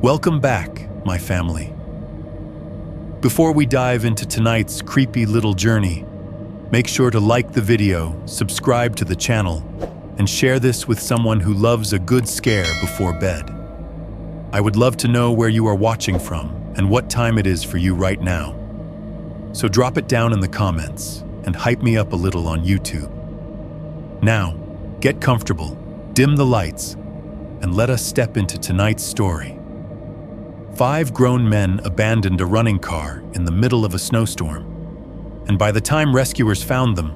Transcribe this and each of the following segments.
Welcome back, my family. Before we dive into tonight's creepy little journey, make sure to like the video, subscribe to the channel, and share this with someone who loves a good scare before bed. I would love to know where you are watching from and what time it is for you right now. So drop it down in the comments and hype me up a little on YouTube. Now, get comfortable, dim the lights, and let us step into tonight's story. 5 grown men abandoned a running car in the middle of a snowstorm, and by the time rescuers found them,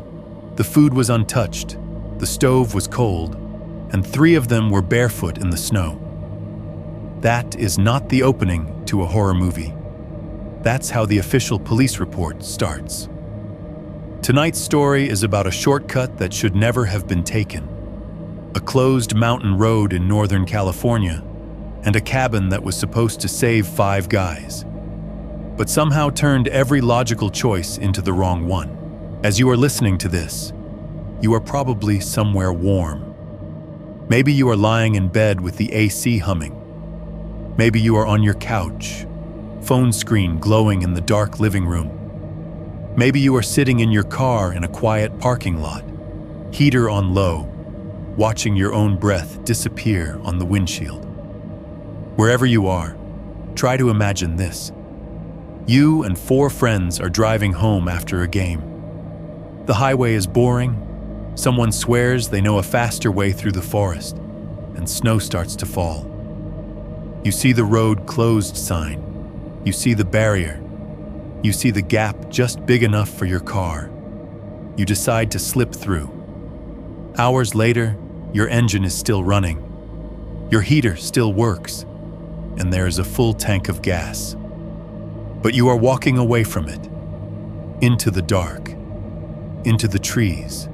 the food was untouched, the stove was cold, and 3 of them were barefoot in the snow. That is not the opening to a horror movie. That's how the official police report starts. Tonight's story is about a shortcut that should never have been taken, a closed mountain road in Northern California, and a cabin that was supposed to save 5 guys, but somehow turned every logical choice into the wrong one. As you are listening to this, you are probably somewhere warm. Maybe you are lying in bed with the AC humming. Maybe you are on your couch, phone screen glowing in the dark living room. Maybe you are sitting in your car in a quiet parking lot, heater on low, watching your own breath disappear on the windshield. Wherever you are, try to imagine this. You and 4 friends are driving home after a game. The highway is boring. Someone swears they know a faster way through the forest, and snow starts to fall. You see the road closed sign. You see the barrier. You see the gap just big enough for your car. You decide to slip through. Hours later, your engine is still running. Your heater still works, and there is a full tank of gas. But you are walking away from it, into the dark, into the trees,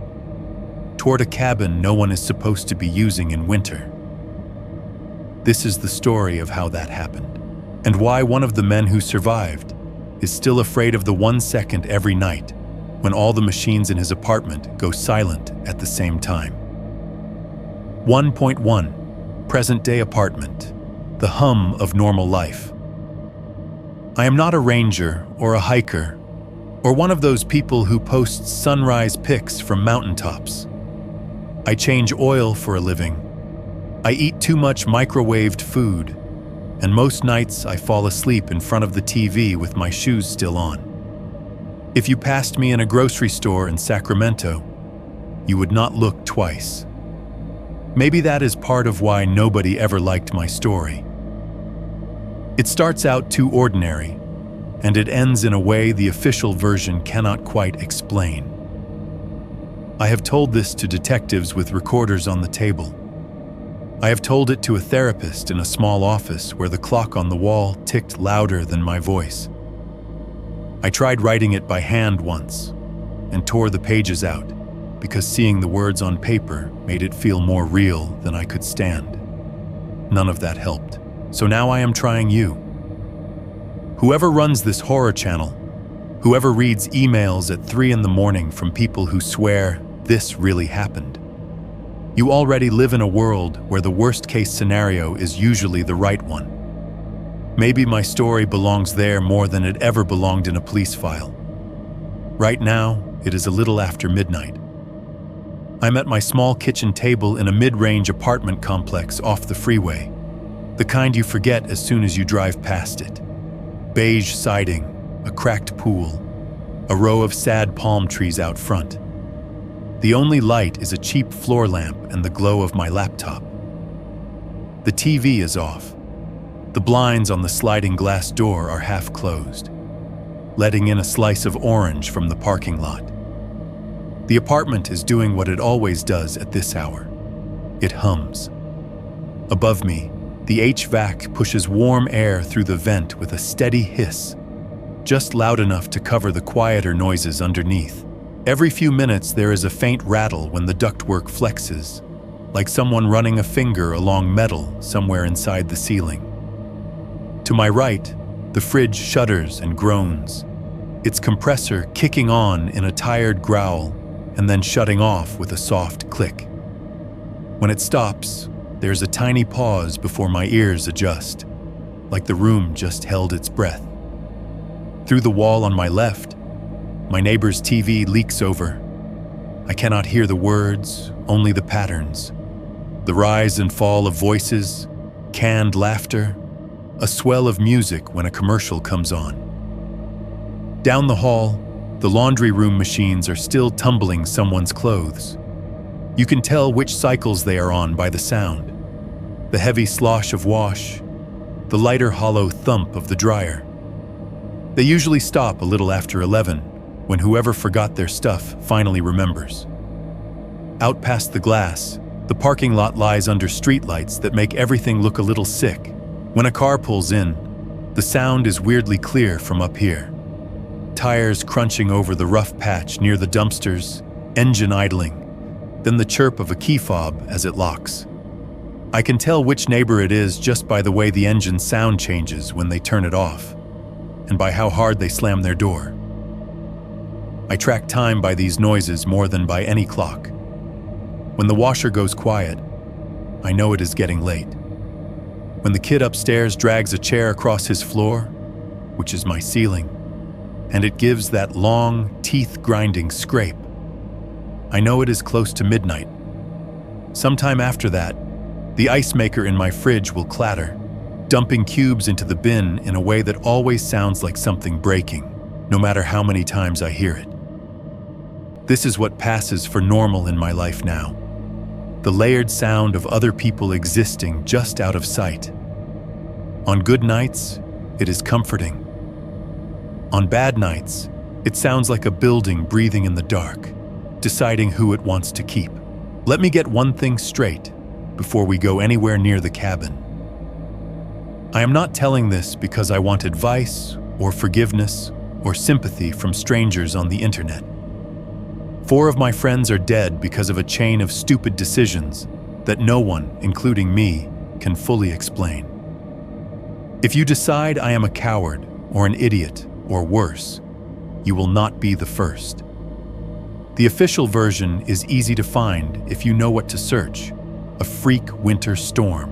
toward a cabin no one is supposed to be using in winter. This is the story of how that happened, and why one of the men who survived is still afraid of the 1 second every night when all the machines in his apartment go silent at the same time. 1.1 Present-day apartment. The hum of normal life. I am not a ranger or a hiker or one of those people who posts sunrise pics from mountaintops. I change oil for a living. I eat too much microwaved food, and most nights I fall asleep in front of the TV with my shoes still on. If you passed me in a grocery store in Sacramento, you would not look twice. Maybe that is part of why nobody ever liked my story. It starts out too ordinary, and it ends in a way the official version cannot quite explain. I have told this to detectives with recorders on the table. I have told it to a therapist in a small office where the clock on the wall ticked louder than my voice. I tried writing it by hand once and tore the pages out because seeing the words on paper made it feel more real than I could stand. None of that helped. So now I am trying you. Whoever runs this horror channel, whoever reads emails at 3 a.m. from people who swear this really happened, you already live in a world where the worst-case scenario is usually the right one. Maybe my story belongs there more than it ever belonged in a police file. Right now, it is a little after midnight. I'm at my small kitchen table in a mid-range apartment complex off the freeway. The kind you forget as soon as you drive past it. Beige siding, a cracked pool, a row of sad palm trees out front. The only light is a cheap floor lamp and the glow of my laptop. The TV is off. The blinds on the sliding glass door are half closed, letting in a slice of orange from the parking lot. The apartment is doing what it always does at this hour. It hums. Above me, the HVAC pushes warm air through the vent with a steady hiss, just loud enough to cover the quieter noises underneath. Every few minutes there is a faint rattle when the ductwork flexes, like someone running a finger along metal somewhere inside the ceiling. To my right, the fridge shudders and groans, its compressor kicking on in a tired growl and then shutting off with a soft click. When it stops, there's a tiny pause before my ears adjust, like the room just held its breath. Through the wall on my left, my neighbor's TV leaks over. I cannot hear the words, only the patterns. The rise and fall of voices, canned laughter, a swell of music when a commercial comes on. Down the hall, the laundry room machines are still tumbling someone's clothes. You can tell which cycles they are on by the sound. The heavy slosh of wash, the lighter hollow thump of the dryer. They usually stop a little after 11, when whoever forgot their stuff finally remembers. Out past the glass, the parking lot lies under streetlights that make everything look a little sick. When a car pulls in, the sound is weirdly clear from up here. Tires crunching over the rough patch near the dumpsters, engine idling, then the chirp of a key fob as it locks. I can tell which neighbor it is just by the way the engine sound changes when they turn it off, and by how hard they slam their door. I track time by these noises more than by any clock. When the washer goes quiet, I know it is getting late. When the kid upstairs drags a chair across his floor, which is my ceiling, and it gives that long, teeth-grinding scrape, I know it is close to midnight. Sometime after that, the ice maker in my fridge will clatter, dumping cubes into the bin in a way that always sounds like something breaking, no matter how many times I hear it. This is what passes for normal in my life now. The layered sound of other people existing just out of sight. On good nights, it is comforting. On bad nights, it sounds like a building breathing in the dark, deciding who it wants to keep. Let me get one thing straight before we go anywhere near the cabin. I am not telling this because I want advice or forgiveness or sympathy from strangers on the internet. 4 of my friends are dead because of a chain of stupid decisions that no one, including me, can fully explain. If you decide I am a coward or an idiot or worse, you will not be the first. The official version is easy to find if you know what to search: a freak winter storm,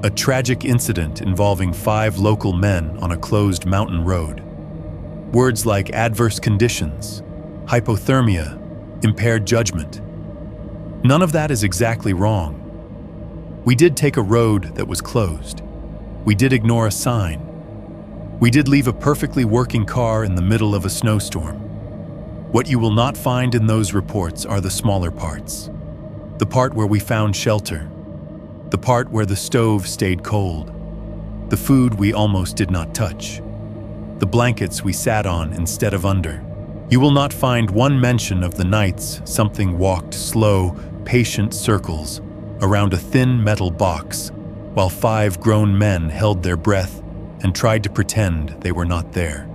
a tragic incident involving 5 local men on a closed mountain road. Words like adverse conditions, hypothermia, impaired judgment. None of that is exactly wrong. We did take a road that was closed. We did ignore a sign. We did leave a perfectly working car in the middle of a snowstorm. What you will not find in those reports are the smaller parts. The part where we found shelter. The part where the stove stayed cold. The food we almost did not touch. The blankets we sat on instead of under. You will not find one mention of the nights something walked slow, patient circles around a thin metal box while 5 grown men held their breath and tried to pretend they were not there.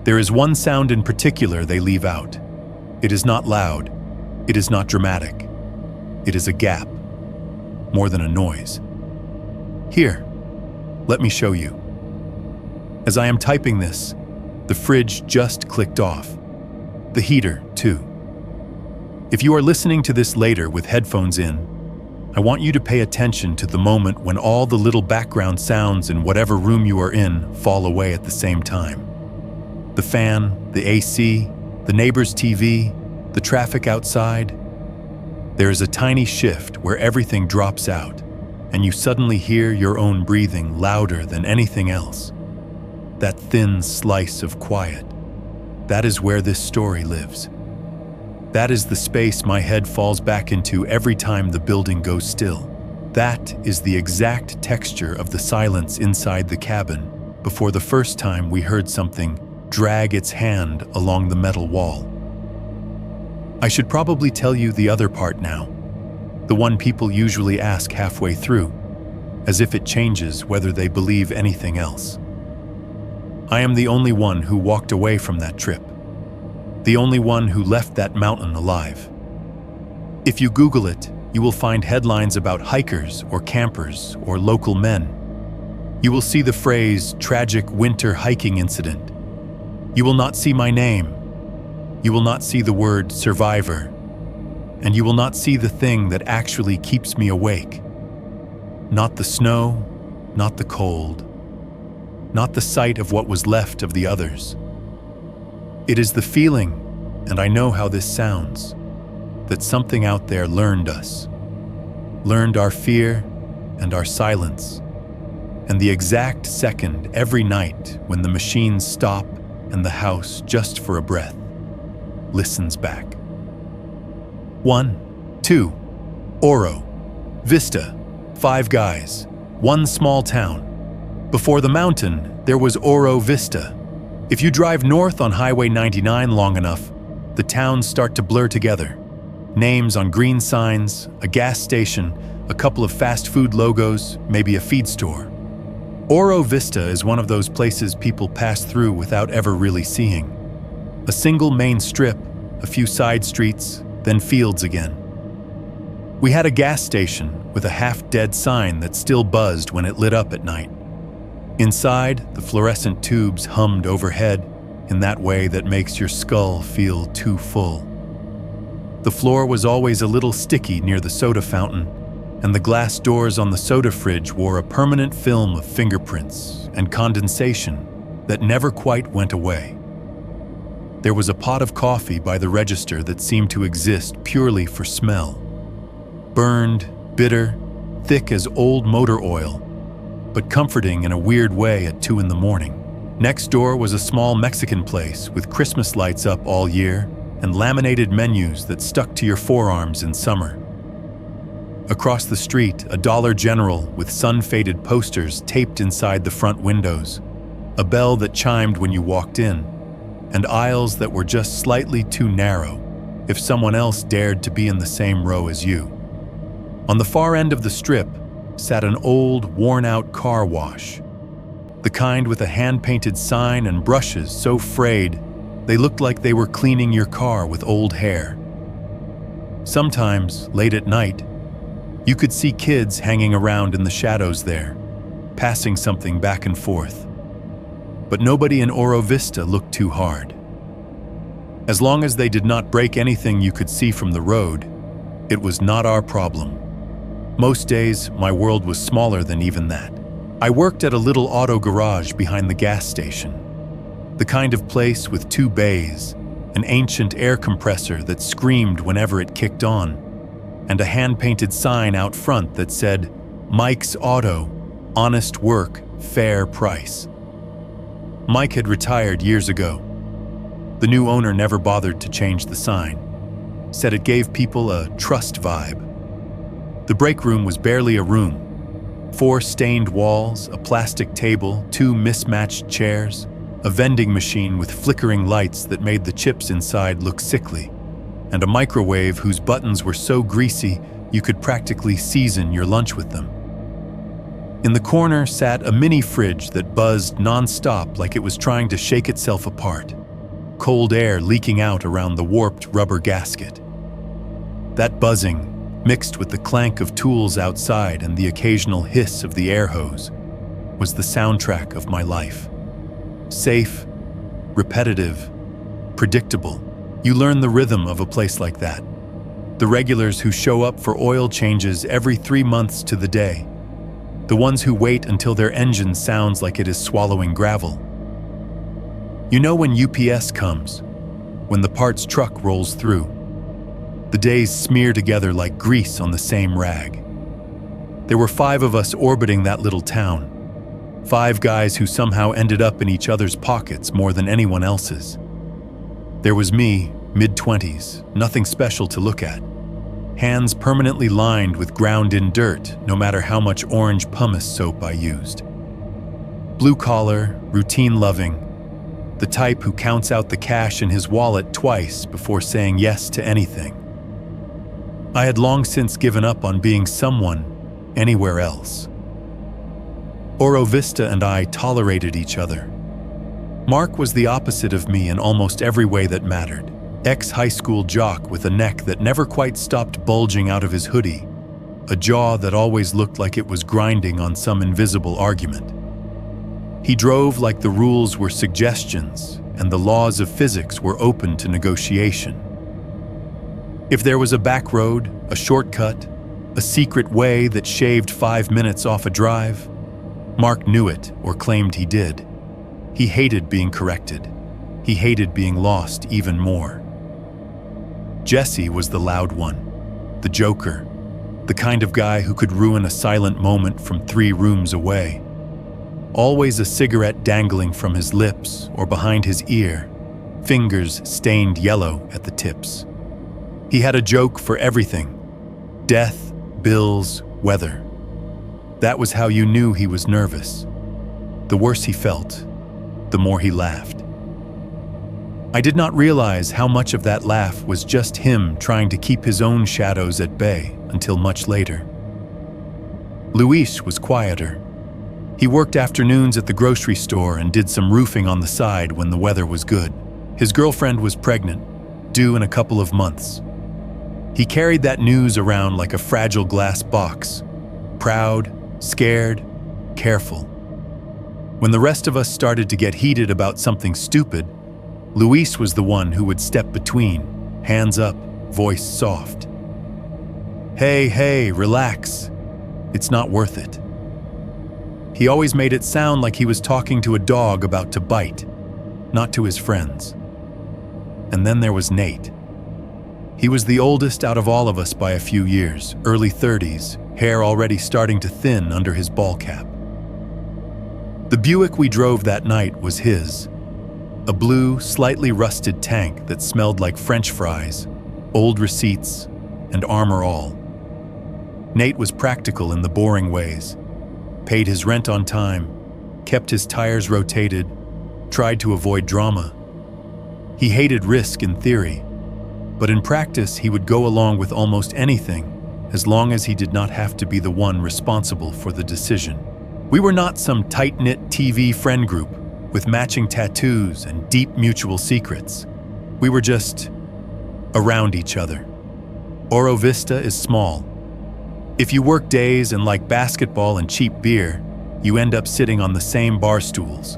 There is one sound in particular they leave out. It is not loud. It is not dramatic. It is a gap, more than a noise. Here, let me show you. As I am typing this, the fridge just clicked off. The heater, too. If you are listening to this later with headphones in, I want you to pay attention to the moment when all the little background sounds in whatever room you are in fall away at the same time. The fan, the AC, the neighbor's TV, the traffic outside. There is a tiny shift where everything drops out, and you suddenly hear your own breathing louder than anything else. That thin slice of quiet. That is where this story lives. That is the space my head falls back into every time the building goes still. That is the exact texture of the silence inside the cabin before the first time we heard something drag its hand along the metal wall. I should probably tell you the other part now, the one people usually ask halfway through, as if it changes whether they believe anything else. I am the only one who walked away from that trip, the only one who left that mountain alive. If you Google it, you will find headlines about hikers or campers or local men. You will see the phrase tragic winter hiking incident. You will not see my name. You will not see the word survivor. And you will not see the thing that actually keeps me awake. Not the snow, not the cold, not the sight of what was left of the others. It is the feeling, and I know how this sounds, that something out there learned us, learned our fear and our silence, and the exact second every night when the machines stop and the house, just for a breath, listens back. 1, 2, Oro, Vista, 5 guys, 1 small town. Before the mountain, there was Oro Vista. If you drive north on Highway 99 long enough, the towns start to blur together. Names on green signs, a gas station, a couple of fast food logos, maybe a feed store. Oro Vista is one of those places people pass through without ever really seeing. A single main strip, a few side streets, then fields again. We had a gas station with a half-dead sign that still buzzed when it lit up at night. Inside, the fluorescent tubes hummed overhead in that way that makes your skull feel too full. The floor was always a little sticky near the soda fountain, and the glass doors on the soda fridge wore a permanent film of fingerprints and condensation that never quite went away. There was a pot of coffee by the register that seemed to exist purely for smell. Burned, bitter, thick as old motor oil, but comforting in a weird way at 2 a.m. Next door was a small Mexican place with Christmas lights up all year and laminated menus that stuck to your forearms in summer. Across the street, a Dollar General with sun-faded posters taped inside the front windows, a bell that chimed when you walked in, and aisles that were just slightly too narrow if someone else dared to be in the same row as you. On the far end of the strip sat an old, worn-out car wash, the kind with a hand-painted sign and brushes so frayed they looked like they were cleaning your car with old hair. Sometimes, late at night, you could see kids hanging around in the shadows there, passing something back and forth. But nobody in Oro Vista looked too hard. As long as they did not break anything you could see from the road, it was not our problem. Most days, my world was smaller than even that. I worked at a little auto garage behind the gas station, the kind of place with 2 bays, an ancient air compressor that screamed whenever it kicked on, and a hand-painted sign out front that said, "Mike's Auto, honest work, fair price." Mike had retired years ago. The new owner never bothered to change the sign, said it gave people a trust vibe. The break room was barely a room. 4 stained walls, a plastic table, 2 mismatched chairs, a vending machine with flickering lights that made the chips inside look sickly, and a microwave whose buttons were so greasy you could practically season your lunch with them. In the corner sat a mini fridge that buzzed non-stop like it was trying to shake itself apart, cold air leaking out around the warped rubber gasket. That buzzing, mixed with the clank of tools outside and the occasional hiss of the air hose, was the soundtrack of my life. Safe, repetitive, predictable. You learn the rhythm of a place like that. The regulars who show up for oil changes every 3 months to the day. The ones who wait until their engine sounds like it is swallowing gravel. You know when UPS comes, when the parts truck rolls through. The days smear together like grease on the same rag. There were 5 of us orbiting that little town. 5 guys who somehow ended up in each other's pockets more than anyone else's. There was me, mid-20s, nothing special to look at. Hands permanently lined with ground-in dirt, no matter how much orange pumice soap I used. Blue collar, routine-loving, the type who counts out the cash in his wallet twice before saying yes to anything. I had long since given up on being someone anywhere else. Oro Vista and I tolerated each other. Mark was the opposite of me in almost every way that mattered. Ex-high school jock with a neck that never quite stopped bulging out of his hoodie, a jaw that always looked like it was grinding on some invisible argument. He drove like the rules were suggestions and the laws of physics were open to negotiation. If there was a back road, a shortcut, a secret way that shaved 5 minutes off a drive, Mark knew it, or claimed he did. He hated being corrected. He hated being lost even more. Jesse was the loud one, the joker, the kind of guy who could ruin a silent moment from 3 rooms away. Always a cigarette dangling from his lips or behind his ear, fingers stained yellow at the tips. He had a joke for everything: death, bills, weather. That was how you knew he was nervous. The worse he felt, the more he laughed. I did not realize how much of that laugh was just him trying to keep his own shadows at bay until much later. Luis was quieter. He worked afternoons at the grocery store and did some roofing on the side when the weather was good. His girlfriend was pregnant, due in a couple of months. He carried that news around like a fragile glass box, proud, scared, careful. When the rest of us started to get heated about something stupid, Luis was the one who would step between, hands up, voice soft. Hey, relax. It's not worth it. He always made it sound like he was talking to a dog about to bite, not to his friends. And then there was Nate. He was the oldest out of all of us by a few years, early 30s, hair already starting to thin under his ball cap. The Buick we drove that night was his, a blue, slightly rusted tank that smelled like French fries, old receipts, and Armor All. Nate was practical in the boring ways, paid his rent on time, kept his tires rotated, tried to avoid drama. He hated risk in theory, but in practice he would go along with almost anything as long as he did not have to be the one responsible for the decision. We were not some tight-knit TV friend group with matching tattoos and deep mutual secrets. We were just around each other. Oro Vista is small. If you work days and like basketball and cheap beer, you end up sitting on the same bar stools.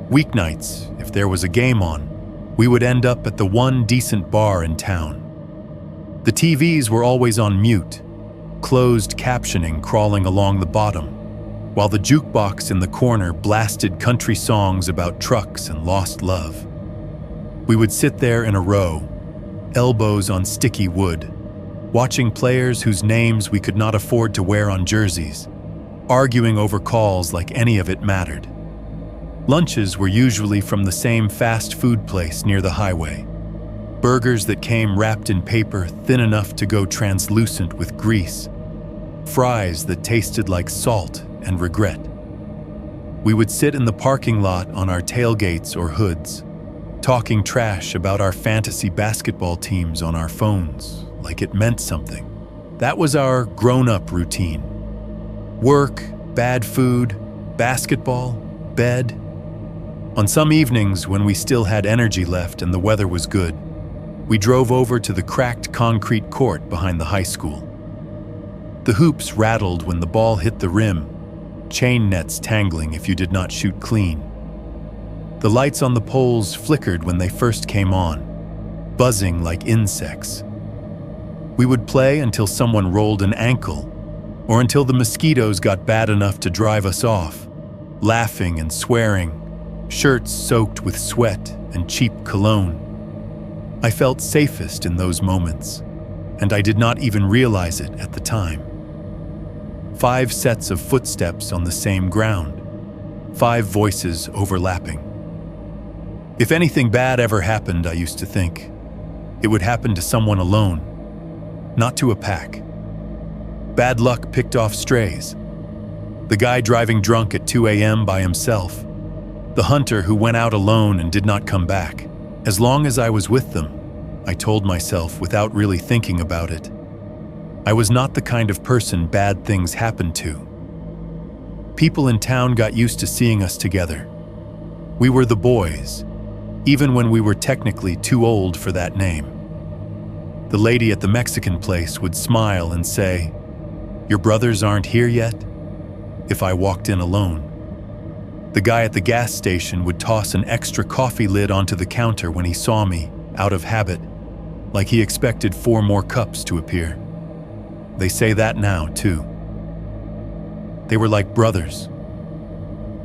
Weeknights, if there was a game on, we would end up at the one decent bar in town. The TVs were always on mute, closed captioning crawling along the bottom, while the jukebox in the corner blasted country songs about trucks and lost love. We would sit there in a row, elbows on sticky wood, watching players whose names we could not afford to wear on jerseys, arguing over calls like any of it mattered. Lunches were usually from the same fast food place near the highway. Burgers that came wrapped in paper thin enough to go translucent with grease. Fries that tasted like salt and regret. We would sit in the parking lot on our tailgates or hoods, talking trash about our fantasy basketball teams on our phones, like it meant something. That was our grown-up routine. Work, bad food, basketball, bed. On some evenings when we still had energy left and the weather was good, we drove over to the cracked concrete court behind the high school. The hoops rattled when the ball hit the rim, chain nets tangling if you did not shoot clean. The lights on the poles flickered when they first came on, buzzing like insects. We would play until someone rolled an ankle, or until the mosquitoes got bad enough to drive us off, laughing and swearing, shirts soaked with sweat and cheap cologne. I felt safest in those moments, and I did not even realize it at the time. 5 sets of footsteps on the same ground, 5 voices overlapping. If anything bad ever happened, I used to think, it would happen to someone alone, not to a pack. Bad luck picked off strays. The guy driving drunk at 2 a.m. by himself. The hunter who went out alone and did not come back. As long as I was with them, I told myself without really thinking about it, I was not the kind of person bad things happened to. People in town got used to seeing us together. We were the boys, even when we were technically too old for that name. The lady at the Mexican place would smile and say, "Your brothers aren't here yet?" if I walked in alone. The guy at the gas station would toss an extra coffee lid onto the counter when he saw me, out of habit, like he expected 4 more cups to appear. They say that now, too. They were like brothers,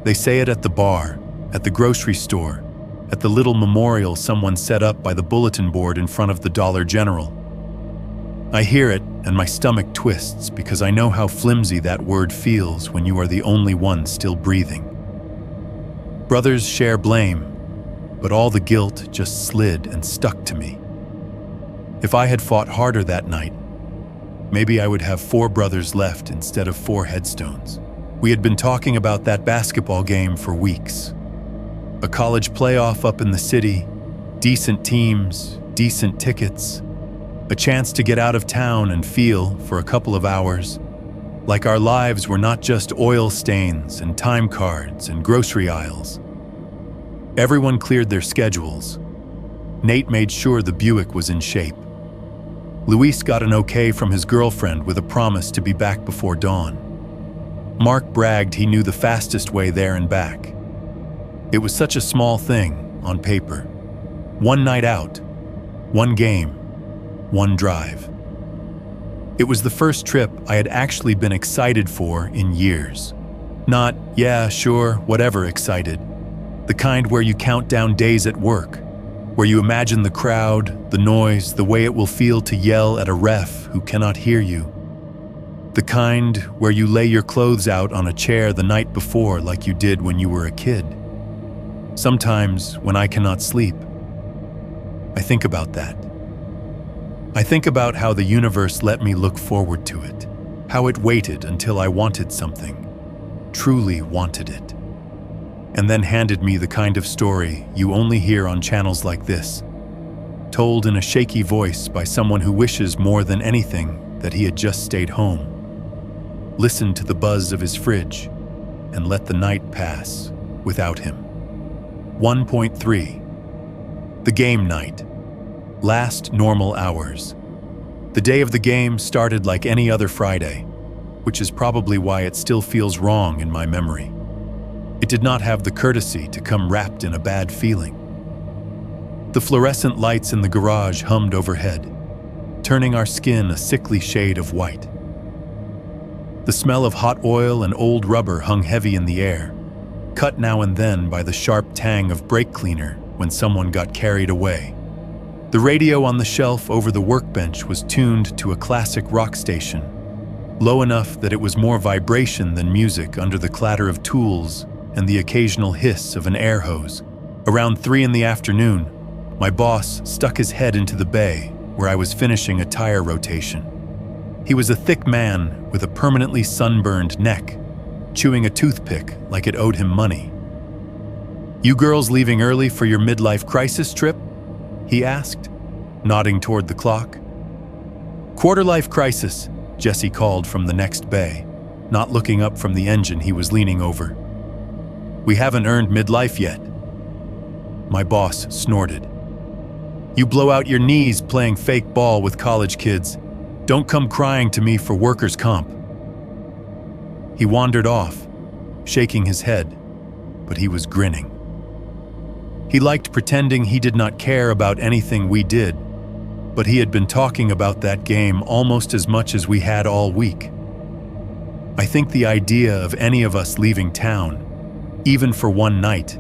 They say it at the bar, at the grocery store, at the little memorial someone set up by the bulletin board in front of the Dollar General. I hear it and my stomach twists because I know how flimsy that word feels when you are the only one still breathing. Brothers share blame, but all the guilt just slid and stuck to me. If I had fought harder that night, maybe I would have 4 brothers left instead of 4 headstones. We had been talking about that basketball game for weeks. A college playoff up in the city, decent teams, decent tickets, a chance to get out of town and feel, for a couple of hours, like our lives were not just oil stains and time cards and grocery aisles. Everyone cleared their schedules. Nate made sure the Buick was in shape. Luis got an okay from his girlfriend with a promise to be back before dawn. Mark bragged he knew the fastest way there and back. It was such a small thing, on paper. 1 night out, 1 game, 1 drive. It was the first trip I had actually been excited for in years. Not, yeah, sure, whatever excited. The kind where you count down days at work, where you imagine the crowd, the noise, the way it will feel to yell at a ref who cannot hear you. The kind where you lay your clothes out on a chair the night before like you did when you were a kid. Sometimes, when I cannot sleep, I think about that. I think about how the universe let me look forward to it, how it waited until I wanted something, truly wanted it, and then handed me the kind of story you only hear on channels like this, told in a shaky voice by someone who wishes more than anything that he had just stayed home, listened to the buzz of his fridge, and let the night pass without him. 1.3. The game night. Last normal hours. The day of the game started like any other Friday, which is probably why it still feels wrong in my memory. It did not have the courtesy to come wrapped in a bad feeling. The fluorescent lights in the garage hummed overhead, turning our skin a sickly shade of white. The smell of hot oil and old rubber hung heavy in the air, cut now and then by the sharp tang of brake cleaner when someone got carried away. The radio on the shelf over the workbench was tuned to a classic rock station, low enough that it was more vibration than music under the clatter of tools and the occasional hiss of an air hose. Around 3 in the afternoon, my boss stuck his head into the bay where I was finishing a tire rotation. He was a thick man with a permanently sunburned neck, chewing a toothpick like it owed him money. "You girls leaving early for your midlife crisis trip?" he asked, nodding toward the clock. "Quarter-life crisis," Jesse called from the next bay, not looking up from the engine he was leaning over. "We haven't earned midlife yet." My boss snorted. "You blow out your knees playing fake ball with college kids. Don't come crying to me for workers' comp." He wandered off, shaking his head, but he was grinning. He liked pretending he did not care about anything we did, but he had been talking about that game almost as much as we had all week. I think the idea of any of us leaving town, even for 1 night,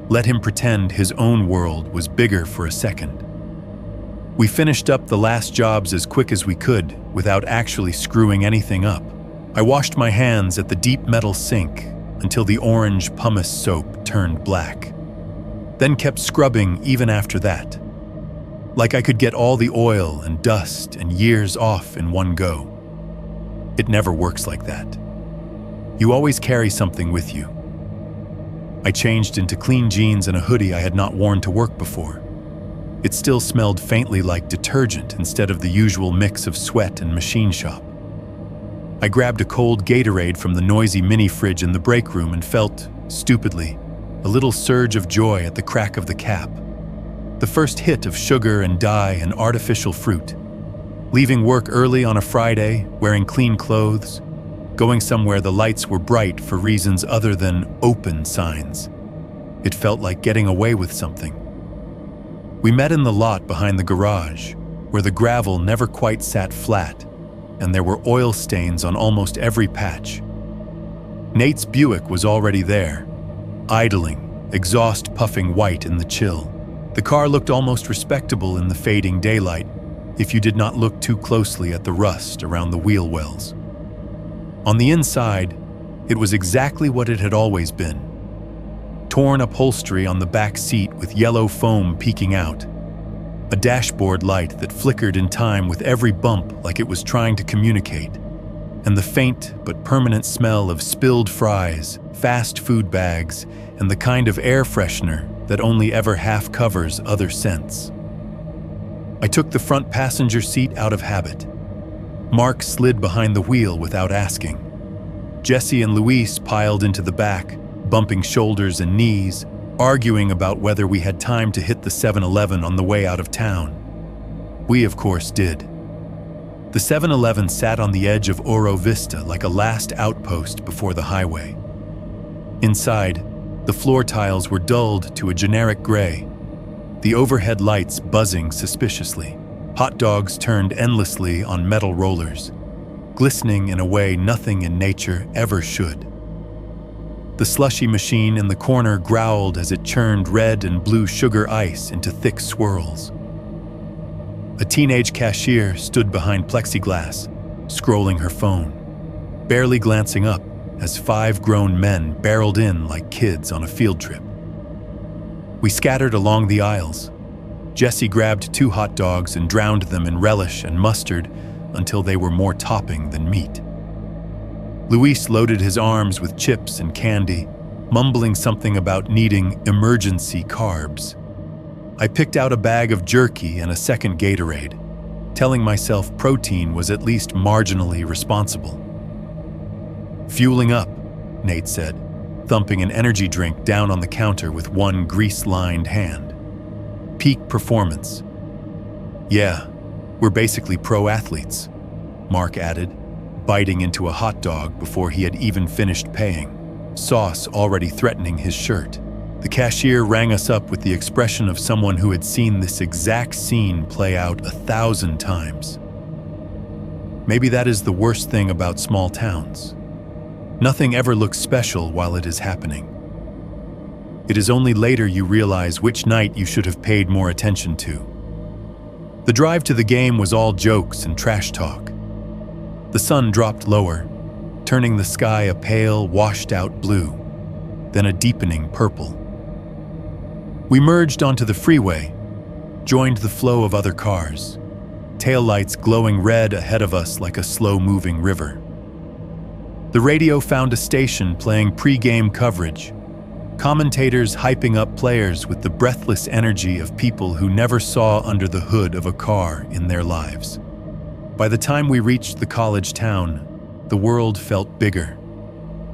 let him pretend his own world was bigger for a second. We finished up the last jobs as quick as we could without actually screwing anything up. I washed my hands at the deep metal sink until the orange pumice soap turned black, then kept scrubbing even after that, like I could get all the oil and dust and years off in one go. It never works like that. You always carry something with you. I changed into clean jeans and a hoodie I had not worn to work before. It still smelled faintly like detergent instead of the usual mix of sweat and machine shop. I grabbed a cold Gatorade from the noisy mini fridge in the break room and felt, stupidly, a little surge of joy at the crack of the cap. The first hit of sugar and dye and artificial fruit. Leaving work early on a Friday, wearing clean clothes, going somewhere the lights were bright for reasons other than open signs. It felt like getting away with something. We met in the lot behind the garage, where the gravel never quite sat flat, and there were oil stains on almost every patch. Nate's Buick was already there, idling, exhaust puffing white in the chill. The car looked almost respectable in the fading daylight, if you did not look too closely at the rust around the wheel wells. On the inside, it was exactly what it had always been. Torn upholstery on the back seat with yellow foam peeking out. A dashboard light that flickered in time with every bump like it was trying to communicate. And the faint but permanent smell of spilled fries, fast food bags, and the kind of air freshener that only ever half covers other scents. I took the front passenger seat out of habit. Mark slid behind the wheel without asking. Jesse and Luis piled into the back, bumping shoulders and knees, arguing about whether we had time to hit the 7-Eleven on the way out of town. We, of course, did. The 7-Eleven sat on the edge of Oro Vista like a last outpost before the highway. Inside, the floor tiles were dulled to a generic gray, the overhead lights buzzing suspiciously. Hot dogs turned endlessly on metal rollers, glistening in a way nothing in nature ever should. The slushy machine in the corner growled as it churned red and blue sugar ice into thick swirls. A teenage cashier stood behind plexiglass, scrolling her phone, barely glancing up as 5 grown men barreled in like kids on a field trip. We scattered along the aisles. Jesse grabbed 2 hot dogs and drowned them in relish and mustard until they were more topping than meat. Luis loaded his arms with chips and candy, mumbling something about needing emergency carbs. I picked out a bag of jerky and a second Gatorade, telling myself protein was at least marginally responsible. "Fueling up," Nate said, thumping an energy drink down on the counter with one grease-lined hand. "Peak performance." "Yeah, we're basically pro athletes," Mark added, biting into a hot dog before he had even finished paying, sauce already threatening his shirt. The cashier rang us up with the expression of someone who had seen this exact scene play out 1,000 times. Maybe that is the worst thing about small towns. Nothing ever looks special while it is happening. It is only later you realize which night you should have paid more attention to. The drive to the game was all jokes and trash talk. The sun dropped lower, turning the sky a pale, washed-out blue, then a deepening purple. We merged onto the freeway, joined the flow of other cars, taillights glowing red ahead of us like a slow-moving river. The radio found a station playing pre-game coverage, commentators hyping up players with the breathless energy of people who never saw under the hood of a car in their lives. By the time we reached the college town, the world felt bigger.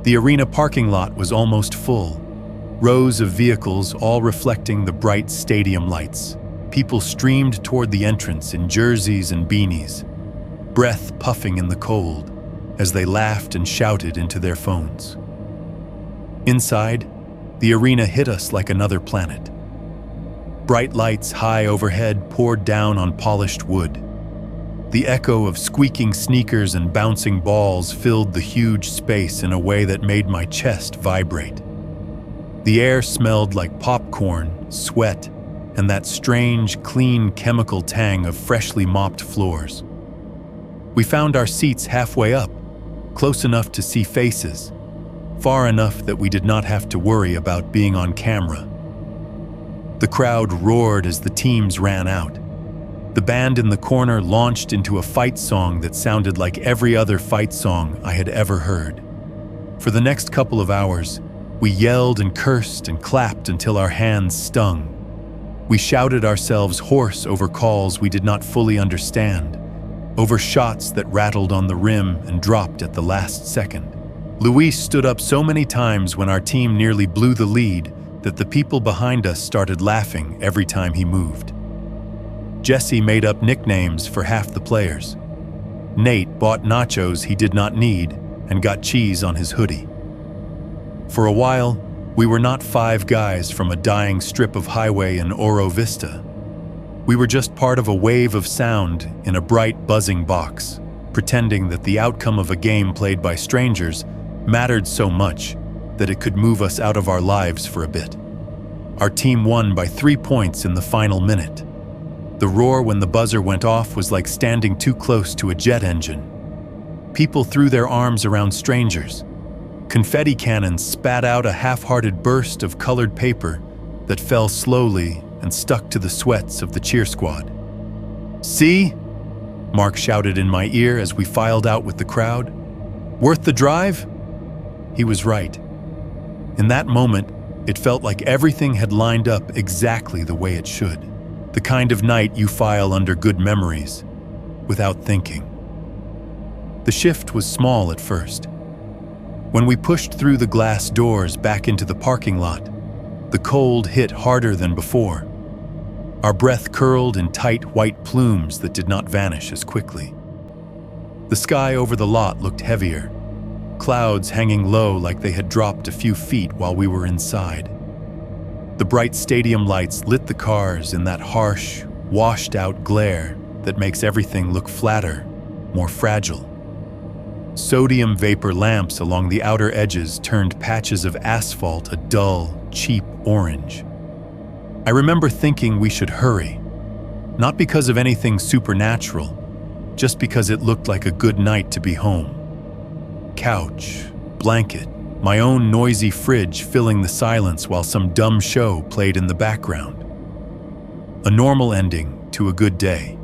The arena parking lot was almost full, rows of vehicles all reflecting the bright stadium lights. People streamed toward the entrance in jerseys and beanies, breath puffing in the cold as they laughed and shouted into their phones. Inside, the arena hit us like another planet. Bright lights high overhead poured down on polished wood. The echo of squeaking sneakers and bouncing balls filled the huge space in a way that made my chest vibrate. The air smelled like popcorn, sweat, and that strange, clean chemical tang of freshly mopped floors. We found our seats halfway up, close enough to see faces, far enough that we did not have to worry about being on camera. The crowd roared as the teams ran out. The band in the corner launched into a fight song that sounded like every other fight song I had ever heard. For the next couple of hours, we yelled and cursed and clapped until our hands stung. We shouted ourselves hoarse over calls we did not fully understand, over shots that rattled on the rim and dropped at the last second. Luis stood up so many times when our team nearly blew the lead that the people behind us started laughing every time he moved. Jesse made up nicknames for half the players. Nate bought nachos he did not need and got cheese on his hoodie. For a while, we were not 5 guys from a dying strip of highway in Oro Vista. We were just part of a wave of sound in a bright, buzzing box, pretending that the outcome of a game played by strangers mattered so much that it could move us out of our lives for a bit. Our team won by 3 points in the final minute. The roar when the buzzer went off was like standing too close to a jet engine. People threw their arms around strangers. Confetti cannons spat out a half-hearted burst of colored paper that fell slowly and stuck to the sweats of the cheer squad. "See?" Mark shouted in my ear as we filed out with the crowd. "Worth the drive?" He was right. In that moment, it felt like everything had lined up exactly the way it should. The kind of night you file under good memories, without thinking. The shift was small at first. When we pushed through the glass doors back into the parking lot, the cold hit harder than before. Our breath curled in tight white plumes that did not vanish as quickly. The sky over the lot looked heavier, clouds hanging low like they had dropped a few feet while we were inside. The bright stadium lights lit the cars in that harsh, washed-out glare that makes everything look flatter, more fragile. Sodium vapor lamps along the outer edges turned patches of asphalt a dull, cheap orange. I remember thinking we should hurry, not because of anything supernatural, just because it looked like a good night to be home. Couch, blanket, my own noisy fridge filling the silence while some dumb show played in the background. A normal ending to a good day.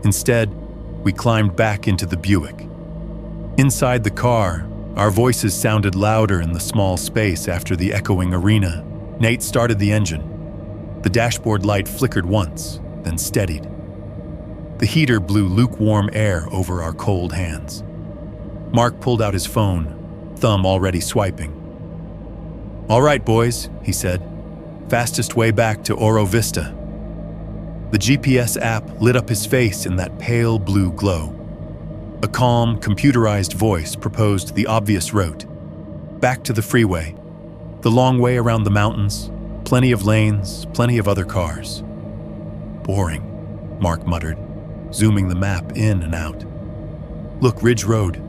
Instead, we climbed back into the Buick. Inside the car, our voices sounded louder in the small space after the echoing arena. Nate started the engine. The dashboard light flickered once, then steadied. The heater blew lukewarm air over our cold hands. Mark pulled out his phone, thumb already swiping. "All right, boys," he said. "Fastest way back to Oro Vista." The GPS app lit up his face in that pale blue glow. A calm, computerized voice proposed the obvious route. Back to the freeway. The long way around the mountains. Plenty of lanes, plenty of other cars. "Boring," Mark muttered, zooming the map in and out. "Look, Ridge Road.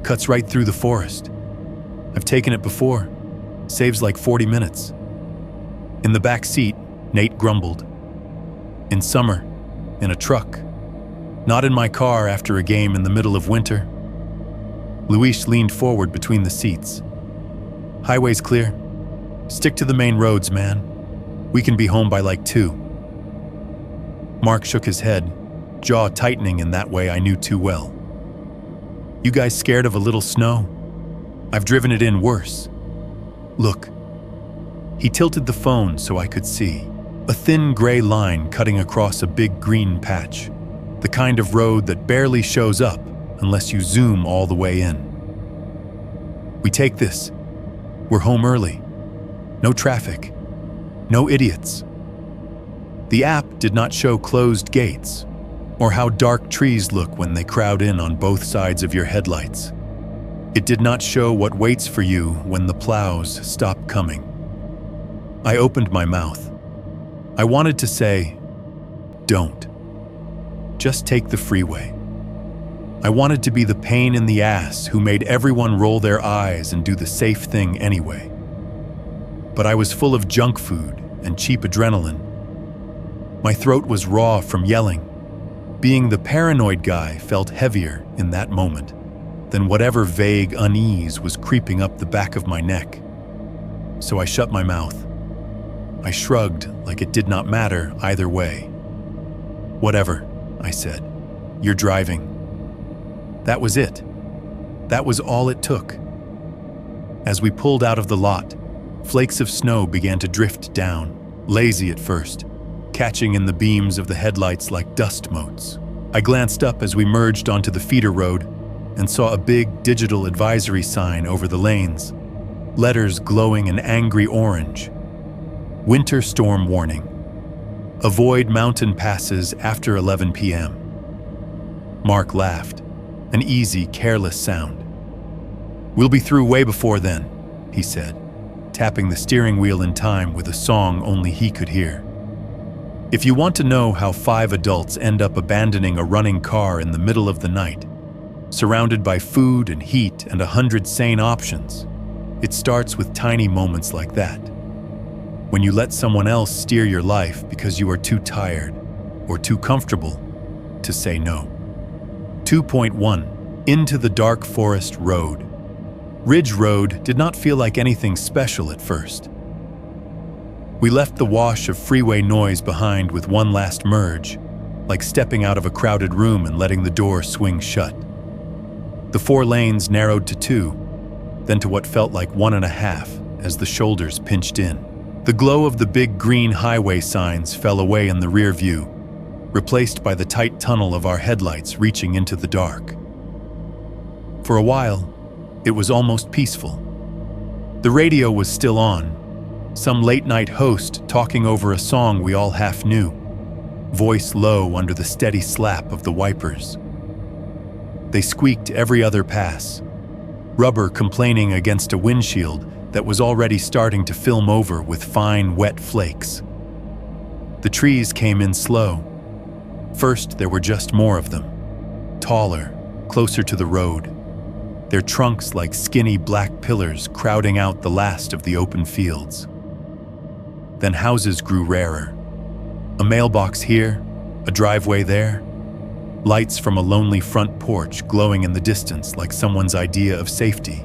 Cuts right through the forest. I've taken it before. Saves like 40 minutes. In the back seat, Nate grumbled. "In summer, in a truck. Not in my car after a game in the middle of winter." Luis leaned forward between the seats. "Highway's clear. Stick to the main roads, man. We can be home by like 2. Mark shook his head, jaw tightening in that way I knew too well. "You guys scared of a little snow? I've driven it in worse. Look." He tilted the phone so I could see. A thin gray line cutting across a big green patch. The kind of road that barely shows up unless you zoom all the way in. "We take this. We're home early. No traffic. No idiots." The app did not show closed gates or how dark trees look when they crowd in on both sides of your headlights. It did not show what waits for you when the plows stop coming. I opened my mouth. I wanted to say, "Don't. Just take the freeway." I wanted to be the pain in the ass who made everyone roll their eyes and do the safe thing anyway. But I was full of junk food and cheap adrenaline. My throat was raw from yelling. Being the paranoid guy felt heavier in that moment than whatever vague unease was creeping up the back of my neck. So I shut my mouth. I shrugged like it did not matter either way. "Whatever," I said. "You're driving." That was it. That was all it took. As we pulled out of the lot, flakes of snow began to drift down, lazy at first, catching in the beams of the headlights like dust motes. I glanced up as we merged onto the feeder road and saw a big digital advisory sign over the lanes, letters glowing an angry orange. "Winter storm warning. Avoid mountain passes after 11 p.m. Mark laughed, an easy, careless sound. "We'll be through way before then," he said, tapping the steering wheel in time with a song only he could hear. If you want to know how 5 adults end up abandoning a running car in the middle of the night, surrounded by food and heat and 100 sane options. It starts with tiny moments like that. When you let someone else steer your life because you are too tired or too comfortable to say no. 2.1. Into the Dark Forest Road. Ridge Road did not feel like anything special at first. We left the wash of freeway noise behind with one last merge, like stepping out of a crowded room and letting the door swing shut. The 4 lanes narrowed to 2, then to what felt like 1.5 as the shoulders pinched in. The glow of the big green highway signs fell away in the rear view, replaced by the tight tunnel of our headlights reaching into the dark. For a while, it was almost peaceful. The radio was still on, some late-night host talking over a song we all half knew, voice low under the steady slap of the wipers. They squeaked every other pass, rubber complaining against a windshield that was already starting to film over with fine, wet flakes. The trees came in slow. First, there were just more of them, taller, closer to the road, their trunks like skinny black pillars crowding out the last of the open fields. Then houses grew rarer. A mailbox here, a driveway there, lights from a lonely front porch glowing in the distance like someone's idea of safety.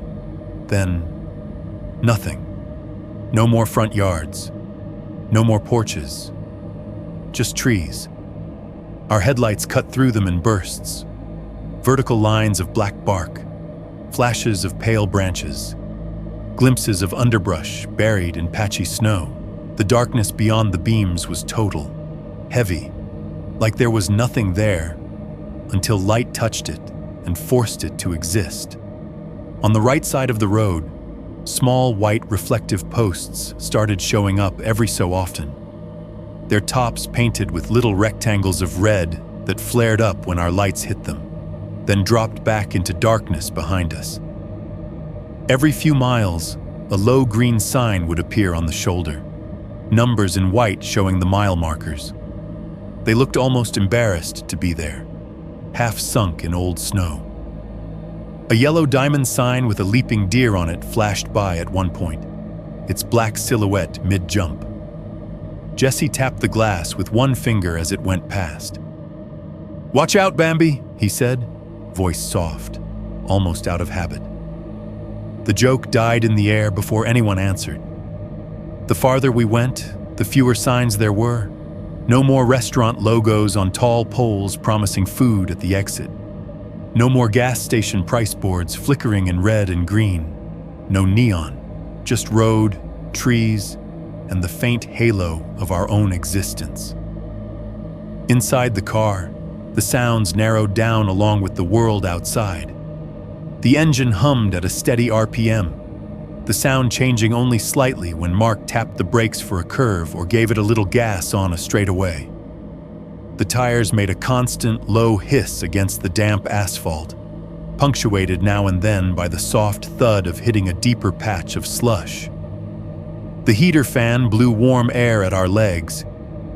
Then, nothing. No more front yards. No more porches. Just trees. Our headlights cut through them in bursts. Vertical lines of black bark. Flashes of pale branches. Glimpses of underbrush buried in patchy snow. The darkness beyond the beams was total. Heavy. Like there was nothing there until light touched it and forced it to exist. On the right side of the road, small white reflective posts started showing up every so often, their tops painted with little rectangles of red that flared up when our lights hit them, then dropped back into darkness behind us. Every few miles, a low green sign would appear on the shoulder, numbers in white showing the mile markers. They looked almost embarrassed to be there, half sunk in old snow. A yellow diamond sign with a leaping deer on it flashed by at one point, its black silhouette mid-jump. Jesse tapped the glass with one finger as it went past. "Watch out, Bambi," he said, voice soft, almost out of habit. The joke died in the air before anyone answered. The farther we went, the fewer signs there were. No more restaurant logos on tall poles promising food at the exit. No more gas station price boards flickering in red and green. No neon, just road, trees, and the faint halo of our own existence. Inside the car, the sounds narrowed down along with the world outside. The engine hummed at a steady RPM, the sound changing only slightly when Mark tapped the brakes for a curve or gave it a little gas on a straightaway. The tires made a constant, low hiss against the damp asphalt, punctuated now and then by the soft thud of hitting a deeper patch of slush. The heater fan blew warm air at our legs,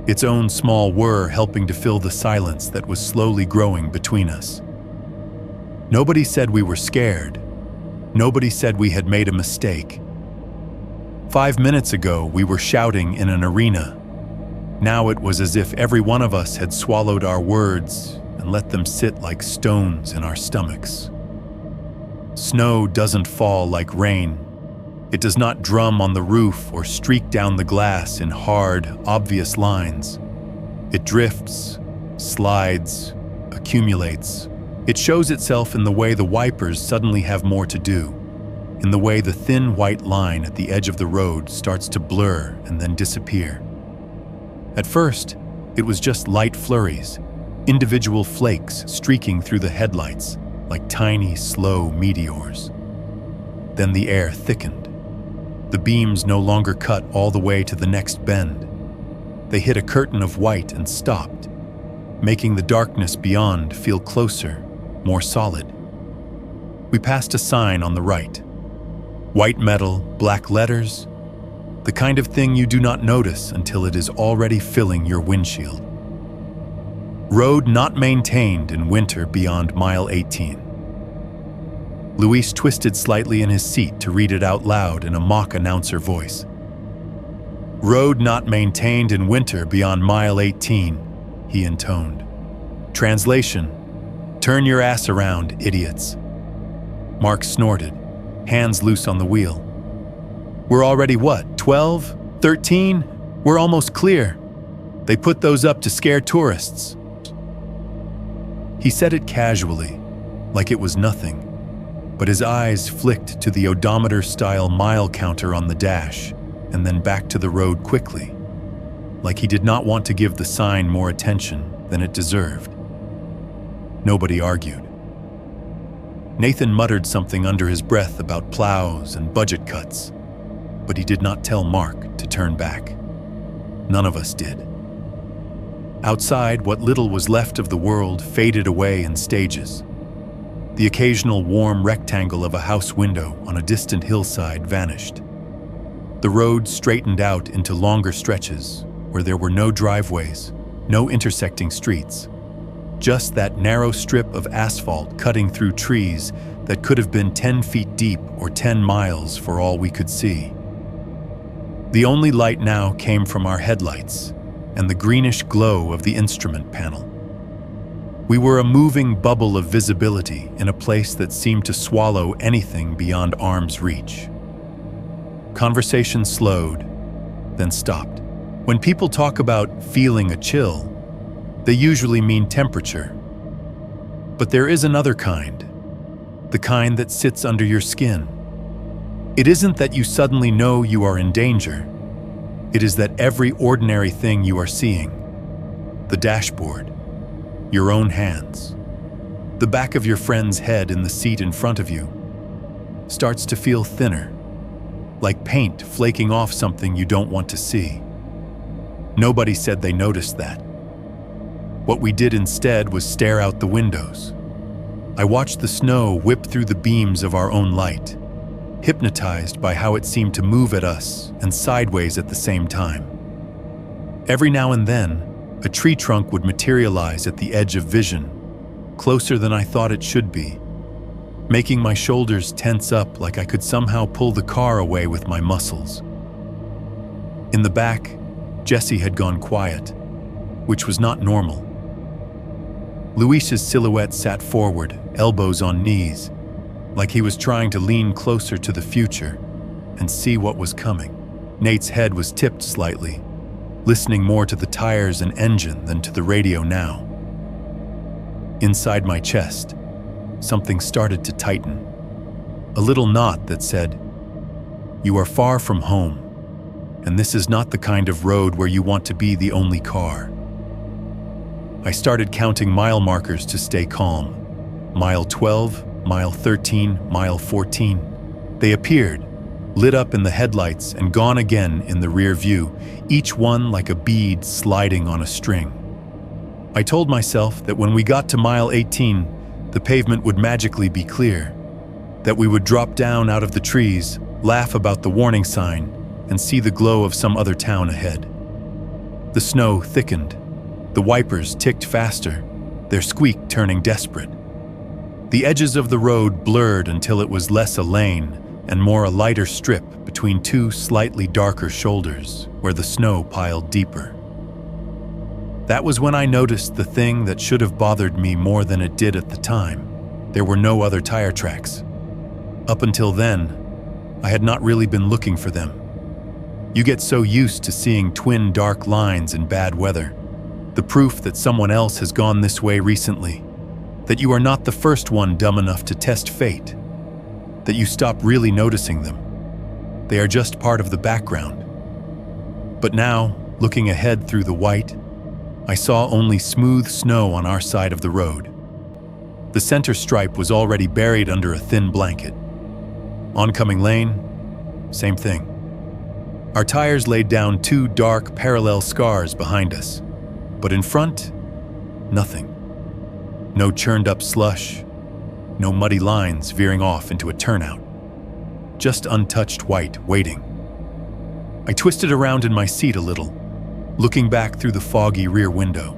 its own small whir helping to fill the silence that was slowly growing between us. Nobody said we were scared. Nobody said we had made a mistake. 5 minutes ago, we were shouting in an arena. Now it was as if every one of us had swallowed our words and let them sit like stones in our stomachs. Snow doesn't fall like rain. It does not drum on the roof or streak down the glass in hard, obvious lines. It drifts, slides, accumulates. It shows itself in the way the wipers suddenly have more to do, in the way the thin white line at the edge of the road starts to blur and then disappear. At first, it was just light flurries, individual flakes streaking through the headlights like tiny, slow meteors. Then the air thickened. The beams no longer cut all the way to the next bend. They hit a curtain of white and stopped, making the darkness beyond feel closer, more solid. We passed a sign on the right. White metal, black letters, the kind of thing you do not notice until it is already filling your windshield. Road not maintained in winter beyond mile 18. Luis twisted slightly in his seat to read it out loud in a mock announcer voice. "Road not maintained in winter beyond mile 18, he intoned. Translation: turn your ass around, idiots. Mark snorted, hands loose on the wheel. We're already what, 12? 13? We're almost clear. They put those up to scare tourists. He said it casually, like it was nothing, but his eyes flicked to the odometer-style mile counter on the dash and then back to the road quickly, like he did not want to give the sign more attention than it deserved. Nobody argued. Nathan muttered something under his breath about plows and budget cuts, but he did not tell Mark to turn back. None of us did. Outside, what little was left of the world faded away in stages. The occasional warm rectangle of a house window on a distant hillside vanished. The road straightened out into longer stretches where there were no driveways, no intersecting streets, just that narrow strip of asphalt cutting through trees that could have been 10 feet deep or 10 miles for all we could see. The only light now came from our headlights and the greenish glow of the instrument panel. We were a moving bubble of visibility in a place that seemed to swallow anything beyond arm's reach. Conversation slowed, then stopped. When people talk about feeling a chill, they usually mean temperature. But there is another kind, the kind that sits under your skin. It isn't that you suddenly know you are in danger. It is that every ordinary thing you are seeing, the dashboard, your own hands, the back of your friend's head in the seat in front of you, starts to feel thinner, like paint flaking off something you don't want to see. Nobody said they noticed that. What we did instead was stare out the windows. I watched the snow whip through the beams of our own light, hypnotized by how it seemed to move at us and sideways at the same time. Every now and then, a tree trunk would materialize at the edge of vision, closer than I thought it should be, making my shoulders tense up like I could somehow pull the car away with my muscles. In the back, Jesse had gone quiet, which was not normal. Luis's silhouette sat forward, elbows on knees, like he was trying to lean closer to the future and see what was coming. Nate's head was tipped slightly, listening more to the tires and engine than to the radio now. Inside my chest, something started to tighten. A little knot that said, "You are far from home, and this is not the kind of road where you want to be the only car." I started counting mile markers to stay calm. Mile 12, mile 13, mile 14. They appeared, lit up in the headlights and gone again in the rear view, each one like a bead sliding on a string. I told myself that when we got to mile 18, the pavement would magically be clear, that we would drop down out of the trees, laugh about the warning sign, and see the glow of some other town ahead. The snow thickened. The wipers ticked faster, their squeak turning desperate. The edges of the road blurred until it was less a lane and more a lighter strip between two slightly darker shoulders where the snow piled deeper. That was when I noticed the thing that should have bothered me more than it did at the time. There were no other tire tracks. Up until then, I had not really been looking for them. You get so used to seeing twin dark lines in bad weather, the proof that someone else has gone this way recently, that you are not the first one dumb enough to test fate, that you stop really noticing them. They are just part of the background. But now, looking ahead through the white, I saw only smooth snow on our side of the road. The center stripe was already buried under a thin blanket. Oncoming lane, same thing. Our tires laid down two dark, parallel scars behind us. But in front, nothing. No churned-up slush, no muddy lines veering off into a turnout. Just untouched white waiting. I twisted around in my seat a little, looking back through the foggy rear window.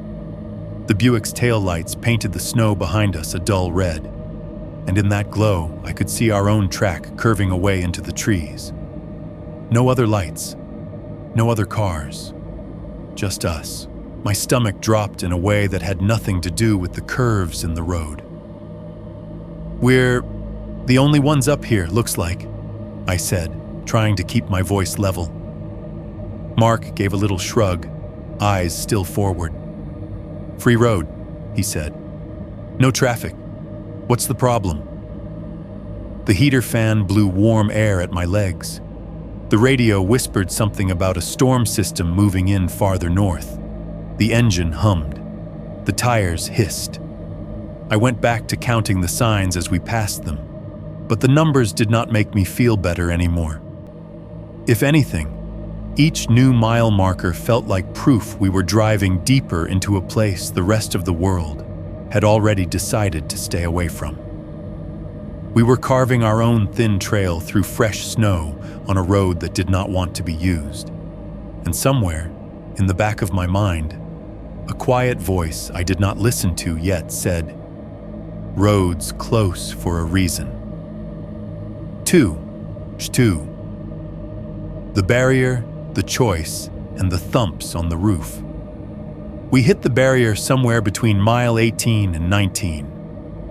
The Buick's taillights painted the snow behind us a dull red, and in that glow, I could see our own track curving away into the trees. No other lights, no other cars, just us. My stomach dropped in a way that had nothing to do with the curves in the road. "We're the only ones up here, looks like," I said, trying to keep my voice level. Mark gave a little shrug, eyes still forward. "Free road," he said. "No traffic. What's the problem?" The heater fan blew warm air at my legs. The radio whispered something about a storm system moving in farther north. The engine hummed. The tires hissed. I went back to counting the signs as we passed them, but the numbers did not make me feel better anymore. If anything, each new mile marker felt like proof we were driving deeper into a place the rest of the world had already decided to stay away from. We were carving our own thin trail through fresh snow on a road that did not want to be used. And somewhere, in the back of my mind, a quiet voice I did not listen to yet said, "Roads close for a reason." Two. The barrier, the choice, and the thumps on the roof. We hit the barrier somewhere between mile 18 and 19.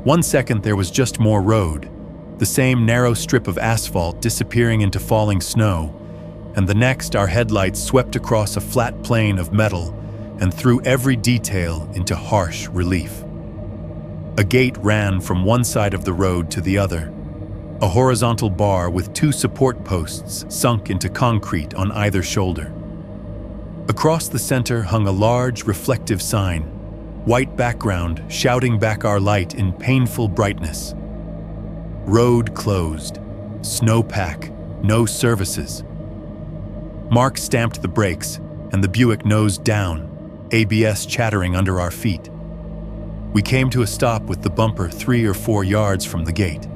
1 second there was just more road, the same narrow strip of asphalt disappearing into falling snow, and the next our headlights swept across a flat plane of metal and threw every detail into harsh relief. A gate ran from one side of the road to the other, a horizontal bar with 2 support posts sunk into concrete on either shoulder. Across the center hung a large, reflective sign, white background shouting back our light in painful brightness. Road closed. Snowpack. No services. Mark stamped the brakes, and the Buick nosed down, ABS chattering under our feet. We came to a stop with the bumper 3 or 4 yards from the gate.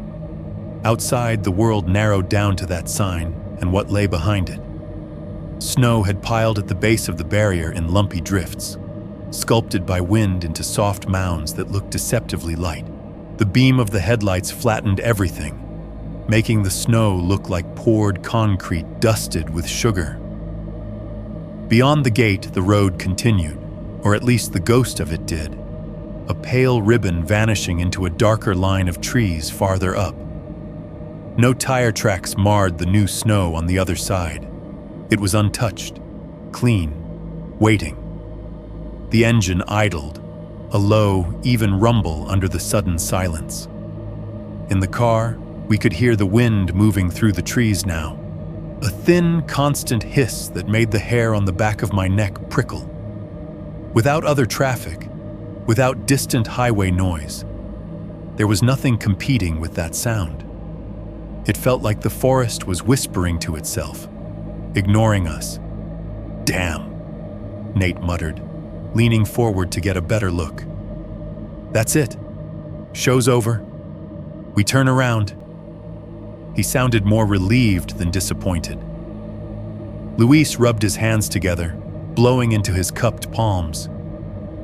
Outside, the world narrowed down to that sign and what lay behind it. Snow had piled at the base of the barrier in lumpy drifts, sculpted by wind into soft mounds that looked deceptively light. The beam of the headlights flattened everything, making the snow look like poured concrete dusted with sugar. Beyond the gate, the road continued, or at least the ghost of it did, a pale ribbon vanishing into a darker line of trees farther up. No tire tracks marred the new snow on the other side. It was untouched, clean, waiting. The engine idled, a low, even rumble under the sudden silence. In the car, we could hear the wind moving through the trees now, a thin, constant hiss that made the hair on the back of my neck prickle. Without other traffic, without distant highway noise, there was nothing competing with that sound. It felt like the forest was whispering to itself, ignoring us. "Damn," Nate muttered, leaning forward to get a better look. "That's it. Show's over. We turn around." He sounded more relieved than disappointed. Luis rubbed his hands together, blowing into his cupped palms.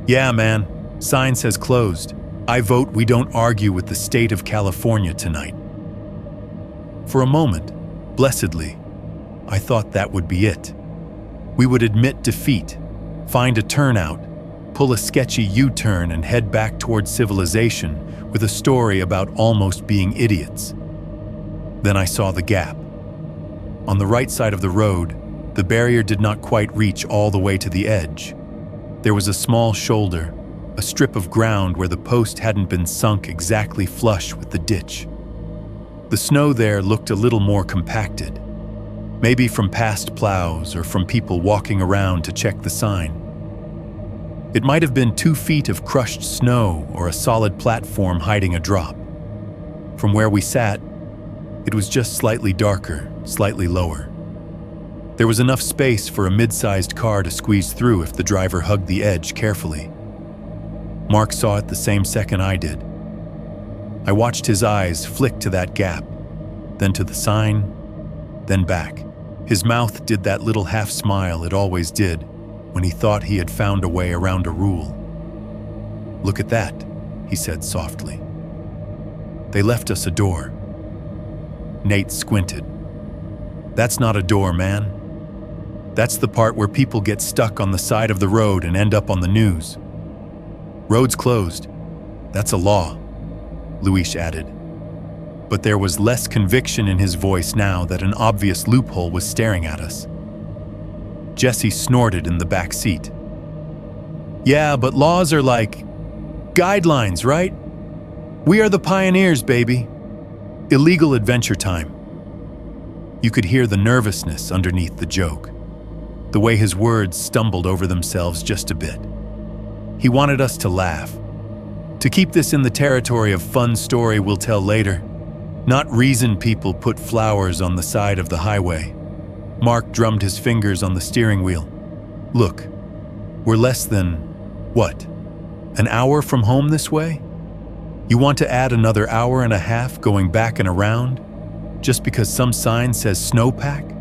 "Yeah, man, sign says closed. I vote we don't argue with the state of California tonight." For a moment, blessedly, I thought that would be it. We would admit defeat, find a turnout, pull a sketchy U-turn and head back toward civilization with a story about almost being idiots. Then I saw the gap. On the right side of the road, the barrier did not quite reach all the way to the edge. There was a small shoulder, a strip of ground where the post hadn't been sunk exactly flush with the ditch. The snow there looked a little more compacted, maybe from past plows or from people walking around to check the sign. It might have been 2 feet of crushed snow or a solid platform hiding a drop. From where we sat, it was just slightly darker, slightly lower. There was enough space for a mid-sized car to squeeze through if the driver hugged the edge carefully. Mark saw it the same second I did. I watched his eyes flick to that gap, then to the sign, then back. His mouth did that little half smile it always did when he thought he had found a way around a rule. "Look at that," he said softly. They left us a door. Nate squinted. That's not a door, man. That's the part where people get stuck on the side of the road and end up on the news. Roads closed. That's a law, Luis added. But there was less conviction in his voice now that an obvious loophole was staring at us. Jesse snorted in the back seat. Yeah, but laws are like guidelines, right? We are the pioneers, baby. Illegal adventure time. You could hear the nervousness underneath the joke, the way his words stumbled over themselves just a bit. He wanted us to laugh, to keep this in the territory of fun story we'll tell later, not reason people put flowers on the side of the highway. Mark drummed his fingers on the steering wheel. Look, we're less than, what, an hour from home this way? You want to add another hour and a half going back and around just because some sign says snowpack?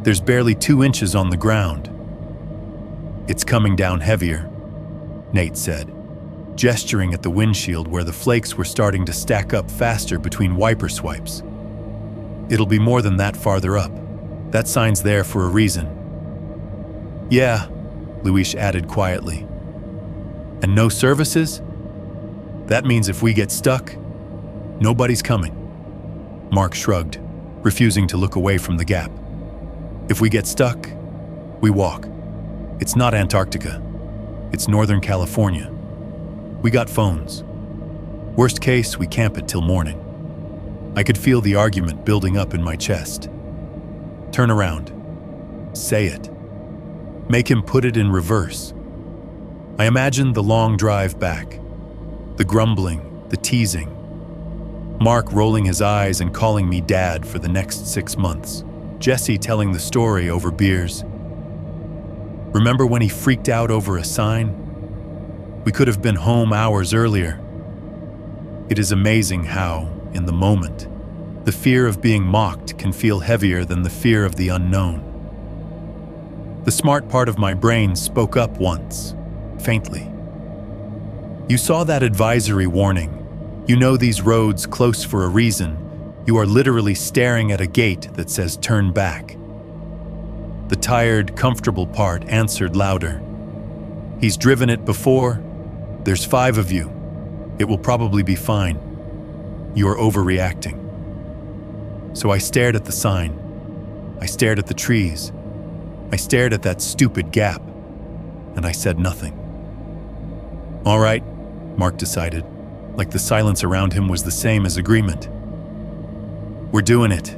There's barely 2 inches on the ground. It's coming down heavier, Nate said, gesturing at the windshield where the flakes were starting to stack up faster between wiper swipes. It'll be more than that farther up. That sign's there for a reason. Yeah, Luis added quietly. And no services? That means if we get stuck, nobody's coming. Mark shrugged, refusing to look away from the gap. If we get stuck, we walk. It's not Antarctica. It's Northern California. We got phones. Worst case, we camp it till morning. I could feel the argument building up in my chest. Turn around. Say it. Make him put it in reverse. I imagined the long drive back, the grumbling, the teasing. Mark rolling his eyes and calling me dad for the next 6 months. Jesse telling the story over beers. Remember when he freaked out over a sign? We could have been home hours earlier. It is amazing how, in the moment, the fear of being mocked can feel heavier than the fear of the unknown. The smart part of my brain spoke up once, faintly. You saw that advisory warning. You know these roads close for a reason. You are literally staring at a gate that says turn back. The tired, comfortable part answered louder. He's driven it before. There's 5 of you. It will probably be fine. You are overreacting. So I stared at the sign. I stared at the trees. I stared at that stupid gap. And I said nothing. All right, Mark decided, like the silence around him was the same as agreement. We're doing it.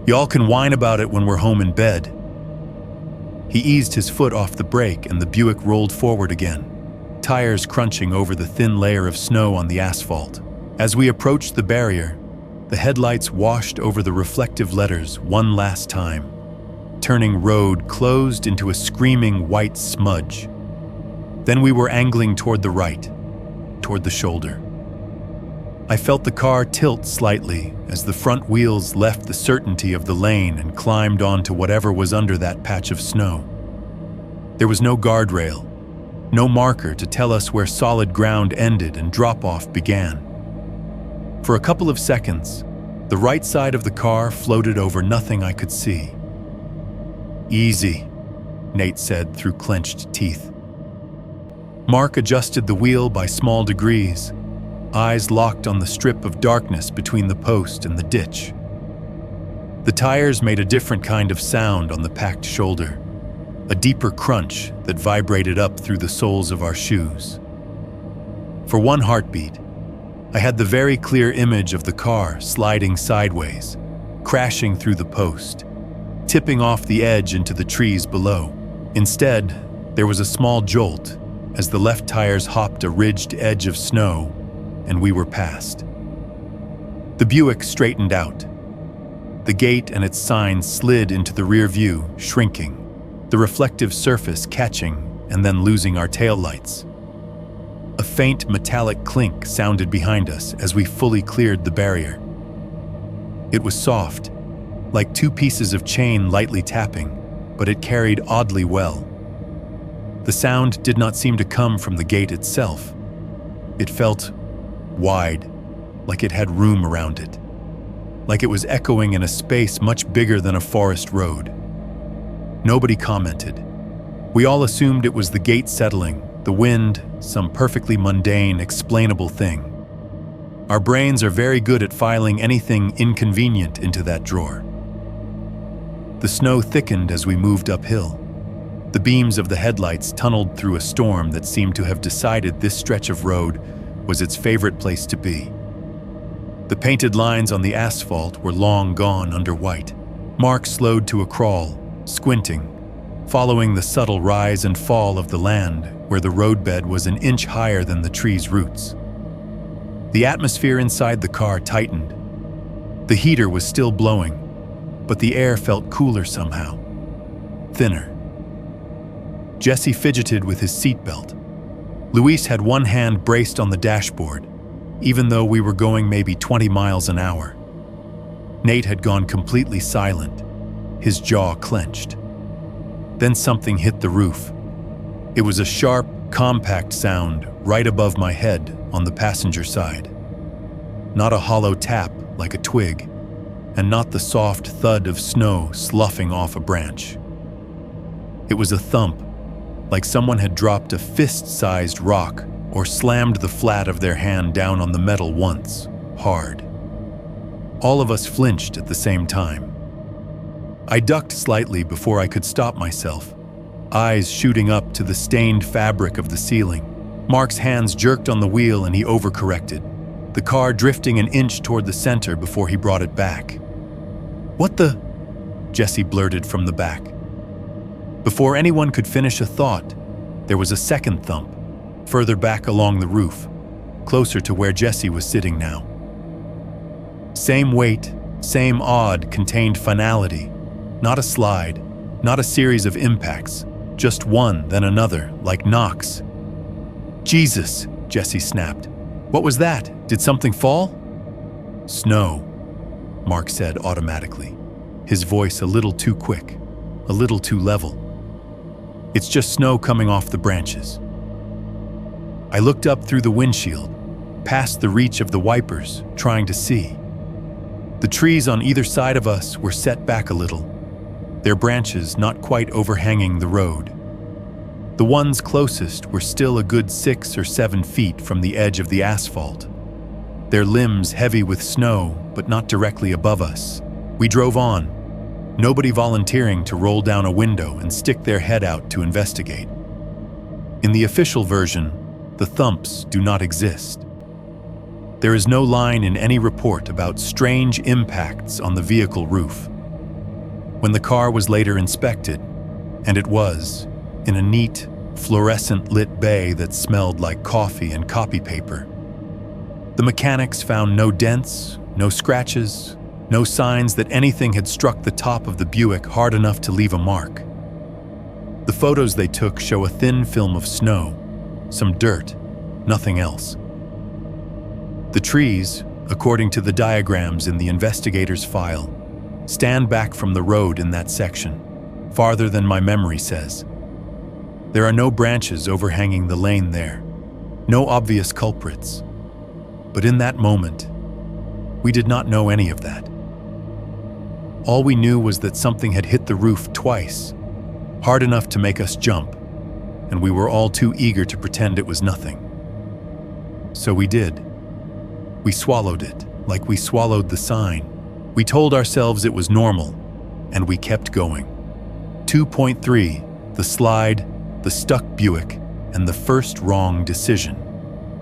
Y'all can whine about it when we're home in bed. He eased his foot off the brake and the Buick rolled forward again, tires crunching over the thin layer of snow on the asphalt. As we approached the barrier, the headlights washed over the reflective letters one last time, turning road closed into a screaming white smudge. Then we were angling toward the right, toward the shoulder. I felt the car tilt slightly as the front wheels left the certainty of the lane and climbed onto whatever was under that patch of snow. There was no guardrail, no marker to tell us where solid ground ended and drop-off began. For a couple of seconds, the right side of the car floated over nothing I could see. Easy, Nate said through clenched teeth. Mark adjusted the wheel by small degrees, eyes locked on the strip of darkness between the post and the ditch. The tires made a different kind of sound on the packed shoulder, a deeper crunch that vibrated up through the soles of our shoes. For one heartbeat, I had the very clear image of the car sliding sideways, crashing through the post, tipping off the edge into the trees below. Instead, there was a small jolt as the left tires hopped a ridged edge of snow and we were past. The Buick straightened out. The gate and its sign slid into the rear view, shrinking, the reflective surface catching and then losing our taillights. A faint metallic clink sounded behind us as we fully cleared the barrier. It was soft, like 2 pieces of chain lightly tapping, but it carried oddly well. The sound did not seem to come from the gate itself. It felt wide, like it had room around it, like it was echoing in a space much bigger than a forest road. Nobody commented. We all assumed it was the gate settling, the wind, some perfectly mundane, explainable thing. Our brains are very good at filing anything inconvenient into that drawer. The snow thickened as we moved uphill. The beams of the headlights tunneled through a storm that seemed to have decided this stretch of road was its favorite place to be. The painted lines on the asphalt were long gone under white. Mark slowed to a crawl, squinting, following the subtle rise and fall of the land where the roadbed was an inch higher than the tree's roots. The atmosphere inside the car tightened. The heater was still blowing, but the air felt cooler somehow, thinner. Jesse fidgeted with his seatbelt. Luis had one hand braced on the dashboard, even though we were going maybe 20 miles an hour. Nate had gone completely silent, his jaw clenched. Then something hit the roof. It was a sharp, compact sound right above my head on the passenger side. Not a hollow tap like a twig, and not the soft thud of snow sloughing off a branch. It was a thump, like someone had dropped a fist-sized rock or slammed the flat of their hand down on the metal once, hard. All of us flinched at the same time. I ducked slightly before I could stop myself, eyes shooting up to the stained fabric of the ceiling. Mark's hands jerked on the wheel and he overcorrected, the car drifting an inch toward the center before he brought it back. "What the?" Jesse blurted from the back. Before anyone could finish a thought, there was a second thump, further back along the roof, closer to where Jesse was sitting now. Same weight, same odd, contained finality. Not a slide, not a series of impacts, just one, then another, like knocks. "Jesus," Jesse snapped. "What was that? Did something fall?" "Snow," Mark said automatically, his voice a little too quick, a little too level. "It's just snow coming off the branches." I looked up through the windshield, past the reach of the wipers, trying to see. The trees on either side of us were set back a little, their branches not quite overhanging the road. The ones closest were still a good 6 or 7 feet from the edge of the asphalt, their limbs heavy with snow, but not directly above us. We drove on, nobody volunteering to roll down a window and stick their head out to investigate. In the official version, the thumps do not exist. There is no line in any report about strange impacts on the vehicle roof. When the car was later inspected, and it was, in a neat, fluorescent-lit bay that smelled like coffee and copy paper, the mechanics found no dents, no scratches, no signs that anything had struck the top of the Buick hard enough to leave a mark. The photos they took show a thin film of snow, some dirt, nothing else. The trees, according to the diagrams in the investigator's file, stand back from the road in that section, farther than my memory says. There are no branches overhanging the lane there, no obvious culprits. But in that moment, we did not know any of that. All we knew was that something had hit the roof twice, hard enough to make us jump, and we were all too eager to pretend it was nothing. So we did. We swallowed it, like we swallowed the sign. We told ourselves it was normal, and we kept going. 2.3, the slide, the stuck Buick, and the first wrong decision.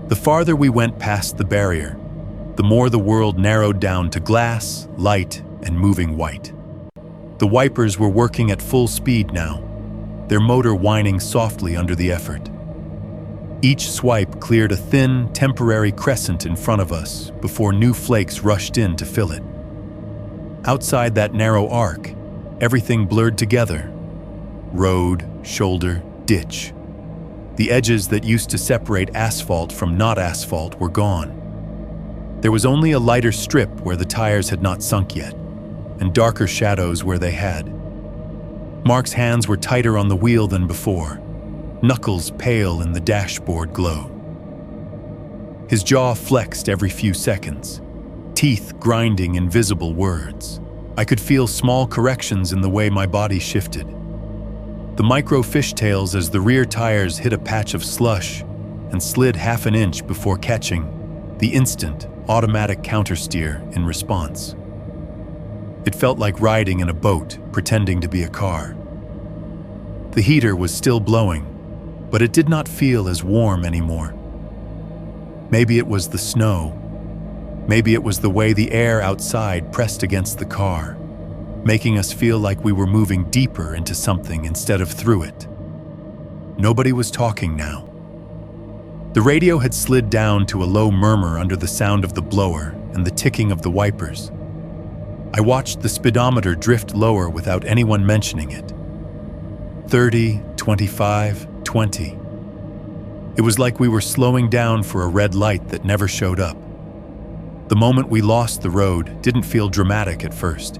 The farther we went past the barrier, the more the world narrowed down to glass, light, and moving white. The wipers were working at full speed now, their motor whining softly under the effort. Each swipe cleared a thin, temporary crescent in front of us before new flakes rushed in to fill it. Outside that narrow arc, everything blurred together. Road, shoulder, ditch. The edges that used to separate asphalt from not asphalt were gone. There was only a lighter strip where the tires had not sunk yet, and darker shadows where they had. Mark's hands were tighter on the wheel than before, knuckles pale in the dashboard glow. His jaw flexed every few seconds, teeth grinding invisible words. I could feel small corrections in the way my body shifted. The micro fishtails as the rear tires hit a patch of slush and slid half an inch before catching the instant automatic countersteer in response. It felt like riding in a boat pretending to be a car. The heater was still blowing, but it did not feel as warm anymore. Maybe it was the snow. Maybe it was the way the air outside pressed against the car, making us feel like we were moving deeper into something instead of through it. Nobody was talking now. The radio had slid down to a low murmur under the sound of the blower and the ticking of the wipers. I watched the speedometer drift lower without anyone mentioning it. 30, 25, 20. It was like we were slowing down for a red light that never showed up. The moment we lost the road didn't feel dramatic at first.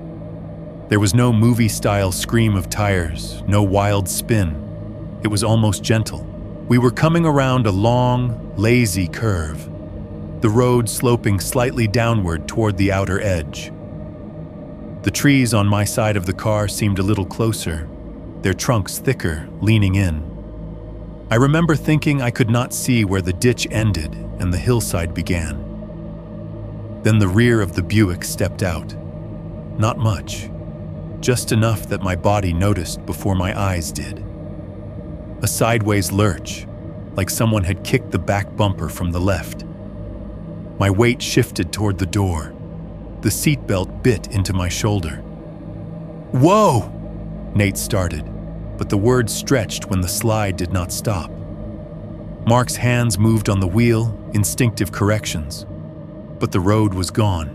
There was no movie-style scream of tires, no wild spin. It was almost gentle. We were coming around a long, lazy curve, the road sloping slightly downward toward the outer edge. The trees on my side of the car seemed a little closer, their trunks thicker, leaning in. I remember thinking I could not see where the ditch ended and the hillside began. Then the rear of the Buick stepped out. Not much, just enough that my body noticed before my eyes did. A sideways lurch, like someone had kicked the back bumper from the left. My weight shifted toward the door. The seatbelt bit into my shoulder. "Whoa!" Nate started, but the words stretched when the slide did not stop. Mark's hands moved on the wheel, instinctive corrections, but the road was gone.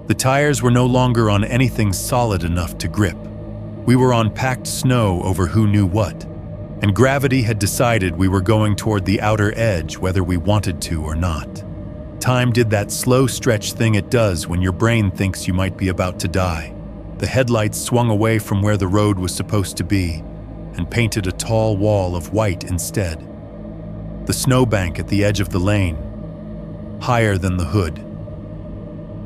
The tires were no longer on anything solid enough to grip. We were on packed snow over who knew what, and gravity had decided we were going toward the outer edge whether we wanted to or not. Time did that slow stretch thing it does when your brain thinks you might be about to die. The headlights swung away from where the road was supposed to be and painted a tall wall of white instead. The snowbank at the edge of the lane, higher than the hood.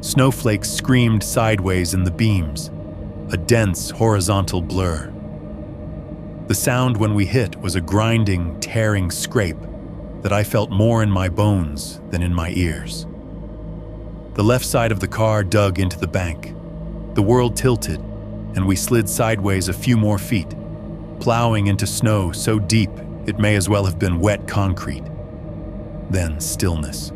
Snowflakes screamed sideways in the beams, a dense horizontal blur. The sound when we hit was a grinding, tearing scrape that I felt more in my bones than in my ears. The left side of the car dug into the bank. The world tilted, and we slid sideways a few more feet, plowing into snow so deep it may as well have been wet concrete. Then stillness.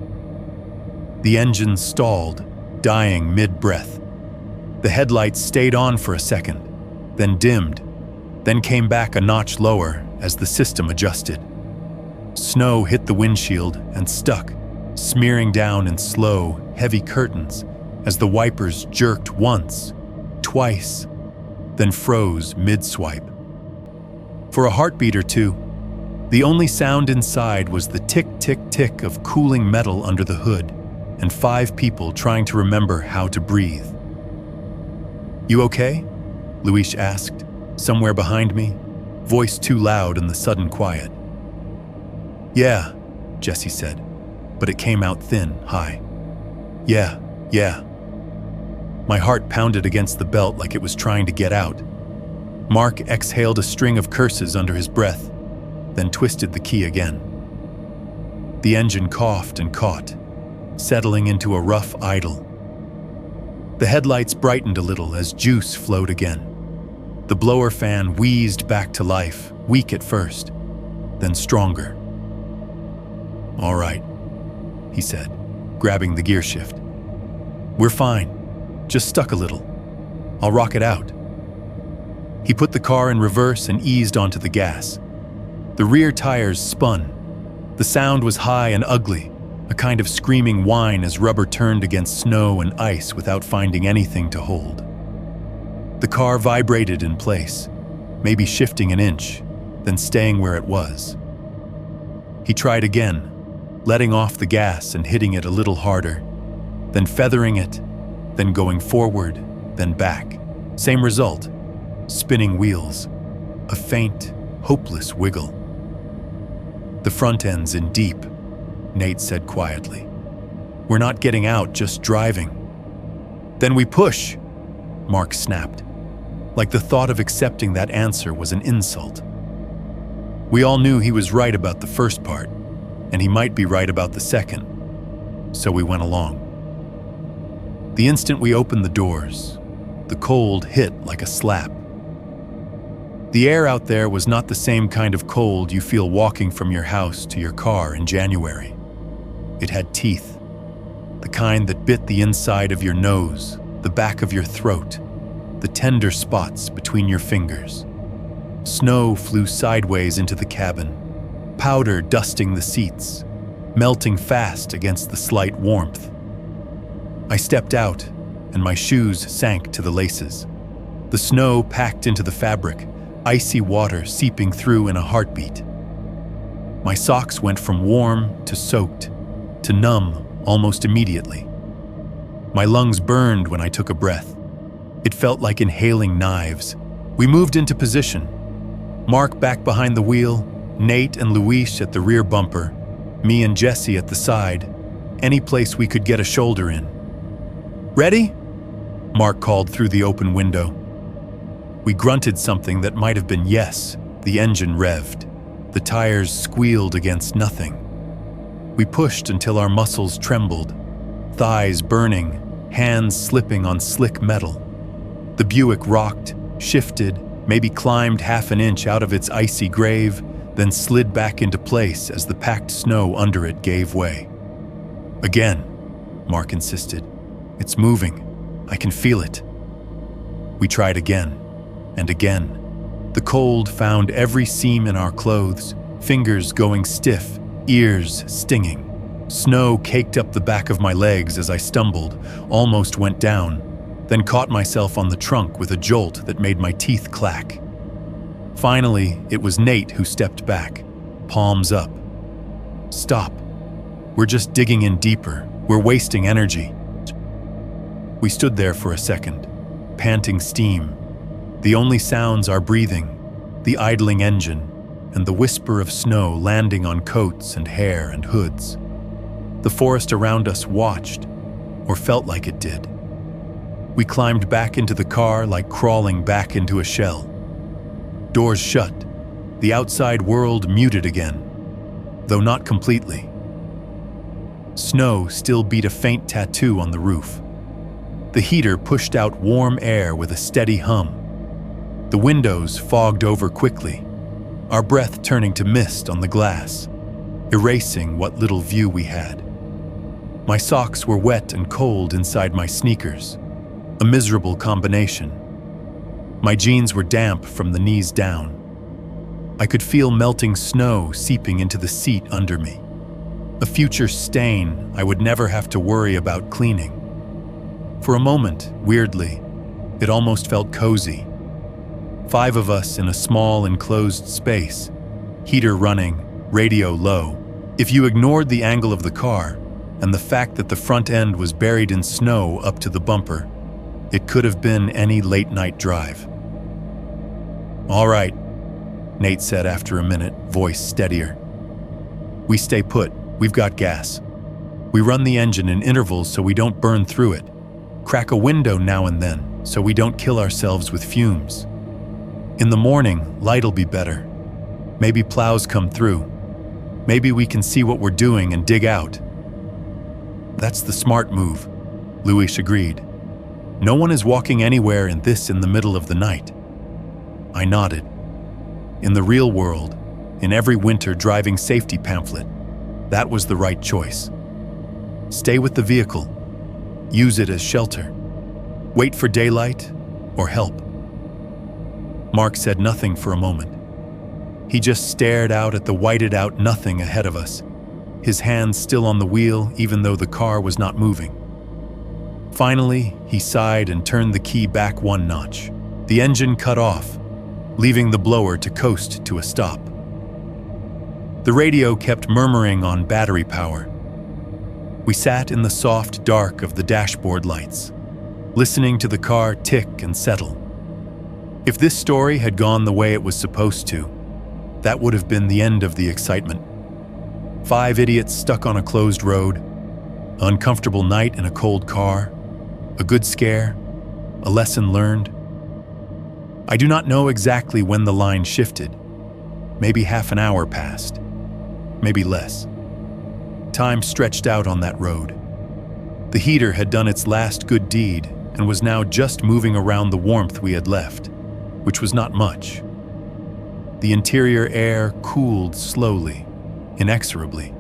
The engine stalled, dying mid-breath. The headlights stayed on for a second, then dimmed, then came back a notch lower as the system adjusted. Snow hit the windshield and stuck, smearing down in slow, heavy curtains as the wipers jerked once, twice, then froze mid-swipe. For a heartbeat or two, the only sound inside was the tick-tick-tick of cooling metal under the hood and 5 people trying to remember how to breathe. "You okay?" Luis asked, somewhere behind me, voice too loud in the sudden quiet. "Yeah," Jesse said, but it came out thin, high. Yeah. My heart pounded against the belt like it was trying to get out. Mark exhaled a string of curses under his breath, then twisted the key again. The engine coughed and caught, settling into a rough idle. The headlights brightened a little as juice flowed again. The blower fan wheezed back to life, weak at first, then stronger. "All right," he said, grabbing the gear shift. "We're fine, just stuck a little. I'll rock it out." He put the car in reverse and eased onto the gas. The rear tires spun. The sound was high and ugly, a kind of screaming whine as rubber turned against snow and ice without finding anything to hold. The car vibrated in place, maybe shifting an inch, then staying where it was. He tried again, letting off the gas and hitting it a little harder, then feathering it, then going forward, then back. Same result, spinning wheels, a faint, hopeless wiggle. The front end's in deep, Nate said quietly. "We're not getting out, just driving." "Then we push," Mark snapped, like the thought of accepting that answer was an insult. We all knew he was right about the first part, and he might be right about the second, so we went along. The instant we opened the doors, the cold hit like a slap. The air out there was not the same kind of cold you feel walking from your house to your car in January. It had teeth, the kind that bit the inside of your nose, the back of your throat, the tender spots between your fingers. Snow flew sideways into the cabin, powder dusting the seats, melting fast against the slight warmth. I stepped out, and my shoes sank to the laces. The snow packed into the fabric, icy water seeping through in a heartbeat. My socks went from warm to soaked, to numb almost immediately. My lungs burned when I took a breath. It felt like inhaling knives. We moved into position. Mark back behind the wheel, Nate and Luis at the rear bumper, me and Jesse at the side, any place we could get a shoulder in. "Ready?" Mark called through the open window. We grunted something that might have been yes. The engine revved. The tires squealed against nothing. We pushed until our muscles trembled, thighs burning, hands slipping on slick metal. The Buick rocked, shifted, maybe climbed half an inch out of its icy grave, then slid back into place as the packed snow under it gave way. "Again," Mark insisted. "It's moving. I can feel it." We tried again. And again. The cold found every seam in our clothes, fingers going stiff, ears stinging. Snow caked up the back of my legs as I stumbled, almost went down, then caught myself on the trunk with a jolt that made my teeth clack. Finally, it was Nate who stepped back, palms up. "Stop. We're just digging in deeper. We're wasting energy." We stood there for a second, panting steam. The only sounds our breathing, the idling engine, and the whisper of snow landing on coats and hair and hoods. The forest around us watched, or felt like it did. We climbed back into the car like crawling back into a shell. Doors shut, the outside world muted again, though not completely. Snow still beat a faint tattoo on the roof. The heater pushed out warm air with a steady hum. The windows fogged over quickly, our breath turning to mist on the glass, erasing what little view we had. My socks were wet and cold inside my sneakers, a miserable combination. My jeans were damp from the knees down. I could feel melting snow seeping into the seat under me, a future stain I would never have to worry about cleaning. For a moment, weirdly, it almost felt cozy. 5 of us in a small enclosed space, heater running, radio low. If you ignored the angle of the car and the fact that the front end was buried in snow up to the bumper, it could have been any late-night drive. "All right," Nate said after a minute, voice steadier. "We stay put. We've got gas. We run the engine in intervals so we don't burn through it. Crack a window now and then so we don't kill ourselves with fumes. In the morning, light'll be better. Maybe plows come through. Maybe we can see what we're doing and dig out." "That's the smart move," Luis agreed. "No one is walking anywhere in the middle of the night." I nodded. In the real world, in every winter driving safety pamphlet, that was the right choice. Stay with the vehicle. Use it as shelter. Wait for daylight or help. Mark said nothing for a moment. He just stared out at the whited-out nothing ahead of us, his hands still on the wheel even though the car was not moving. Finally, he sighed and turned the key back 1 notch. The engine cut off, leaving the blower to coast to a stop. The radio kept murmuring on battery power. We sat in the soft dark of the dashboard lights, listening to the car tick and settle. If this story had gone the way it was supposed to, that would have been the end of the excitement. 5 idiots stuck on a closed road, an uncomfortable night in a cold car, a good scare, a lesson learned. I do not know exactly when the line shifted. Maybe half an hour passed, maybe less. Time stretched out on that road. The heater had done its last good deed and was now just moving around the warmth we had left, which was not much. The interior air cooled slowly, inexorably.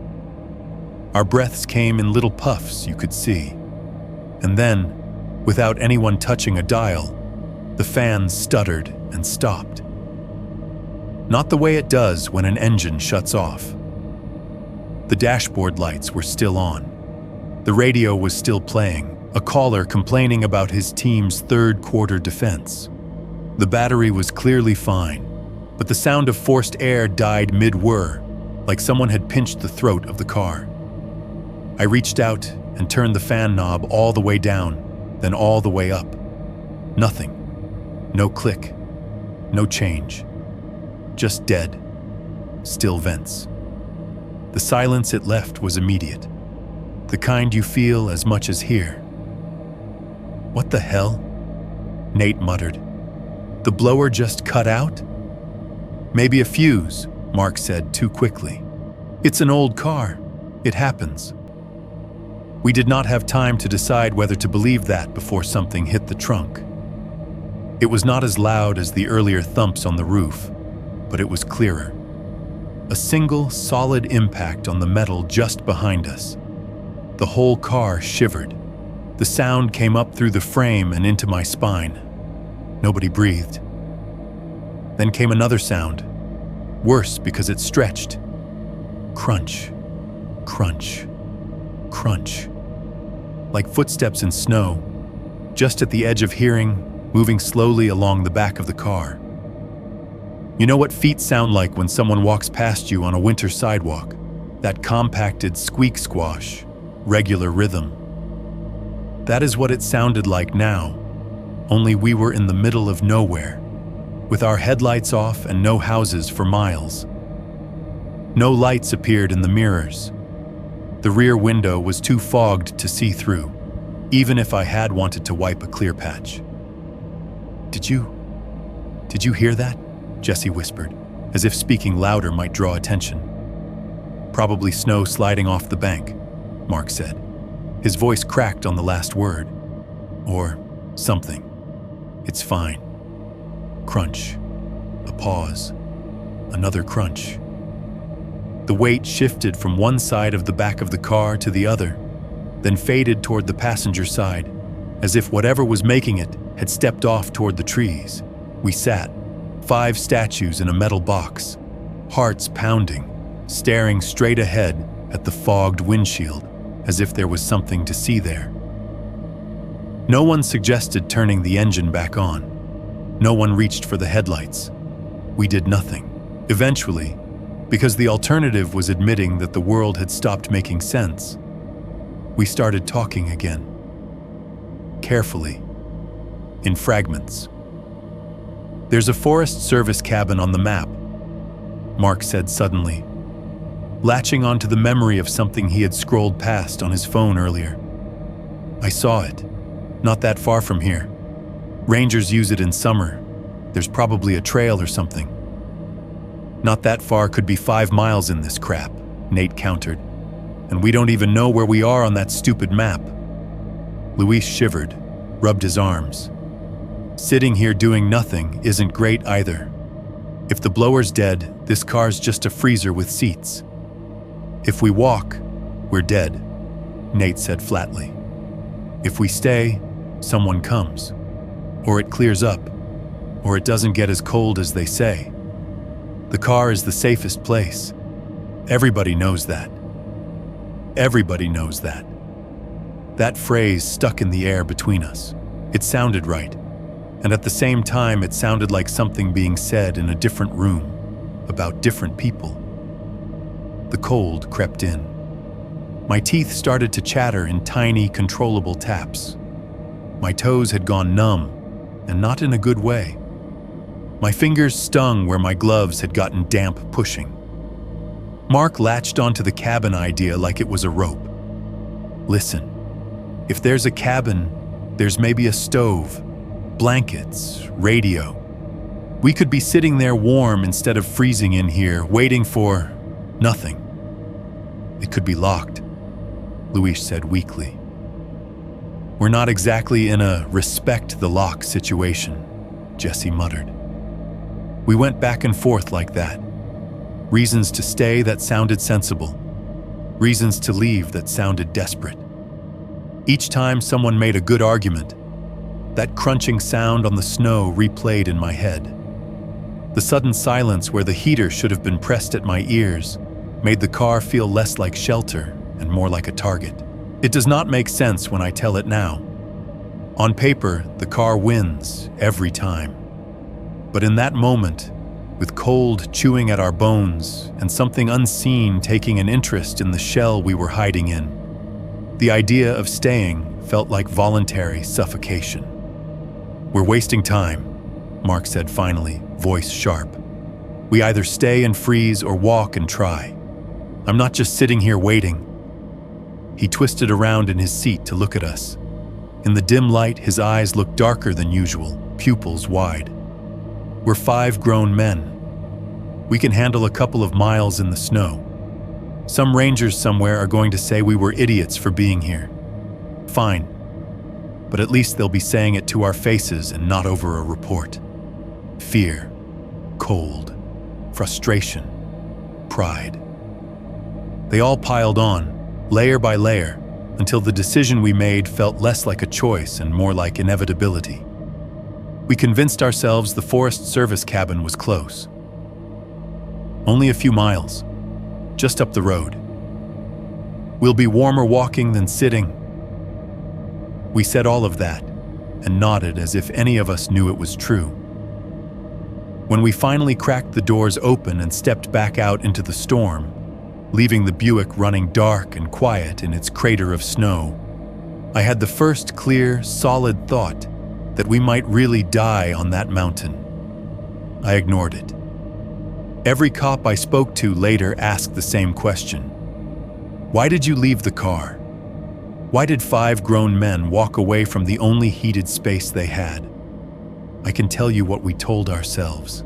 Our breaths came in little puffs you could see. And then, without anyone touching a dial, the fan stuttered and stopped. Not the way it does when an engine shuts off. The dashboard lights were still on. The radio was still playing, a caller complaining about his team's third-quarter defense. The battery was clearly fine, but the sound of forced air died mid-whir, like someone had pinched the throat of the car. I reached out and turned the fan knob all the way down, then all the way up. Nothing. No click. No change. Just dead. Still vents. The silence it left was immediate. The kind you feel as much as hear. "What the hell?" Nate muttered. "The blower just cut out?" "Maybe a fuse," Mark said too quickly. "It's an old car. It happens." We did not have time to decide whether to believe that before something hit the trunk. It was not as loud as the earlier thumps on the roof, but it was clearer. A single, solid impact on the metal just behind us. The whole car shivered. The sound came up through the frame and into my spine. Nobody breathed. Then came another sound, worse because it stretched. Crunch, crunch, crunch. Like footsteps in snow, just at the edge of hearing, moving slowly along the back of the car. You know what feet sound like when someone walks past you on a winter sidewalk? That compacted squeak squash, regular rhythm. That is what it sounded like now, only we were in the middle of nowhere, with our headlights off and no houses for miles. No lights appeared in the mirrors. The rear window was too fogged to see through, even if I had wanted to wipe a clear patch. Did you hear that?" Jesse whispered, as if speaking louder might draw attention. "Probably snow sliding off the bank," Mark said. His voice cracked on the last word. "Or something. It's fine." Crunch. A pause. Another crunch. The weight shifted from one side of the back of the car to the other, then faded toward the passenger side, as if whatever was making it had stepped off toward the trees. We sat, 5 statues in a metal box, hearts pounding, staring straight ahead at the fogged windshield, as if there was something to see there. No one suggested turning the engine back on. No one reached for the headlights. We did nothing. Eventually, because the alternative was admitting that the world had stopped making sense, we started talking again. Carefully, in fragments. "There's a Forest Service cabin on the map," Mark said suddenly, latching onto the memory of something he had scrolled past on his phone earlier. "I saw it, not that far from here. Rangers use it in summer. There's probably a trail or something." "Not that far could be 5 miles in this crap," Nate countered. "And we don't even know where we are on that stupid map." Luis shivered, rubbed his arms. "Sitting here doing nothing isn't great either. If the blower's dead, this car's just a freezer with seats. If we walk, we're dead," Nate said flatly. "If we stay, someone comes. Or it clears up. Or it doesn't get as cold as they say. The car is the safest place. Everybody knows that. Everybody knows that." That phrase stuck in the air between us. It sounded right. And at the same time, it sounded like something being said in a different room, about different people. The cold crept in. My teeth started to chatter in tiny, controllable taps. My toes had gone numb, and not in a good way. My fingers stung where my gloves had gotten damp pushing. Mark latched onto the cabin idea like it was a rope. Listen, if there's a cabin, there's maybe a stove, blankets, radio. We could be sitting there warm instead of freezing in here, waiting for nothing. It could be locked, Luis said weakly. We're not exactly in a respect the lock situation, Jesse muttered. We went back and forth like that. Reasons to stay that sounded sensible. Reasons to leave that sounded desperate. Each time someone made a good argument, that crunching sound on the snow replayed in my head. The sudden silence where the heater should have been pressed at my ears made the car feel less like shelter and more like a target. It does not make sense when I tell it now. On paper, the car wins every time. But in that moment, with cold chewing at our bones and something unseen taking an interest in the shell we were hiding in, the idea of staying felt like voluntary suffocation. We're wasting time, Mark said finally, voice sharp. We either stay and freeze or walk and try. I'm not just sitting here waiting. He twisted around in his seat to look at us. In the dim light, his eyes looked darker than usual, pupils wide. We're 5 grown men. We can handle a couple of miles in the snow. Some rangers somewhere are going to say we were idiots for being here. Fine. But at least they'll be saying it to our faces and not over a report. Fear, cold, frustration, pride. They all piled on, layer by layer, until the decision we made felt less like a choice and more like inevitability. We convinced ourselves the Forest Service cabin was close. Only a few miles, just up the road. We'll be warmer walking than sitting. We said all of that and nodded as if any of us knew it was true. When we finally cracked the doors open and stepped back out into the storm, leaving the Buick running dark and quiet in its crater of snow, I had the first clear, solid thought that we might really die on that mountain. I ignored it. Every cop I spoke to later asked the same question. Why did you leave the car? Why did 5 grown men walk away from the only heated space they had? I can tell you what we told ourselves.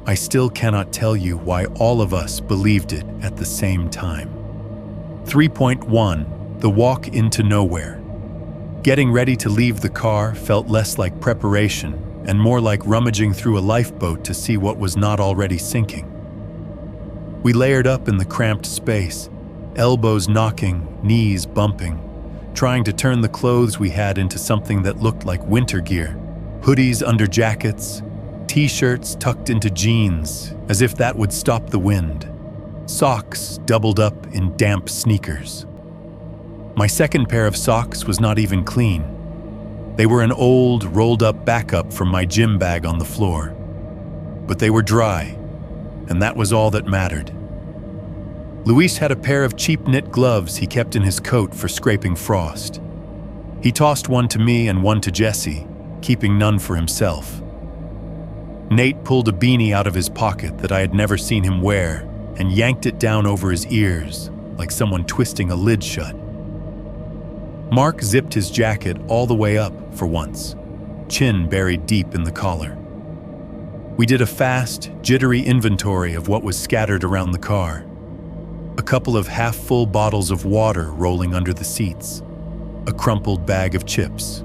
I still cannot tell you why all of us believed it at the same time. 3.1 The walk into nowhere. Getting ready to leave the car felt less like preparation and more like rummaging through a lifeboat to see what was not already sinking. We layered up in the cramped space, elbows knocking, knees bumping, trying to turn the clothes we had into something that looked like winter gear. Hoodies under jackets, t-shirts tucked into jeans, as if that would stop the wind. Socks doubled up in damp sneakers. My second pair of socks was not even clean. They were an old, rolled-up backup from my gym bag on the floor. But they were dry, and that was all that mattered. Luis had a pair of cheap knit gloves he kept in his coat for scraping frost. He tossed one to me and one to Jesse, keeping none for himself. Nate pulled a beanie out of his pocket that I had never seen him wear and yanked it down over his ears, like someone twisting a lid shut. Mark zipped his jacket all the way up for once, chin buried deep in the collar. We did a fast, jittery inventory of what was scattered around the car. A couple of half-full bottles of water rolling under the seats, a crumpled bag of chips,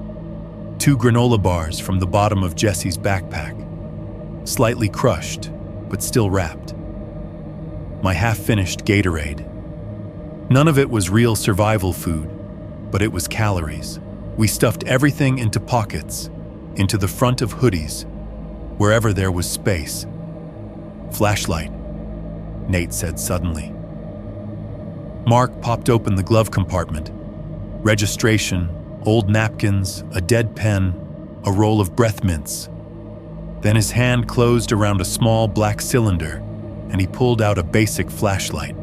2 granola bars from the bottom of Jesse's backpack, slightly crushed, but still wrapped. My half-finished Gatorade. None of it was real survival food, but it was calories. We stuffed everything into pockets, into the front of hoodies, wherever there was space. Flashlight, Nate said suddenly. Mark popped open the glove compartment. Registration, old napkins, a dead pen, a roll of breath mints. Then his hand closed around a small black cylinder, and he pulled out a basic flashlight.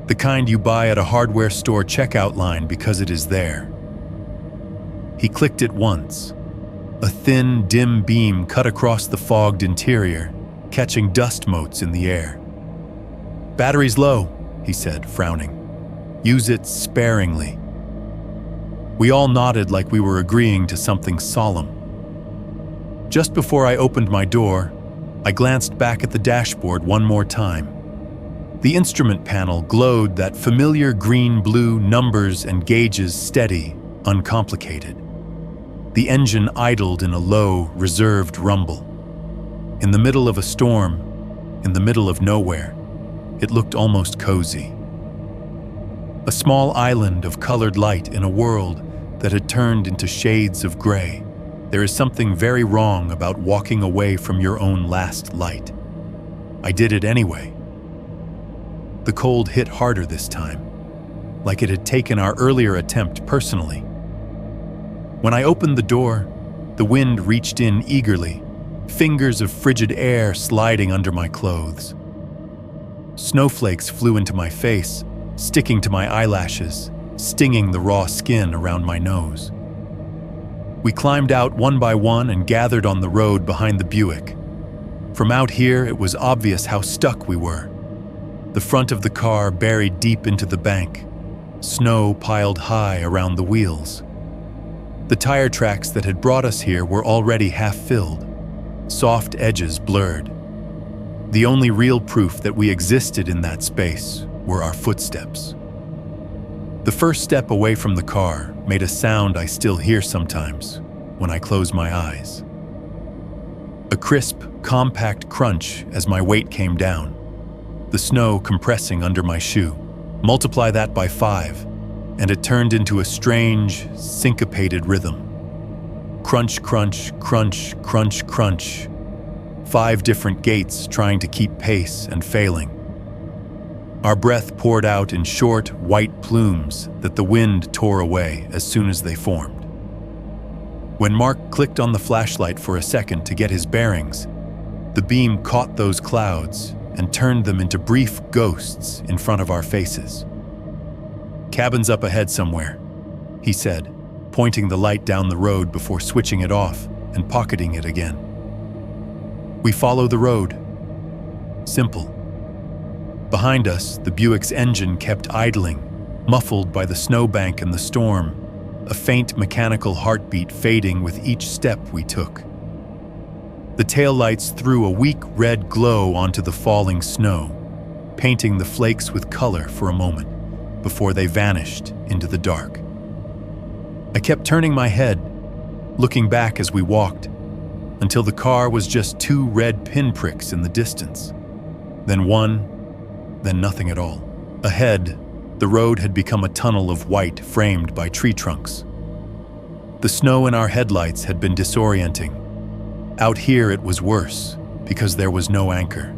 The kind you buy at a hardware store checkout line because it is there. He clicked it once. A thin, dim beam cut across the fogged interior, catching dust motes in the air. "Battery's low," he said, frowning. "Use it sparingly." We all nodded like we were agreeing to something solemn. Just before I opened my door, I glanced back at the dashboard one more time. The instrument panel glowed that familiar green-blue numbers and gauges, steady, uncomplicated. The engine idled in a low, reserved rumble. In the middle of a storm, in the middle of nowhere, it looked almost cozy. A small island of colored light in a world that had turned into shades of gray. There is something very wrong about walking away from your own last light. I did it anyway. The cold hit harder this time, like it had taken our earlier attempt personally. When I opened the door, the wind reached in eagerly, fingers of frigid air sliding under my clothes. Snowflakes flew into my face, sticking to my eyelashes, stinging the raw skin around my nose. We climbed out one by one and gathered on the road behind the Buick. From out here, it was obvious how stuck we were. The front of the car buried deep into the bank, snow piled high around the wheels. The tire tracks that had brought us here were already half-filled, soft edges blurred. The only real proof that we existed in that space were our footsteps. The first step away from the car made a sound I still hear sometimes when I close my eyes. A crisp, compact crunch as my weight came down, the snow compressing under my shoe. Multiply that by 5, and it turned into a strange, syncopated rhythm. Crunch, crunch, crunch, crunch, crunch. 5 different gates trying to keep pace and failing. Our breath poured out in short, white plumes that the wind tore away as soon as they formed. When Mark clicked on the flashlight for a second to get his bearings, the beam caught those clouds and turned them into brief ghosts in front of our faces. "Cabin's up ahead somewhere," he said, pointing the light down the road before switching it off and pocketing it again. We follow the road. Simple. Behind us, the Buick's engine kept idling, muffled by the snowbank and the storm, a faint mechanical heartbeat fading with each step we took. The taillights threw a weak red glow onto the falling snow, painting the flakes with color for a moment before they vanished into the dark. I kept turning my head, looking back as we walked, until the car was just 2 red pinpricks in the distance. Then one, then nothing at all. Ahead, the road had become a tunnel of white framed by tree trunks. The snow in our headlights had been disorienting. Out here it was worse, because there was no anchor.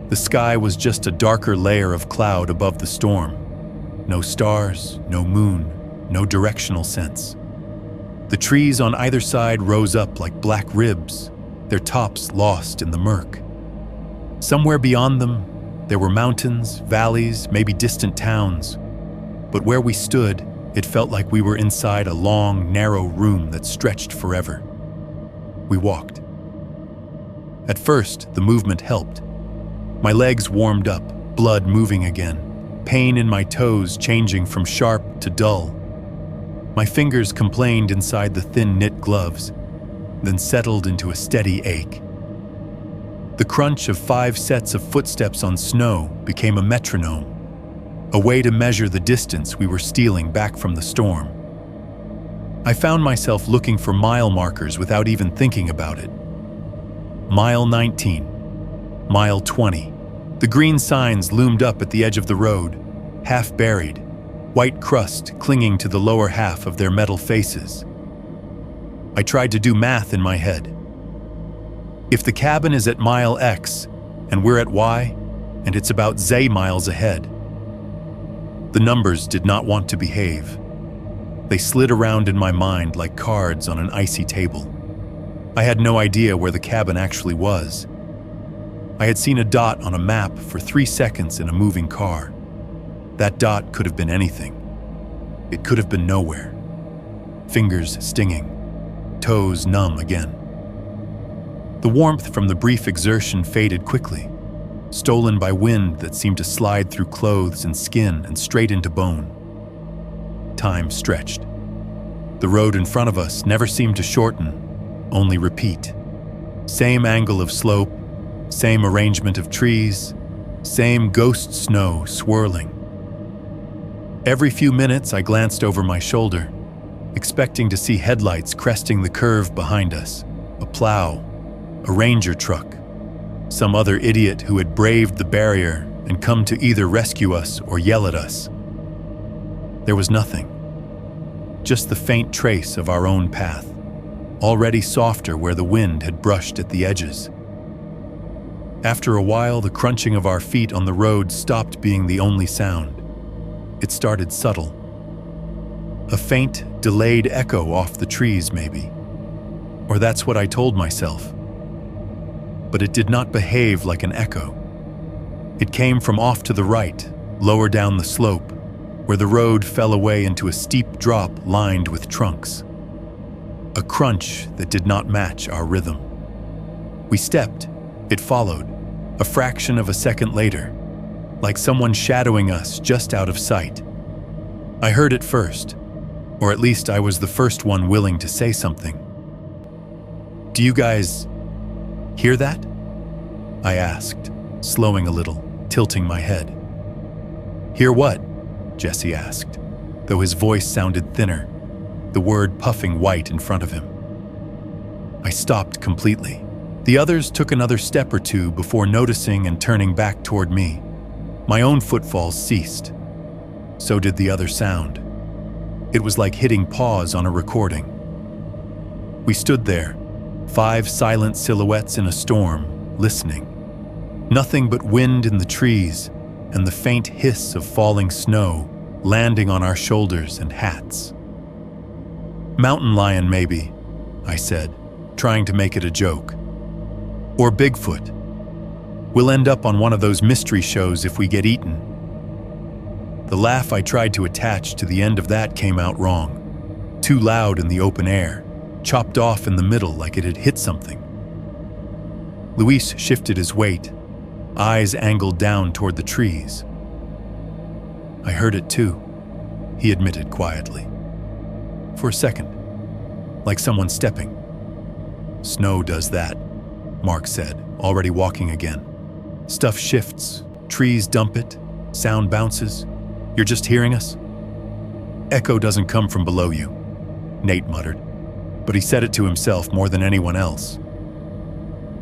The sky was just a darker layer of cloud above the storm. No stars, no moon, no directional sense. The trees on either side rose up like black ribs, their tops lost in the murk. Somewhere beyond them, there were mountains, valleys, maybe distant towns. But where we stood, it felt like we were inside a long, narrow room that stretched forever. We walked. At first, the movement helped. My legs warmed up, blood moving again, pain in my toes changing from sharp to dull. My fingers complained inside the thin knit gloves, then settled into a steady ache. The crunch of 5 sets of footsteps on snow became a metronome, a way to measure the distance we were stealing back from the storm. I found myself looking for mile markers without even thinking about it. Mile 19, mile 20. The green signs loomed up at the edge of the road, half buried, white crust clinging to the lower half of their metal faces. I tried to do math in my head. If the cabin is at mile X, and we're at Y, and it's about Z miles ahead. The numbers did not want to behave. They slid around in my mind like cards on an icy table. I had no idea where the cabin actually was. I had seen a dot on a map for 3 seconds in a moving car. That dot could have been anything. It could have been nowhere. Fingers stinging, toes numb again. The warmth from the brief exertion faded quickly. stolen by wind that seemed to slide through clothes and skin and straight into bone. Time stretched. The road in front of us never seemed to shorten, only repeat. Same angle of slope, same arrangement of trees, same ghost snow swirling. Every few minutes I glanced over my shoulder, expecting to see headlights cresting the curve behind us, a plow, a ranger truck, some other idiot who had braved the barrier and come to either rescue us or yell at us. There was nothing, just the faint trace of our own path, already softer where the wind had brushed at the edges. After a while, the crunching of our feet on the road stopped being the only sound. It started subtle. A faint, delayed echo off the trees, maybe. Or that's what I told myself. But it did not behave like an echo. It came from off to the right, lower down the slope, where the road fell away into a steep drop lined with trunks. A crunch that did not match our rhythm. We stepped. It followed, a fraction of a second later, like someone shadowing us just out of sight. I heard it first, or at least I was the first one willing to say something. "Do you guys hear that?" I asked, slowing a little, tilting my head. "Hear what?" Jesse asked, though his voice sounded thinner, the word puffing white in front of him. I stopped completely. The others took another step or two before noticing and turning back toward me. My own footfalls ceased. So did the other sound. It was like hitting pause on a recording. We stood there, 5 silent silhouettes in a storm, listening. Nothing but wind in the trees and the faint hiss of falling snow landing on our shoulders and hats. "Mountain lion, maybe," I said, trying to make it a joke. "Or Bigfoot. We'll end up on one of those mystery shows if we get eaten." The laugh I tried to attach to the end of that came out wrong. Too loud in the open air, chopped off in the middle like it had hit something. Luis shifted his weight, eyes angled down toward the trees. "I heard it too," he admitted quietly. "For a second, like someone stepping." "Snow does that," Mark said, already walking again. "Stuff shifts, trees dump it, sound bounces. You're just hearing us?" "Echo doesn't come from below you," Nate muttered, but he said it to himself more than anyone else.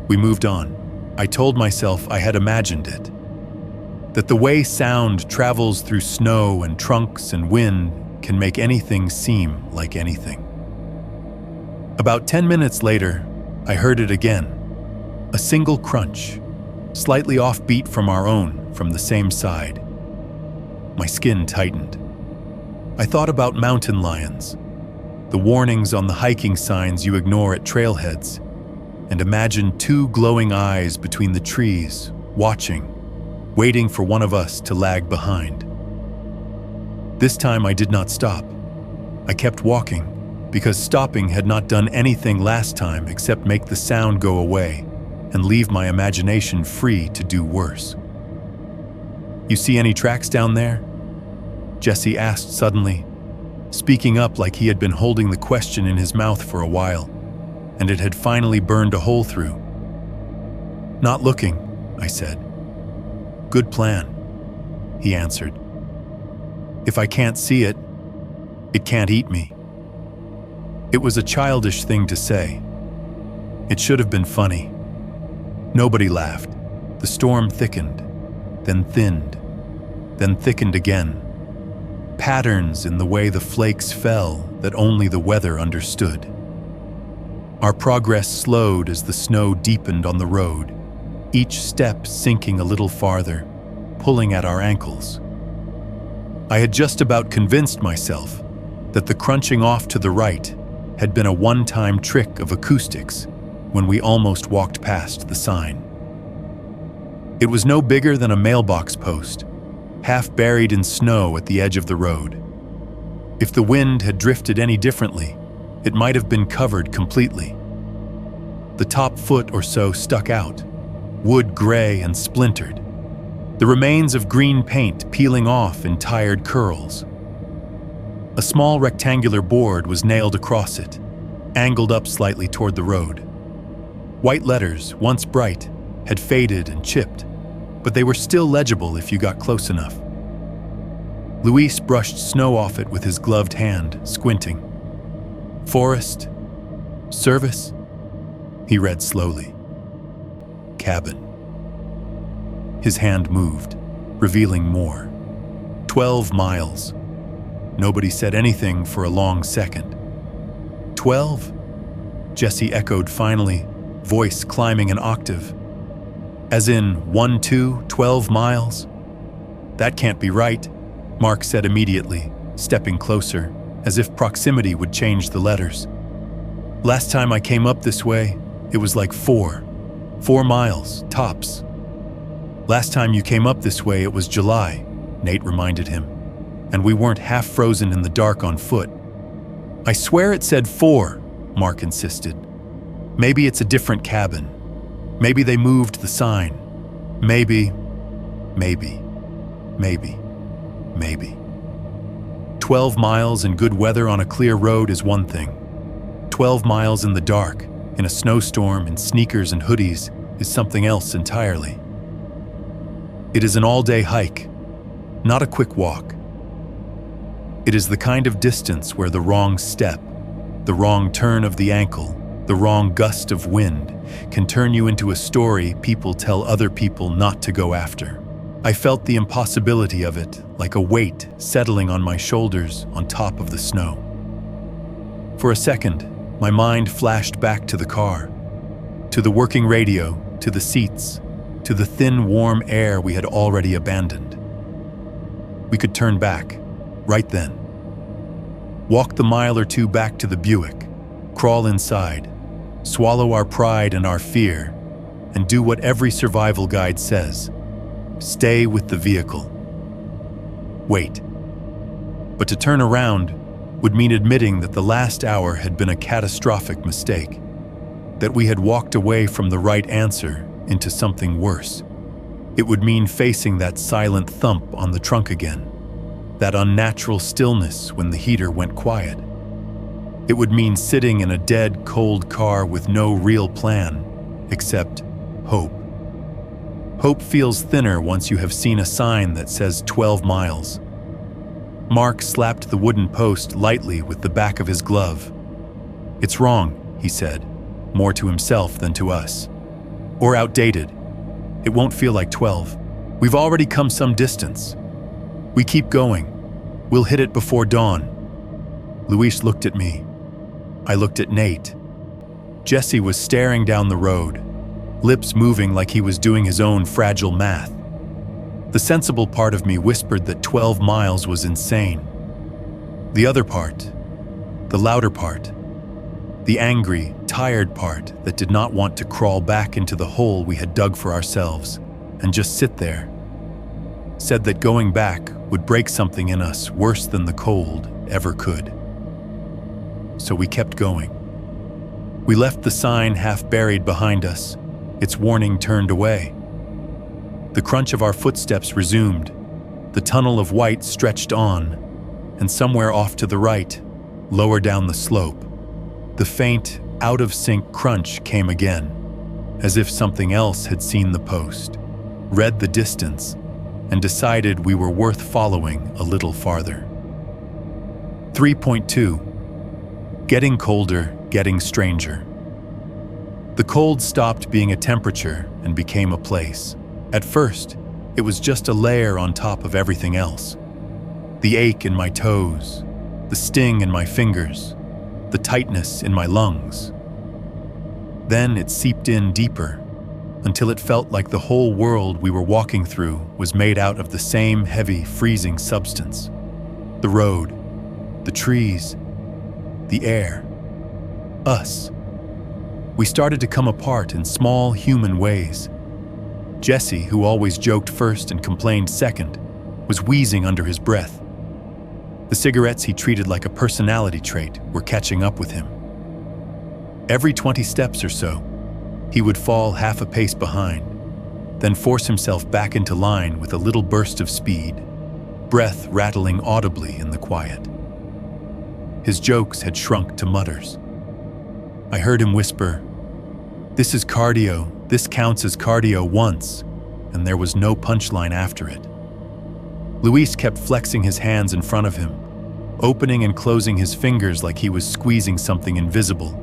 We moved on. I told myself I had imagined it. That the way sound travels through snow and trunks and wind can make anything seem like anything. About 10 minutes later, I heard it again. A single crunch, slightly offbeat from our own, from the same side. My skin tightened. I thought about mountain lions, the warnings on the hiking signs you ignore at trailheads, and imagined 2 glowing eyes between the trees, watching, waiting for one of us to lag behind. This time I did not stop. I kept walking, because stopping had not done anything last time except make the sound go away and leave my imagination free to do worse. "You see any tracks down there?" Jesse asked suddenly, speaking up like he had been holding the question in his mouth for a while, and it had finally burned a hole through. "Not looking," I said. "Good plan," he answered. "If I can't see it, it can't eat me." It was a childish thing to say. It should have been funny. Nobody laughed. The storm thickened, then thinned, then thickened again. Patterns in the way the flakes fell that only the weather understood. Our progress slowed as the snow deepened on the road, each step sinking a little farther, pulling at our ankles. I had just about convinced myself that the crunching off to the right had been a one-time trick of acoustics when we almost walked past the sign. It was no bigger than a mailbox post, half buried in snow at the edge of the road. If the wind had drifted any differently, it might have been covered completely. The top foot or so stuck out, wood gray and splintered, the remains of green paint peeling off in tired curls. A small rectangular board was nailed across it, angled up slightly toward the road. White letters, once bright, had faded and chipped, but they were still legible if you got close enough. Luis brushed snow off it with his gloved hand, squinting. Forest. Service. He read slowly. Cabin. His hand moved, revealing more. 12 miles. Nobody said anything for a long second. 12? Jesse echoed finally, voice climbing an octave. As in 1, 2, 12 miles? That can't be right, Mark said immediately, stepping closer, as if proximity would change the letters. Last time I came up this way, it was like 4 miles, tops. Last time you came up this way, it was July, Nate reminded him, and we weren't half frozen in the dark on foot. I swear it said 4, Mark insisted. Maybe it's a different cabin. Maybe they moved the sign. Maybe. 12 miles in good weather on a clear road is one thing. 12 miles in the dark, in a snowstorm, in sneakers and hoodies, is something else entirely. It is an all-day hike, not a quick walk. It is the kind of distance where the wrong step, the wrong turn of the ankle, the wrong gust of wind can turn you into a story people tell other people not to go after. I felt the impossibility of it, like a weight settling on my shoulders on top of the snow. For a second, my mind flashed back to the car, to the working radio, to the seats, to the thin, warm air we had already abandoned. We could turn back, right then. Walk the mile or two back to the Buick, crawl inside, swallow our pride and our fear, and do what every survival guide says: stay with the vehicle. Wait. But to turn around would mean admitting that the last hour had been a catastrophic mistake, that we had walked away from the right answer into something worse. It would mean facing that silent thump on the trunk again, that unnatural stillness when the heater went quiet. It would mean sitting in a dead, cold car with no real plan, except hope. Hope feels thinner once you have seen a sign that says 12 miles. Mark slapped the wooden post lightly with the back of his glove. It's wrong, he said, more to himself than to us. Or outdated. It won't feel like 12. We've already come some distance. We keep going. We'll hit it before dawn. Luis looked at me. I looked at Nate. Jesse was staring down the road, lips moving like he was doing his own fragile math. The sensible part of me whispered that 12 miles was insane. The other part, the louder part, the angry, tired part that did not want to crawl back into the hole we had dug for ourselves and just sit there, said that going back would break something in us worse than the cold ever could. So we kept going. We left the sign half buried behind us, its warning turned away. The crunch of our footsteps resumed. The tunnel of white stretched on, and somewhere off to the right, lower down the slope, the faint, out-of-sync crunch came again, as if something else had seen the post, read the distance, and decided we were worth following a little farther. 3.2. Getting colder, getting stranger. The cold stopped being a temperature and became a place. At first, it was just a layer on top of everything else. The ache in my toes, the sting in my fingers, the tightness in my lungs. Then it seeped in deeper, until it felt like the whole world we were walking through was made out of the same heavy, freezing substance. The road, the trees, the air, us. We started to come apart in small human ways. Jesse, who always joked first and complained second, was wheezing under his breath. The cigarettes he treated like a personality trait were catching up with him. Every 20 steps or so, he would fall half a pace behind, then force himself back into line with a little burst of speed, breath rattling audibly in the quiet. His jokes had shrunk to mutters. I heard him whisper, "This is cardio, this counts as cardio once," and there was no punchline after it. Luis kept flexing his hands in front of him, opening and closing his fingers like he was squeezing something invisible.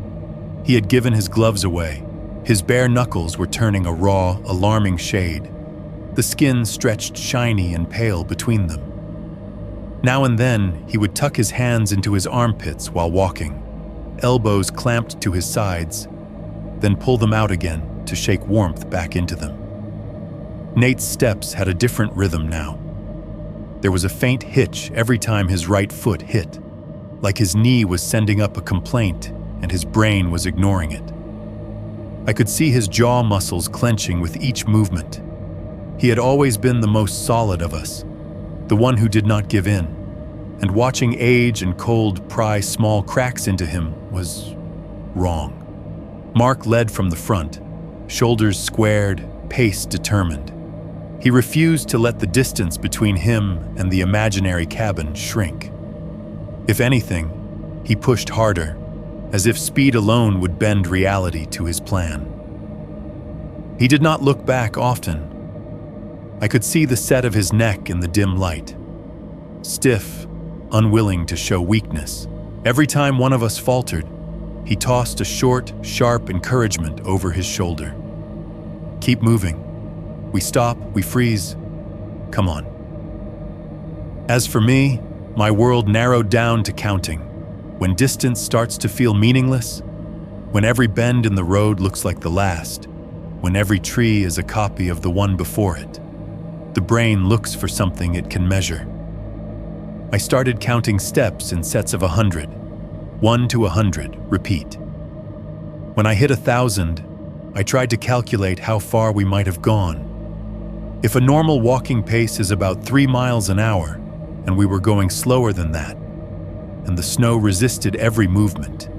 He had given his gloves away. His bare knuckles were turning a raw, alarming shade. The skin stretched shiny and pale between them. Now and then, he would tuck his hands into his armpits while walking, elbows clamped to his sides, then pull them out again to shake warmth back into them. Nate's steps had a different rhythm now. There was a faint hitch every time his right foot hit, like his knee was sending up a complaint and his brain was ignoring it. I could see his jaw muscles clenching with each movement. He had always been the most solid of us, the one who did not give in, and watching age and cold pry small cracks into him was wrong. Mark led from the front, shoulders squared, pace determined. He refused to let the distance between him and the imaginary cabin shrink. If anything, he pushed harder, as if speed alone would bend reality to his plan. He did not look back often. I could see the set of his neck in the dim light. Stiff, unwilling to show weakness. Every time one of us faltered, he tossed a short, sharp encouragement over his shoulder. Keep moving. We stop, we freeze. Come on. As for me, my world narrowed down to counting. When distance starts to feel meaningless, when every bend in the road looks like the last, when every tree is a copy of the one before it, the brain looks for something it can measure. I started counting steps in sets of 100. 1 to 100, repeat. When I hit 1,000, I tried to calculate how far we might have gone. If a normal walking pace is about 3 miles an hour, and we were going slower than that, and the snow resisted every movement,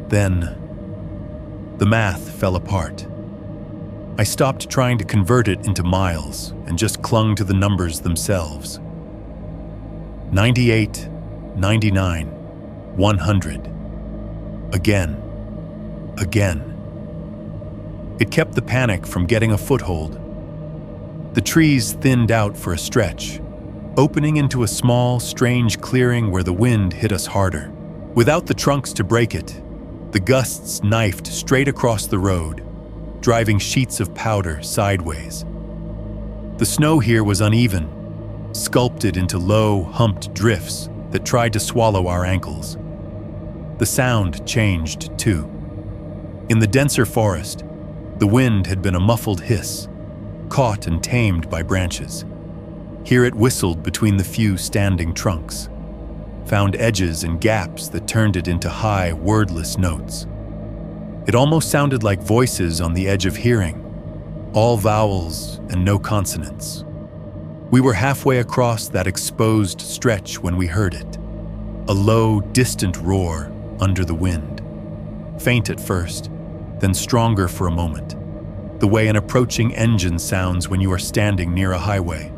then the math fell apart. I stopped trying to convert it into miles and just clung to the numbers themselves. 98, 99, 100. Again. It kept the panic from getting a foothold. The trees thinned out for a stretch, opening into a small, strange clearing where the wind hit us harder. Without the trunks to break it, the gusts knifed straight across the road, driving sheets of powder sideways. The snow here was uneven, sculpted into low, humped drifts that tried to swallow our ankles. The sound changed, too. In the denser forest, the wind had been a muffled hiss, caught and tamed by branches. Here it whistled between the few standing trunks, found edges and gaps that turned it into high, wordless notes. It almost sounded like voices on the edge of hearing, all vowels and no consonants. We were halfway across that exposed stretch when we heard it, a low, distant roar under the wind. Faint at first, then stronger for a moment, the way an approaching engine sounds when you are standing near a highway.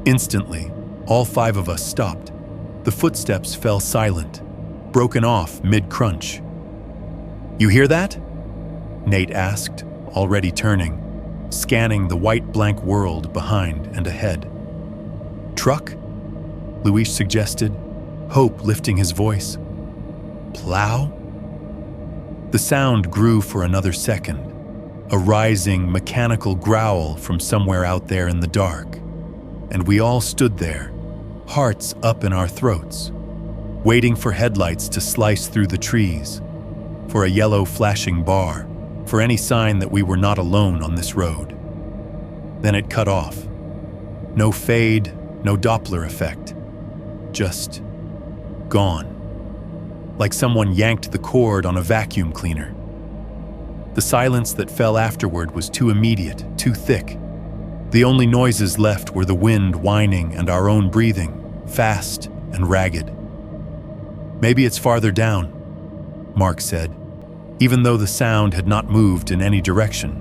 Instantly, all 5 of us stopped. The footsteps fell silent, broken off mid-crunch. "You hear that?" Nate asked, already turning, scanning the white blank world behind and ahead. "Truck?" Luis suggested, hope lifting his voice. "Plow?" The sound grew for another second, a rising, mechanical growl from somewhere out there in the dark, and we all stood there, hearts up in our throats, waiting for headlights to slice through the trees, for a yellow flashing bar, for any sign that we were not alone on this road. Then it cut off. No fade, no Doppler effect. Just gone. Like someone yanked the cord on a vacuum cleaner. The silence that fell afterward was too immediate, too thick. The only noises left were the wind whining and our own breathing, fast and ragged. "Maybe it's farther down," Mark said, even though the sound had not moved in any direction.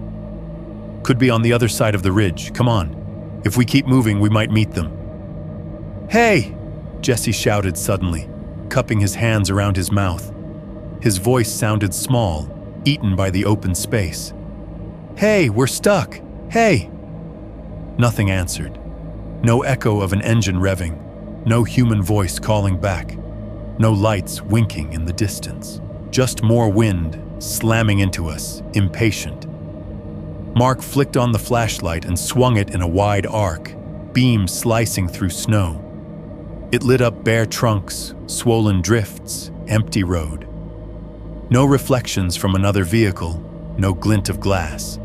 Could be on the other side of the ridge. Come on. If we keep moving, we might meet them. Hey! Jesse shouted suddenly, cupping his hands around his mouth. His voice sounded small, eaten by the open space. Hey, we're stuck! Hey! Nothing answered. No echo of an engine revving, no human voice calling back, no lights winking in the distance. Just more wind slamming into us, impatient. Mark flicked on the flashlight and swung it in a wide arc, beam slicing through snow. It lit up bare trunks, swollen drifts, empty road. No reflections from another vehicle, no glint of glass.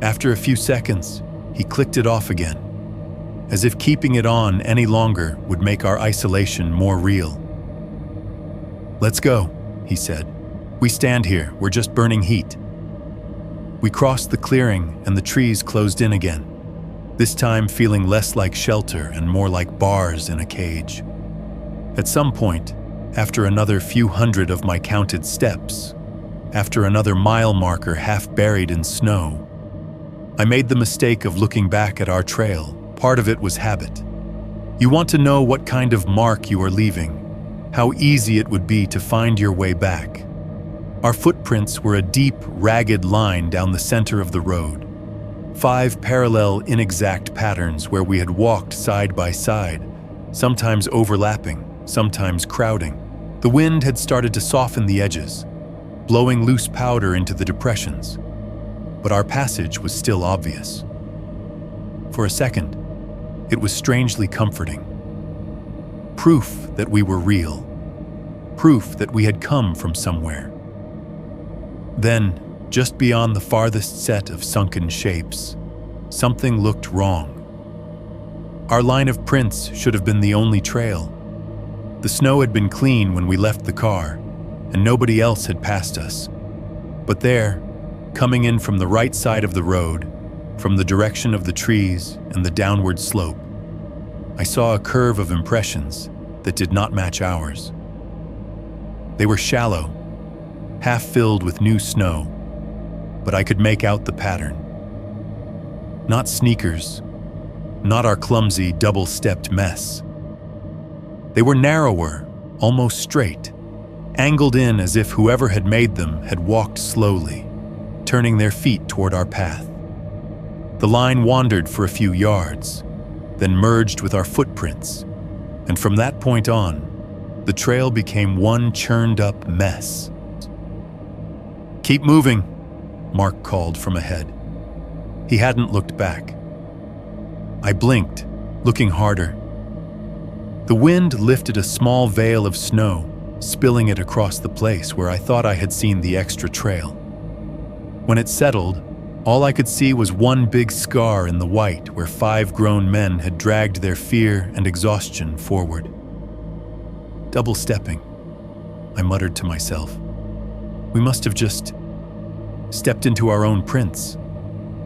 After a few seconds, he clicked it off again, as if keeping it on any longer would make our isolation more real. Let's go, he said. We stand here, we're just burning heat. We crossed the clearing and the trees closed in again, this time feeling less like shelter and more like bars in a cage. At some point, after another few hundred of my counted steps, after another mile marker half buried in snow, I made the mistake of looking back at our trail. Part of it was habit. You want to know what kind of mark you are leaving, how easy it would be to find your way back. Our footprints were a deep, ragged line down the center of the road. 5 parallel, inexact patterns where we had walked side by side, sometimes overlapping, sometimes crowding. The wind had started to soften the edges, blowing loose powder into the depressions. But our passage was still obvious. For a second, it was strangely comforting. Proof that we were real. Proof that we had come from somewhere. Then, just beyond the farthest set of sunken shapes, something looked wrong. Our line of prints should have been the only trail. The snow had been clean when we left the car, and nobody else had passed us. But there, coming in from the right side of the road, from the direction of the trees and the downward slope, I saw a curve of impressions that did not match ours. They were shallow, half filled with new snow, but I could make out the pattern. Not sneakers, not our clumsy, double-stepped mess. They were narrower, almost straight, angled in as if whoever had made them had walked slowly, turning their feet toward our path. The line wandered for a few yards, then merged with our footprints, and from that point on, the trail became one churned-up mess. "Keep moving," Mark called from ahead. He hadn't looked back. I blinked, looking harder. The wind lifted a small veil of snow, spilling it across the place where I thought I had seen the extra trail. When it settled, all I could see was one big scar in the white where 5 grown men had dragged their fear and exhaustion forward. Double-stepping, I muttered to myself. We must have just stepped into our own prints.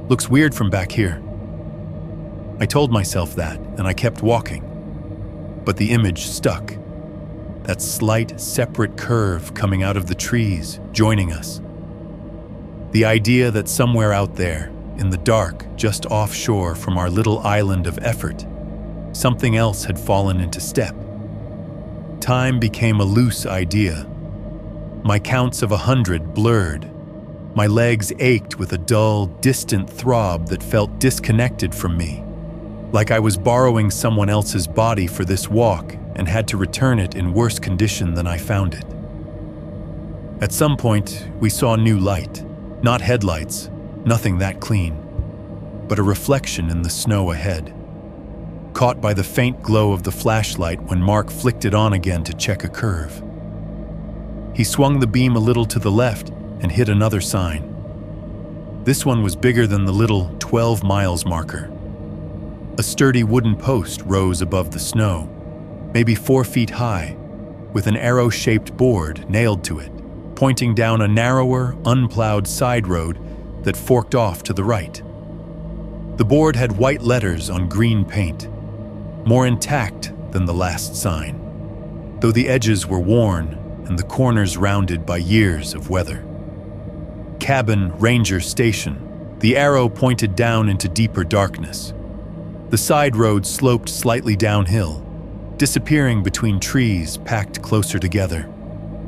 Looks weird from back here. I told myself that, and I kept walking. But the image stuck. That slight, separate curve coming out of the trees, joining us. The idea that somewhere out there, in the dark, just offshore from our little island of effort, something else had fallen into step. Time became a loose idea. My counts of 100 blurred. My legs ached with a dull, distant throb that felt disconnected from me, like I was borrowing someone else's body for this walk and had to return it in worse condition than I found it. At some point, we saw new light. Not headlights, nothing that clean, but a reflection in the snow ahead. Caught by the faint glow of the flashlight when Mark flicked it on again to check a curve. He swung the beam a little to the left and hit another sign. This one was bigger than the little 12 miles marker. A sturdy wooden post rose above the snow, maybe 4 feet high, with an arrow-shaped board nailed to it, pointing down a narrower, unplowed side road that forked off to the right. The board had white letters on green paint, more intact than the last sign, though the edges were worn and the corners rounded by years of weather. Cabin Ranger Station, The arrow pointed down into deeper darkness. The side road sloped slightly downhill, disappearing between trees packed closer together,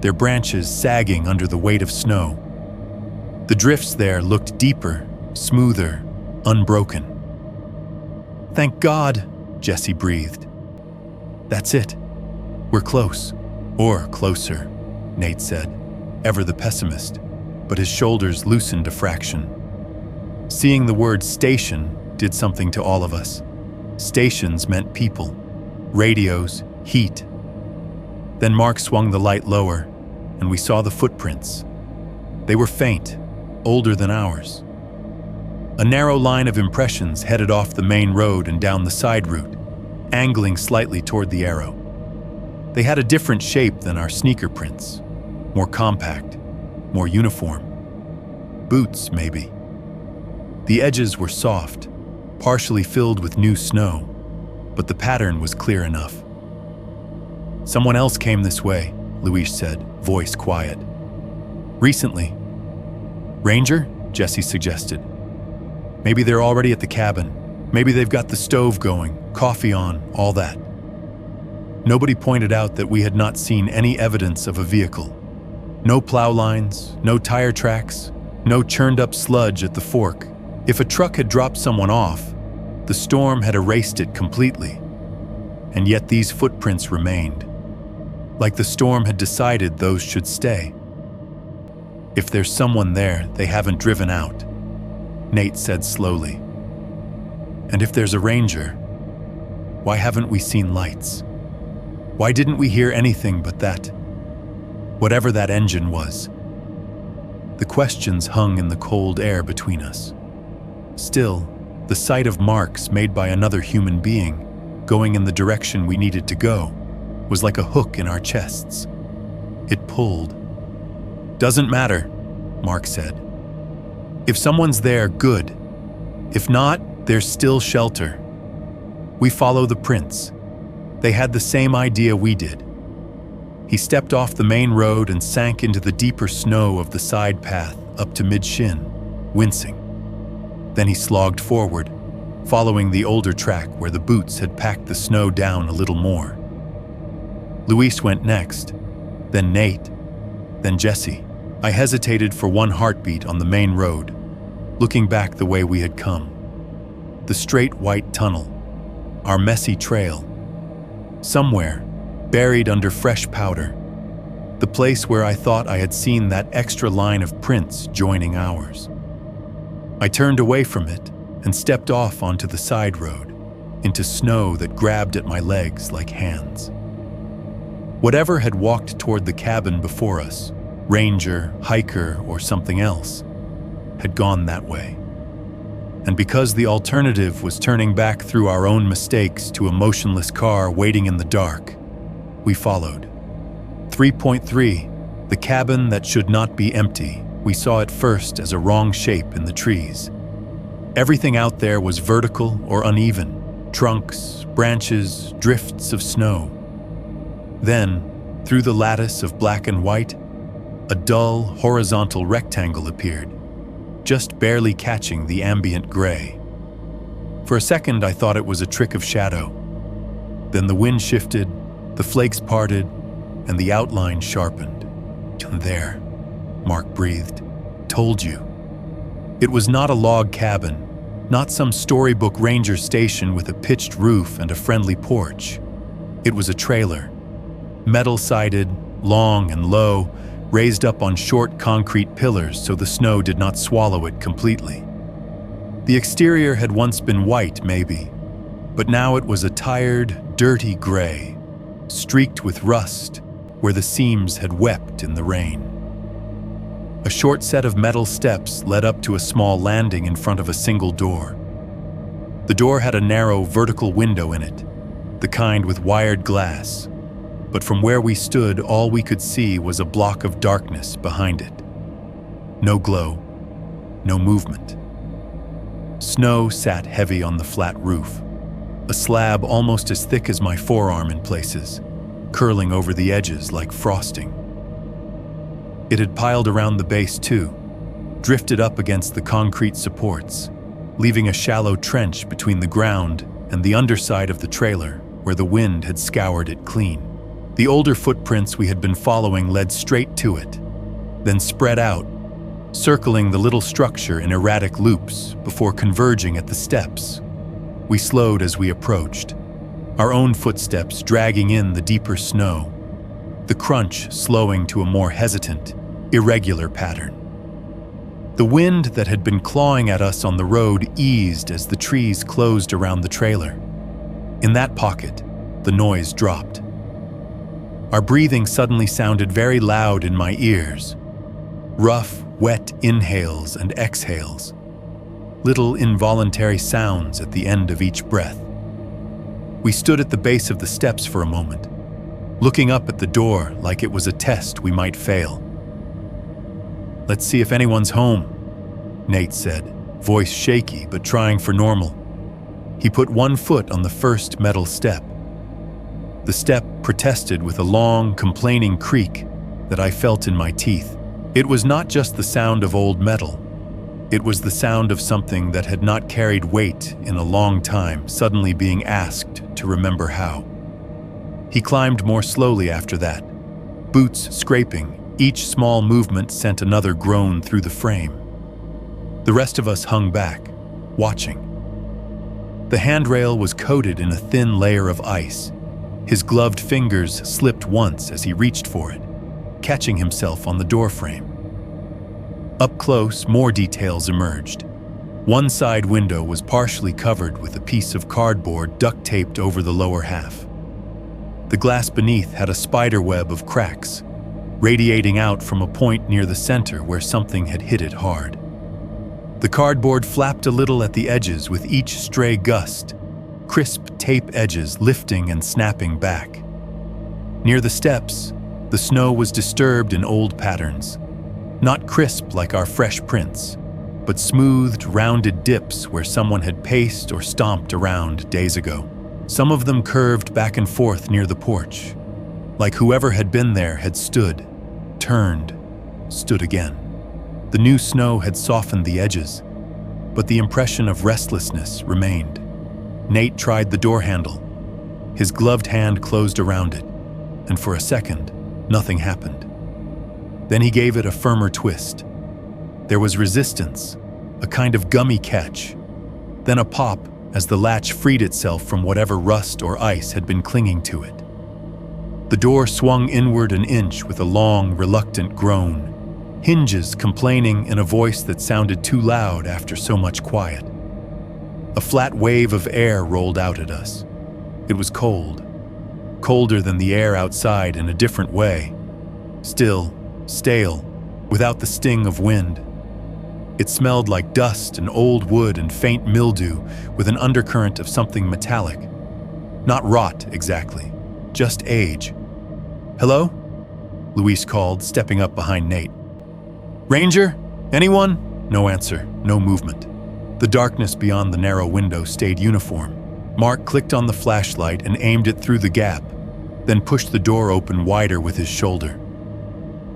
their branches sagging under the weight of snow. The drifts there looked deeper, smoother, unbroken. "Thank God," Jesse breathed. "That's it. We're close." "Or closer," Nate said, ever the pessimist, but his shoulders loosened a fraction. Seeing the word station did something to all of us. Stations meant people, radios, heat. Then Mark swung the light lower, and we saw the footprints. They were faint, older than ours. A narrow line of impressions headed off the main road and down the side route, angling slightly toward the arrow. They had a different shape than our sneaker prints, more compact, more uniform. Boots, maybe. The edges were soft, partially filled with new snow, but the pattern was clear enough. "Someone else came this way," Luis said, voice quiet. "Recently." "Ranger?" Jesse suggested. "Maybe they're already at the cabin. Maybe they've got the stove going, coffee on, all that." Nobody pointed out that we had not seen any evidence of a vehicle. No plow lines, no tire tracks, no churned-up sludge at the fork. If a truck had dropped someone off, the storm had erased it completely. And yet these footprints remained, like the storm had decided those should stay. "If there's someone there they haven't driven out," Nate said slowly. "And if there's a ranger, why haven't we seen lights? Why didn't we hear anything but that? Whatever that engine was." The questions hung in the cold air between us. Still, the sight of marks made by another human being, going in the direction we needed to go, was like a hook in our chests. It pulled. "Doesn't matter," Mark said. "If someone's there, good. If not, there's still shelter. We follow the prints. They had the same idea we did." He stepped off the main road and sank into the deeper snow of the side path up to mid-shin, wincing. Then he slogged forward, following the older track where the boots had packed the snow down a little more. Luis went next, then Nate, then Jesse. I hesitated for one heartbeat on the main road, looking back the way we had come. The straight white tunnel, our messy trail. Somewhere, buried under fresh powder, the place where I thought I had seen that extra line of prints joining ours. I turned away from it and stepped off onto the side road, into snow that grabbed at my legs like hands. Whatever had walked toward the cabin before us, ranger, hiker, or something else, had gone that way. And because the alternative was turning back through our own mistakes to a motionless car waiting in the dark, we followed. 3.3, the cabin that should not be empty. We saw it first as a wrong shape in the trees. Everything out there was vertical or uneven, trunks, branches, drifts of snow. Then, through the lattice of black and white, a dull, horizontal rectangle appeared, just barely catching the ambient gray. For a second, I thought it was a trick of shadow. Then the wind shifted, the flakes parted, and the outline sharpened. "There," Mark breathed. "Told you." It was not a log cabin, not some storybook ranger station with a pitched roof and a friendly porch. It was a trailer, metal-sided, long and low, raised up on short concrete pillars so the snow did not swallow it completely. The exterior had once been white, maybe, but now it was a tired, dirty gray, streaked with rust where the seams had wept in the rain. A short set of metal steps led up to a small landing in front of a single door. The door had a narrow vertical window in it, the kind with wired glass, but from where we stood, all we could see was a block of darkness behind it. No glow, no movement. Snow sat heavy on the flat roof, a slab almost as thick as my forearm in places, curling over the edges like frosting. It had piled around the base too, drifted up against the concrete supports, leaving a shallow trench between the ground and the underside of the trailer where the wind had scoured it clean. The older footprints we had been following led straight to it, then spread out, circling the little structure in erratic loops before converging at the steps. We slowed as we approached, our own footsteps dragging in the deeper snow, the crunch slowing to a more hesitant, irregular pattern. The wind that had been clawing at us on the road eased as the trees closed around the trailer. In that pocket, the noise dropped. Our breathing suddenly sounded very loud in my ears. Rough, wet inhales and exhales. Little involuntary sounds at the end of each breath. We stood at the base of the steps for a moment, looking up at the door like it was a test we might fail. "Let's see if anyone's home," Nate said, voice shaky but trying for normal. He put one foot on the first metal step. The step protested with a long, complaining creak that I felt in my teeth. It was not just the sound of old metal. It was the sound of something that had not carried weight in a long time suddenly being asked to remember how. He climbed more slowly after that, boots scraping. Each small movement sent another groan through the frame. The rest of us hung back, watching. The handrail was coated in a thin layer of ice. His gloved fingers slipped once as he reached for it, catching himself on the doorframe. Up close, more details emerged. One side window was partially covered with a piece of cardboard duct-taped over the lower half. The glass beneath had a spider web of cracks, radiating out from a point near the center where something had hit it hard. The cardboard flapped a little at the edges with each stray gust, crisp tape edges lifting and snapping back. Near the steps, the snow was disturbed in old patterns, not crisp like our fresh prints, but smoothed, rounded dips where someone had paced or stomped around days ago. Some of them curved back and forth near the porch, like whoever had been there had stood, turned, stood again. The new snow had softened the edges, but the impression of restlessness remained. Nate tried the door handle. His gloved hand closed around it, and for a second, nothing happened. Then he gave it a firmer twist. There was resistance, a kind of gummy catch, then a pop as the latch freed itself from whatever rust or ice had been clinging to it. The door swung inward an inch with a long, reluctant groan, hinges complaining in a voice that sounded too loud after so much quiet. A flat wave of air rolled out at us. It was cold, colder than the air outside in a different way, still, stale, without the sting of wind. It smelled like dust and old wood and faint mildew with an undercurrent of something metallic. Not rot, exactly, just age. "Hello?" Luis called, stepping up behind Nate. "Ranger? Anyone?" No answer, no movement. The darkness beyond the narrow window stayed uniform. Mark clicked on the flashlight and aimed it through the gap, then pushed the door open wider with his shoulder.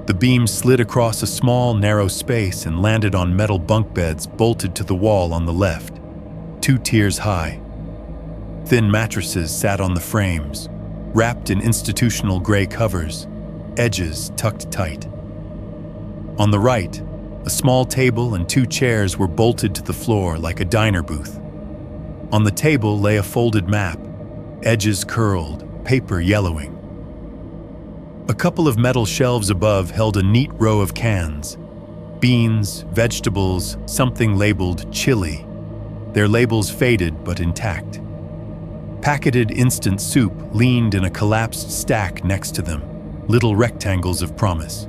The beam slid across a small, narrow space and landed on metal bunk beds bolted to the wall on the left, 2 tiers high. Thin mattresses sat on the frames, wrapped in institutional gray covers, edges tucked tight. On the right, a small table and 2 chairs were bolted to the floor like a diner booth. On the table lay a folded map, edges curled, paper yellowing. A couple of metal shelves above held a neat row of cans. Beans, vegetables, something labeled chili. Their labels faded but intact. Packeted instant soup leaned in a collapsed stack next to them, little rectangles of promise.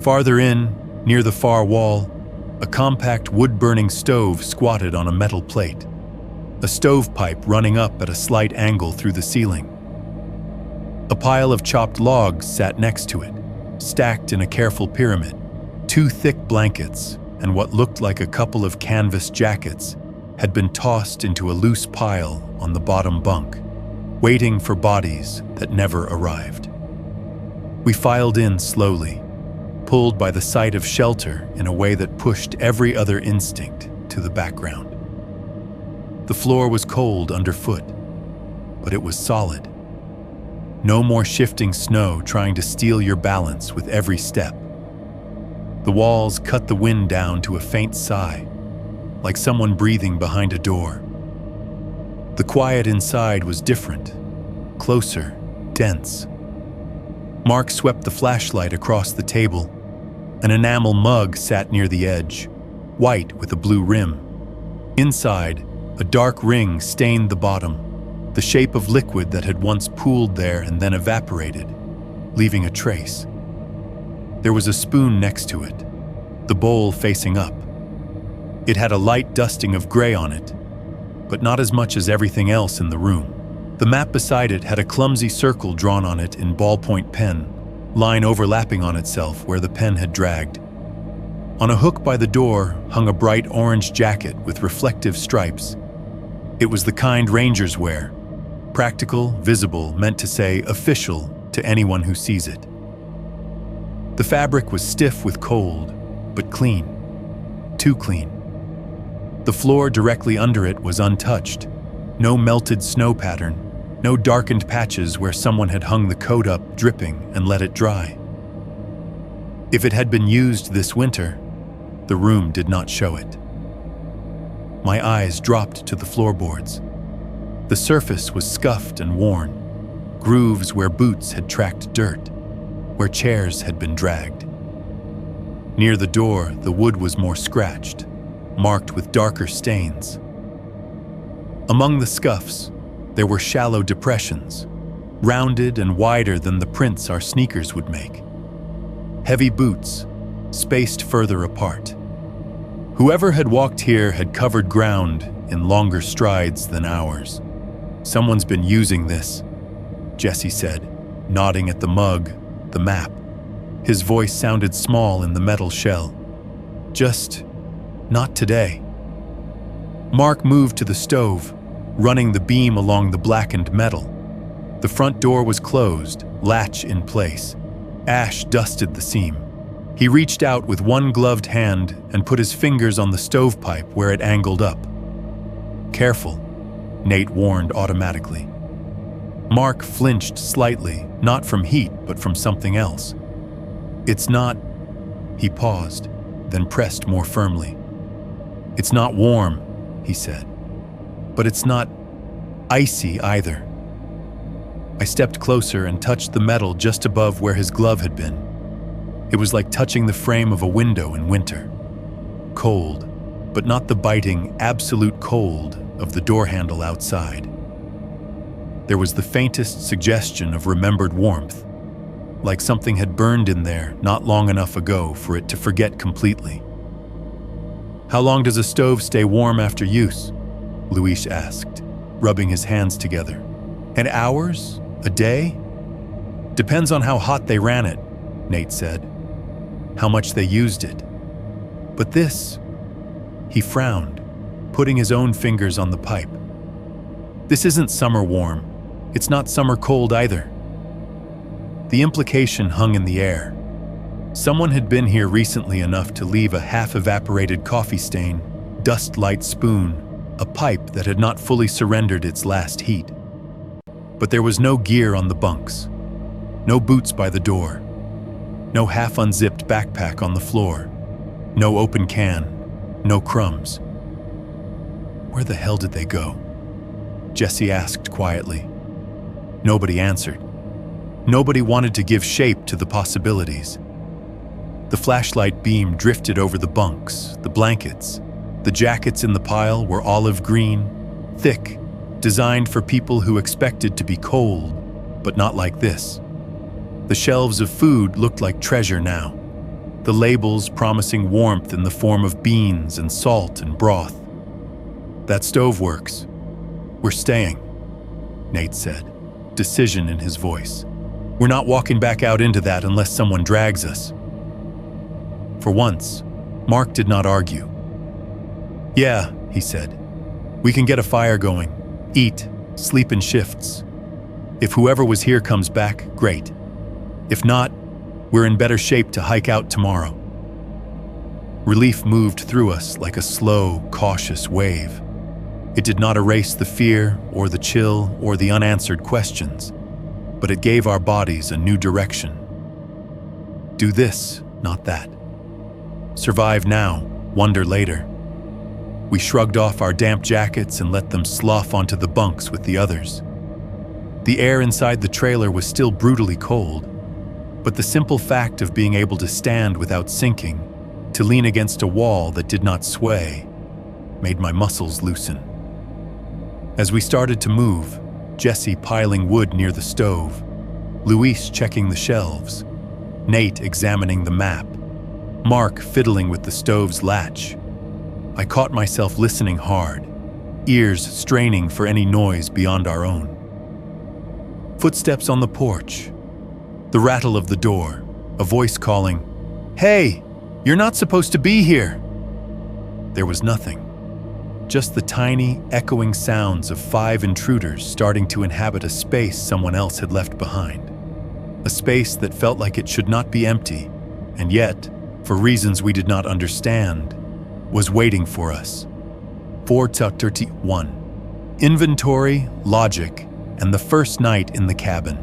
Farther in, near the far wall, a compact wood-burning stove squatted on a metal plate, a stovepipe running up at a slight angle through the ceiling. A pile of chopped logs sat next to it, stacked in a careful pyramid. 2 thick blankets and what looked like a couple of canvas jackets had been tossed into a loose pile on the bottom bunk, waiting for bodies that never arrived. We filed in slowly, pulled by the sight of shelter in a way that pushed every other instinct to the background. The floor was cold underfoot, but it was solid. No more shifting snow trying to steal your balance with every step. The walls cut the wind down to a faint sigh, like someone breathing behind a door. The quiet inside was different, closer, dense. Mark swept the flashlight across the table. An enamel mug sat near the edge, white with a blue rim. Inside, a dark ring stained the bottom, the shape of liquid that had once pooled there and then evaporated, leaving a trace. There was a spoon next to it, the bowl facing up. It had a light dusting of gray on it, but not as much as everything else in the room. The map beside it had a clumsy circle drawn on it in ballpoint pen, line overlapping on itself where the pen had dragged. On a hook by the door hung a bright orange jacket with reflective stripes. It was the kind Rangers wear, practical, visible, meant to say official to anyone who sees it. The fabric was stiff with cold, but clean. Too clean. The floor directly under it was untouched. No melted snow pattern, no darkened patches where someone had hung the coat up dripping and let it dry. If it had been used this winter, the room did not show it. My eyes dropped to the floorboards. The surface was scuffed and worn, grooves where boots had tracked dirt, where chairs had been dragged. Near the door, the wood was more scratched, marked with darker stains. Among the scuffs, there were shallow depressions, rounded and wider than the prints our sneakers would make. Heavy boots, spaced further apart. Whoever had walked here had covered ground in longer strides than ours. Someone's been using this, Jesse said, nodding at the mug, the map. His voice sounded small in the metal shell. Just not today. Mark moved to the stove, running the beam along the blackened metal. The front door was closed, latch in place. Ash dusted the seam. He reached out with one gloved hand and put his fingers on the stovepipe where it angled up. Careful, Nate warned automatically. Mark flinched slightly, not from heat, but from something else. It's not... He paused, then pressed more firmly. It's not warm, he said. But it's not icy either. I stepped closer and touched the metal just above where his glove had been. It was like touching the frame of a window in winter. Cold, but not the biting, absolute cold of the door handle outside. There was the faintest suggestion of remembered warmth, like something had burned in there not long enough ago for it to forget completely. How long does a stove stay warm after use? Luis asked, rubbing his hands together. And hours? A day? Depends on how hot they ran it, Nate said. How much they used it. But this... He frowned, putting his own fingers on the pipe. This isn't summer warm. It's not summer cold either. The implication hung in the air. Someone had been here recently enough to leave a half-evaporated coffee stain, dust-light spoon, a pipe that had not fully surrendered its last heat. But there was no gear on the bunks, no boots by the door, no half-unzipped backpack on the floor, no open can, no crumbs. Where the hell did they go? Jesse asked quietly. Nobody answered. Nobody wanted to give shape to the possibilities. The flashlight beam drifted over the bunks, the blankets. The jackets in the pile were olive green, thick, designed for people who expected to be cold, but not like this. The shelves of food looked like treasure now, the labels promising warmth in the form of beans and salt and broth. That stove works. We're staying, Nate said, decision in his voice. We're not walking back out into that unless someone drags us. For once, Mark did not argue. Yeah, he said. We can get a fire going, eat, sleep in shifts. If whoever was here comes back, great. If not, We're in better shape to hike out tomorrow." Relief moved through us like a slow, cautious wave. It did not erase the fear or the chill or the unanswered questions, but it gave our bodies a new direction. Do this, not that. Survive now, wonder later. We shrugged off our damp jackets and let them slough onto the bunks with the others. The air inside the trailer was still brutally cold, but the simple fact of being able to stand without sinking, to lean against a wall that did not sway, made my muscles loosen. As we started to move, Jesse piling wood near the stove, Luis checking the shelves, Nate examining the map, Mark fiddling with the stove's latch, I caught myself listening hard, ears straining for any noise beyond our own. Footsteps on the porch, the rattle of the door, a voice calling, "Hey, you're not supposed to be here!" There was nothing, just the tiny, echoing sounds of 5 intruders starting to inhabit a space someone else had left behind. A space that felt like it should not be empty, and yet, for reasons we did not understand, was waiting for us. 4:31. Inventory, logic, and the first night in the cabin.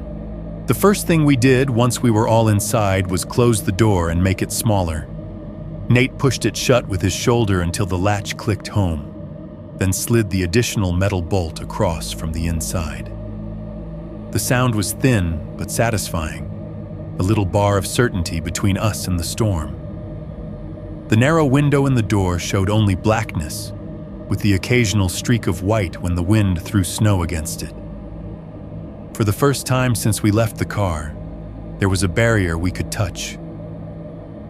The first thing we did once we were all inside was close the door and make it smaller. Nate pushed it shut with his shoulder until the latch clicked home, then slid the additional metal bolt across from the inside. The sound was thin but satisfying, a little bar of certainty between us and the storm. The narrow window in the door showed only blackness, with the occasional streak of white when the wind threw snow against it. For the first time since we left the car, there was a barrier we could touch.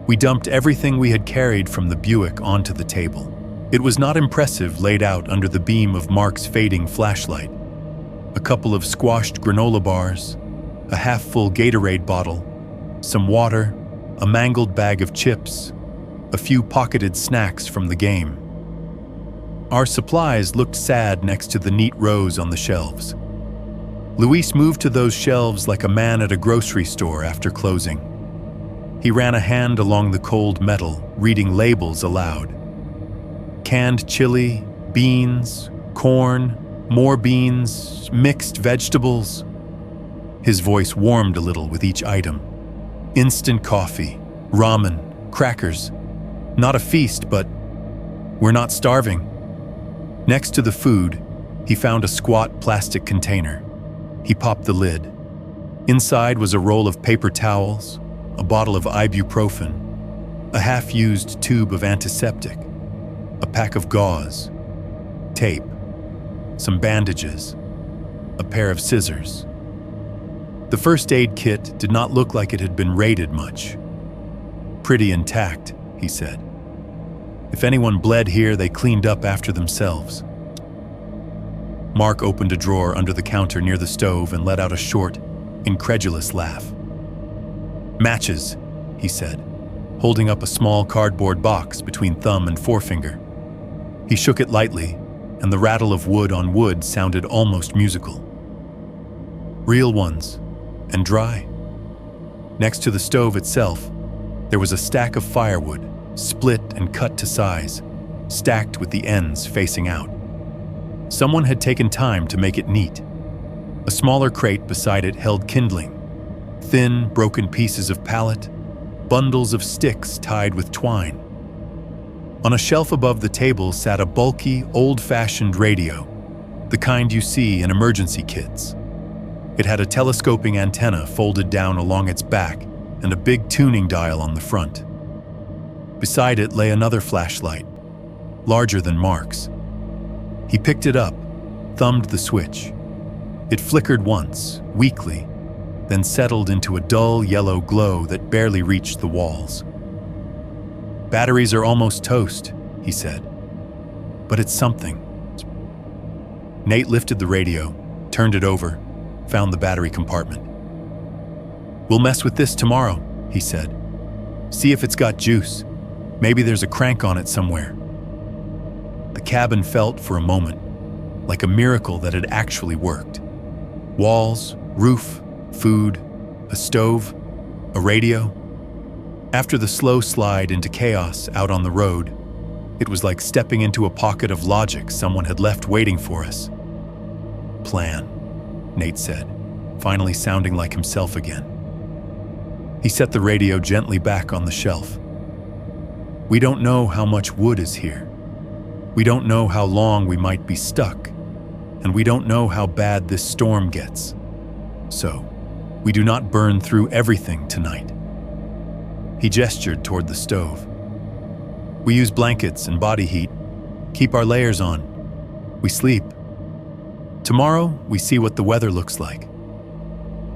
We dumped everything we had carried from the Buick onto the table. It was not impressive laid out under the beam of Mark's fading flashlight. A couple of squashed granola bars, a half-full Gatorade bottle, some water, a mangled bag of chips, a few pocketed snacks from the game. Our supplies looked sad next to the neat rows on the shelves. Luis moved to those shelves like a man at a grocery store after closing. He ran a hand along the cold metal, reading labels aloud. Canned chili, beans, corn, more beans, mixed vegetables. His voice warmed a little with each item. Instant coffee, ramen, crackers. Not a feast, but we're not starving. Next to the food, he found a squat plastic container. He popped the lid. Inside was a roll of paper towels, a bottle of ibuprofen, a half-used tube of antiseptic, a pack of gauze, tape, some bandages, a pair of scissors. The first aid kit did not look like it had been raided much. "Pretty intact," he said. "If anyone bled here, they cleaned up after themselves." Mark opened a drawer under the counter near the stove and let out a short, incredulous laugh. "Matches," he said, holding up a small cardboard box between thumb and forefinger. He shook it lightly, and the rattle of wood on wood sounded almost musical. "Real ones, and dry." Next to the stove itself, there was a stack of firewood, split and cut to size, stacked with the ends facing out. Someone had taken time to make it neat. A smaller crate beside it held kindling, thin, broken pieces of pallet, bundles of sticks tied with twine. On a shelf above the table sat a bulky, old-fashioned radio, the kind you see in emergency kits. It had a telescoping antenna folded down along its back and a big tuning dial on the front. Beside it lay another flashlight, larger than Mark's. He picked it up, thumbed the switch. It flickered once, weakly, then settled into a dull yellow glow that barely reached the walls. "Batteries are almost toast," he said. "But it's something." Nate lifted the radio, turned it over, found the battery compartment. "We'll mess with this tomorrow," he said. "See if it's got juice. Maybe there's a crank on it somewhere." The cabin felt for a moment like a miracle that had actually worked. Walls, roof, food, a stove, a radio. After the slow slide into chaos out on the road, it was like stepping into a pocket of logic someone had left waiting for us. "Plan," Nate said, finally sounding like himself again. He set the radio gently back on the shelf. "We don't know how much wood is here. We don't know how long we might be stuck, and we don't know how bad this storm gets. So, we do not burn through everything tonight." He gestured toward the stove. "We use blankets and body heat, keep our layers on. We sleep. Tomorrow, we see what the weather looks like.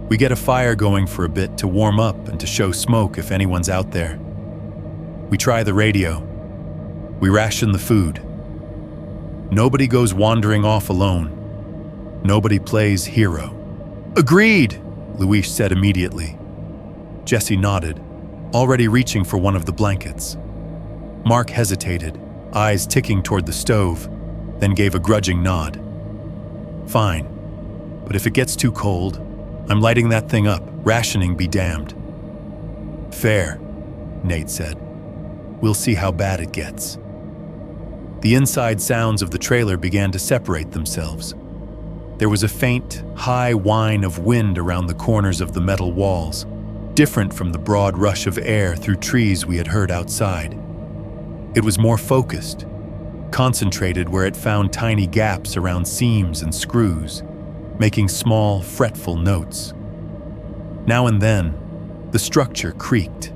We get a fire going for a bit to warm up and to show smoke if anyone's out there. We try the radio. We ration the food. Nobody goes wandering off alone. Nobody plays hero." "Agreed," Luis said immediately. Jesse nodded, already reaching for one of the blankets. Mark hesitated, eyes ticking toward the stove, then gave a grudging nod. "Fine, but if it gets too cold, I'm lighting that thing up, rationing be damned." "Fair," Nate said. "We'll see how bad it gets." The inside sounds of the trailer began to separate themselves. There was a faint, high whine of wind around the corners of the metal walls, different from the broad rush of air through trees we had heard outside. It was more focused, concentrated where it found tiny gaps around seams and screws, making small, fretful notes. Now and then, the structure creaked,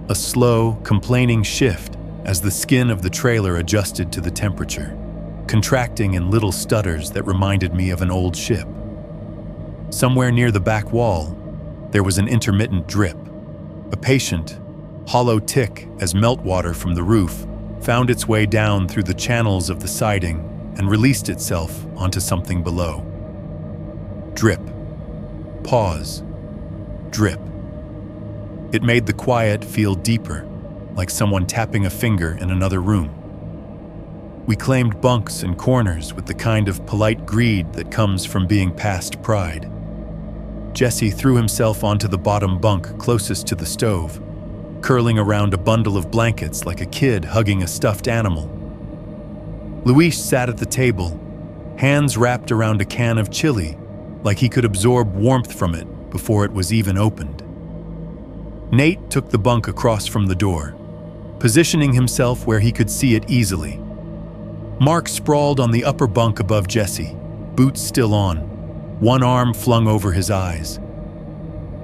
a slow, complaining shift as the skin of the trailer adjusted to the temperature, contracting in little stutters that reminded me of an old ship. Somewhere near the back wall, there was an intermittent drip, a patient, hollow tick as meltwater from the roof found its way down through the channels of the siding and released itself onto something below. Drip. Pause. Drip. It made the quiet feel deeper, like someone tapping a finger in another room. We claimed bunks and corners with the kind of polite greed that comes from being past pride. Jesse threw himself onto the bottom bunk closest to the stove, curling around a bundle of blankets like a kid hugging a stuffed animal. Luis sat at the table, hands wrapped around a can of chili, like he could absorb warmth from it before it was even opened. Nate took the bunk across from the door, positioning himself where he could see it easily. Mark sprawled on the upper bunk above Jesse, boots still on, one arm flung over his eyes.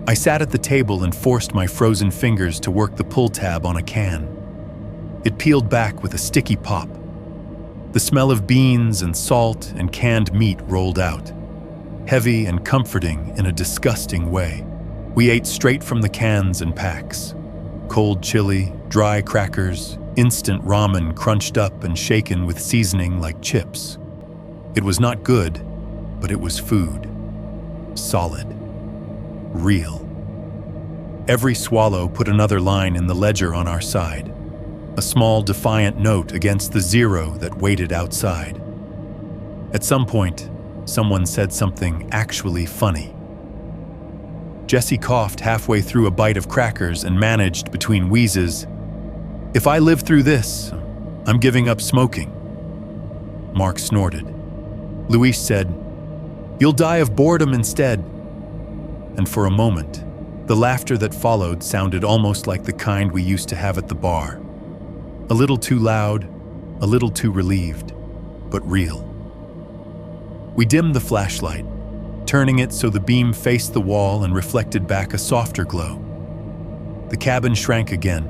I sat at the table and forced my frozen fingers to work the pull tab on a can. It peeled back with a sticky pop. The smell of beans and salt and canned meat rolled out, heavy and comforting in a disgusting way. We ate straight from the cans and packs. Cold chili, dry crackers, instant ramen crunched up and shaken with seasoning like chips. It was not good, but it was food. Solid. Real. Every swallow put another line in the ledger on our side, a small defiant note against the zero that waited outside. At some point, someone said something actually funny. Jesse coughed halfway through a bite of crackers and managed, between wheezes, "If I live through this, I'm giving up smoking." Mark snorted. Luis said, "You'll die of boredom instead." And for a moment, the laughter that followed sounded almost like the kind we used to have at the bar. A little too loud, a little too relieved, but real. We dimmed the flashlight, turning it so the beam faced the wall and reflected back a softer glow. The cabin shrank again,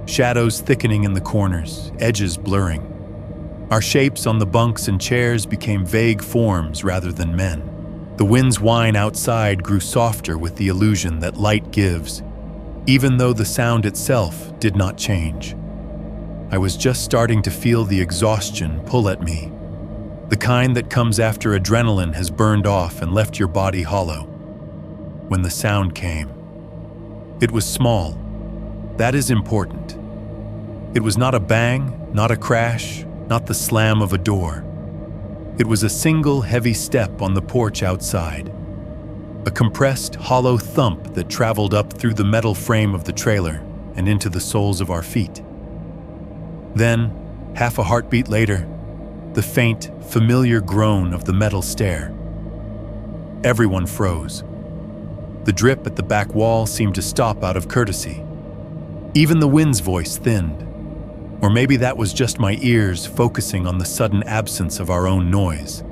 shadows thickening in the corners, edges blurring. Our shapes on the bunks and chairs became vague forms rather than men. The wind's whine outside grew softer with the illusion that light gives, even though the sound itself did not change. I was just starting to feel the exhaustion pull at me, the kind that comes after adrenaline has burned off and left your body hollow. When the sound came, it was small. That is important. It was not a bang, not a crash, not the slam of a door. It was a single heavy step on the porch outside, a compressed, hollow thump that traveled up through the metal frame of the trailer, and into the soles of our feet. Then, half a heartbeat later, the faint, familiar groan of the metal stair. Everyone froze. The drip at the back wall seemed to stop out of courtesy. Even the wind's voice thinned. Or maybe that was just my ears focusing on the sudden absence of our own noise.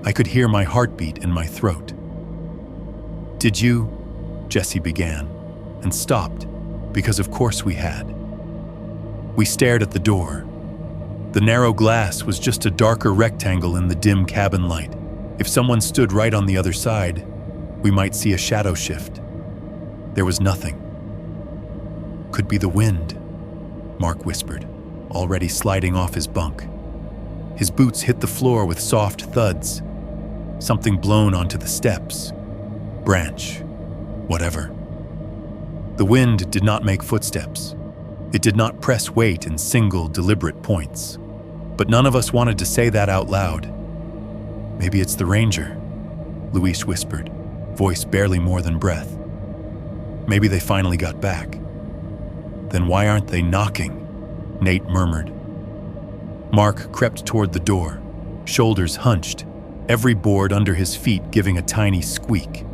I could hear my heartbeat in my throat. "Did you?" Jesse began, and stopped, because of course we had. We stared at the door. The narrow glass was just a darker rectangle in the dim cabin light. If someone stood right on the other side, we might see a shadow shift. There was nothing. "Could be the wind," Mark whispered, already sliding off his bunk. His boots hit the floor with soft thuds. Something blown onto the steps. Branch. Whatever. The wind did not make footsteps. It did not press weight in single, deliberate points. But none of us wanted to say that out loud. "Maybe it's the ranger," Luis whispered, voice barely more than breath. "Maybe they finally got back." "Then why aren't they knocking?" Nate murmured. Mark crept toward the door, shoulders hunched, every board under his feet giving a tiny squeak.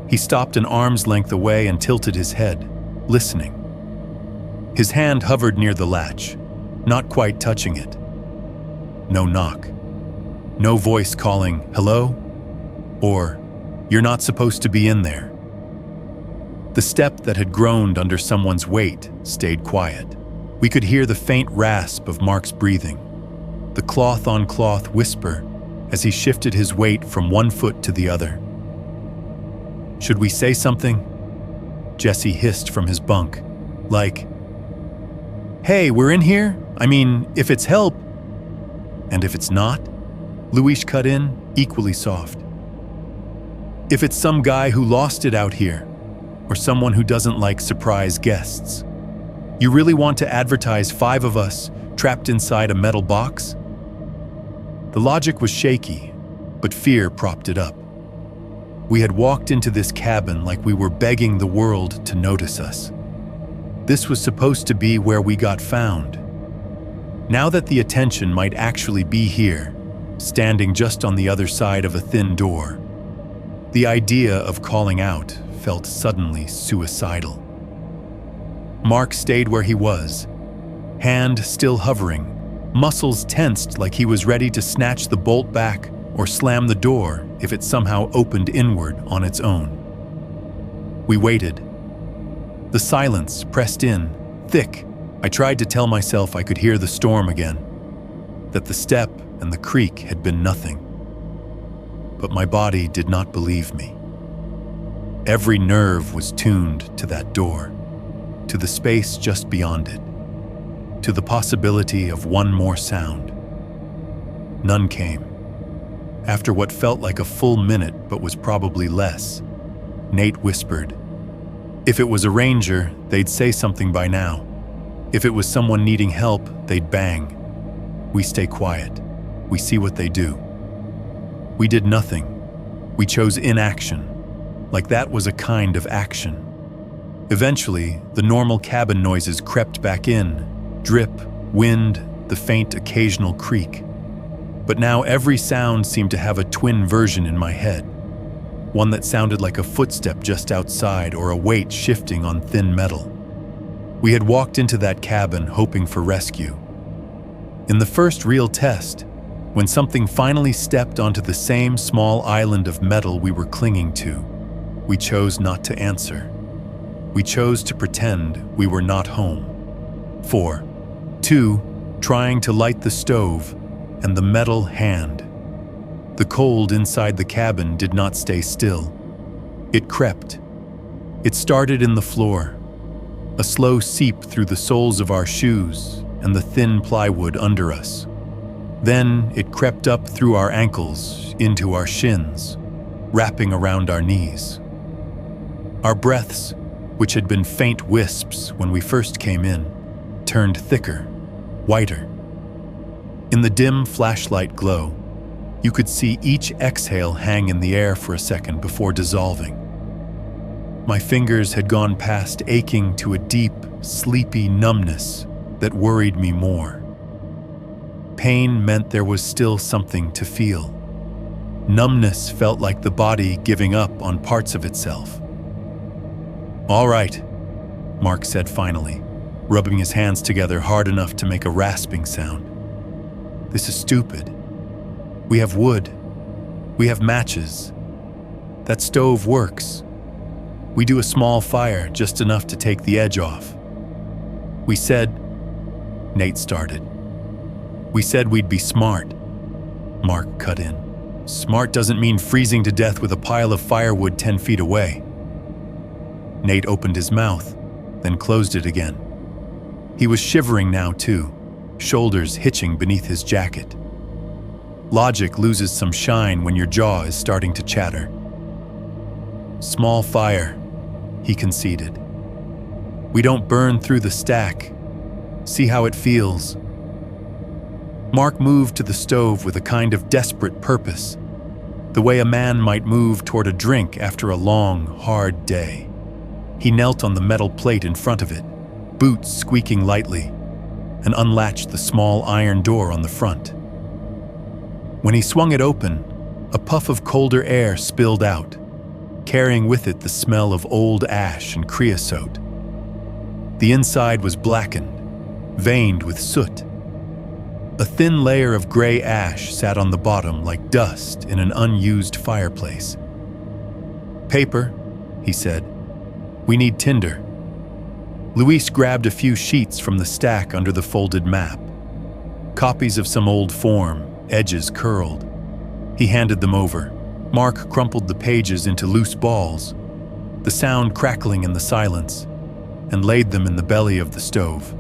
He stopped an arm's length away and tilted his head, listening. His hand hovered near the latch, not quite touching it. No knock. No voice calling, "Hello?" Or, "You're not supposed to be in there." The step that had groaned under someone's weight stayed quiet. We could hear the faint rasp of Mark's breathing, the cloth-on-cloth whisper as he shifted his weight from one foot to the other. "Should we say something?" Jesse hissed from his bunk, like, "Hey, we're in here? I mean, if it's help." "And if it's not?" Luis cut in, equally soft. "If it's some guy who lost it out here, or someone who doesn't like surprise guests. You really want to advertise 5 of us trapped inside a metal box?" The logic was shaky, but fear propped it up. We had walked into this cabin like we were begging the world to notice us. This was supposed to be where we got found. Now that the attention might actually be here, standing just on the other side of a thin door, the idea of calling out felt suddenly suicidal. Mark stayed where he was, hand still hovering, muscles tensed like he was ready to snatch the bolt back or slam the door if it somehow opened inward on its own. We waited. The silence pressed in, thick. I tried to tell myself I could hear the storm again, that the step and the creak had been nothing. But my body did not believe me. Every nerve was tuned to that door, to the space just beyond it, to the possibility of one more sound. None came. After what felt like a full minute but was probably less, Nate whispered, "If it was a ranger, they'd say something by now. If it was someone needing help, they'd bang. We stay quiet. We see what they do." We did nothing. We chose inaction, like that was a kind of action. Eventually, the normal cabin noises crept back in, drip, wind, the faint occasional creak. But now every sound seemed to have a twin version in my head, one that sounded like a footstep just outside or a weight shifting on thin metal. We had walked into that cabin hoping for rescue. In the first real test, when something finally stepped onto the same small island of metal we were clinging to, we chose not to answer. We chose to pretend we were not home. 4. 2. Trying to light the stove, and the metal hand. The cold inside the cabin did not stay still. It crept. It started in the floor, a slow seep through the soles of our shoes and the thin plywood under us. Then it crept up through our ankles into our shins, wrapping around our knees. Our breaths, which had been faint wisps when we first came in, turned thicker, whiter. In the dim flashlight glow, you could see each exhale hang in the air for a second before dissolving. My fingers had gone past aching to a deep, sleepy numbness that worried me more. Pain meant there was still something to feel. Numbness felt like the body giving up on parts of itself. "All right," Mark said finally, rubbing his hands together hard enough to make a rasping sound. "This is stupid. We have wood. We have matches. That stove works. We do a small fire, just enough to take the edge off. We said," Nate started. "We said we'd be smart," Mark cut in. "Smart doesn't mean freezing to death with a pile of firewood 10 feet away." Nate opened his mouth, then closed it again. He was shivering now too, shoulders hitching beneath his jacket. Logic loses some shine when your jaw is starting to chatter. "Small fire," he conceded. "We don't burn through the stack. See how it feels." Mark moved to the stove with a kind of desperate purpose, the way a man might move toward a drink after a long, hard day. He knelt on the metal plate in front of it, boots squeaking lightly, and unlatched the small iron door on the front. When he swung it open, a puff of colder air spilled out, carrying with it the smell of old ash and creosote. The inside was blackened, veined with soot. A thin layer of gray ash sat on the bottom like dust in an unused fireplace. "Paper," he said. "We need tinder." Luis grabbed a few sheets from the stack under the folded map. Copies of some old form, edges curled. He handed them over. Mark crumpled the pages into loose balls, the sound crackling in the silence, and laid them in the belly of the stove.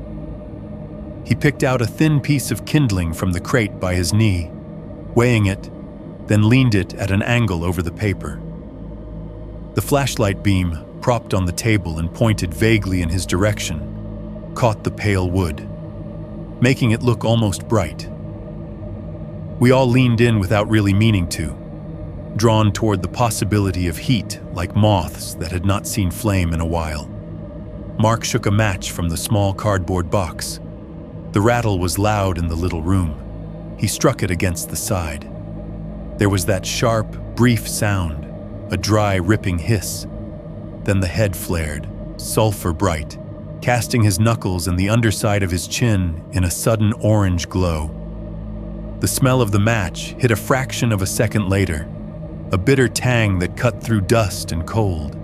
He picked out a thin piece of kindling from the crate by his knee, weighing it, then leaned it at an angle over the paper. The flashlight beam, propped on the table and pointed vaguely in his direction, caught the pale wood, making it look almost bright. We all leaned in without really meaning to, drawn toward the possibility of heat like moths that had not seen flame in a while. Mark shook a match from the small cardboard box. The rattle was loud in the little room. He struck it against the side. There was that sharp, brief sound, a dry, ripping hiss. Then the head flared, sulfur bright, casting his knuckles and the underside of his chin in a sudden orange glow. The smell of the match hit a fraction of a second later, a bitter tang that cut through dust and cold.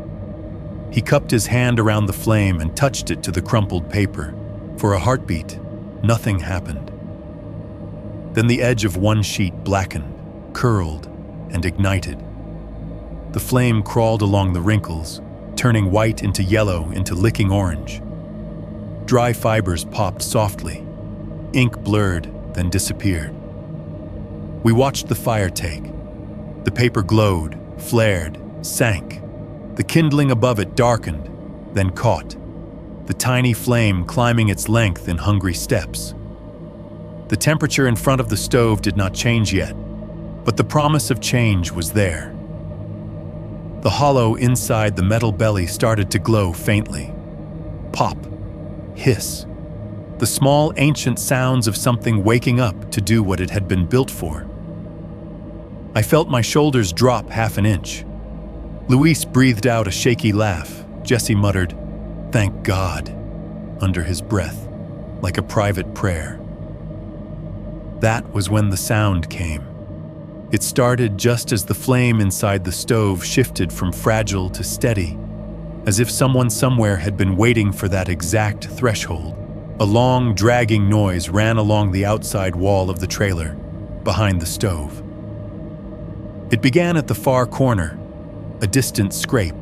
He cupped his hand around the flame and touched it to the crumpled paper. For a heartbeat, nothing happened. Then the edge of one sheet blackened, curled, and ignited. The flame crawled along the wrinkles, turning white into yellow into licking orange. Dry fibers popped softly. Ink blurred, then disappeared. We watched the fire take. The paper glowed, flared, sank. The kindling above it darkened, then caught, the tiny flame climbing its length in hungry steps. The temperature in front of the stove did not change yet, but the promise of change was there. The hollow inside the metal belly started to glow faintly. Pop, hiss, the small ancient sounds of something waking up to do what it had been built for. I felt my shoulders drop half an inch. Luis breathed out a shaky laugh. Jesse muttered, "Thank God," under his breath, like a private prayer. That was when the sound came. It started just as the flame inside the stove shifted from fragile to steady, as if someone somewhere had been waiting for that exact threshold. A long, dragging noise ran along the outside wall of the trailer, behind the stove. It began at the far corner, a distant scrape,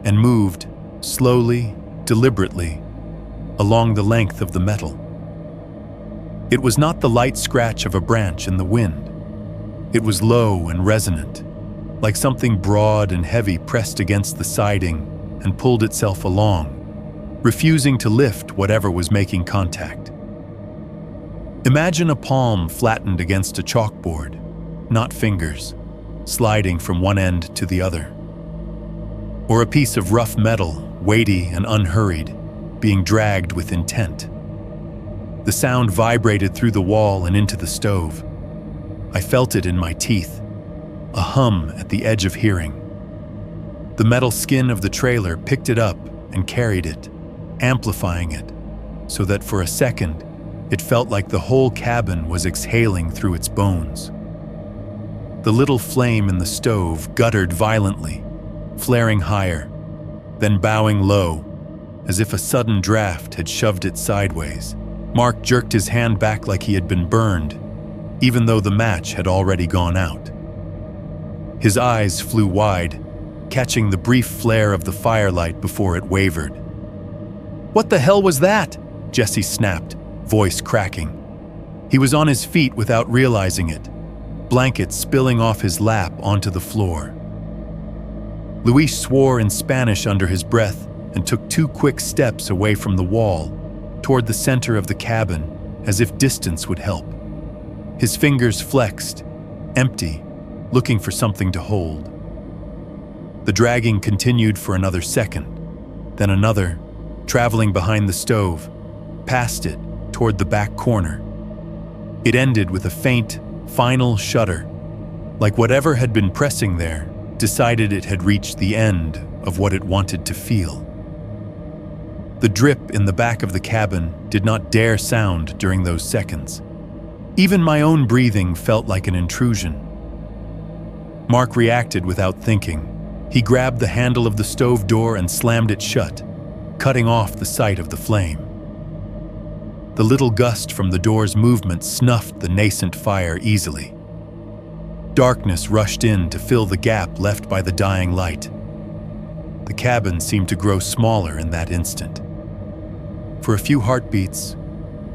and moved, slowly, deliberately, along the length of the metal. It was not the light scratch of a branch in the wind. It was low and resonant, like something broad and heavy pressed against the siding and pulled itself along, refusing to lift whatever was making contact. Imagine a palm flattened against a chalkboard, not fingers, sliding from one end to the other. or a piece of rough metal, weighty and unhurried, being dragged with intent. The sound vibrated through the wall and into the stove. I felt it in my teeth, a hum at the edge of hearing. The metal skin of the trailer picked it up and carried it, amplifying it, so that for a second, it felt like the whole cabin was exhaling through its bones. The little flame in the stove guttered violently, flaring higher, then bowing low, as if a sudden draft had shoved it sideways. Mark jerked his hand back like he had been burned, even though the match had already gone out. His eyes flew wide, catching the brief flare of the firelight before it wavered. "What the hell was that?" Jesse snapped, voice cracking. He was on his feet without realizing it, blankets spilling off his lap onto the floor. Luis swore in Spanish under his breath and took 2 quick steps away from the wall, toward the center of the cabin, as if distance would help. His fingers flexed, empty, looking for something to hold. The dragging continued for another second, then another, traveling behind the stove, past it, toward the back corner. It ended with a faint, final shudder, like whatever had been pressing there decided it had reached the end of what it wanted to feel. The drip in the back of the cabin did not dare sound during those seconds. Even my own breathing felt like an intrusion. Mark reacted without thinking. He grabbed the handle of the stove door and slammed it shut, cutting off the sight of the flame. The little gust from the door's movement snuffed the nascent fire easily. Darkness rushed in to fill the gap left by the dying light. The cabin seemed to grow smaller in that instant. For a few heartbeats,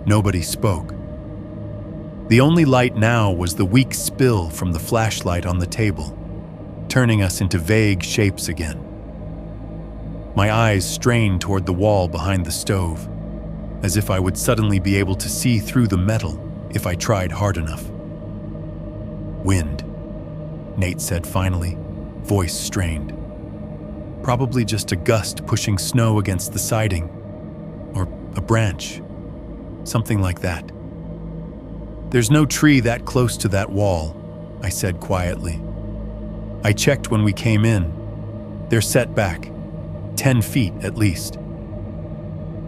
nobody spoke. The only light now was the weak spill from the flashlight on the table, turning us into vague shapes again. My eyes strained toward the wall behind the stove, as if I would suddenly be able to see through the metal if I tried hard enough. "Wind," Nate said finally, voice strained. "Probably just a gust pushing snow against the siding, or a branch, something like that." "There's no tree that close to that wall," I said quietly. "I checked when we came in. They're set back, 10 feet at least."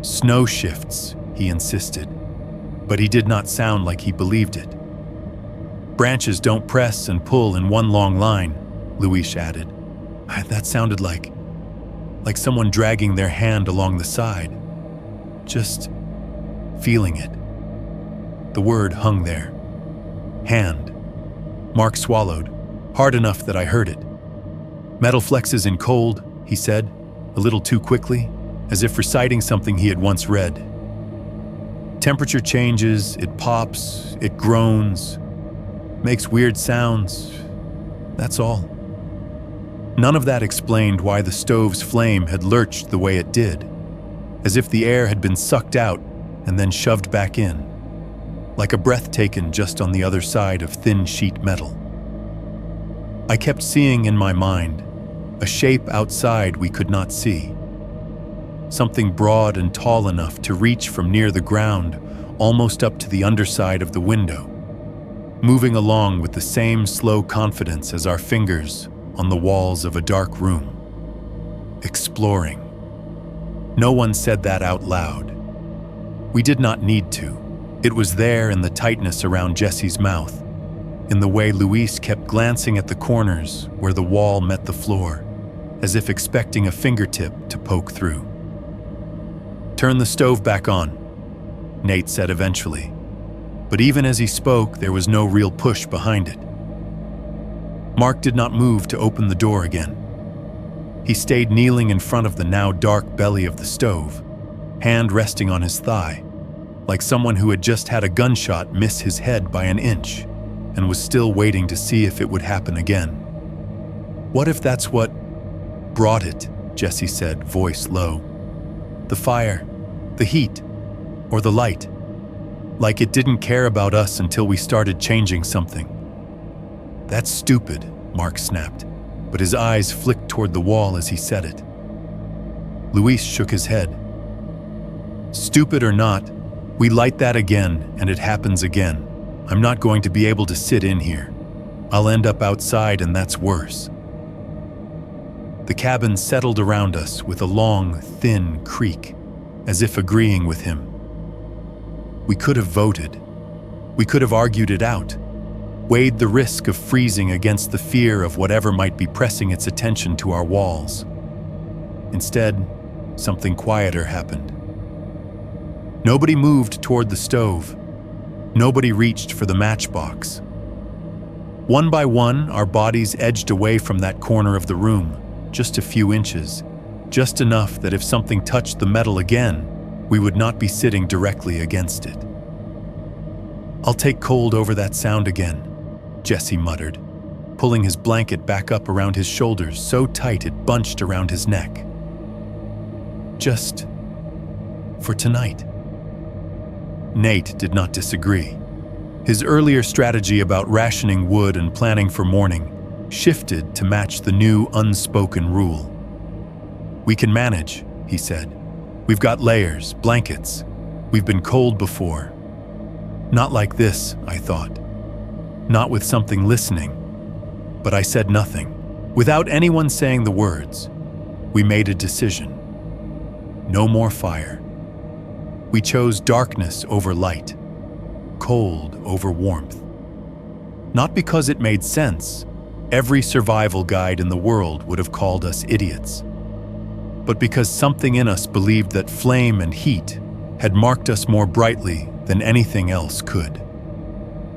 "Snow shifts," he insisted, but he did not sound like he believed it. "Branches don't press and pull in one long line," Luis added. That sounded like someone dragging their hand along the side, just feeling it. The word hung there. Hand. Mark swallowed, hard enough that I heard it. "Metal flexes in cold," he said, a little too quickly, as if reciting something he had once read. "Temperature changes, it pops, it groans, makes weird sounds. That's all." None of that explained why the stove's flame had lurched the way it did, as if the air had been sucked out and then shoved back in, like a breath taken just on the other side of thin sheet metal. I kept seeing in my mind a shape outside we could not see, something broad and tall enough to reach from near the ground almost up to the underside of the window, moving along with the same slow confidence as our fingers on the walls of a dark room. Exploring. No one said that out loud. We did not need to. It was there in the tightness around Jesse's mouth, in the way Luis kept glancing at the corners where the wall met the floor, as if expecting a fingertip to poke through. "Turn the stove back on," Nate said eventually, but even as he spoke, there was no real push behind it. Mark did not move to open the door again. He stayed kneeling in front of the now dark belly of the stove, hand resting on his thigh, like someone who had just had a gunshot miss his head by an inch and was still waiting to see if it would happen again. "What if that's what brought it?" Jesse said, voice low. "The fire, the heat, or the light. Like it didn't care about us until we started changing something." "That's stupid," Mark snapped, but his eyes flicked toward the wall as he said it. Luis shook his head. Stupid or not, we light that again and it happens again. I'm not going to be able to sit in here. I'll end up outside and that's worse. The cabin settled around us with a long, thin creak, as if agreeing with him. We could have voted. We could have argued it out, weighed the risk of freezing against the fear of whatever might be pressing its attention to our walls. Instead, something quieter happened. Nobody moved toward the stove. Nobody reached for the matchbox. One by one, our bodies edged away from that corner of the room, just a few inches, just enough that if something touched the metal again, we would not be sitting directly against it. I'll take cold over that sound again, Jesse muttered, pulling his blanket back up around his shoulders so tight it bunched around his neck. Just for tonight. Nate did not disagree. His earlier strategy about rationing wood and planning for morning shifted to match the new unspoken rule. We can manage, he said. We've got layers, blankets. We've been cold before. Not like this, I thought. Not with something listening. But I said nothing. Without anyone saying the words, we made a decision. No more fire. We chose darkness over light, cold over warmth. Not because it made sense. Every survival guide in the world would have called us idiots. But because something in us believed that flame and heat had marked us more brightly than anything else could.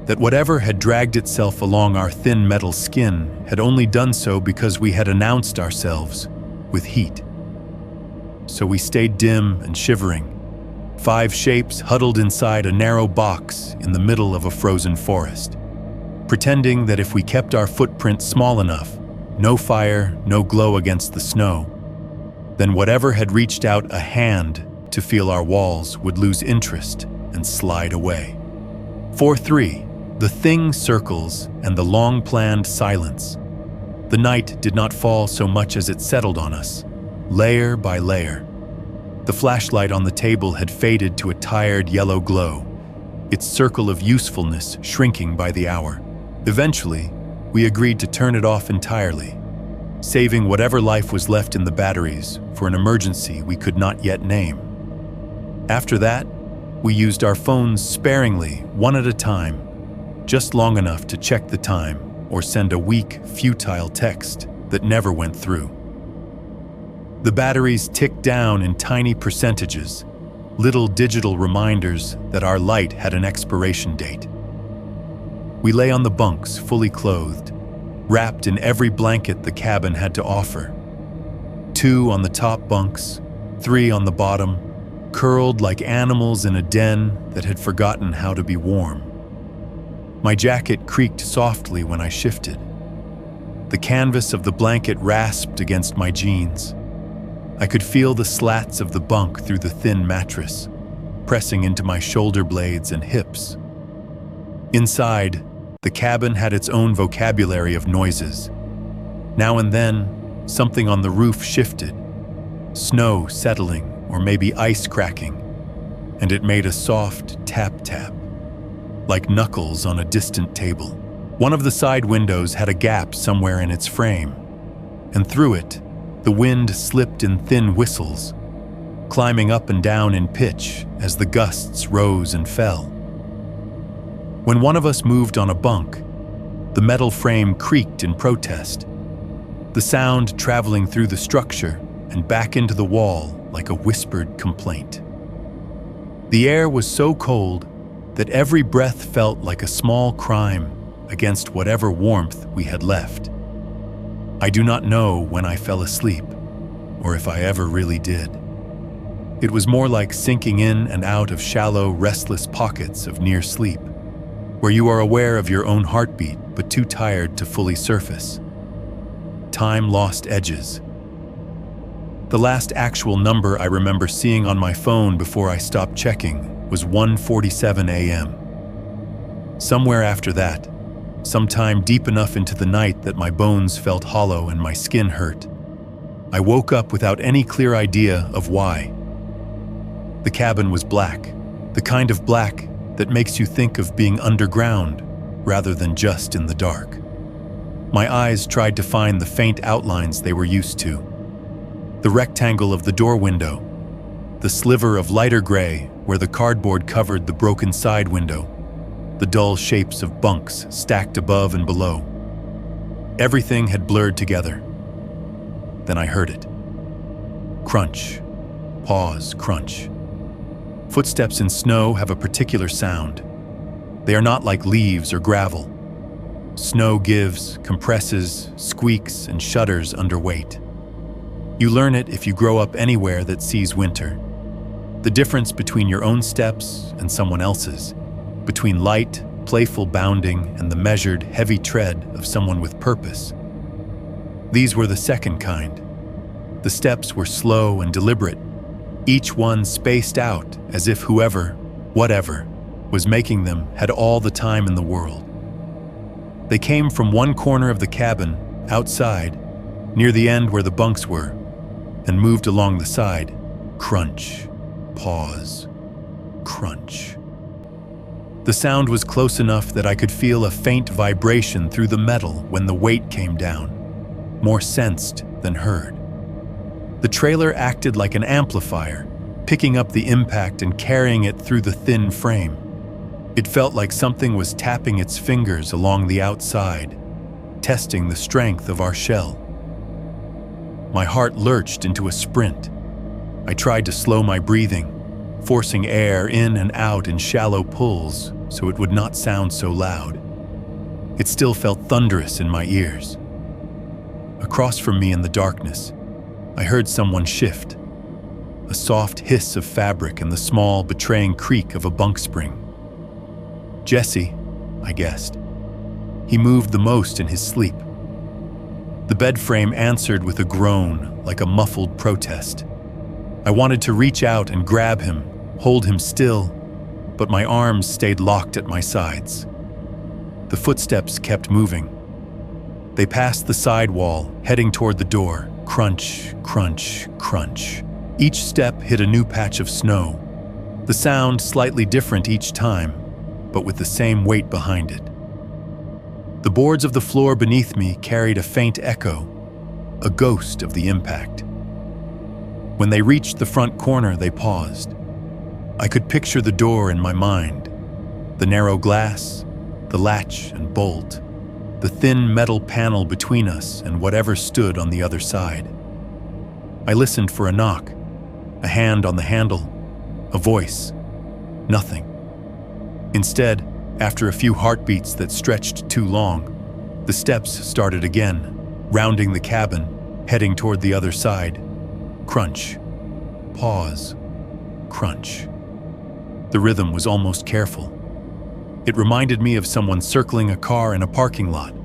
That whatever had dragged itself along our thin metal skin had only done so because we had announced ourselves with heat. So we stayed dim and shivering, 5 shapes huddled inside a narrow box in the middle of a frozen forest, pretending that if we kept our footprint small enough, no fire, no glow against the snow, then whatever had reached out a hand to feel our walls would lose interest and slide away. 4-3, the thing circles and the long-planned silence. The night did not fall so much as it settled on us, layer by layer. The flashlight on the table had faded to a tired yellow glow, its circle of usefulness shrinking by the hour. Eventually, we agreed to turn it off entirely, saving whatever life was left in the batteries for an emergency we could not yet name. After that, we used our phones sparingly, one at a time, just long enough to check the time or send a weak, futile text that never went through. The batteries ticked down in tiny percentages, little digital reminders that our light had an expiration date. We lay on the bunks, fully clothed, wrapped in every blanket the cabin had to offer. 2 on the top bunks, 3 on the bottom, curled like animals in a den that had forgotten how to be warm. My jacket creaked softly when I shifted. The canvas of the blanket rasped against my jeans. I could feel the slats of the bunk through the thin mattress, pressing into my shoulder blades and hips. Inside, the cabin had its own vocabulary of noises. Now and then, something on the roof shifted, snow settling or maybe ice cracking, and it made a soft tap-tap, like knuckles on a distant table. One of the side windows had a gap somewhere in its frame, and through it, the wind slipped in thin whistles, climbing up and down in pitch as the gusts rose and fell. When one of us moved on a bunk, the metal frame creaked in protest, the sound traveling through the structure and back into the wall like a whispered complaint. The air was so cold that every breath felt like a small crime against whatever warmth we had left. I do not know when I fell asleep, or if I ever really did. It was more like sinking in and out of shallow, restless pockets of near sleep, where you are aware of your own heartbeat but too tired to fully surface. Time lost edges. The last actual number I remember seeing on my phone before I stopped checking was 1:47 a.m. Somewhere after that, sometime deep enough into the night that my bones felt hollow and my skin hurt. I woke up without any clear idea of why. The cabin was black, the kind of black that makes you think of being underground rather than just in the dark. My eyes tried to find the faint outlines they were used to. The rectangle of the door window, the sliver of lighter gray where the cardboard covered the broken side window, the dull shapes of bunks stacked above and below. Everything had blurred together. Then I heard it. Crunch. Pause. Crunch. Footsteps in snow have a particular sound. They are not like leaves or gravel. Snow gives, compresses, squeaks, and shudders under weight. You learn it if you grow up anywhere that sees winter. The difference between your own steps and someone else's, between light, playful bounding and the measured, heavy tread of someone with purpose. These were the second kind. The steps were slow and deliberate, each one spaced out as if whoever, whatever, was making them had all the time in the world. They came from one corner of the cabin, outside, near the end where the bunks were, and moved along the side. Crunch. Pause. Crunch. The sound was close enough that I could feel a faint vibration through the metal when the weight came down, more sensed than heard. The trailer acted like an amplifier, picking up the impact and carrying it through the thin frame. It felt like something was tapping its fingers along the outside, testing the strength of our shell. My heart lurched into a sprint. I tried to slow my breathing, forcing air in and out in shallow pulls so it would not sound so loud. It still felt thunderous in my ears. Across from me in the darkness, I heard someone shift, a soft hiss of fabric and the small, betraying creak of a bunk spring. Jesse, I guessed. He moved the most in his sleep. The bed frame answered with a groan, like a muffled protest. I wanted to reach out and grab him, hold him still, but my arms stayed locked at my sides. The footsteps kept moving. They passed the side wall, heading toward the door. Crunch, crunch, crunch. Each step hit a new patch of snow. The sound slightly different each time, but with the same weight behind it. The boards of the floor beneath me carried a faint echo, a ghost of the impact. When they reached the front corner, they paused. I could picture the door in my mind, the narrow glass, the latch and bolt, the thin metal panel between us and whatever stood on the other side. I listened for a knock, a hand on the handle, a voice. Nothing. Instead, after a few heartbeats that stretched too long, the steps started again, rounding the cabin, heading toward the other side. Crunch. Pause. Crunch. The rhythm was almost careful. It reminded me of someone circling a car in a parking lot,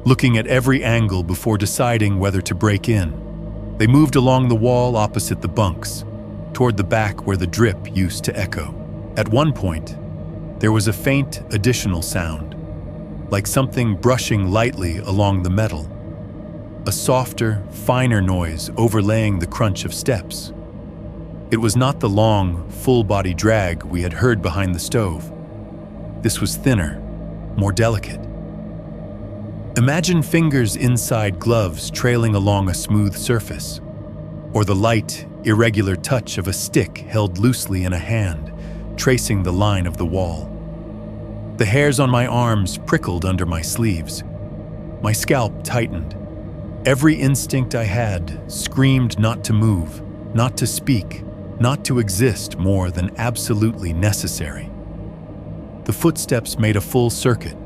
looking at every angle before deciding whether to break in. They moved along the wall opposite the bunks, toward the back where the drip used to echo. At one point, there was a faint additional sound, like something brushing lightly along the metal. A softer, finer noise overlaying the crunch of steps. It was not the long, full-body drag we had heard behind the stove. This was thinner, more delicate. Imagine fingers inside gloves trailing along a smooth surface, or the light, irregular touch of a stick held loosely in a hand, tracing the line of the wall. The hairs on my arms prickled under my sleeves. My scalp tightened. Every instinct I had screamed not to move, not to speak, not to exist more than absolutely necessary. The footsteps made a full circuit.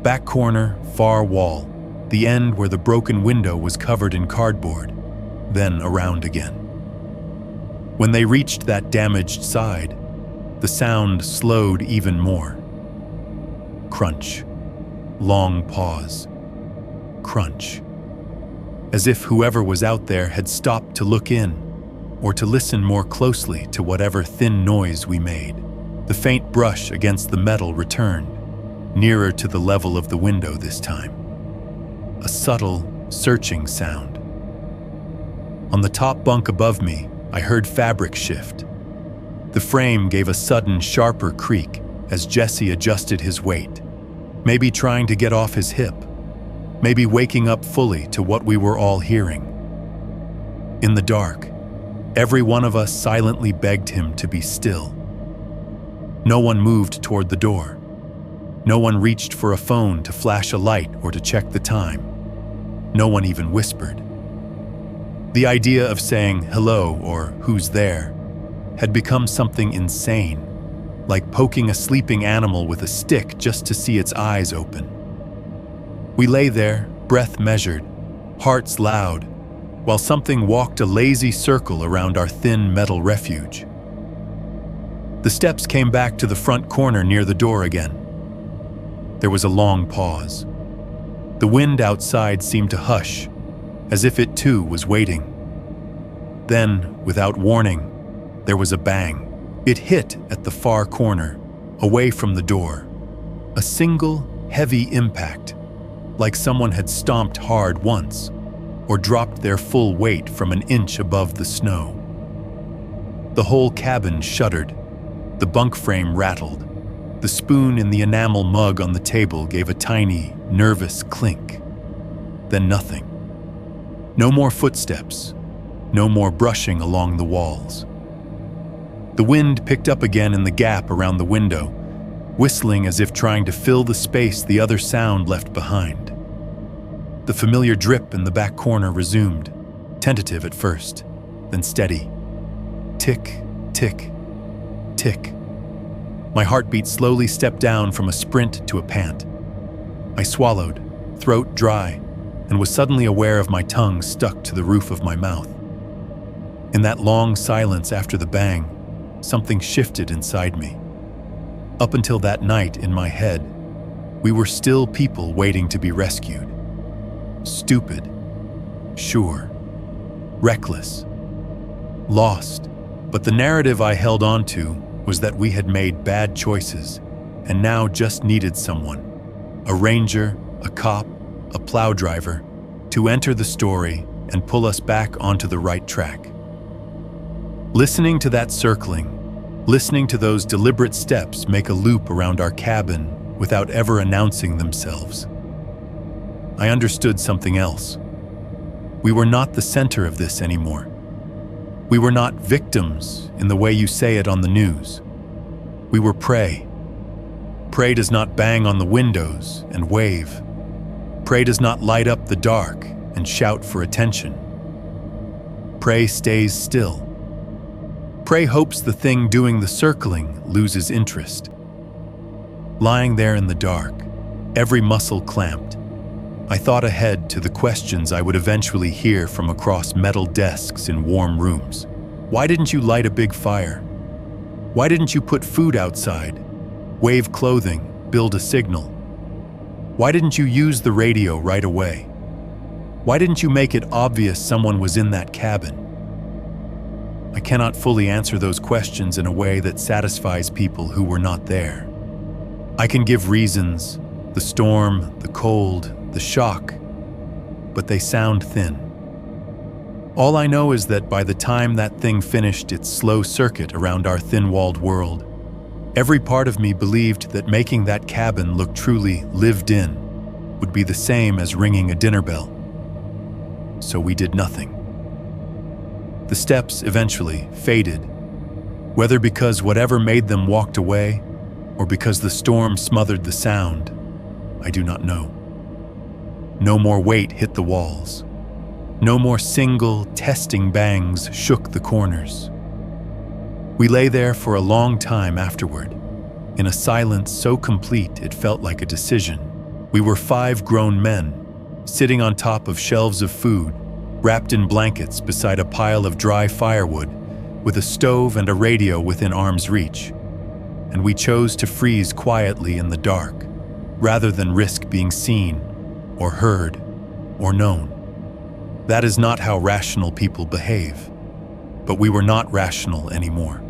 Back corner, far wall, the end where the broken window was covered in cardboard, then around again. When they reached that damaged side, the sound slowed even more. Crunch. Long pause. Crunch. As if whoever was out there had stopped to look in, or to listen more closely to whatever thin noise we made. The faint brush against the metal returned. nearer to the level of the window this time. A subtle, searching sound. On the top bunk above me, I heard fabric shift. The frame gave a sudden, sharper creak as Jesse adjusted his weight, maybe trying to get off his hip, maybe waking up fully to what we were all hearing. In the dark, every one of us silently begged him to be still. No one moved toward the door. No one reached for a phone to flash a light or to check the time. No one even whispered. The idea of saying hello or who's there had become something insane, like poking a sleeping animal with a stick just to see its eyes open. We lay there, breath measured, hearts loud, while something walked a lazy circle around our thin metal refuge. The steps came back to the front corner near the door again. There was a long pause. The wind outside seemed to hush, as if it too was waiting. Then, without warning, there was a bang. It hit at the far corner, away from the door. A single, heavy impact, like someone had stomped hard once, or dropped their full weight from an inch above the snow. The whole cabin shuddered. The bunk frame rattled. The spoon in the enamel mug on the table gave a tiny, nervous clink. Then nothing. No more footsteps. No more brushing along the walls. The wind picked up again in the gap around the window, whistling as if trying to fill the space the other sound left behind. The familiar drip in the back corner resumed, tentative at first, then steady. Tick, tick, tick. My heartbeat slowly stepped down from a sprint to a pant. I swallowed, throat dry, and was suddenly aware of my tongue stuck to the roof of my mouth. In that long silence after the bang, something shifted inside me. Up until that night in my head, we were still people waiting to be rescued. Stupid, sure, reckless, lost, but the narrative I held on to was that we had made bad choices and now just needed someone, a ranger, a cop, a plow driver, to enter the story and pull us back onto the right track. Listening to that circling, listening to those deliberate steps make a loop around our cabin without ever announcing themselves, I understood something else. We were not the center of this anymore. We were not victims in the way you say it on the news. We were prey. Prey does not bang on the windows and wave. Prey does not light up the dark and shout for attention. Prey stays still. Prey hopes the thing doing the circling loses interest. Lying there in the dark, every muscle clamped, I thought ahead to the questions I would eventually hear from across metal desks in warm rooms. Why didn't you light a big fire? Why didn't you put food outside, wave clothing, build a signal? Why didn't you use the radio right away? Why didn't you make it obvious someone was in that cabin? I cannot fully answer those questions in a way that satisfies people who were not there. I can give reasons, the storm, the cold, the shock, but they sound thin. All I know is that by the time that thing finished its slow circuit around our thin-walled world, every part of me believed that making that cabin look truly lived in would be the same as ringing a dinner bell. So we did nothing. The steps eventually faded, whether because whatever made them walked away or because the storm smothered the sound, I do not know. No more weight hit the walls. No more single, testing bangs shook the corners. We lay there for a long time afterward, in a silence so complete it felt like a decision. We were 5 grown men, sitting on top of shelves of food, wrapped in blankets beside a pile of dry firewood, with a stove and a radio within arm's reach. And we chose to freeze quietly in the dark, rather than risk being seen, or heard, or known. That is not how rational people behave, but we were not rational anymore.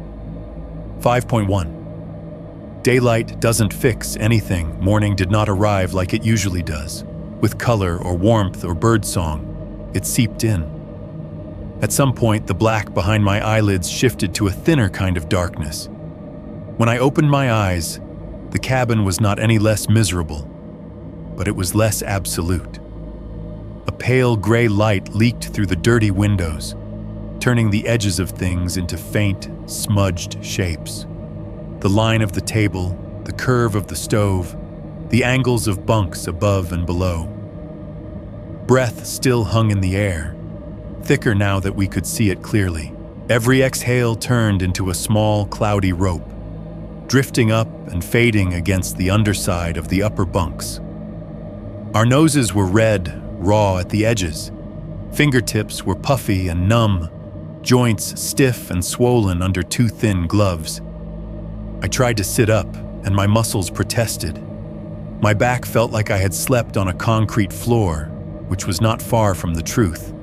5.1. Daylight doesn't fix anything. Morning did not arrive like it usually does, with color or warmth or birdsong. It seeped in. At some point, the black behind my eyelids shifted to a thinner kind of darkness. When I opened my eyes, the cabin was not any less miserable, but it was less absolute. A pale gray light leaked through the dirty windows, turning the edges of things into faint, smudged shapes. The line of the table, the curve of the stove, the angles of bunks above and below. Breath still hung in the air, thicker now that we could see it clearly. Every exhale turned into a small, cloudy rope, drifting up and fading against the underside of the upper bunks. Our noses were red, raw at the edges. Fingertips were puffy and numb, joints stiff and swollen under too thin gloves. I tried to sit up, and my muscles protested. My back felt like I had slept on a concrete floor, which was not far from the truth.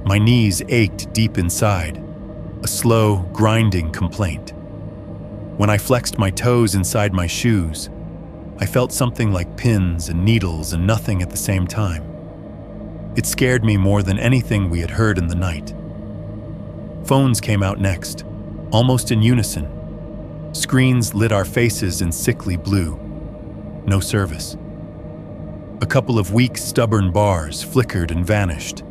My knees ached deep inside, a slow, grinding complaint. When I flexed my toes inside my shoes, I felt something like pins and needles and nothing at the same time. It scared me more than anything we had heard in the night. Phones came out next, almost in unison. Screens lit our faces in sickly blue. No service. A couple of weak, stubborn bars flickered and vanished.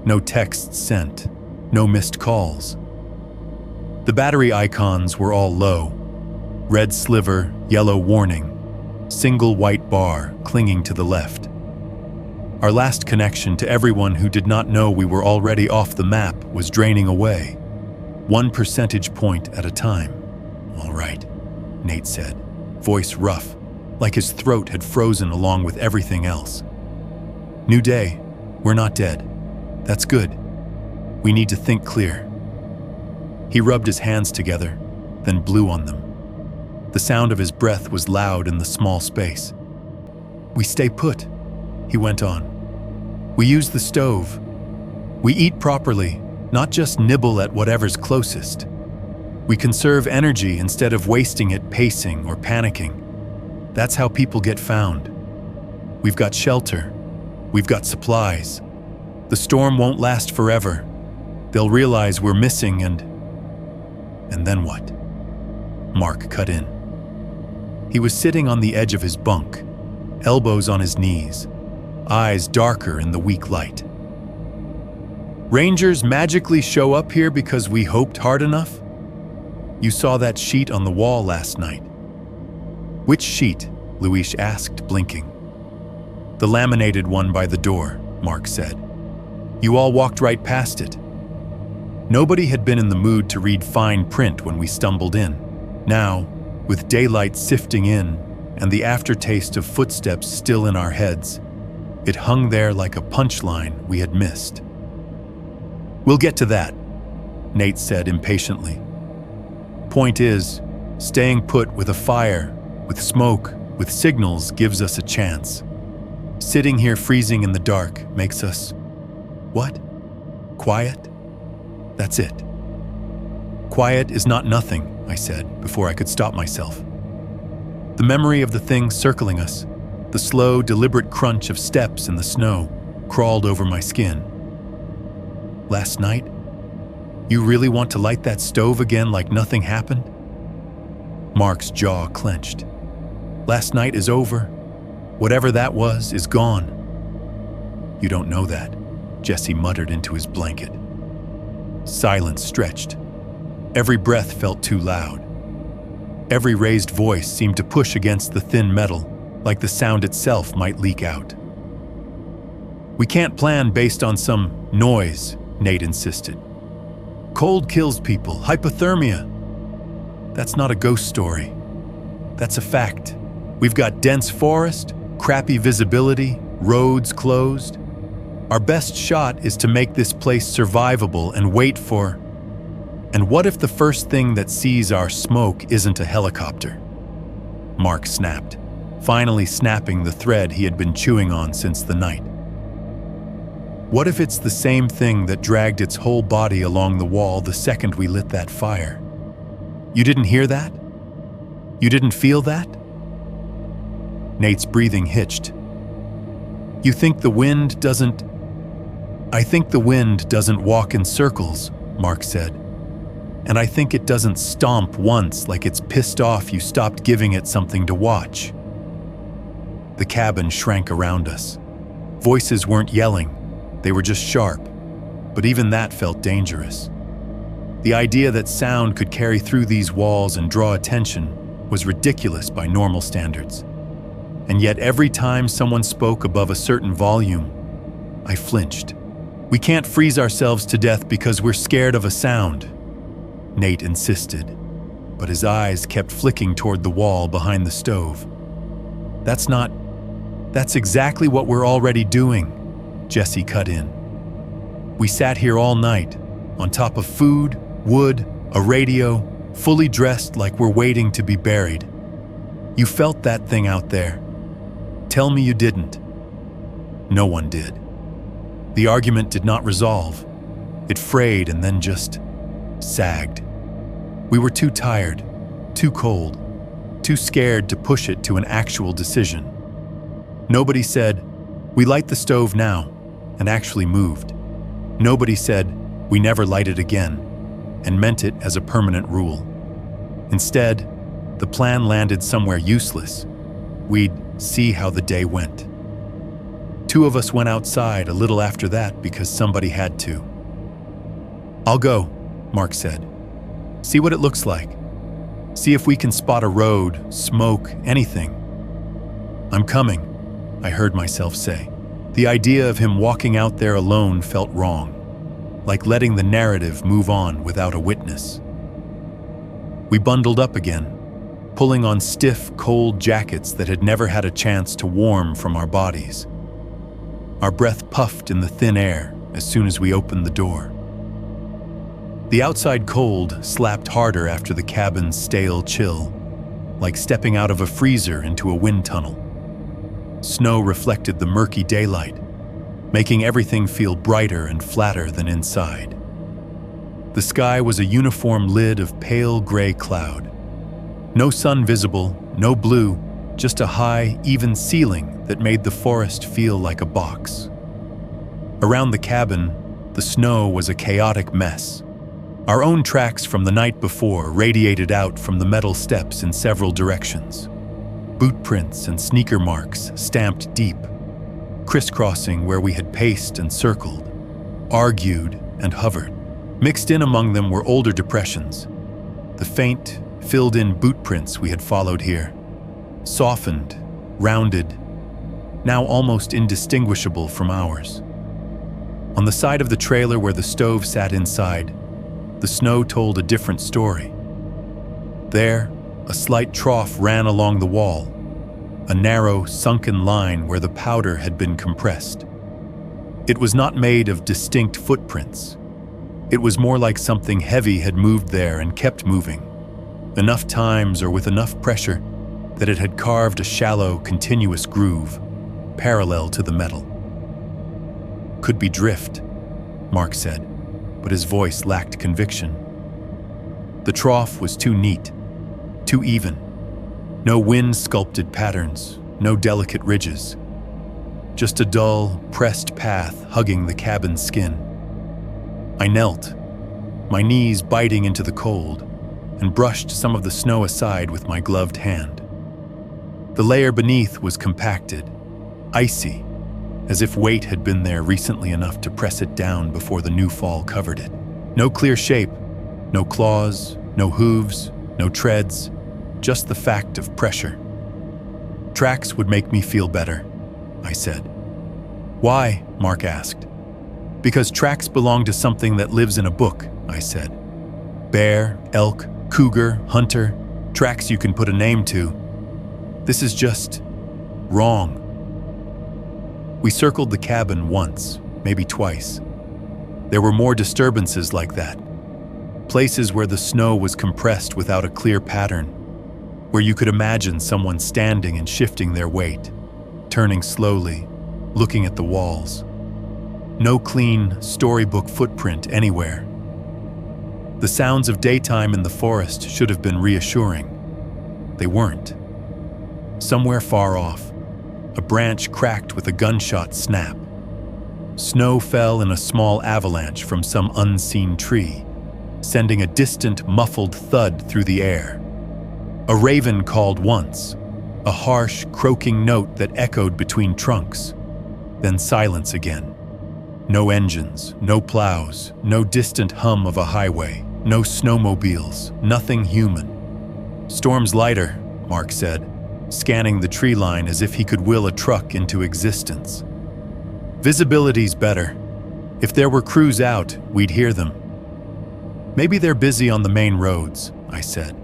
No texts sent. No missed calls. The battery icons were all low. Red sliver, yellow warning. Single white bar clinging to the left. Our last connection to everyone who did not know we were already off the map was draining away, 1 percentage point at a time. "All right," Nate said, voice rough, like his throat had frozen along with everything else. "New day. We're not dead. That's good. We need to think clear." He rubbed his hands together, then blew on them. The sound of his breath was loud in the small space. "We stay put," he went on. "We use the stove. We eat properly, not just nibble at whatever's closest. We conserve energy instead of wasting it pacing or panicking. That's how people get found. We've got shelter. We've got supplies. The storm won't last forever. They'll realize we're missing and then what?" Mark cut in. He was sitting on the edge of his bunk, elbows on his knees, eyes darker in the weak light. "Rangers magically show up here because we hoped hard enough? You saw that sheet on the wall last night." "Which sheet?" Luis asked, blinking. "The laminated one by the door," Mark said. "You all walked right past it." Nobody had been in the mood to read fine print when we stumbled in. Now, with daylight sifting in and the aftertaste of footsteps still in our heads, it hung there like a punchline we had missed. "We'll get to that," Nate said impatiently. "Point is, staying put with a fire, with smoke, with signals gives us a chance. Sitting here freezing in the dark makes us, what? Quiet? That's it." "Quiet is not nothing," I said before I could stop myself. The memory of the thing circling us, the slow, deliberate crunch of steps in the snow, crawled over my skin. "Last night? You really want to light that stove again like nothing happened?" Mark's jaw clenched. "Last night is over. Whatever that was is gone." "You don't know that," Jesse muttered into his blanket. Silence stretched. Every breath felt too loud. Every raised voice seemed to push against the thin metal, like the sound itself might leak out. "We can't plan based on some noise," Nate insisted. "Cold kills people, hypothermia. That's not a ghost story. That's a fact. We've got dense forest, crappy visibility, roads closed. Our best shot is to make this place survivable and wait for... And what if the first thing that sees our smoke isn't a helicopter?" Mark snapped, finally snapping the thread he had been chewing on since the night. "What if it's the same thing that dragged its whole body along the wall the second we lit that fire? You didn't hear that?" You didn't feel that? Nate's breathing hitched. You think the wind doesn't... I think the wind doesn't walk in circles, Mark said. And I think it doesn't stomp once like it's pissed off you stopped giving it something to watch. The cabin shrank around us. Voices weren't yelling, they were just sharp, but even that felt dangerous. The idea that sound could carry through these walls and draw attention was ridiculous by normal standards. And yet every time someone spoke above a certain volume, I flinched. We can't freeze ourselves to death because we're scared of a sound, Nate insisted, but his eyes kept flicking toward the wall behind the stove. That's exactly what we're already doing, Jesse cut in. We sat here all night, on top of food, wood, a radio, fully dressed like we're waiting to be buried. You felt that thing out there. Tell me you didn't. No one did. The argument did not resolve. It frayed and then just sagged. We were too tired, too cold, too scared to push it to an actual decision. Nobody said, "We light the stove now," and actually moved. Nobody said, "We never light it again," and meant it as a permanent rule. Instead, the plan landed somewhere useless. We'd see how the day went. Two of us went outside a little after that because somebody had to. "I'll go," Mark said. "See what it looks like. See if we can spot a road, smoke, anything." "I'm coming," I heard myself say. The idea of him walking out there alone felt wrong, like letting the narrative move on without a witness. We bundled up again, pulling on stiff, cold jackets that had never had a chance to warm from our bodies. Our breath puffed in the thin air as soon as we opened the door. The outside cold slapped harder after the cabin's stale chill, like stepping out of a freezer into a wind tunnel. Snow reflected the murky daylight, making everything feel brighter and flatter than inside. The sky was a uniform lid of pale gray cloud. No sun visible, no blue, just a high, even ceiling that made the forest feel like a box. Around the cabin, the snow was a chaotic mess. Our own tracks from the night before radiated out from the metal steps in several directions. Boot prints and sneaker marks stamped deep, crisscrossing where we had paced and circled, argued and hovered. Mixed in among them were older depressions, the faint, filled-in boot prints we had followed here, softened, rounded, now almost indistinguishable from ours. On the side of the trailer where the stove sat inside, the snow told a different story. There, a slight trough ran along the wall, a narrow, sunken line where the powder had been compressed. It was not made of distinct footprints. It was more like something heavy had moved there and kept moving, enough times or with enough pressure that it had carved a shallow, continuous groove, parallel to the metal. "Could be drift," Mark said, but his voice lacked conviction. The trough was too neat, too even. No wind-sculpted patterns, no delicate ridges. Just a dull, pressed path hugging the cabin's skin. I knelt, my knees biting into the cold, and brushed some of the snow aside with my gloved hand. The layer beneath was compacted, icy, as if weight had been there recently enough to press it down before the new fall covered it. No clear shape, no claws, no hooves, no treads, just the fact of pressure. "Tracks would make me feel better," I said. "Why?" Mark asked. "Because tracks belong to something that lives in a book," I said. "Bear, elk, cougar, hunter, tracks you can put a name to. This is just wrong." We circled the cabin once, maybe twice. There were more disturbances like that. Places where the snow was compressed without a clear pattern, where you could imagine someone standing and shifting their weight, turning slowly, looking at the walls. No clean, storybook footprint anywhere. The sounds of daytime in the forest should have been reassuring. they weren't. Somewhere far off, a branch cracked with a gunshot snap. Snow fell in a small avalanche from some unseen tree, sending a distant, muffled thud through the air. A raven called once, a harsh, croaking note that echoed between trunks. Then silence again. No engines, no plows, no distant hum of a highway, no snowmobiles, nothing human. "Storm's lighter," Mark said, scanning the tree line as if he could will a truck into existence. "Visibility's better. If there were crews out, we'd hear them." "Maybe they're busy on the main roads," I said.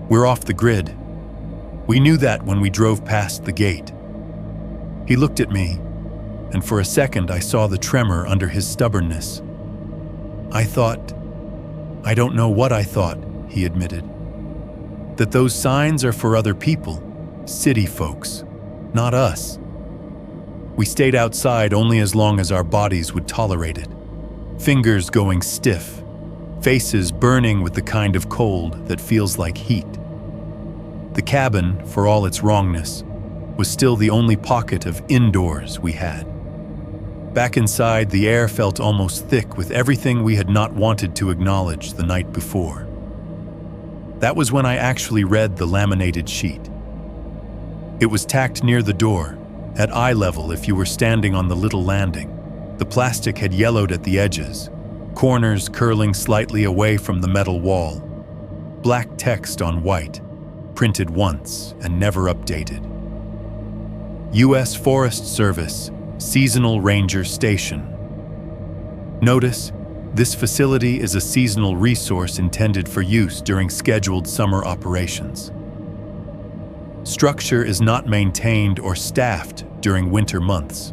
"We're off the grid. We knew that when we drove past the gate." He looked at me, and for a second I saw the tremor under his stubbornness. I don't know what I thought," he admitted. "That those signs are for other people, city folks, not us." We stayed outside only as long as our bodies would tolerate it. Fingers going stiff, faces burning with the kind of cold that feels like heat. The cabin, for all its wrongness, was still the only pocket of indoors we had. Back inside, the air felt almost thick with everything we had not wanted to acknowledge the night before. That was when I actually read the laminated sheet. It was tacked near the door, at eye level if you were standing on the little landing. The plastic had yellowed at the edges, corners curling slightly away from the metal wall. Black text on white, printed once and never updated. U.S. Forest Service, Seasonal Ranger Station. Notice, this facility is a seasonal resource intended for use during scheduled summer operations. Structure is not maintained or staffed during winter months.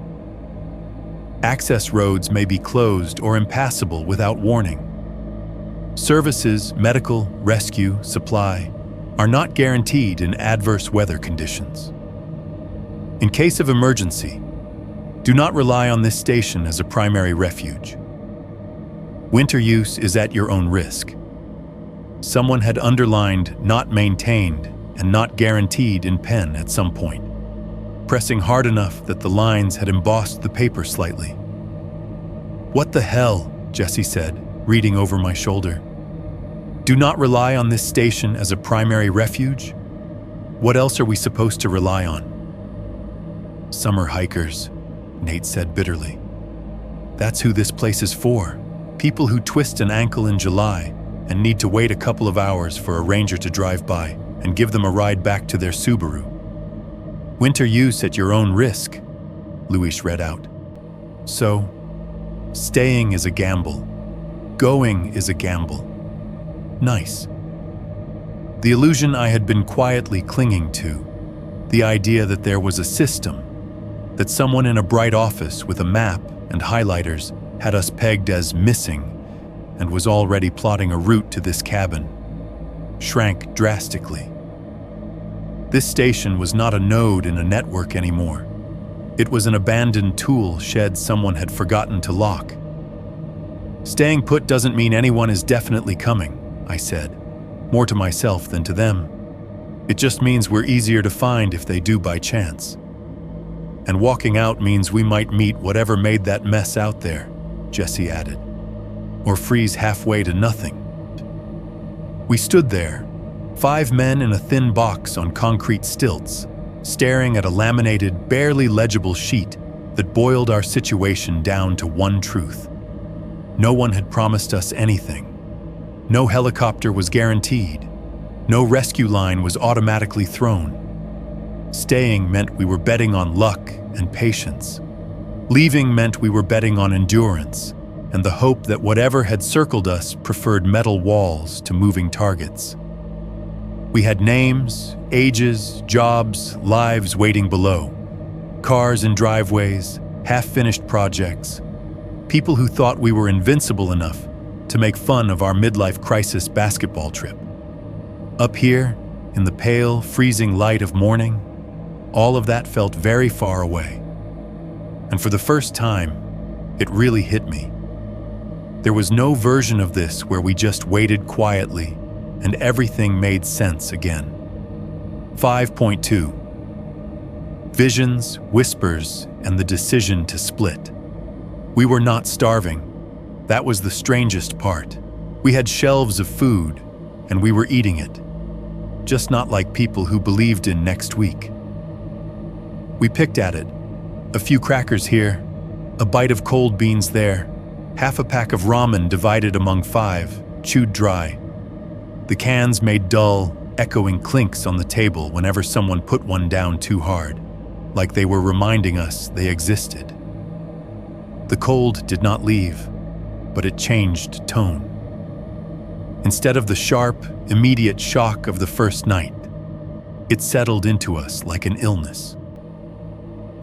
Access roads may be closed or impassable without warning. Services, medical, rescue, supply, are not guaranteed in adverse weather conditions. In case of emergency, do not rely on this station as a primary refuge. Winter use is at your own risk. Someone had underlined "not maintained" and "not guaranteed" in pen at some point, pressing hard enough that the lines had embossed the paper slightly. "What the hell?" Jesse said, reading over my shoulder. "Do not rely on this station as a primary refuge? What else are we supposed to rely on?" "Summer hikers," Nate said bitterly. "That's who this place is for. People who twist an ankle in July and need to wait a couple of hours for a ranger to drive by and give them a ride back to their Subaru. Winter use at your own risk," Luis read out. "So, staying is a gamble. Going is a gamble. Nice." The illusion I had been quietly clinging to, the idea that there was a system, that someone in a bright office with a map and highlighters had us pegged as missing and was already plotting a route to this cabin, shrank drastically. This station was not a node in a network anymore. It was an abandoned tool shed someone had forgotten to lock. "Staying put doesn't mean anyone is definitely coming," I said, more to myself than to them. "It just means we're easier to find if they do by chance. And walking out means we might meet whatever made that mess out there," Jesse added, "or freeze halfway to nothing." We stood there, 5 men in a thin box on concrete stilts, staring at a laminated, barely legible sheet that boiled our situation down to one truth. No one had promised us anything. No helicopter was guaranteed. No rescue line was automatically thrown. Staying meant we were betting on luck and patience. Leaving meant we were betting on endurance and the hope that whatever had circled us preferred metal walls to moving targets. We had names, ages, jobs, lives waiting below. Cars in driveways, half-finished projects. People who thought we were invincible enough to make fun of our midlife crisis basketball trip. Up here, in the pale, freezing light of morning, all of that felt very far away. And for the first time, it really hit me. There was no version of this where we just waited quietly and everything made sense again. 5.2 Visions, whispers, and the decision to split. We were not starving. That was the strangest part. We had shelves of food, and we were eating it. Just not like people who believed in next week. We picked at it. A few crackers here, a bite of cold beans there, half a pack of ramen divided among 5, chewed dry. The cans made dull, echoing clinks on the table whenever someone put one down too hard, like they were reminding us they existed. The cold did not leave, but it changed tone. Instead of the sharp, immediate shock of the first night, it settled into us like an illness.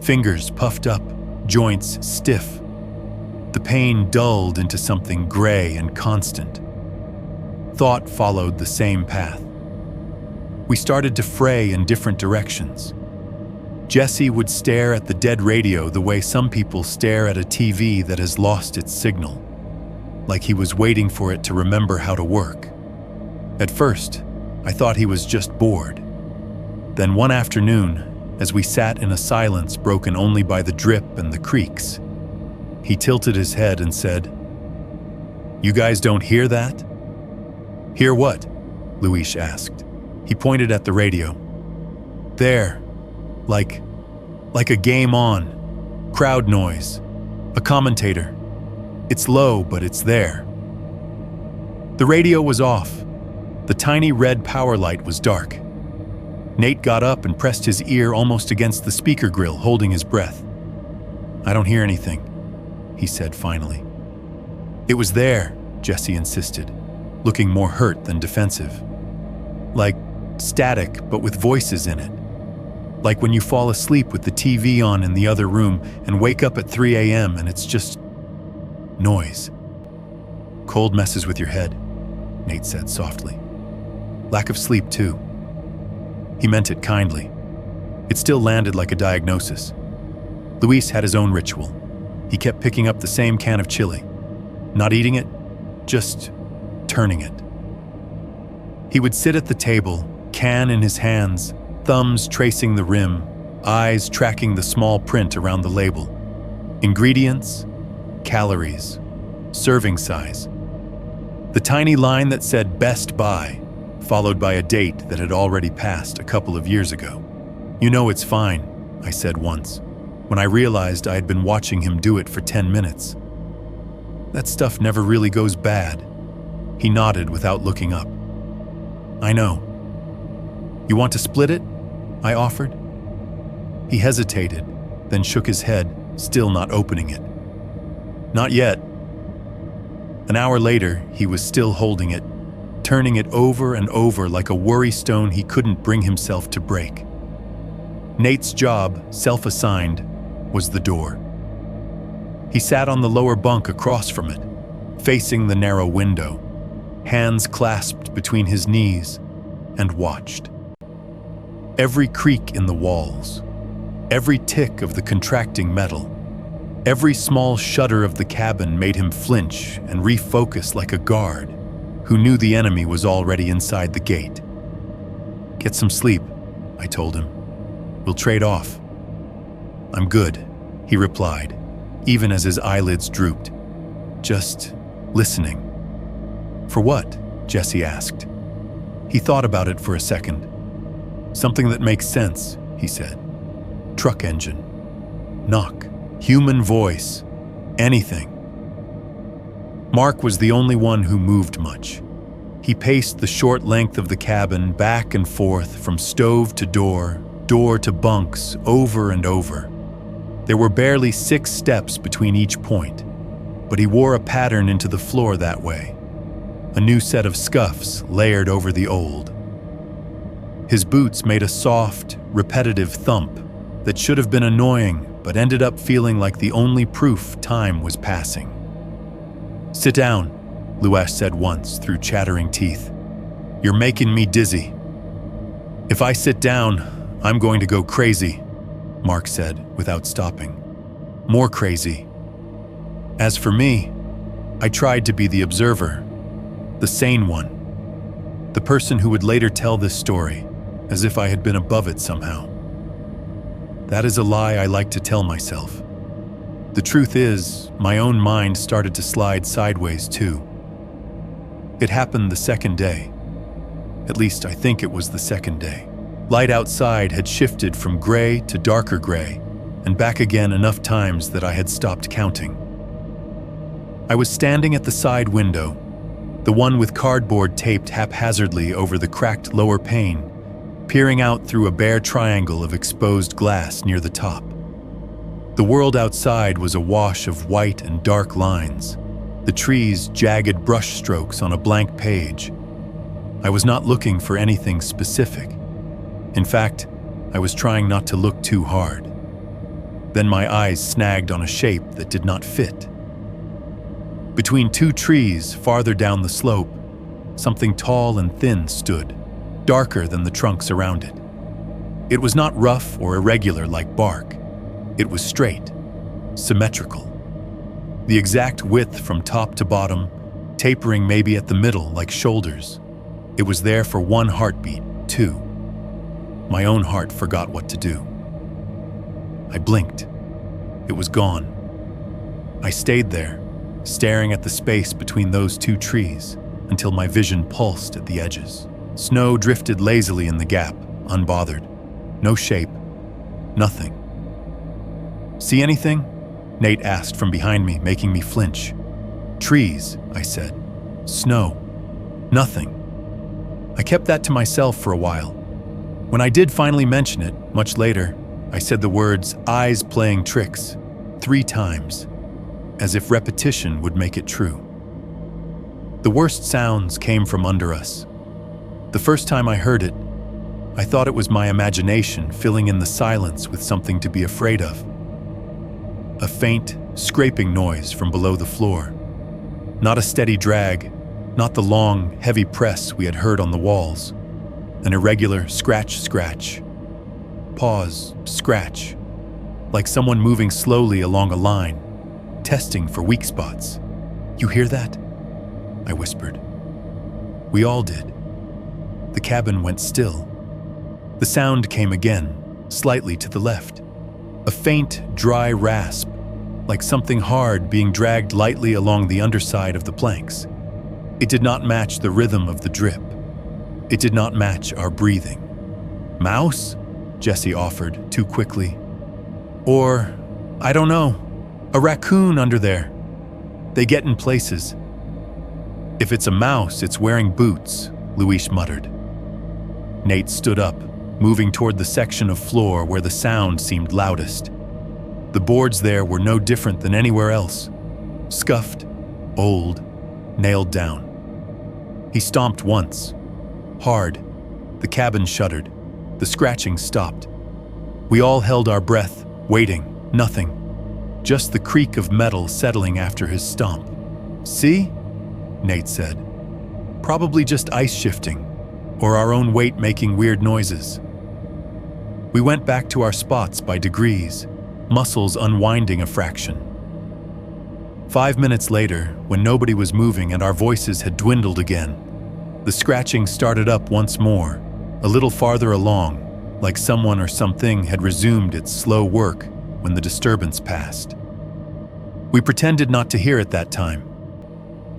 Fingers puffed up, joints stiff. The pain dulled into something gray and constant. Thought followed the same path. We started to fray in different directions. Jesse would stare at the dead radio the way some people stare at a TV that has lost its signal, like he was waiting for it to remember how to work. At first, I thought he was just bored. Then one afternoon, as we sat in a silence broken only by the drip and the creaks, he tilted his head and said, "You guys don't hear that?" "Hear what?" Luis asked. He pointed at the radio. "There, like a game on, crowd noise, a commentator. It's low, but it's there." The radio was off. The tiny red power light was dark. Nate got up and pressed his ear almost against the speaker grill, holding his breath. "I don't hear anything," he said finally. "It was there," Jesse insisted, looking more hurt than defensive. "Like static, but with voices in it. Like when you fall asleep with the TV on in the other room and wake up at 3 a.m. and it's just noise." "Cold messes with your head," Nate said softly. "Lack of sleep, too." He meant it kindly. It still landed like a diagnosis. Luis had his own ritual. He kept picking up the same can of chili. Not eating it, just turning it. He would sit at the table, can in his hands, thumbs tracing the rim, eyes tracking the small print around the label. Ingredients, calories, serving size. The tiny line that said "Best Buy," followed by a date that had already passed a couple of years ago. "You know it's fine," I said once, when I realized I had been watching him do it for 10 minutes. "That stuff never really goes bad." He nodded without looking up. "I know." "You want to split it?" I offered. He hesitated, then shook his head, still not opening it. "Not yet." An hour later, he was still holding it, turning it over and over like a worry stone he couldn't bring himself to break. Nate's job, self-assigned, was the door. He sat on the lower bunk across from it, facing the narrow window, hands clasped between his knees, and watched. Every creak in the walls, every tick of the contracting metal, every small shudder of the cabin made him flinch and refocus like a guard who knew the enemy was already inside the gate. "Get some sleep," I told him. "We'll trade off." "I'm good," he replied, even as his eyelids drooped. "Just listening." "For what?" Jesse asked. He thought about it for a second. "Something that makes sense," he said. "Truck engine, knock, human voice, anything." Mark was the only one who moved much. He paced the short length of the cabin back and forth from stove to door to bunks, over and over. There were barely 6 steps between each point, but he wore a pattern into the floor that way. A new set of scuffs layered over the old. His boots made a soft, repetitive thump that should have been annoying but ended up feeling like the only proof time was passing. "Sit down," Luash said once through chattering teeth. "You're making me dizzy." "If I sit down, I'm going to go crazy," Mark said without stopping. "More crazy." As for me, I tried to be the observer, the sane one, the person who would later tell this story as if I had been above it somehow. That is a lie I like to tell myself. The truth is, my own mind started to slide sideways too. It happened the second day. At least I think it was the second day. Light outside had shifted from gray to darker gray, and back again enough times that I had stopped counting. I was standing at the side window, the one with cardboard taped haphazardly over the cracked lower pane, peering out through a bare triangle of exposed glass near the top. The world outside was a wash of white and dark lines, the trees jagged brushstrokes on a blank page. I was not looking for anything specific. In fact, I was trying not to look too hard. Then my eyes snagged on a shape that did not fit. Between two trees farther down the slope, something tall and thin stood, darker than the trunks around it. It was not rough or irregular like bark. It was straight, symmetrical. The exact width from top to bottom, tapering maybe at the middle like shoulders. It was there for one heartbeat, too. My own heart forgot what to do. I blinked. It was gone. I stayed there, staring at the space between those two trees until my vision pulsed at the edges. Snow drifted lazily in the gap, unbothered. No shape. Nothing. "See anything?" Nate asked from behind me, making me flinch. "Trees," I said. "Snow. Nothing." I kept that to myself for a while. When I did finally mention it, much later, I said the words "eyes playing tricks" 3 times, as if repetition would make it true. The worst sounds came from under us. The first time I heard it, I thought it was my imagination filling in the silence with something to be afraid of. A faint, scraping noise from below the floor. Not a steady drag, not the long, heavy press we had heard on the walls. An irregular scratch. Pause, scratch. Like someone moving slowly along a line, testing for weak spots. "You hear that?" I whispered. We all did. The cabin went still. The sound came again, slightly to the left. A faint, dry rasp, like something hard being dragged lightly along the underside of the planks. It did not match the rhythm of the drip. It did not match our breathing. "Mouse?" Jesse offered, too quickly. "Or, I don't know, a raccoon under there. They get in places." "If it's a mouse, it's wearing boots," Luis muttered. Nate stood up, moving toward the section of floor where the sound seemed loudest. The boards there were no different than anywhere else. Scuffed, old, nailed down. He stomped once. Hard. The cabin shuddered. The scratching stopped. We all held our breath, waiting. Nothing. Just the creak of metal settling after his stomp. "See?" Nate said. "Probably just ice shifting, or our own weight making weird noises." We went back to our spots by degrees, muscles unwinding a fraction. 5 minutes later, when nobody was moving and our voices had dwindled again, the scratching started up once more, a little farther along, like someone or something had resumed its slow work when the disturbance passed. We pretended not to hear it that time.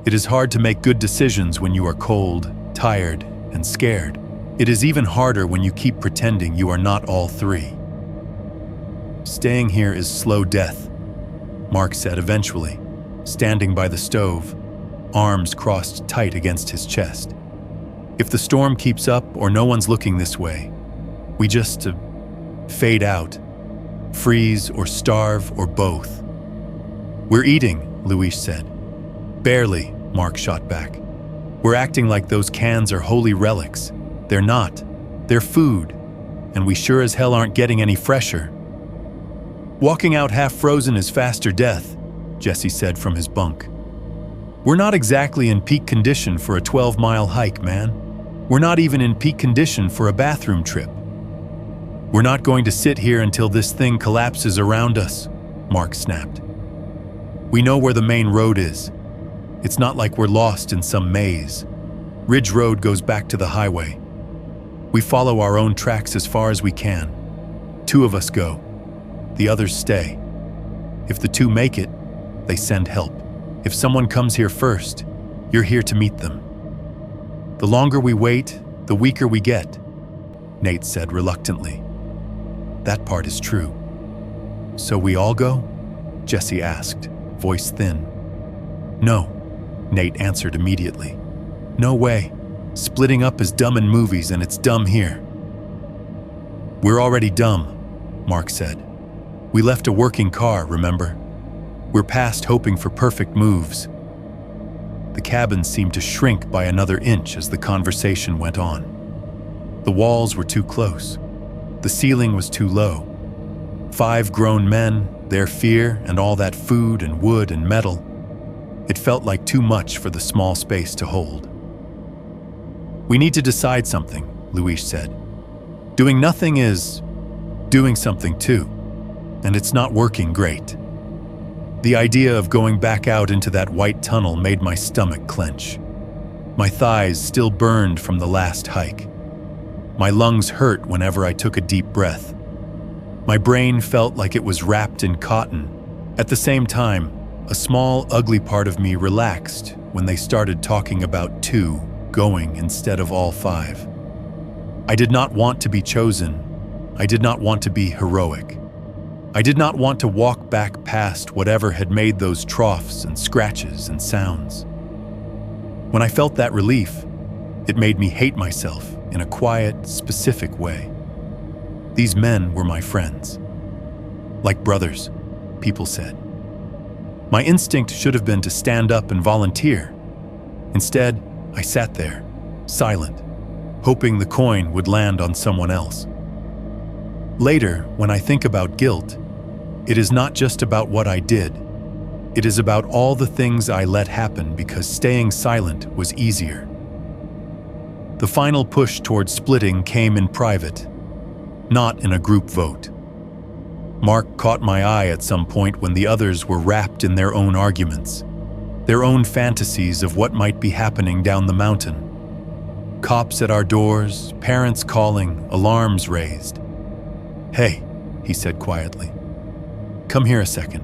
It is hard to make good decisions when you are cold, tired, and scared. It is even harder when you keep pretending you are not all three. "Staying here is slow death," Mark said eventually, standing by the stove, arms crossed tight against his chest. "If the storm keeps up or no one's looking this way, we just fade out, freeze or starve or both." "We're eating," Luis said. "Barely," Mark shot back. "We're acting like those cans are holy relics. They're not. They're food, and we sure as hell aren't getting any fresher." "Walking out half frozen is faster death," Jesse said from his bunk. "We're not exactly in peak condition for a 12-mile hike, man. We're not even in peak condition for a bathroom trip. We're not going to sit here until this thing collapses around us," Mark snapped. "We know where the main road is. It's not like we're lost in some maze. Ridge Road goes back to the highway. We follow our own tracks as far as we can. 2 of us go. The others stay. If the 2 make it, they send help. If someone comes here first, you're here to meet them. The longer we wait, the weaker we get, Nate said reluctantly. That part is true. So we all go? Jesse asked, voice thin. No, Nate answered immediately. No way. Splitting up is dumb in movies and it's dumb here. We're already dumb, Mark said. We left a working car, remember? We're past hoping for perfect moves. The cabin seemed to shrink by another inch as the conversation went on. The walls were too close. The ceiling was too low. 5 grown men, their fear, and all that food and wood and metal. It felt like too much for the small space to hold. We need to decide something, Luis said. Doing nothing is doing something too, and it's not working great. The idea of going back out into that white tunnel made my stomach clench. My thighs still burned from the last hike. My lungs hurt whenever I took a deep breath. My brain felt like it was wrapped in cotton. At the same time, a small, ugly part of me relaxed when they started talking about 2 going instead of all 5. I did not want to be chosen. I did not want to be heroic. I did not want to walk back past whatever had made those troughs and scratches and sounds. When I felt that relief, it made me hate myself in a quiet, specific way. These men were my friends. Like brothers, people said. My instinct should have been to stand up and volunteer. Instead, I sat there, silent, hoping the coin would land on someone else. Later, when I think about guilt, it is not just about what I did. It is about all the things I let happen because staying silent was easier. The final push toward splitting came in private, not in a group vote. Mark caught my eye at some point when the others were wrapped in their own arguments, their own fantasies of what might be happening down the mountain. Cops at our doors, parents calling, alarms raised. "Hey," he said quietly. "Come here a second."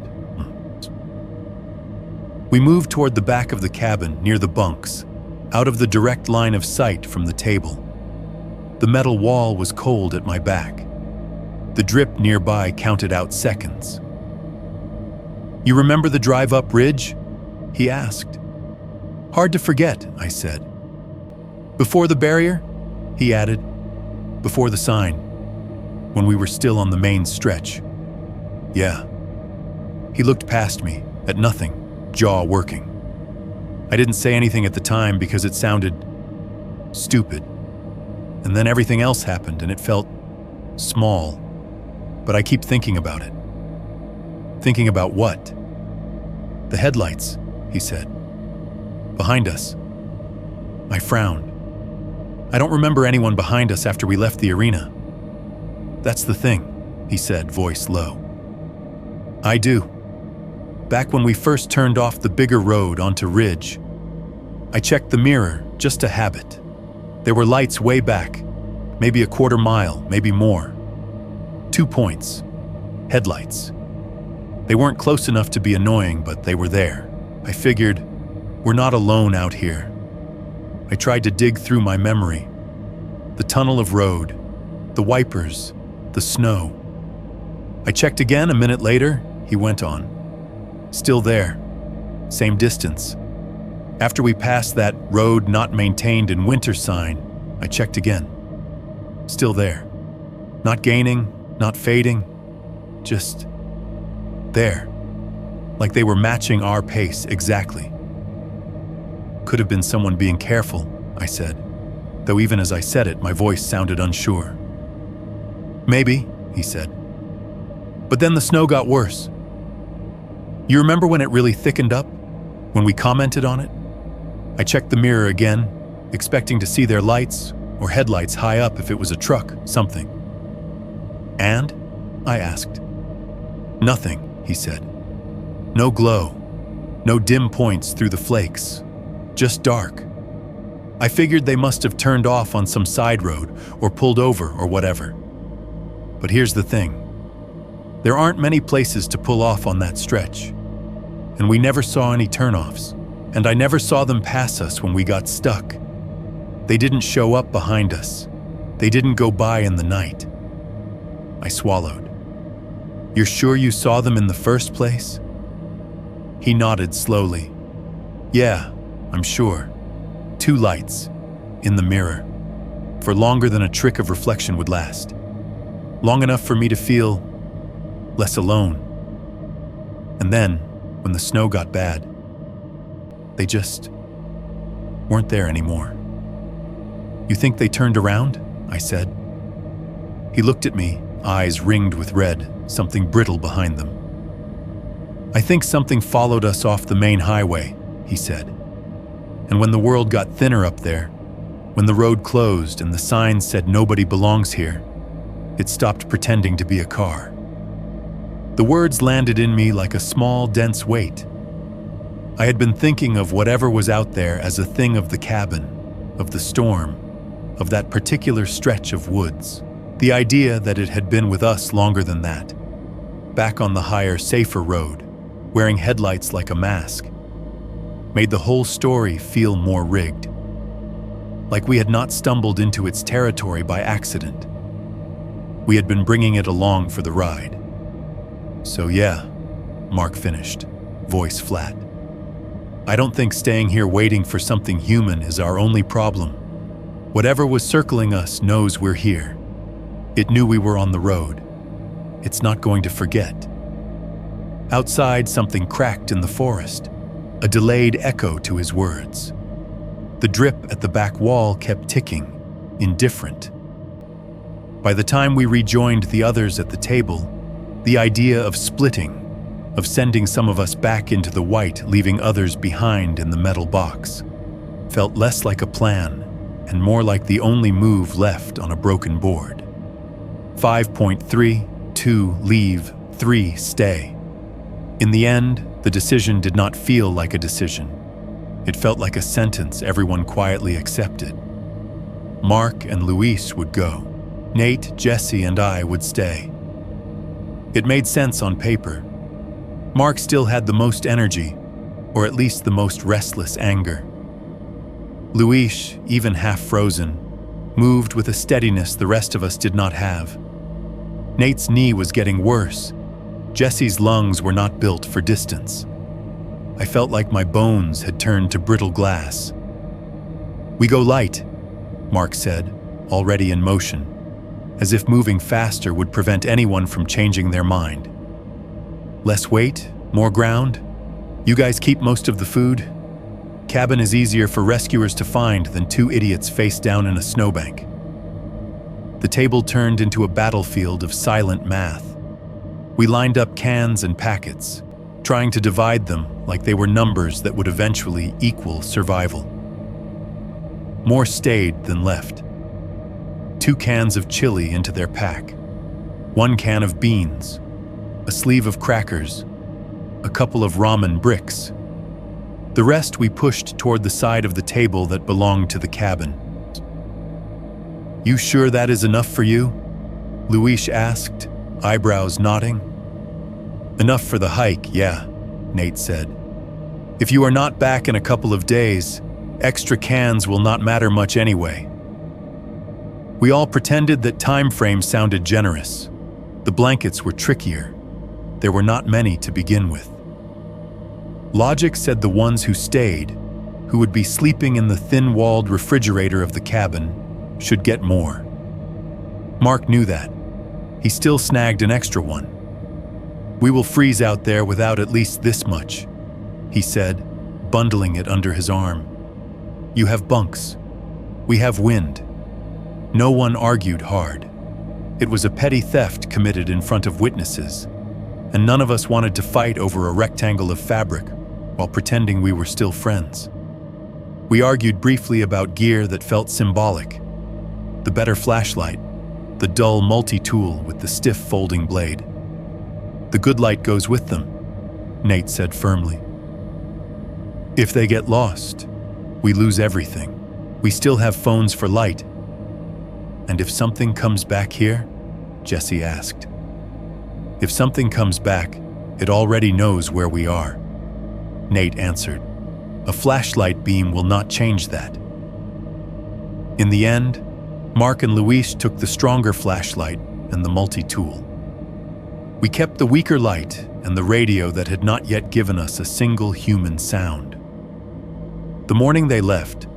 We moved toward the back of the cabin near the bunks, out of the direct line of sight from the table. The metal wall was cold at my back. The drip nearby counted out seconds. "You remember the drive up ridge?" he asked. "Hard to forget," I said. "Before the barrier?" he added. "Before the sign, when we were still on the main stretch." "Yeah." He looked past me, at nothing, jaw working. I didn't say anything at the time because it sounded stupid. And then everything else happened and it felt small. But I keep thinking about it. Thinking about what? "The headlights," he said. "Behind us." I frowned. "I don't remember anyone behind us after we left the arena." "That's the thing," he said, voice low. "I do. Back when we first turned off the bigger road onto Ridge, I checked the mirror, just a habit. There were lights way back, maybe a quarter mile, maybe more. 2 points. Headlights. They weren't close enough to be annoying, but they were there. I figured, we're not alone out here. I tried to dig through my memory. The tunnel of road, the wipers, the snow. I checked again a minute later, he went on. Still there. Same distance. After we passed that road not maintained in winter sign, I checked again. Still there. Not gaining, not fading, just there. Like they were matching our pace exactly. Could have been someone being careful, I said, though even as I said it, my voice sounded unsure. Maybe, he said. But then the snow got worse. You remember when it really thickened up? When we commented on it? I checked the mirror again, expecting to see their lights or headlights high up if it was a truck, something. And? I asked. Nothing, he said. No glow, no dim points through the flakes, just dark. I figured they must have turned off on some side road or pulled over or whatever. But here's the thing. There aren't many places to pull off on that stretch. And we never saw any turnoffs. And I never saw them pass us when we got stuck. They didn't show up behind us. They didn't go by in the night. I swallowed. You're sure you saw them in the first place? He nodded slowly. Yeah, I'm sure. 2 lights, in the mirror, for longer than a trick of reflection would last. Long enough for me to feel less alone. And then, when the snow got bad, they just weren't there anymore. You think they turned around? I said. He looked at me, eyes ringed with red, something brittle behind them. I think something followed us off the main highway, he said. And when the world got thinner up there, when the road closed and the signs said nobody belongs here, it stopped pretending to be a car. The words landed in me like a small, dense weight. I had been thinking of whatever was out there as a thing of the cabin, of the storm, of that particular stretch of woods. The idea that it had been with us longer than that. Back on the higher, safer road, wearing headlights like a mask, made the whole story feel more rigged. Like we had not stumbled into its territory by accident. We had been bringing it along for the ride. So yeah, Mark finished, voice flat. I don't think staying here waiting for something human is our only problem. Whatever was circling us knows we're here. It knew we were on the road. It's not going to forget. Outside, something cracked in the forest, a delayed echo to his words. The drip at the back wall kept ticking, indifferent. By the time we rejoined the others at the table, the idea of splitting, of sending some of us back into the white, leaving others behind in the metal box, felt less like a plan and more like the only move left on a broken board. 5.3, 2, leave, 3, stay. In the end, the decision did not feel like a decision. It felt like a sentence everyone quietly accepted. Mark and Luis would go. Nate, Jesse, and I would stay. It made sense on paper. Mark still had the most energy, or at least the most restless anger. Luis, even half frozen, moved with a steadiness the rest of us did not have. Nate's knee was getting worse. Jesse's lungs were not built for distance. I felt like my bones had turned to brittle glass. We go light, Mark said, already in motion, as if moving faster would prevent anyone from changing their mind. Less weight, more ground. You guys keep most of the food. Cabin is easier for rescuers to find than 2 idiots face down in a snowbank. The table turned into a battlefield of silent math. We lined up cans and packets, trying to divide them like they were numbers that would eventually equal survival. More stayed than left. 2 cans of chili into their pack, 1 can of beans, a sleeve of crackers, a couple of ramen bricks. The rest we pushed toward the side of the table that belonged to the cabin. You sure that is enough for you? Luis asked, eyebrows nodding. Enough for the hike, yeah, Nate said. If you are not back in a couple of days, extra cans will not matter much anyway. We all pretended that time frame sounded generous. The blankets were trickier. There were not many to begin with. Logic said the ones who stayed, who would be sleeping in the thin-walled refrigerator of the cabin, should get more. Mark knew that. He still snagged an extra one. We will freeze out there without at least this much, he said, bundling it under his arm. You have bunks. We have wind. No one argued hard. It was a petty theft committed in front of witnesses, and none of us wanted to fight over a rectangle of fabric while pretending we were still friends. We argued briefly about gear that felt symbolic. The better flashlight, the dull multi-tool with the stiff folding blade. The good light goes with them, Nate said firmly. If they get lost, we lose everything. We still have phones for light. And if something comes back here? Jesse asked. If something comes back, it already knows where we are, Nate answered. A flashlight beam will not change that. In the end, Mark and Luis took the stronger flashlight and the multi-tool. We kept the weaker light and the radio that had not yet given us a single human sound. The morning they left,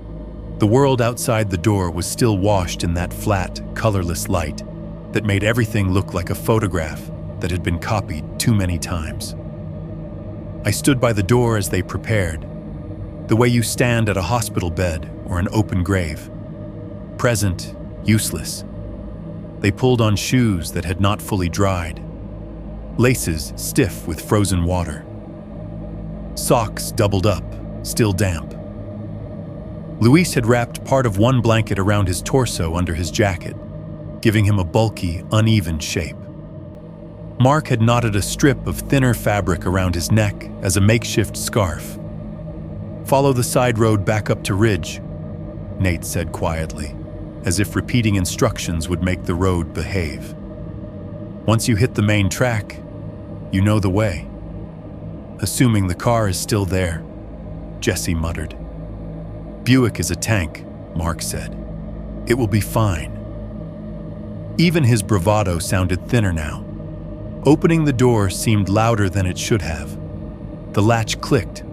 the world outside the door was still washed in that flat, colorless light that made everything look like a photograph that had been copied too many times. I stood by the door as they prepared, the way you stand at a hospital bed or an open grave. Present, useless. They pulled on shoes that had not fully dried, laces stiff with frozen water, socks doubled up, still damp. Luis had wrapped part of one blanket around his torso under his jacket, giving him a bulky, uneven shape. Mark had knotted a strip of thinner fabric around his neck as a makeshift scarf. Follow the side road back up to Ridge, Nate said quietly, as if repeating instructions would make the road behave. Once you hit the main track, you know the way. Assuming the car is still there, Jesse muttered. Buick is a tank, Mark said. It will be fine. Even his bravado sounded thinner now. Opening the door seemed louder than it should have. The latch clicked,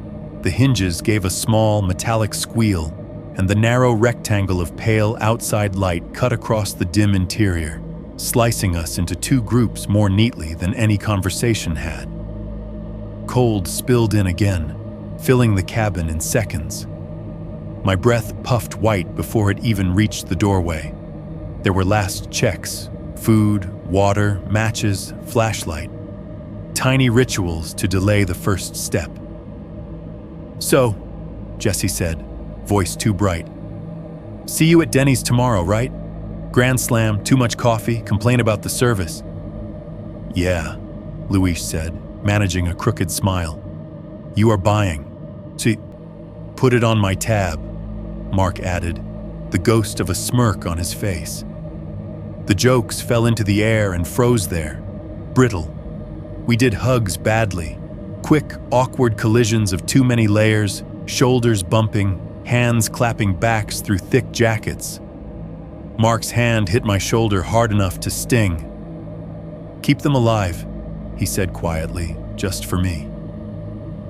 the hinges gave a small metallic squeal, and the narrow rectangle of pale outside light cut across the dim interior, slicing us into two groups more neatly than any conversation had. Cold spilled in again, filling the cabin in seconds. My breath puffed white before it even reached the doorway. There were last checks: food, water, matches, flashlight. Tiny rituals to delay the first step. So, Jesse said, voice too bright. See you at Denny's tomorrow, right? Grand slam, too much coffee, complain about the service. Yeah, Luis said, managing a crooked smile. You are buying. See, put it on my tab, Mark added, the ghost of a smirk on his face. The jokes fell into the air and froze there, brittle. We did hugs badly, quick, awkward collisions of too many layers, shoulders bumping, hands clapping backs through thick jackets. Mark's hand hit my shoulder hard enough to sting. Keep them alive, he said quietly, just for me.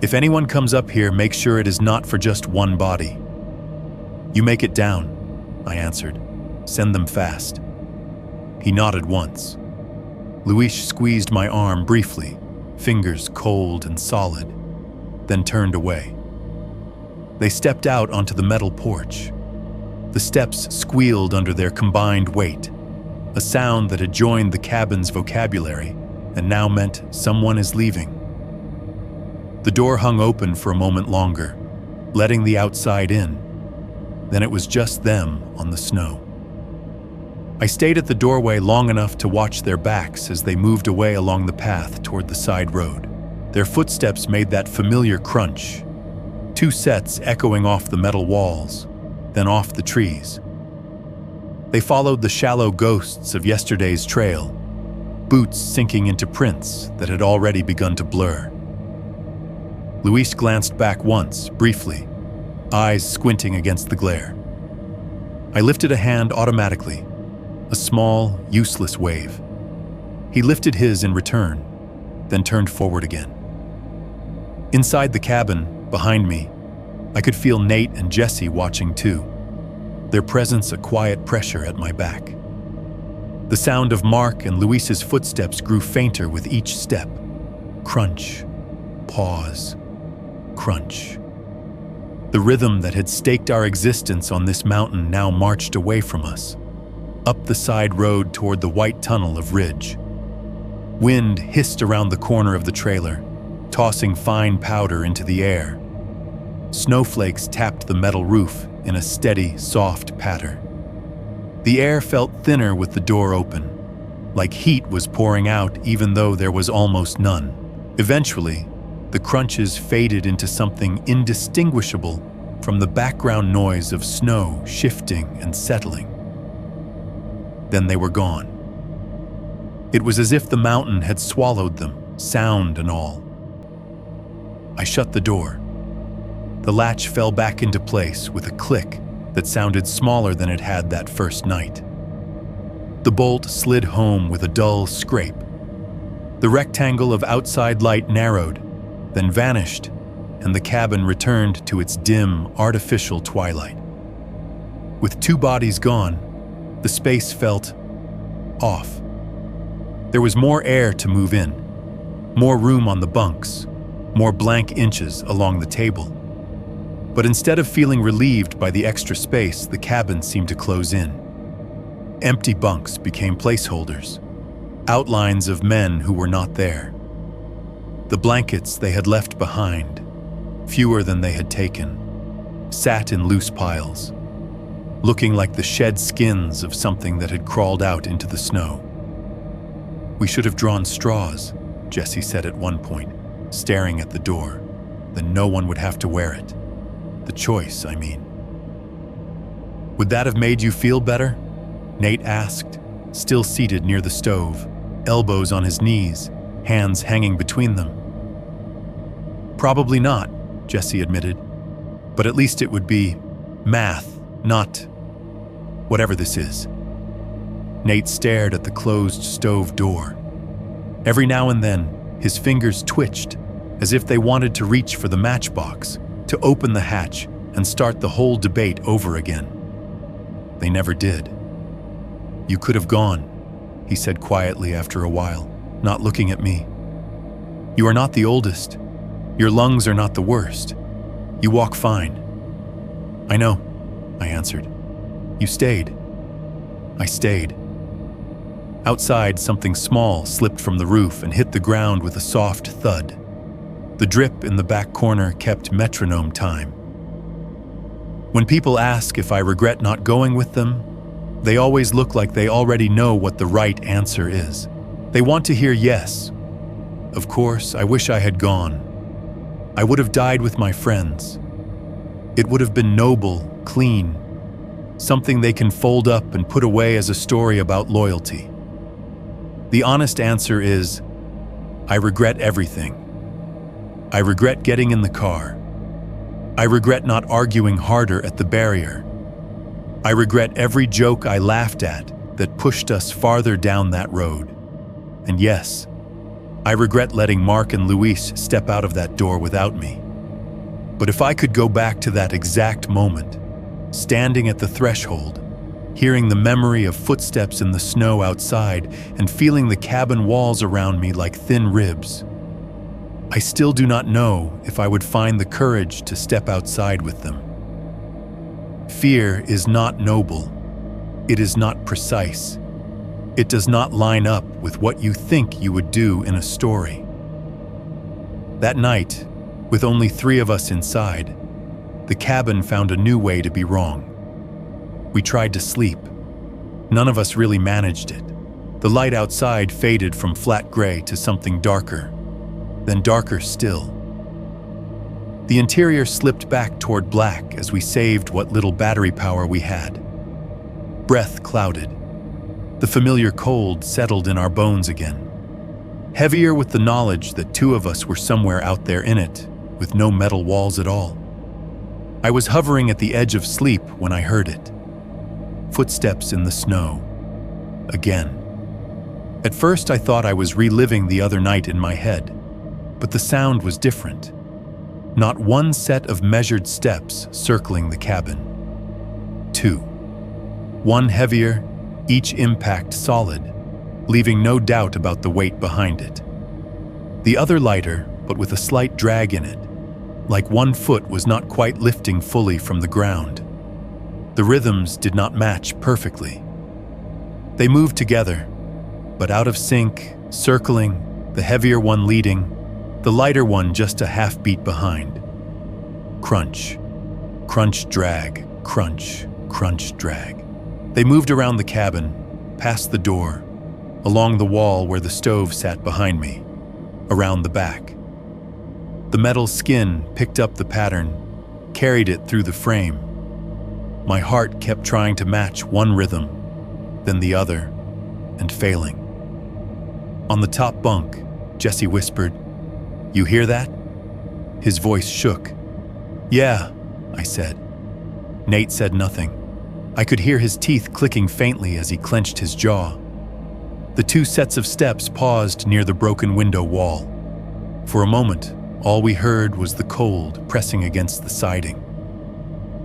If anyone comes up here, make sure it is not for just one body. You make it down, I answered. Send them fast. He nodded once. Luis squeezed my arm briefly, fingers cold and solid, then turned away. They stepped out onto the metal porch. The steps squealed under their combined weight, a sound that had joined the cabin's vocabulary and now meant someone is leaving. The door hung open for a moment longer, letting the outside in. Then it was just them on the snow. I stayed at the doorway long enough to watch their backs as they moved away along the path toward the side road. Their footsteps made that familiar crunch, two sets echoing off the metal walls, then off the trees. They followed the shallow ghosts of yesterday's trail, boots sinking into prints that had already begun to blur. Luis glanced back once, briefly, eyes squinting against the glare. I lifted a hand automatically, a small, useless wave. He lifted his in return, then turned forward again. Inside the cabin, behind me, I could feel Nate and Jesse watching too, their presence a quiet pressure at my back. The sound of Mark and Luis's footsteps grew fainter with each step. Crunch, pause, crunch. The rhythm that had staked our existence on this mountain now marched away from us, up the side road toward the white tunnel of Ridge. Wind hissed around the corner of the trailer, tossing fine powder into the air. Snowflakes tapped the metal roof in a steady, soft patter. The air felt thinner with the door open, like heat was pouring out even though there was almost none. Eventually, the crunches faded into something indistinguishable from the background noise of snow shifting and settling. Then they were gone. It was as if the mountain had swallowed them, sound and all. I shut the door. The latch fell back into place with a click that sounded smaller than it had that first night. The bolt slid home with a dull scrape. The rectangle of outside light narrowed, then vanished, and the cabin returned to its dim, artificial twilight. With two bodies gone, the space felt off. There was more air to move in, more room on the bunks, more blank inches along the table. But instead of feeling relieved by the extra space, the cabin seemed to close in. Empty bunks became placeholders, outlines of men who were not there. The blankets they had left behind, fewer than they had taken, sat in loose piles, looking like the shed skins of something that had crawled out into the snow. "We should have drawn straws," Jessie said at one point, staring at the door. "Then no one would have to wear it. The choice, I mean." "Would that have made you feel better?" Nate asked, still seated near the stove, elbows on his knees, hands hanging between them. "Probably not," Jessie admitted. "But at least it would be math, not whatever this is." Nate stared at the closed stove door. Every now and then, his fingers twitched, as if they wanted to reach for the matchbox, to open the hatch and start the whole debate over again. They never did. "You could have gone," he said quietly after a while, not looking at me. "You are not the oldest. Your lungs are not the worst. You walk fine." "I know," I answered. "You stayed." I stayed. Outside, something small slipped from the roof and hit the ground with a soft thud. The drip in the back corner kept metronome time. When people ask if I regret not going with them, they always look like they already know what the right answer is. They want to hear yes. Of course, I wish I had gone. I would have died with my friends. It would have been noble, clean, something they can fold up and put away as a story about loyalty. The honest answer is, I regret everything. I regret getting in the car. I regret not arguing harder at the barrier. I regret every joke I laughed at that pushed us farther down that road. And yes, I regret letting Mark and Luis step out of that door without me. But if I could go back to that exact moment, standing at the threshold, hearing the memory of footsteps in the snow outside and feeling the cabin walls around me like thin ribs, I still do not know if I would find the courage to step outside with them. Fear is not noble. It is not precise. It does not line up with what you think you would do in a story. That night, with only 3 of us inside, the cabin found a new way to be wrong. We tried to sleep. None of us really managed it. The light outside faded from flat gray to something darker, then darker still. The interior slipped back toward black as we saved what little battery power we had. Breath clouded. The familiar cold settled in our bones again, heavier with the knowledge that 2 of us were somewhere out there in it, with no metal walls at all. I was hovering at the edge of sleep when I heard it. Footsteps in the snow. Again. At first I thought I was reliving the other night in my head, but the sound was different. Not one set of measured steps circling the cabin. 2. One heavier, each impact solid, leaving no doubt about the weight behind it. The other lighter, but with a slight drag in it, like one foot was not quite lifting fully from the ground. The rhythms did not match perfectly. They moved together, but out of sync, circling, the heavier one leading, the lighter one just a half beat behind. Crunch, crunch, drag, crunch, crunch, drag. They moved around the cabin, past the door, along the wall where the stove sat behind me, around the back. The metal skin picked up the pattern, carried it through the frame. My heart kept trying to match one rhythm, then the other, and failing. On the top bunk, Jesse whispered, "You hear that?" His voice shook. "Yeah," I said. Nate said nothing. I could hear his teeth clicking faintly as he clenched his jaw. The two sets of steps paused near the broken window wall. For a moment, all we heard was the cold pressing against the siding.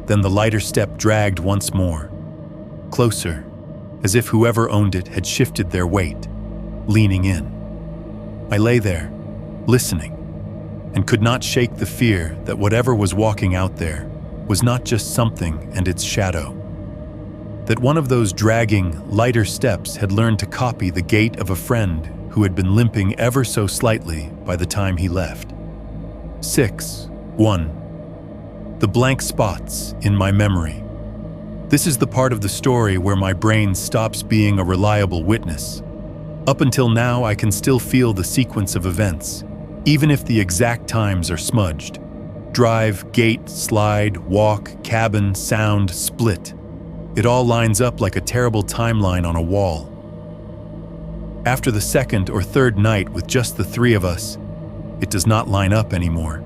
Then the lighter step dragged once more, closer, as if whoever owned it had shifted their weight, leaning in. I lay there, listening, and could not shake the fear that whatever was walking out there was not just something and its shadow. That one of those dragging, lighter steps had learned to copy the gait of a friend who had been limping ever so slightly by the time he left. 6. 1. The blank spots in my memory. This is the part of the story where my brain stops being a reliable witness. Up until now, I can still feel the sequence of events, even if the exact times are smudged. Drive, gate, slide, walk, cabin, sound, split. It all lines up like a terrible timeline on a wall. After the second or third night with just the three of us, it does not line up anymore.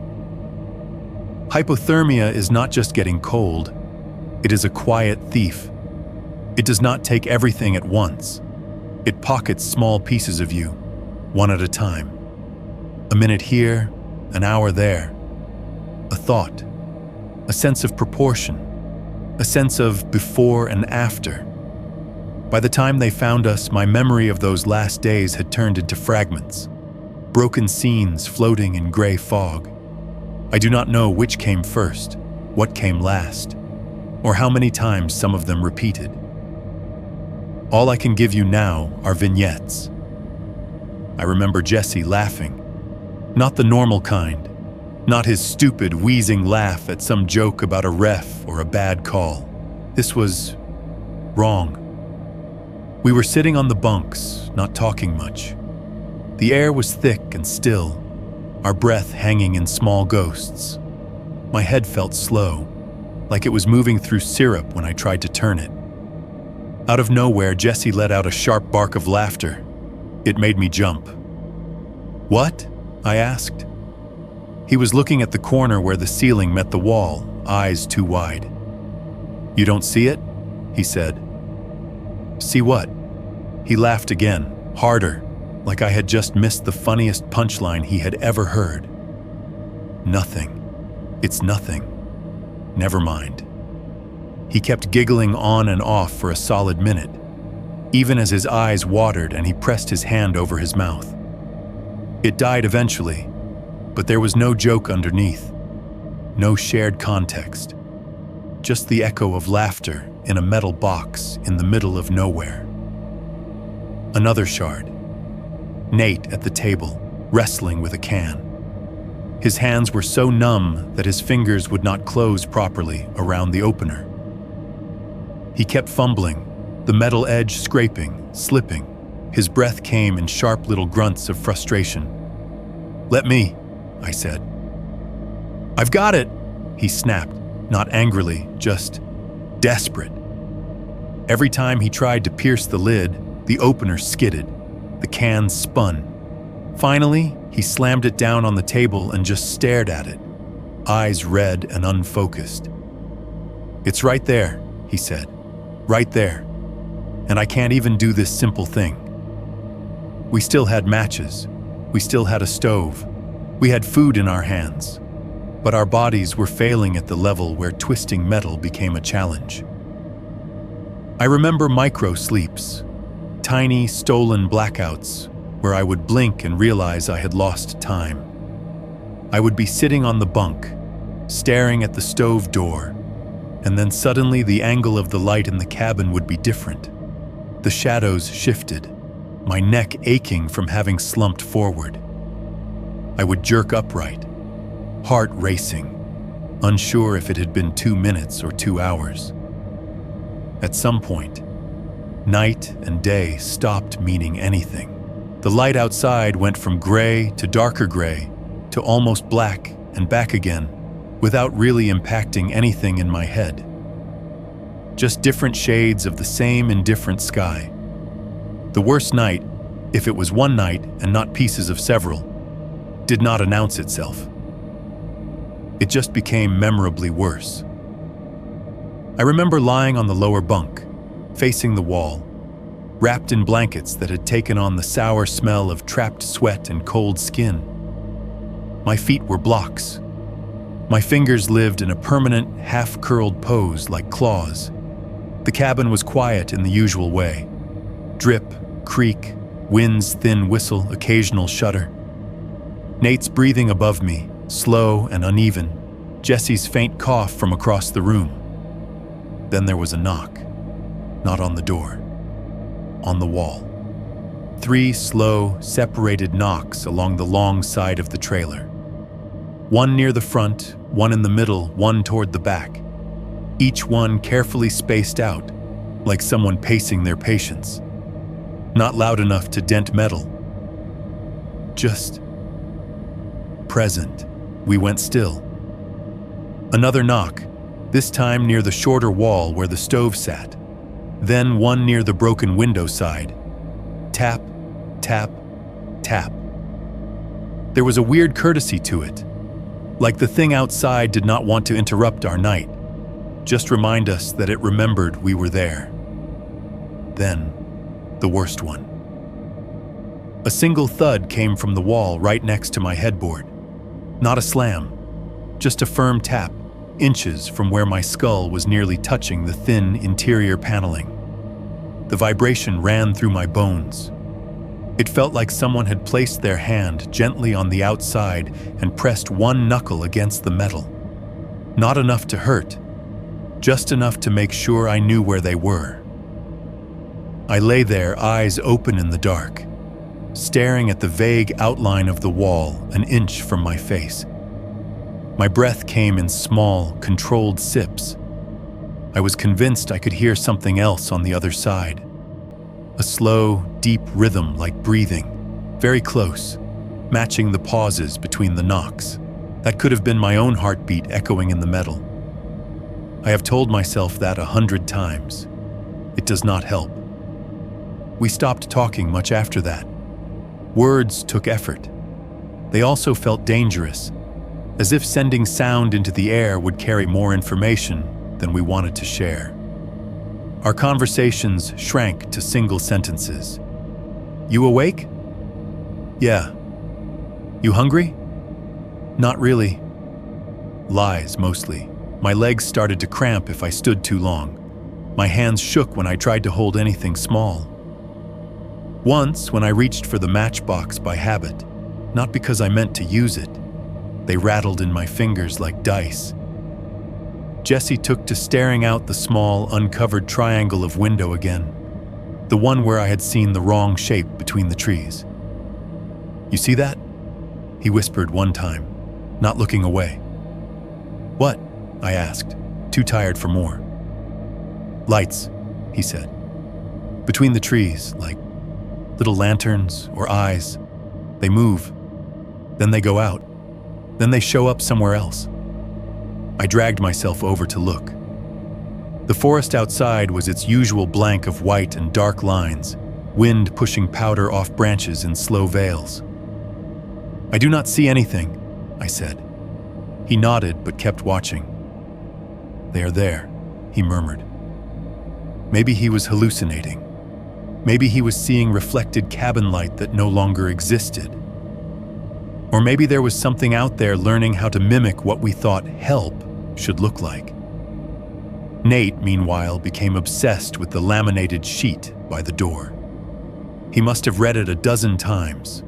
Hypothermia is not just getting cold, it is a quiet thief. It does not take everything at once. It pockets small pieces of you, one at a time. A minute here, an hour there. A thought, a sense of proportion, a sense of before and after. By the time they found us, my memory of those last days had turned into fragments, broken scenes floating in gray fog. I do not know which came first, what came last, or how many times some of them repeated. All I can give you now are vignettes. I remember Jesse laughing, not the normal kind, not his stupid, wheezing laugh at some joke about a ref or a bad call. This was wrong. We were sitting on the bunks, not talking much. The air was thick and still, our breath hanging in small ghosts. My head felt slow, like it was moving through syrup when I tried to turn it. Out of nowhere, Jesse let out a sharp bark of laughter. It made me jump. "What?" I asked. He was looking at the corner where the ceiling met the wall, eyes too wide. "You don't see it?" he said. "See what?" He laughed again, harder, like I had just missed the funniest punchline he had ever heard. "Nothing. It's nothing. Never mind." He kept giggling on and off for a solid minute, even as his eyes watered and he pressed his hand over his mouth. It died eventually, but there was no joke underneath, no shared context, just the echo of laughter in a metal box in the middle of nowhere. Another shard. Nate at the table, wrestling with a can. His hands were so numb that his fingers would not close properly around the opener. He kept fumbling, the metal edge scraping, slipping. His breath came in sharp little grunts of frustration. "Let me," I said. "I've got it," he snapped, not angrily, just desperate. Every time he tried to pierce the lid, the opener skidded, the can spun. Finally, he slammed it down on the table and just stared at it, eyes red and unfocused. "It's right there," he said. "Right there. And I can't even do this simple thing." We still had matches. We still had a stove. We had food in our hands. But our bodies were failing at the level where twisting metal became a challenge. I remember micro-sleeps, tiny, stolen blackouts, where I would blink and realize I had lost time. I would be sitting on the bunk, staring at the stove door, and then suddenly the angle of the light in the cabin would be different. The shadows shifted, my neck aching from having slumped forward. I would jerk upright, heart racing, unsure if it had been 2 minutes or 2 hours. At some point, night and day stopped meaning anything. The light outside went from gray to darker gray to almost black and back again, without really impacting anything in my head. Just different shades of the same indifferent sky. The worst night, if it was one night and not pieces of several, did not announce itself. It just became memorably worse. I remember lying on the lower bunk, facing the wall, wrapped in blankets that had taken on the sour smell of trapped sweat and cold skin. My feet were blocks. My fingers lived in a permanent, half-curled pose like claws. The cabin was quiet in the usual way. Drip, creak, wind's thin whistle, occasional shudder. Nate's breathing above me, slow and uneven. Jesse's faint cough from across the room. Then there was a knock. Not on the door. On the wall. 3 slow, separated knocks along the long side of the trailer. One near the front, one in the middle, one toward the back. Each one carefully spaced out, like someone pacing their patience. Not loud enough to dent metal. Just present. We went still. Another knock, this time near the shorter wall where the stove sat. Then one near the broken window side. Tap, tap, tap. There was a weird courtesy to it, like the thing outside did not want to interrupt our night, just remind us that it remembered we were there. Then, the worst one. A single thud came from the wall right next to my headboard. Not a slam, just a firm tap, inches from where my skull was nearly touching the thin interior paneling. The vibration ran through my bones. It felt like someone had placed their hand gently on the outside and pressed one knuckle against the metal. Not enough to hurt, just enough to make sure I knew where they were. I lay there, eyes open in the dark, staring at the vague outline of the wall an inch from my face. My breath came in small, controlled sips. I was convinced I could hear something else on the other side. A slow, deep rhythm like breathing, very close, matching the pauses between the knocks. That could have been my own heartbeat echoing in the metal. I have told myself that 100 times. It does not help. We stopped talking much after that. Words took effort. They also felt dangerous, as if sending sound into the air would carry more information than we wanted to share. Our conversations shrank to single sentences. You awake? Yeah. You hungry? Not really. Lies, mostly. My legs started to cramp if I stood too long. My hands shook when I tried to hold anything small. Once, when I reached for the matchbox by habit, not because I meant to use it, they rattled in my fingers like dice. Jesse took to staring out the small, uncovered triangle of window again, the one where I had seen the wrong shape between the trees. You see that? He whispered one time, not looking away. What? I asked, too tired for more. Lights, he said. Between the trees, like little lanterns or eyes. They move, then they go out, then they show up somewhere else. I dragged myself over to look. The forest outside was its usual blank of white and dark lines, wind pushing powder off branches in slow veils. I do not see anything, I said. He nodded but kept watching. They are there, he murmured. Maybe he was hallucinating. Maybe he was seeing reflected cabin light that no longer existed. Or maybe there was something out there learning how to mimic what we thought help should look like. Nate, meanwhile, became obsessed with the laminated sheet by the door. He must have read it a dozen times,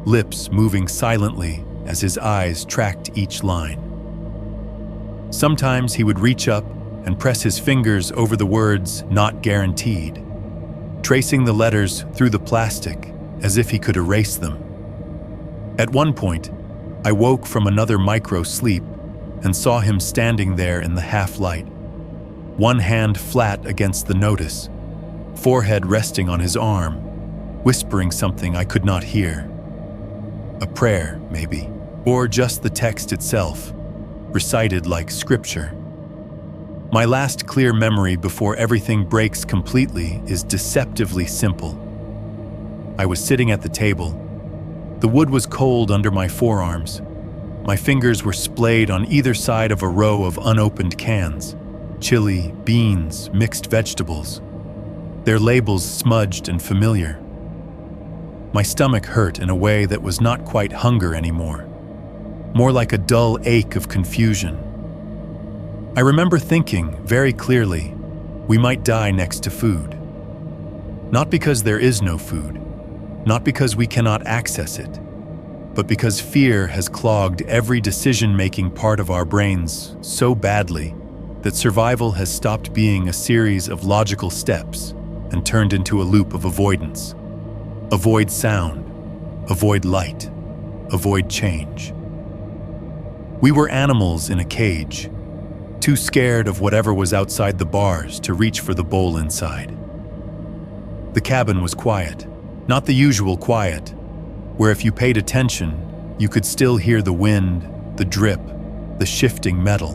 lips moving silently as his eyes tracked each line. Sometimes he would reach up and press his fingers over the words "not guaranteed," tracing the letters through the plastic as if he could erase them. At one point, I woke from another micro-sleep and saw him standing there in the half-light, one hand flat against the notice, forehead resting on his arm, whispering something I could not hear. A prayer, maybe, or just the text itself, recited like scripture. My last clear memory before everything breaks completely is deceptively simple. I was sitting at the table. The wood was cold under my forearms. My fingers were splayed on either side of a row of unopened cans. Chili, beans, mixed vegetables. Their labels smudged and familiar. My stomach hurt in a way that was not quite hunger anymore, more like a dull ache of confusion. I remember thinking, very clearly, we might die next to food. Not because there is no food, not because we cannot access it, but because fear has clogged every decision-making part of our brains so badly that survival has stopped being a series of logical steps and turned into a loop of avoidance. Avoid sound, avoid light, avoid change. We were animals in a cage, too scared of whatever was outside the bars to reach for the bowl inside. The cabin was quiet, not the usual quiet, where if you paid attention, you could still hear the wind, the drip, the shifting metal.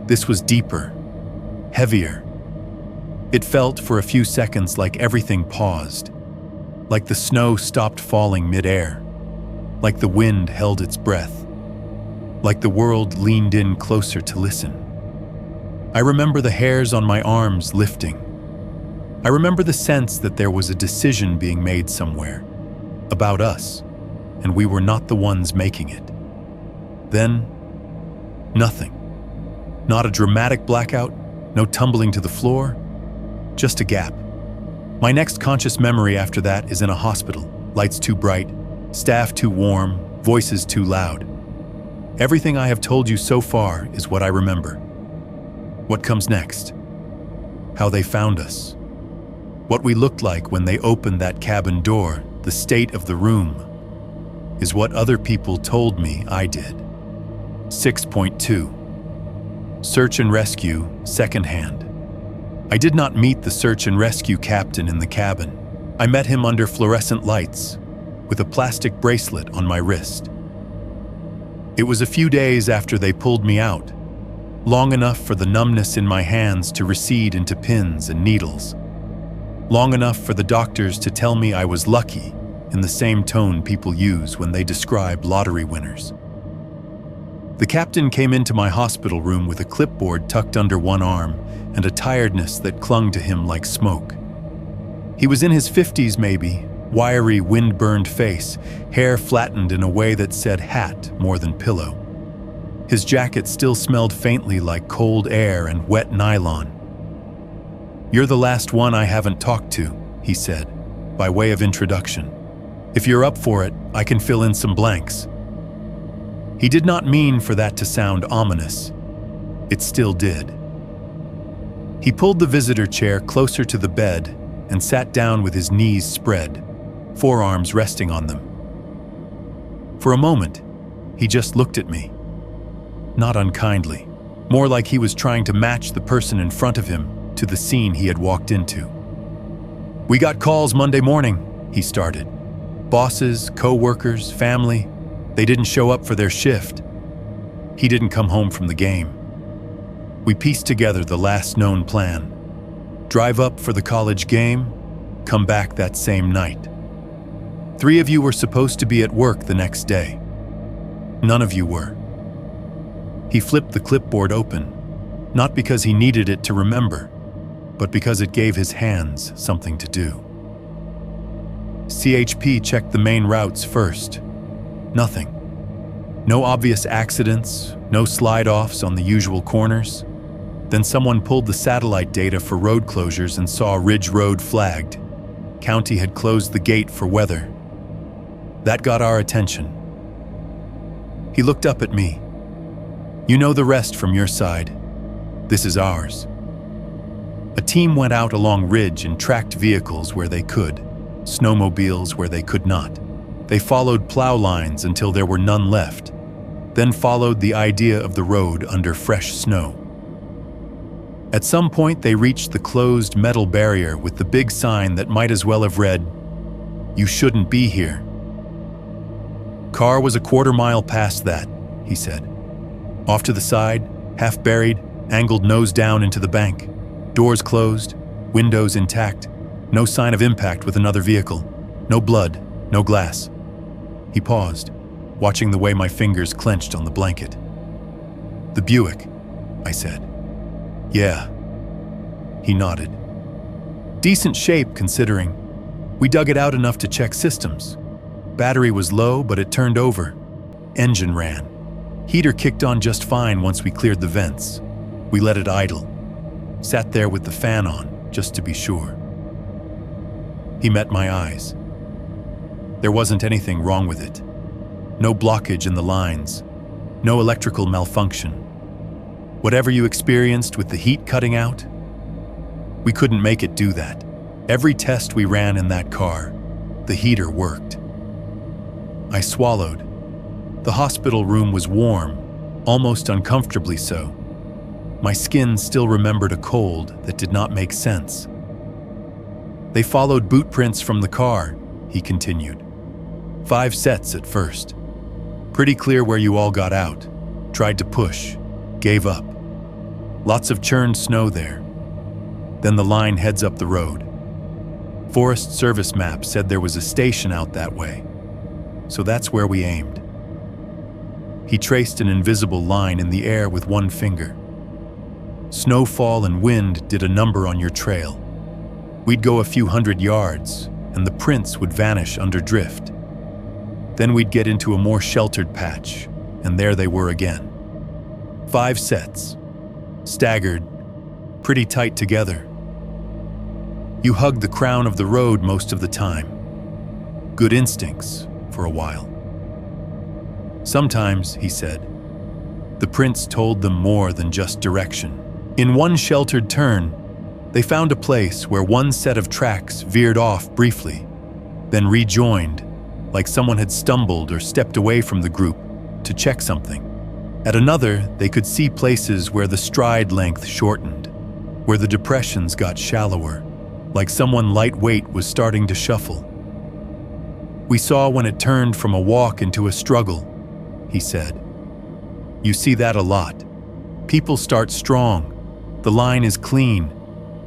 This was deeper, heavier. It felt for a few seconds like everything paused, like the snow stopped falling mid-air, like the wind held its breath, like the world leaned in closer to listen. I remember the hairs on my arms lifting. I remember the sense that there was a decision being made somewhere, about us, and we were not the ones making it. Then, nothing. Not a dramatic blackout, no tumbling to the floor, just a gap. My next conscious memory after that is in a hospital, lights too bright, staff too warm, voices too loud. Everything I have told you so far is what I remember. What comes next? How they found us. What we looked like when they opened that cabin door, the state of the room, is what other people told me I did. 6.2. Search and rescue, secondhand. I did not meet the search and rescue captain in the cabin. I met him under fluorescent lights, with a plastic bracelet on my wrist. It was a few days after they pulled me out, long enough for the numbness in my hands to recede into pins and needles, long enough for the doctors to tell me I was lucky in the same tone people use when they describe lottery winners. The captain came into my hospital room with a clipboard tucked under one arm and a tiredness that clung to him like smoke. He was in his 50s maybe, wiry, wind-burned face, hair flattened in a way that said hat more than pillow. His jacket still smelled faintly like cold air and wet nylon. "You're the last one I haven't talked to," he said, by way of introduction. "If you're up for it, I can fill in some blanks." He did not mean for that to sound ominous. It still did. He pulled the visitor chair closer to the bed and sat down with his knees spread, forearms resting on them. For a moment, he just looked at me. Not unkindly, more like he was trying to match the person in front of him to the scene he had walked into. "We got calls Monday morning," he started. "Bosses, co-workers, family, they didn't show up for their shift." He didn't come home from the game. We pieced together the last known plan. Drive up for the college game, come back that same night. 3 of you were supposed to be at work the next day. None of you were. He flipped the clipboard open, not because he needed it to remember, but because it gave his hands something to do. CHP checked the main routes first. Nothing. No obvious accidents, no slide-offs on the usual corners. Then someone pulled the satellite data for road closures and saw Ridge Road flagged. County had closed the gate for weather. That got our attention. He looked up at me. "You know the rest from your side. This is ours." A team went out along Ridge and tracked vehicles where they could, snowmobiles where they could not. They followed plow lines until there were none left, then followed the idea of the road under fresh snow. At some point, they reached the closed metal barrier with the big sign that might as well have read, "You shouldn't be here." "Car was a quarter mile past that," he said. Off to the side, half buried, angled nose down into the bank. Doors closed, windows intact, no sign of impact with another vehicle. No blood, no glass. He paused, watching the way my fingers clenched on the blanket. "The Buick," I said. "Yeah." He nodded. "Decent shape, considering. We dug it out enough to check systems. Battery was low, but it turned over. Engine ran. Heater kicked on just fine once we cleared the vents. We let it idle. Sat there with the fan on, just to be sure." He met my eyes. There wasn't anything wrong with it. No blockage in the lines. No electrical malfunction. Whatever you experienced with the heat cutting out, we couldn't make it do that. Every test we ran in that car, the heater worked. I swallowed. The hospital room was warm, almost uncomfortably so. My skin still remembered a cold that did not make sense. "They followed boot prints from the car," he continued. 5 sets at first. Pretty clear where you all got out. Tried to push. Gave up. Lots of churned snow there. Then the line heads up the road. Forest Service map said there was a station out that way. So that's where we aimed. He traced an invisible line in the air with one finger. Snowfall and wind did a number on your trail. We'd go a few hundred yards, and the prints would vanish under drift. Then we'd get into a more sheltered patch, and there they were again. 5 sets. Staggered, pretty tight together. You hugged the crown of the road most of the time. Good instincts for a while. Sometimes, he said, the prints told them more than just direction. In one sheltered turn, they found a place where one set of tracks veered off briefly, then rejoined, like someone had stumbled or stepped away from the group to check something. At another, they could see places where the stride length shortened, where the depressions got shallower, like someone lightweight was starting to shuffle. We saw when it turned from a walk into a struggle, he said. You see that a lot. People start strong, the line is clean,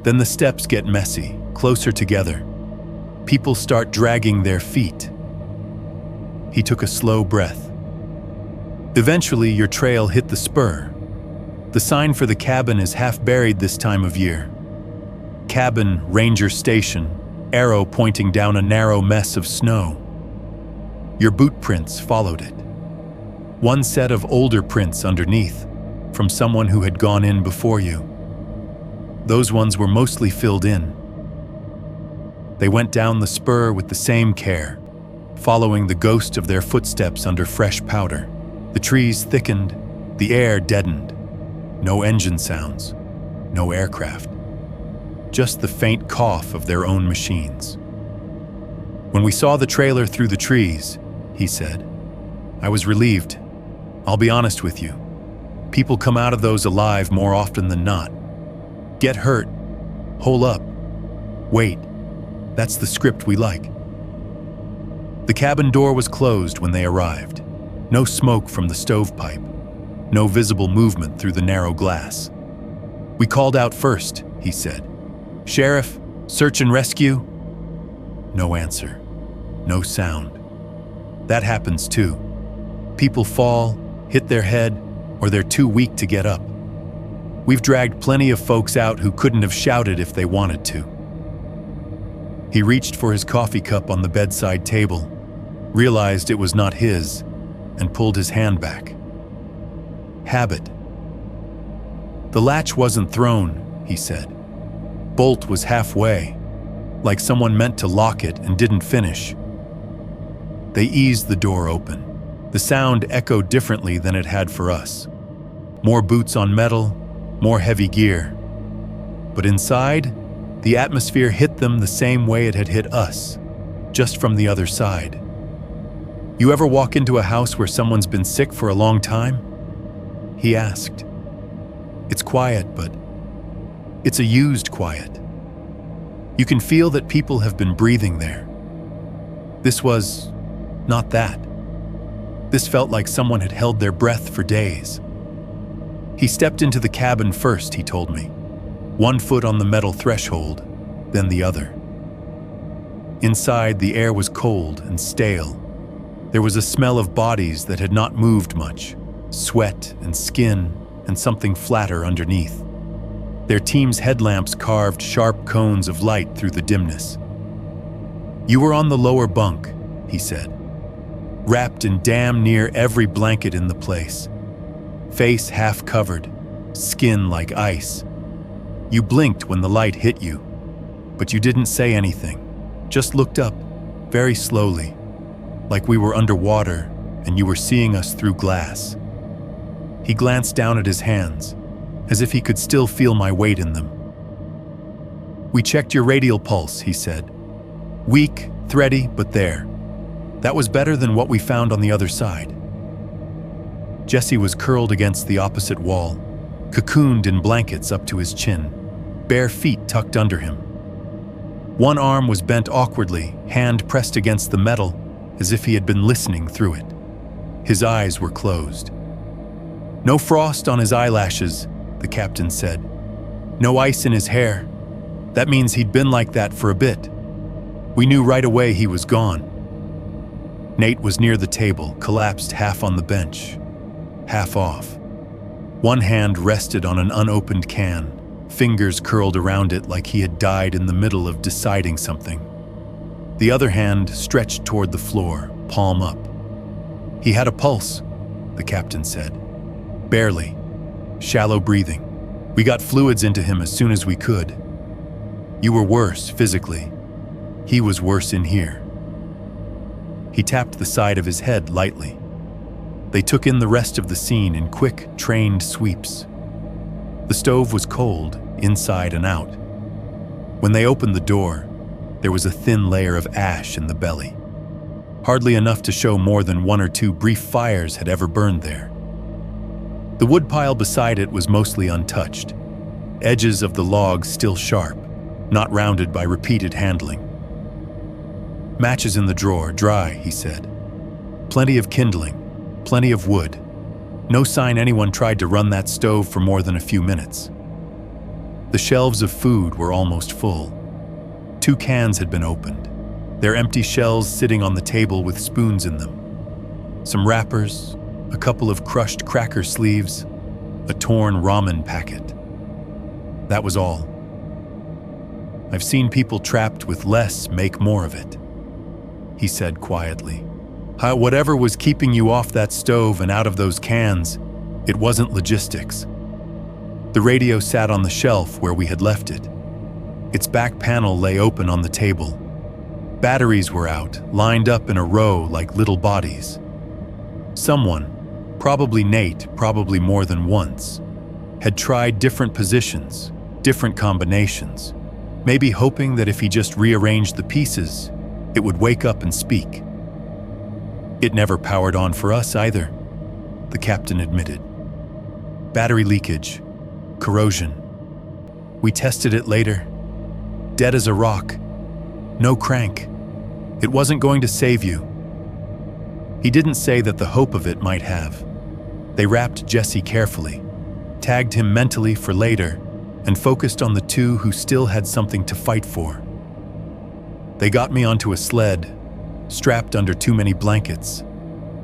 then the steps get messy, closer together. People start dragging their feet. He took a slow breath. Eventually, your trail hit the spur. The sign for the cabin is half buried this time of year. Cabin, Ranger Station, arrow pointing down a narrow mess of snow. Your boot prints followed it. One set of older prints underneath, from someone who had gone in before you. Those ones were mostly filled in. They went down the spur with the same care, following the ghost of their footsteps under fresh powder. The trees thickened, the air deadened. No engine sounds, no aircraft. Just the faint cough of their own machines. When we saw the trailer through the trees, he said, I was relieved. I'll be honest with you. People come out of those alive more often than not. Get hurt, hole up, wait. That's the script we like. The cabin door was closed when they arrived. No smoke from the stovepipe. No visible movement through the narrow glass. We called out first, he said. Sheriff, search and rescue? No answer. No sound. That happens too. People fall, hit their head, or they're too weak to get up. We've dragged plenty of folks out who couldn't have shouted if they wanted to. He reached for his coffee cup on the bedside table, realized it was not his, and pulled his hand back. Habit. The latch wasn't thrown, he said. Bolt was halfway, like someone meant to lock it and didn't finish. They eased the door open. The sound echoed differently than it had for us. More boots on metal, more heavy gear. But inside, the atmosphere hit them the same way it had hit us, just from the other side. You ever walk into a house where someone's been sick for a long time? He asked. It's quiet, but it's a used quiet. You can feel that people have been breathing there. This was not that. This felt like someone had held their breath for days. He stepped into the cabin first, he told me. One foot on the metal threshold, then the other. Inside, the air was cold and stale. There was a smell of bodies that had not moved much, sweat and skin and something flatter underneath. Their team's headlamps carved sharp cones of light through the dimness. You were on the lower bunk, he said, wrapped in damn near every blanket in the place. Face half covered, skin like ice. You blinked when the light hit you, but you didn't say anything, just looked up, very slowly, like we were underwater and you were seeing us through glass. He glanced down at his hands, as if he could still feel my weight in them. We checked your radial pulse, he said. Weak, thready, but there. That was better than what we found on the other side. Jesse was curled against the opposite wall, cocooned in blankets up to his chin, bare feet tucked under him. One arm was bent awkwardly, hand pressed against the metal, as if he had been listening through it. His eyes were closed. No frost on his eyelashes, the captain said. No ice in his hair. That means he'd been like that for a bit. We knew right away he was gone. Nate was near the table, collapsed half on the bench, half off. One hand rested on an unopened can, fingers curled around it like he had died in the middle of deciding something. The other hand stretched toward the floor, palm up. He had a pulse, the captain said. Barely. Shallow breathing. We got fluids into him as soon as we could. You were worse, physically. He was worse in here. He tapped the side of his head lightly. They took in the rest of the scene in quick, trained sweeps. The stove was cold, inside and out. When they opened the door, there was a thin layer of ash in the belly. Hardly enough to show more than one or two brief fires had ever burned there. The woodpile beside it was mostly untouched, edges of the logs still sharp, not rounded by repeated handling. Matches in the drawer, dry, he said. Plenty of kindling, plenty of wood. No sign anyone tried to run that stove for more than a few minutes. The shelves of food were almost full. 2 cans had been opened, their empty shells sitting on the table with spoons in them. Some wrappers, a couple of crushed cracker sleeves, a torn ramen packet. That was all. I've seen people trapped with less make more of it, he said quietly. Whatever was keeping you off that stove and out of those cans, it wasn't logistics. The radio sat on the shelf where we had left it. Its back panel lay open on the table. Batteries were out, lined up in a row like little bodies. Someone, probably Nate, probably more than once, had tried different positions, different combinations, maybe hoping that if he just rearranged the pieces, it would wake up and speak. It never powered on for us either, the captain admitted. Battery leakage, corrosion. We tested it later. Dead as a rock. No crank. It wasn't going to save you. He didn't say that the hope of it might have. They wrapped Jesse carefully, tagged him mentally for later, and focused on the 2 who still had something to fight for. They got me onto a sled, strapped under too many blankets,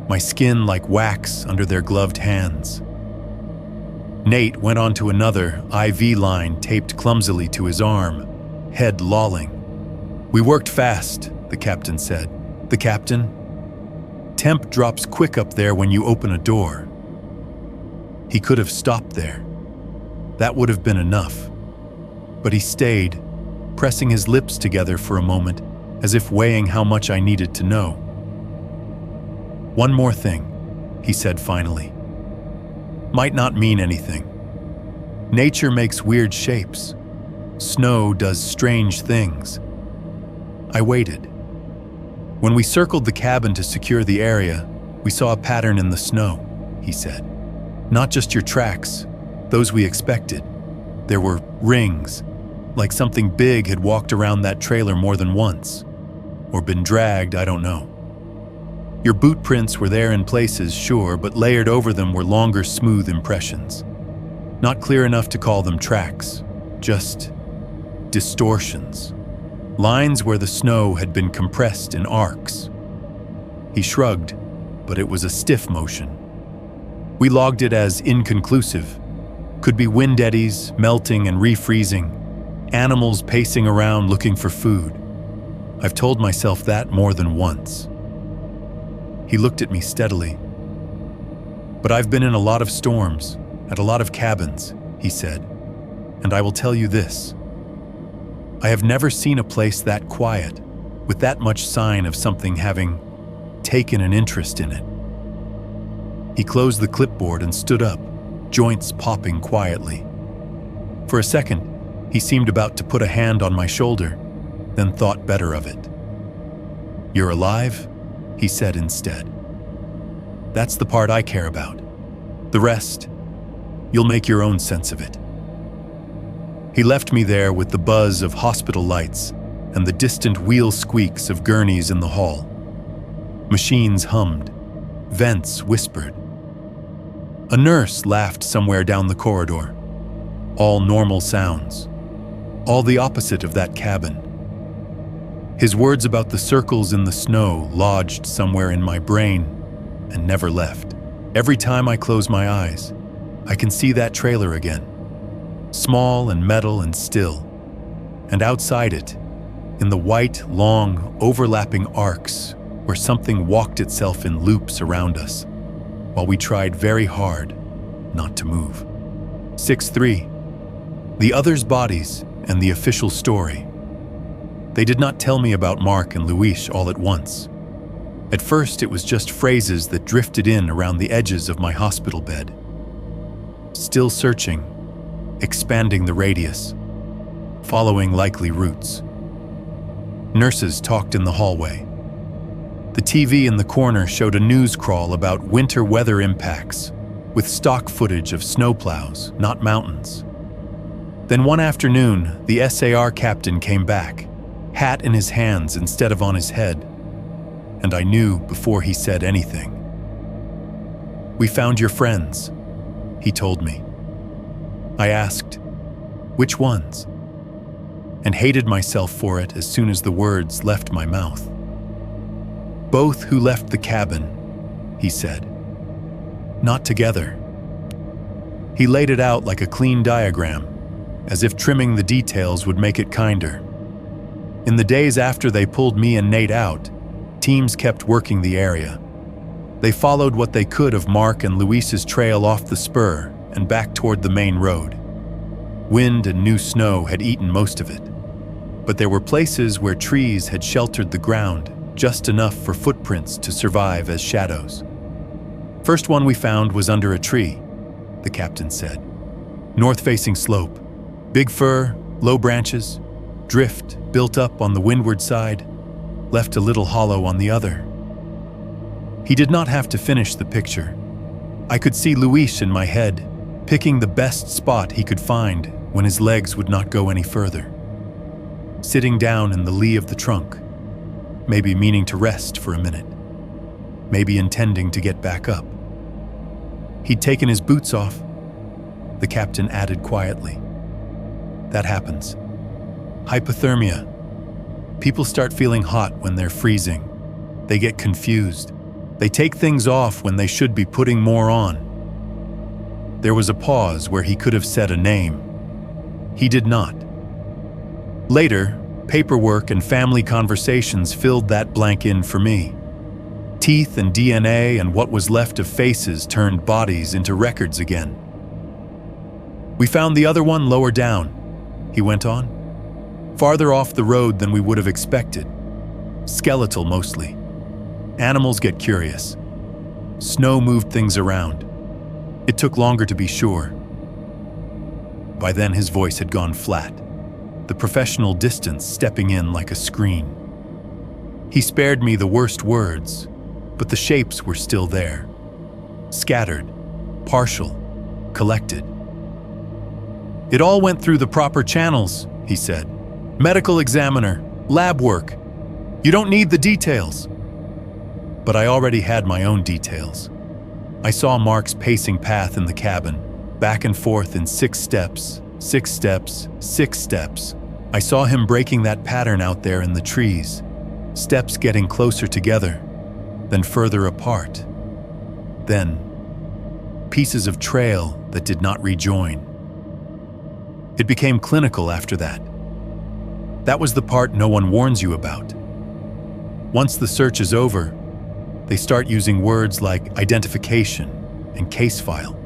my skin like wax under their gloved hands. Nate went onto another IV line taped clumsily to his arm, head lolling. We worked fast, the captain said. The captain? Temp drops quick up there when you open a door. He could have stopped there. That would have been enough. But he stayed, pressing his lips together for a moment, as if weighing how much I needed to know. One more thing, he said finally. Might not mean anything. Nature makes weird shapes. Snow does strange things. I waited. When we circled the cabin to secure the area, we saw a pattern in the snow, he said. Not just your tracks, those we expected. There were rings, like something big had walked around that trailer more than once. Or been dragged, I don't know. Your boot prints were there in places, sure, but layered over them were longer, smooth impressions. Not clear enough to call them tracks, just distortions. Lines where the snow had been compressed in arcs. He shrugged, but it was a stiff motion. We logged it as inconclusive. Could be wind eddies, melting and refreezing, animals pacing around looking for food. I've told myself that more than once. He looked at me steadily. But I've been in a lot of storms, at a lot of cabins, he said, and I will tell you this. I have never seen a place that quiet, with that much sign of something having taken an interest in it. He closed the clipboard and stood up, joints popping quietly. For a second, he seemed about to put a hand on my shoulder, then thought better of it. "You're alive?" he said instead. "That's the part I care about. The rest, you'll make your own sense of it." He left me there with the buzz of hospital lights and the distant wheel squeaks of gurneys in the hall. Machines hummed, vents whispered. A nurse laughed somewhere down the corridor. All normal sounds, all the opposite of that cabin. His words about the circles in the snow lodged somewhere in my brain and never left. Every time I close my eyes, I can see that trailer again. Small and metal and still. And outside it, in the white, long, overlapping arcs where something walked itself in loops around us, while we tried very hard not to move. 6-3. The others' bodies and the official story. They did not tell me about Mark and Luis all at once. At first, it was just phrases that drifted in around the edges of my hospital bed. Still searching, expanding the radius, following likely routes. Nurses talked in the hallway. The TV in the corner showed a news crawl about winter weather impacts, with stock footage of snowplows, not mountains. Then one afternoon, the SAR captain came back, hat in his hands instead of on his head, and I knew before he said anything. "We found your friends," he told me. I asked, "Which ones?" and hated myself for it as soon as the words left my mouth. "Both who left the cabin," he said. "Not together." He laid it out like a clean diagram, as if trimming the details would make it kinder. In the days after they pulled me and Nate out, teams kept working the area. They followed what they could of Mark and Luis's trail off the spur and back toward the main road. Wind and new snow had eaten most of it, but there were places where trees had sheltered the ground just enough for footprints to survive as shadows. "First one we found was under a tree," the captain said. "North-facing slope. Big fir, low branches, drift built up on the windward side, left a little hollow on the other." He did not have to finish the picture. I could see Luis in my head, picking the best spot he could find when his legs would not go any further. Sitting down in the lee of the trunk, maybe meaning to rest for a minute, maybe intending to get back up. He'd taken his boots off, the captain added quietly. "That happens. Hypothermia. People start feeling hot when they're freezing. They get confused. They take things off when they should be putting more on." There was a pause where he could have said a name. He did not. Later, paperwork and family conversations filled that blank in for me. Teeth and DNA and what was left of faces turned bodies into records again. "We found the other one lower down," he went on. "Farther off the road than we would have expected. Skeletal mostly. Animals get curious. Snow moved things around. It took longer to be sure." By then his voice had gone flat, the professional distance stepping in like a screen. He spared me the worst words, but the shapes were still there. Scattered, partial, collected. "It all went through the proper channels," he said. "Medical examiner, lab work. You don't need the details." But I already had my own details. I saw Mark's pacing path in the cabin, back and forth in 6 steps, 6 steps, 6 steps. I saw him breaking that pattern out there in the trees, steps getting closer together, then further apart. Then, pieces of trail that did not rejoin. It became clinical after that. That was the part no one warns you about. Once the search is over, they start using words like identification and case file.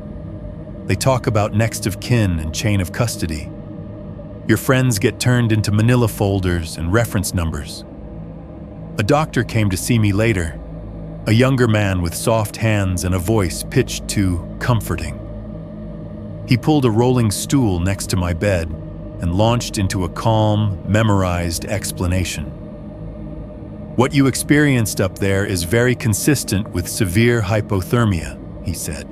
They talk about next of kin and chain of custody. Your friends get turned into manila folders and reference numbers. A doctor came to see me later, a younger man with soft hands and a voice pitched to comforting. He pulled a rolling stool next to my bed and launched into a calm, memorized explanation. What you experienced up there is very consistent with severe hypothermia, he said.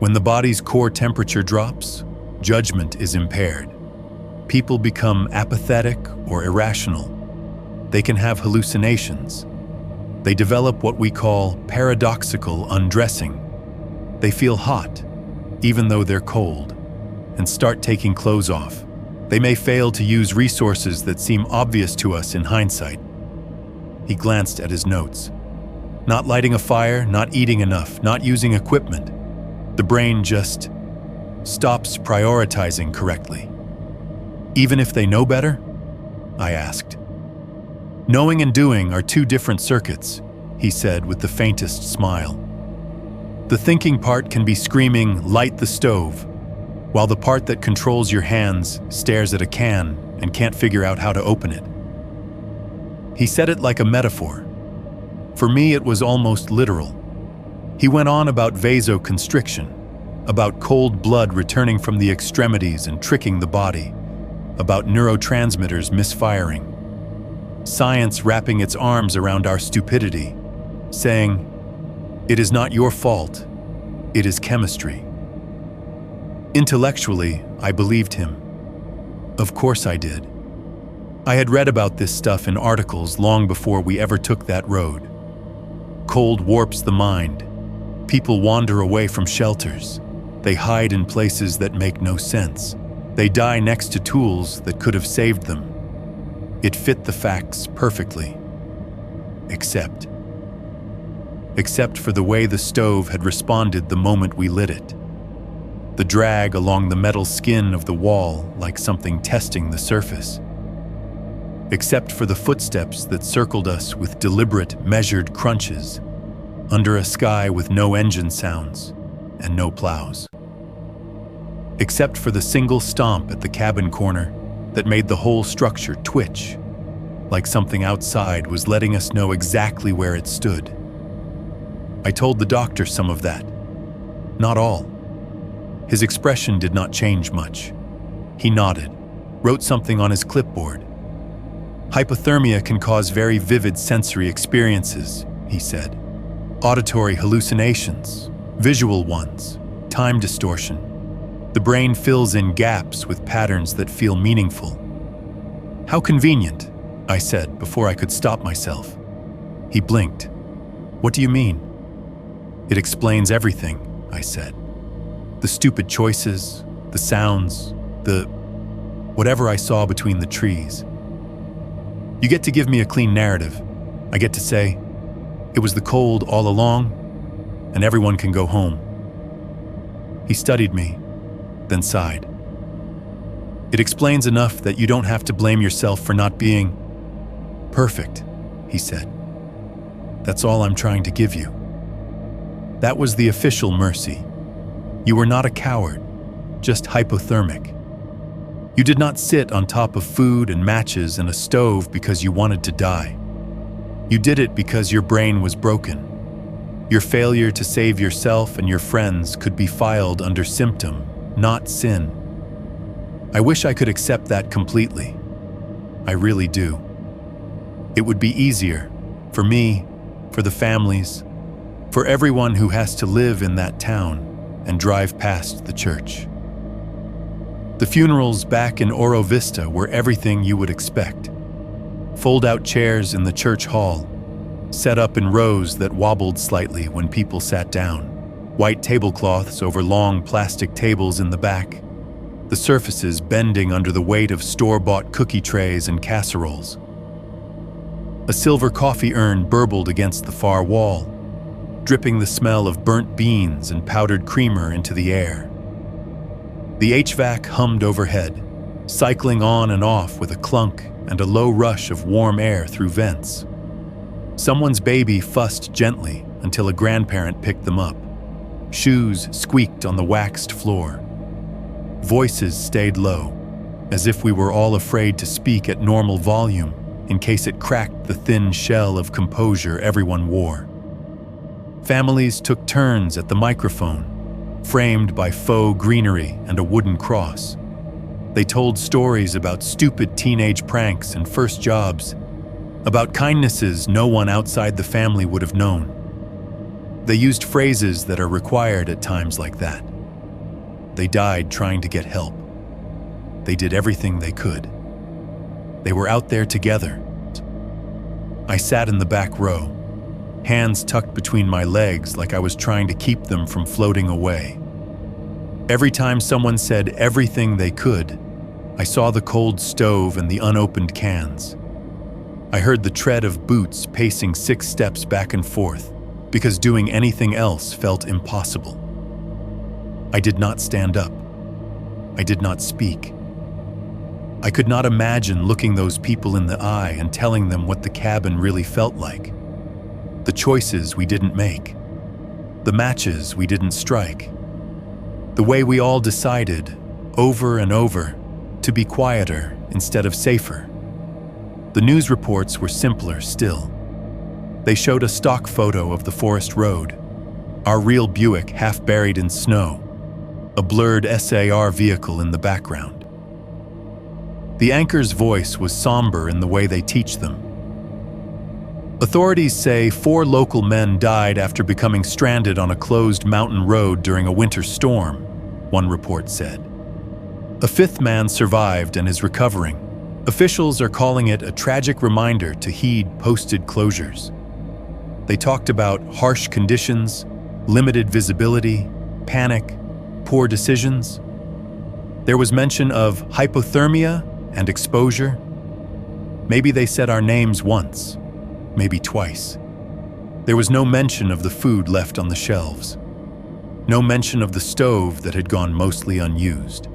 When the body's core temperature drops, judgment is impaired. People become apathetic or irrational. They can have hallucinations. They develop what we call paradoxical undressing. They feel hot, even though they're cold, and start taking clothes off. They may fail to use resources that seem obvious to us in hindsight. He glanced at his notes. Not lighting a fire, not eating enough, not using equipment. The brain just stops prioritizing correctly. Even if they know better? I asked. Knowing and doing are 2 different circuits, he said with the faintest smile. The thinking part can be screaming, "Light the stove," while the part that controls your hands stares at a can and can't figure out how to open it. He said it like a metaphor. For me, it was almost literal. He went on about vasoconstriction, about cold blood returning from the extremities and tricking the body, about neurotransmitters misfiring, science wrapping its arms around our stupidity, saying, "It is not your fault, it is chemistry." Intellectually, I believed him. Of course I did. I had read about this stuff in articles long before we ever took that road. Cold warps the mind. People wander away from shelters. They hide in places that make no sense. They die next to tools that could have saved them. It fit the facts perfectly. Except for the way the stove had responded the moment we lit it. The drag along the metal skin of the wall like something testing the surface. Except for the footsteps that circled us with deliberate, measured crunches, under a sky with no engine sounds and no plows. Except for the single stomp at the cabin corner that made the whole structure twitch, like something outside was letting us know exactly where it stood. I told the doctor some of that. Not all. His expression did not change much. He nodded, wrote something on his clipboard. Hypothermia can cause very vivid sensory experiences, he said. Auditory hallucinations, visual ones, time distortion. The brain fills in gaps with patterns that feel meaningful. How convenient, I said before I could stop myself. He blinked. What do you mean? It explains everything, I said. The stupid choices, the sounds, whatever I saw between the trees. You get to give me a clean narrative. I get to say, it was the cold all along, and everyone can go home. He studied me, then sighed. It explains enough that you don't have to blame yourself for not being perfect, he said. That's all I'm trying to give you. That was the official mercy. You were not a coward, just hypothermic. You did not sit on top of food and matches and a stove because you wanted to die. You did it because your brain was broken. Your failure to save yourself and your friends could be filed under symptom, not sin. I wish I could accept that completely. I really do. It would be easier for me, for the families, for everyone who has to live in that town and drive past the church. The funerals back in Oro Vista were everything you would expect. Fold-out chairs in the church hall, set up in rows that wobbled slightly when people sat down. white tablecloths over long plastic tables in the back, the surfaces bending under the weight of store-bought cookie trays and casseroles. A silver coffee urn burbled against the far wall, dripping the smell of burnt beans and powdered creamer into the air. The HVAC hummed overhead, cycling on and off with a clunk and a low rush of warm air through vents. Someone's baby fussed gently until a grandparent picked them up. Shoes squeaked on the waxed floor. Voices stayed low, as if we were all afraid to speak at normal volume in case it cracked the thin shell of composure everyone wore. Families took turns at the microphone, framed by faux greenery and a wooden cross. They told stories about stupid teenage pranks and first jobs, about kindnesses no one outside the family would have known. They used phrases that are required at times like that. They died trying to get help. They did everything they could. They were out there together. I sat in the back row, hands tucked between my legs like I was trying to keep them from floating away. Every time someone said everything they could, I saw the cold stove and the unopened cans. I heard the tread of boots pacing 6 steps back and forth because doing anything else felt impossible. I did not stand up. I did not speak. I could not imagine looking those people in the eye and telling them what the cabin really felt like. The choices we didn't make. The matches we didn't strike. The way we all decided, over and over, to be quieter instead of safer. The news reports were simpler still. They showed a stock photo of the forest road, our real Buick half buried in snow, a blurred SAR vehicle in the background. The anchor's voice was somber in the way they teach them. Authorities say 4 local men died after becoming stranded on a closed mountain road during a winter storm, one report said. A 5th man survived and is recovering. Officials are calling it a tragic reminder to heed posted closures. They talked about harsh conditions, limited visibility, panic, poor decisions. There was mention of hypothermia and exposure. Maybe they said our names once, maybe twice. There was no mention of the food left on the shelves. No mention of the stove that had gone mostly unused.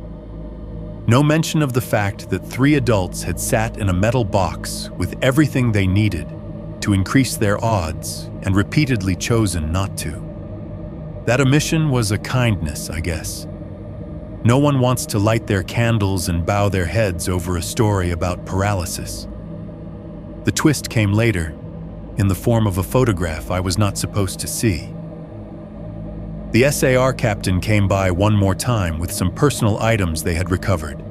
No mention of the fact that 3 adults had sat in a metal box with everything they needed to increase their odds and repeatedly chosen not to. That omission was a kindness, I guess. No one wants to light their candles and bow their heads over a story about paralysis. The twist came later, in the form of a photograph I was not supposed to see. The SAR captain came by one more time with some personal items they had recovered.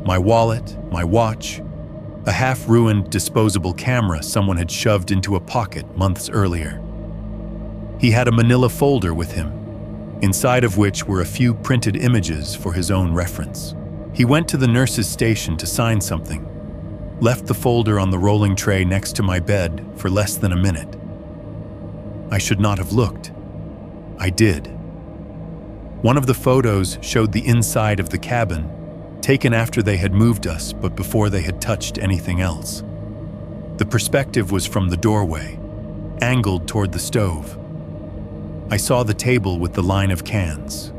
My wallet, my watch, a half-ruined disposable camera someone had shoved into a pocket months earlier. He had a manila folder with him, inside of which were a few printed images for his own reference. He went to the nurse's station to sign something, left the folder on the rolling tray next to my bed for less than a minute. I should not have looked. I did. One of the photos showed the inside of the cabin, taken after they had moved us but before they had touched anything else. The perspective was from the doorway, angled toward the stove. I saw the table with the line of cans,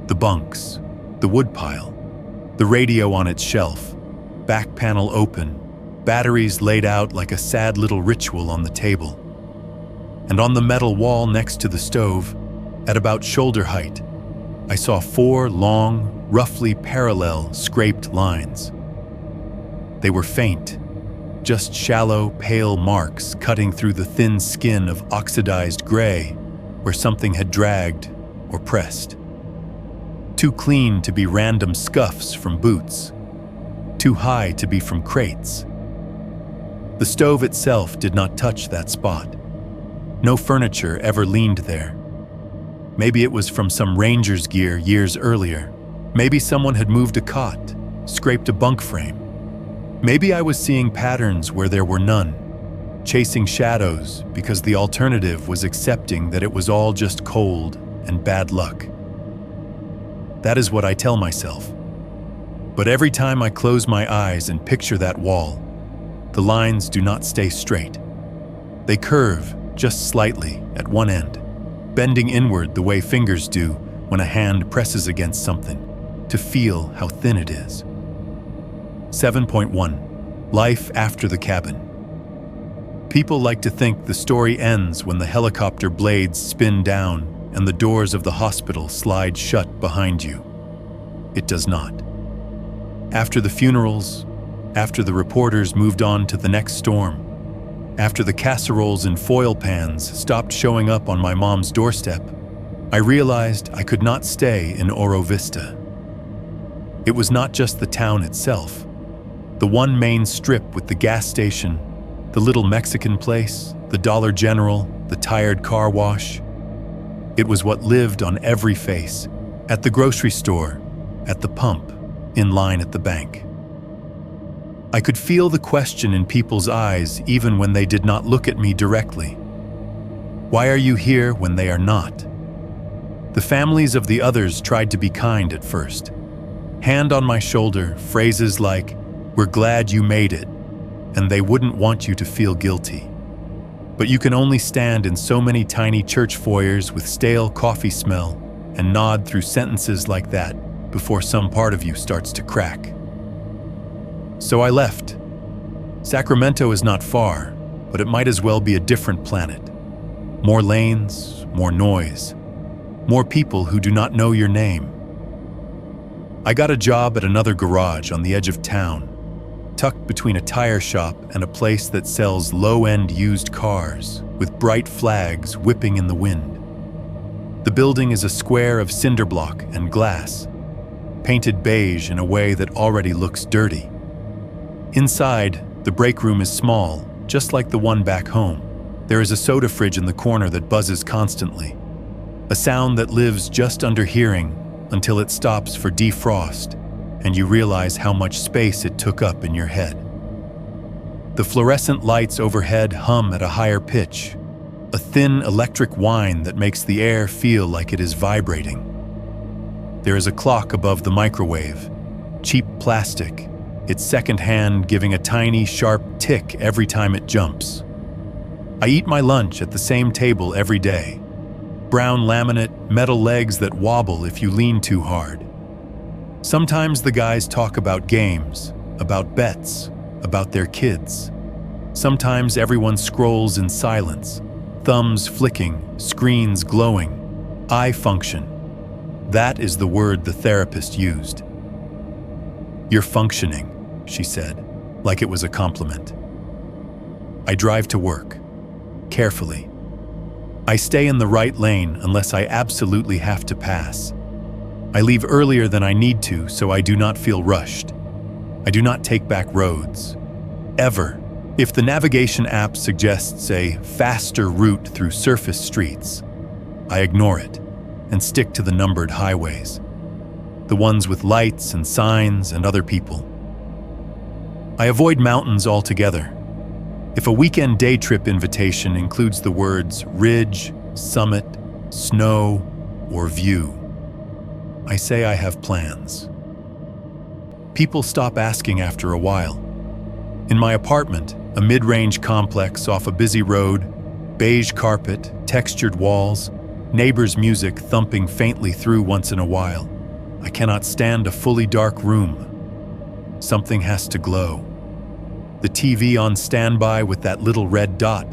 the bunks, the woodpile, the radio on its shelf, back panel open, batteries laid out like a sad little ritual on the table. And on the metal wall next to the stove, at about shoulder height, I saw 4 long, roughly parallel, scraped lines. They were faint, just shallow, pale marks cutting through the thin skin of oxidized gray where something had dragged or pressed. Too clean to be random scuffs from boots, too high to be from crates. The stove itself did not touch that spot. No furniture ever leaned there. Maybe it was from some ranger's gear years earlier. Maybe someone had moved a cot, scraped a bunk frame. Maybe I was seeing patterns where there were none, chasing shadows because the alternative was accepting that it was all just cold and bad luck. That is what I tell myself. But every time I close my eyes and picture that wall, the lines do not stay straight. They curve just slightly at one end, bending inward the way fingers do when a hand presses against something to feel how thin it is. 7.1. Life after the cabin. People like to think the story ends when the helicopter blades spin down and the doors of the hospital slide shut behind you. It does not. After the funerals, after the reporters moved on to the next storm, after the casseroles and foil pans stopped showing up on my mom's doorstep, I realized I could not stay in Oro Vista. It was not just the town itself. The one main strip with the gas station, the little Mexican place, the Dollar General, the tired car wash. It was what lived on every face, at the grocery store, at the pump, in line at the bank. I could feel the question in people's eyes even when they did not look at me directly. Why are you here when they are not? The families of the others tried to be kind at first. Hand on my shoulder, phrases like, "We're glad you made it," and they wouldn't want you to feel guilty. But you can only stand in so many tiny church foyers with stale coffee smell and nod through sentences like that before some part of you starts to crack. So I left. Sacramento is not far, but it might as well be a different planet. More lanes, more noise, more people who do not know your name. I got a job at another garage on the edge of town, tucked between a tire shop and a place that sells low-end used cars with bright flags whipping in the wind. The building is a square of cinder block and glass, painted beige in a way that already looks dirty. Inside, the break room is small, just like the one back home. There is a soda fridge in the corner that buzzes constantly, a sound that lives just under hearing until it stops for defrost and you realize how much space it took up in your head. The fluorescent lights overhead hum at a higher pitch, a thin electric whine that makes the air feel like it is vibrating. There is a clock above the microwave, cheap plastic, its second hand giving a tiny, sharp tick every time it jumps. I eat my lunch at the same table every day. Brown laminate, metal legs that wobble if you lean too hard. Sometimes the guys talk about games, about bets, about their kids. Sometimes everyone scrolls in silence, thumbs flicking, screens glowing, eye function. That is the word the therapist used. "You're functioning," she said, like it was a compliment. I drive to work, carefully. I stay in the right lane unless I absolutely have to pass. I leave earlier than I need to so I do not feel rushed. I do not take back roads. Ever. If the navigation app suggests a faster route through surface streets, I ignore it and stick to the numbered highways, the ones with lights and signs and other people. I avoid mountains altogether. If a weekend day trip invitation includes the words ridge, summit, snow, or view, I say I have plans. People stop asking after a while. In my apartment, a mid-range complex off a busy road, beige carpet, textured walls, neighbors' music thumping faintly through once in a while, I cannot stand a fully dark room. Something has to glow. The TV on standby with that little red dot,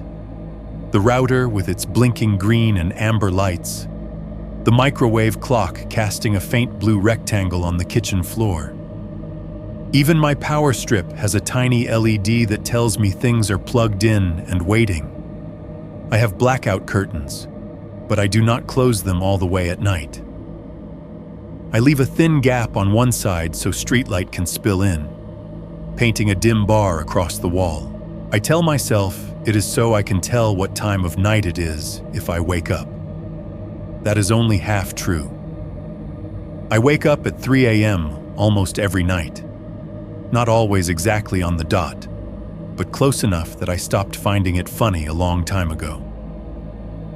the router with its blinking green and amber lights, the microwave clock casting a faint blue rectangle on the kitchen floor. Even my power strip has a tiny LED that tells me things are plugged in and waiting. I have blackout curtains, but I do not close them all the way at night. I leave a thin gap on one side so streetlight can spill in, painting a dim bar across the wall. I tell myself it is so I can tell what time of night it is if I wake up. That is only half true. I wake up at 3 a.m. almost every night. Not always exactly on the dot, but close enough that I stopped finding it funny a long time ago.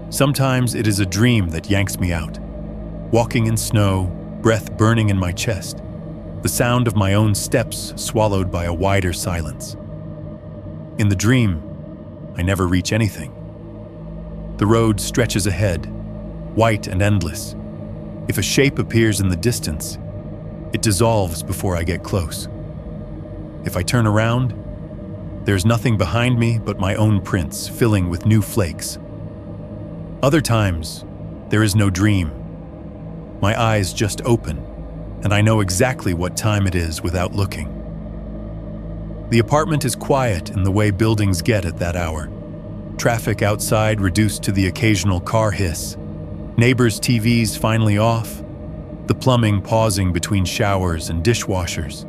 Sometimes it is a dream that yanks me out. walking in snow, breath burning in my chest, the sound of my own steps swallowed by a wider silence. In the dream, I never reach anything. The road stretches ahead, white and endless. If a shape appears in the distance, it dissolves before I get close. If I turn around, there's nothing behind me but my own prints filling with new flakes. Other times, there is no dream. My eyes just open, and I know exactly what time it is without looking. The apartment is quiet in the way buildings get at that hour. Traffic outside reduced to the occasional car hiss. Neighbors' TVs finally off. The plumbing pausing between showers and dishwashers.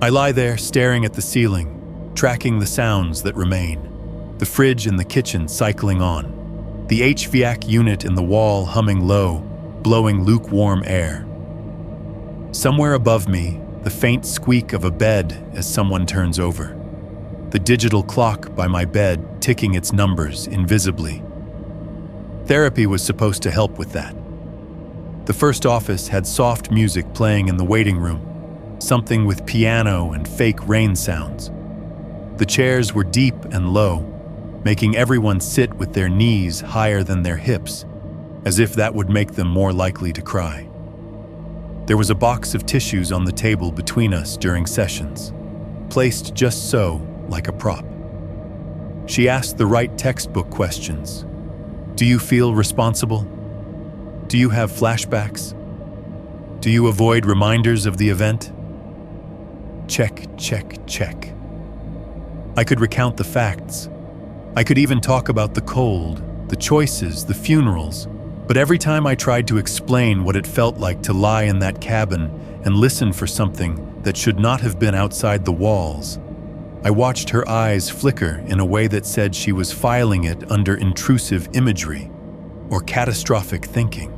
I lie there staring at the ceiling, tracking the sounds that remain. The fridge in the kitchen cycling on. The HVAC unit in the wall humming low, blowing lukewarm air. Somewhere above me, the faint squeak of a bed as someone turns over. The digital clock by my bed ticking its numbers invisibly. Therapy was supposed to help with that. The first office had soft music playing in the waiting room, something with piano and fake rain sounds. The chairs were deep and low, making everyone sit with their knees higher than their hips, as if that would make them more likely to cry. There was a box of tissues on the table between us during sessions, placed just so, like a prop. She asked the right textbook questions. Do you feel responsible? Do you have flashbacks? Do you avoid reminders of the event? Check, check, check. I could recount the facts. I could even talk about the cold, the choices, the funerals, but every time I tried to explain what it felt like to lie in that cabin and listen for something that should not have been outside the walls, I watched her eyes flicker in a way that said she was filing it under intrusive imagery or catastrophic thinking.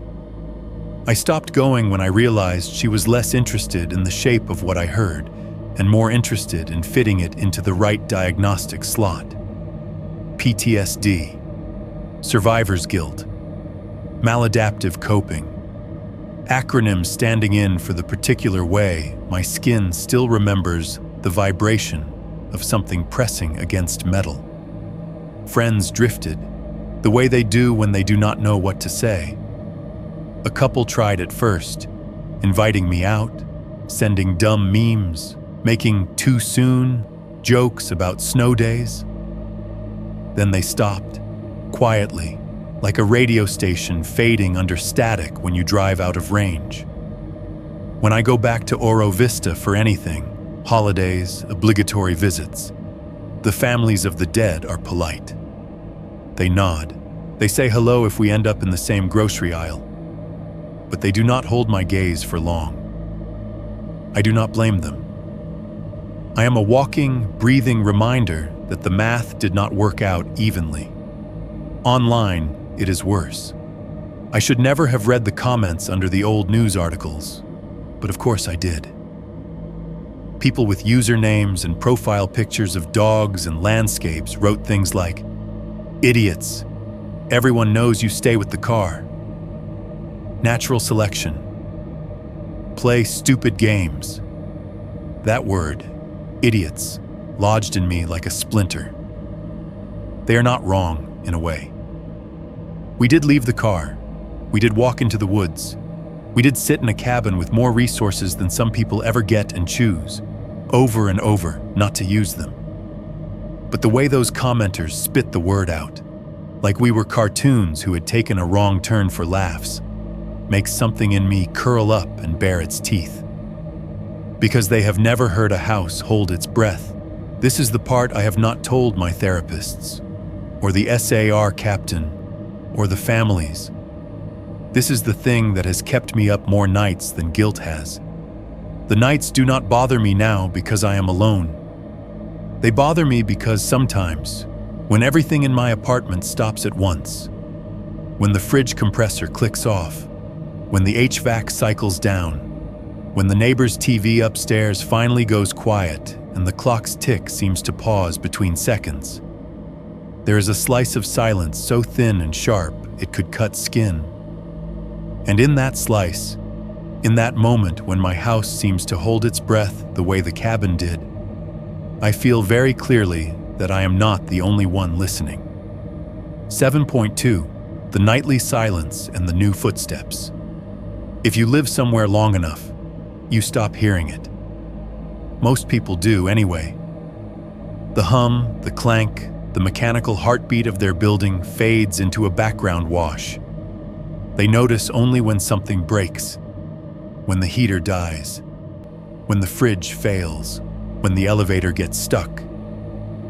I stopped going when I realized she was less interested in the shape of what I heard and more interested in fitting it into the right diagnostic slot. PTSD, survivor's guilt, maladaptive coping, acronyms standing in for the particular way my skin still remembers the vibration of something pressing against metal. Friends drifted, the way they do when they do not know what to say. A couple tried at first, inviting me out, sending dumb memes, making too soon jokes about snow days. Then they stopped, quietly, like a radio station fading under static when you drive out of range. When I go back to Oro Vista for anything, holidays, obligatory visits, the families of the dead are polite. They nod. They say hello if we end up in the same grocery aisle. But they do not hold my gaze for long. I do not blame them. I am a walking, breathing reminder that the math did not work out evenly. Online, it is worse. I should never have read the comments under the old news articles, but of course I did. People with usernames and profile pictures of dogs and landscapes wrote things like, "Idiots. Everyone knows you stay with the car. Natural selection. Play stupid games." That word, idiots, lodged in me like a splinter. They are not wrong, in a way. We did leave the car. We did walk into the woods. We did sit in a cabin with more resources than some people ever get and choose, over and over, not to use them. But the way those commenters spit the word out, like we were cartoons who had taken a wrong turn for laughs, makes something in me curl up and bare its teeth. Because they have never heard a house hold its breath. This is the part I have not told my therapists, or the SAR captain, or the families. This is the thing that has kept me up more nights than guilt has. The nights do not bother me now because I am alone. They bother me because sometimes, when everything in my apartment stops at once, when the fridge compressor clicks off, when the HVAC cycles down, when the neighbor's TV upstairs finally goes quiet and the clock's tick seems to pause between seconds, there is a slice of silence so thin and sharp it could cut skin. And in that slice, in that moment when my house seems to hold its breath the way the cabin did, I feel very clearly that I am not the only one listening. 7.2. The nightly silence and the new footsteps. If you live somewhere long enough, you stop hearing it. Most people do anyway. The hum, the clank, the mechanical heartbeat of their building fades into a background wash. They notice only when something breaks, when the heater dies, when the fridge fails, when the elevator gets stuck.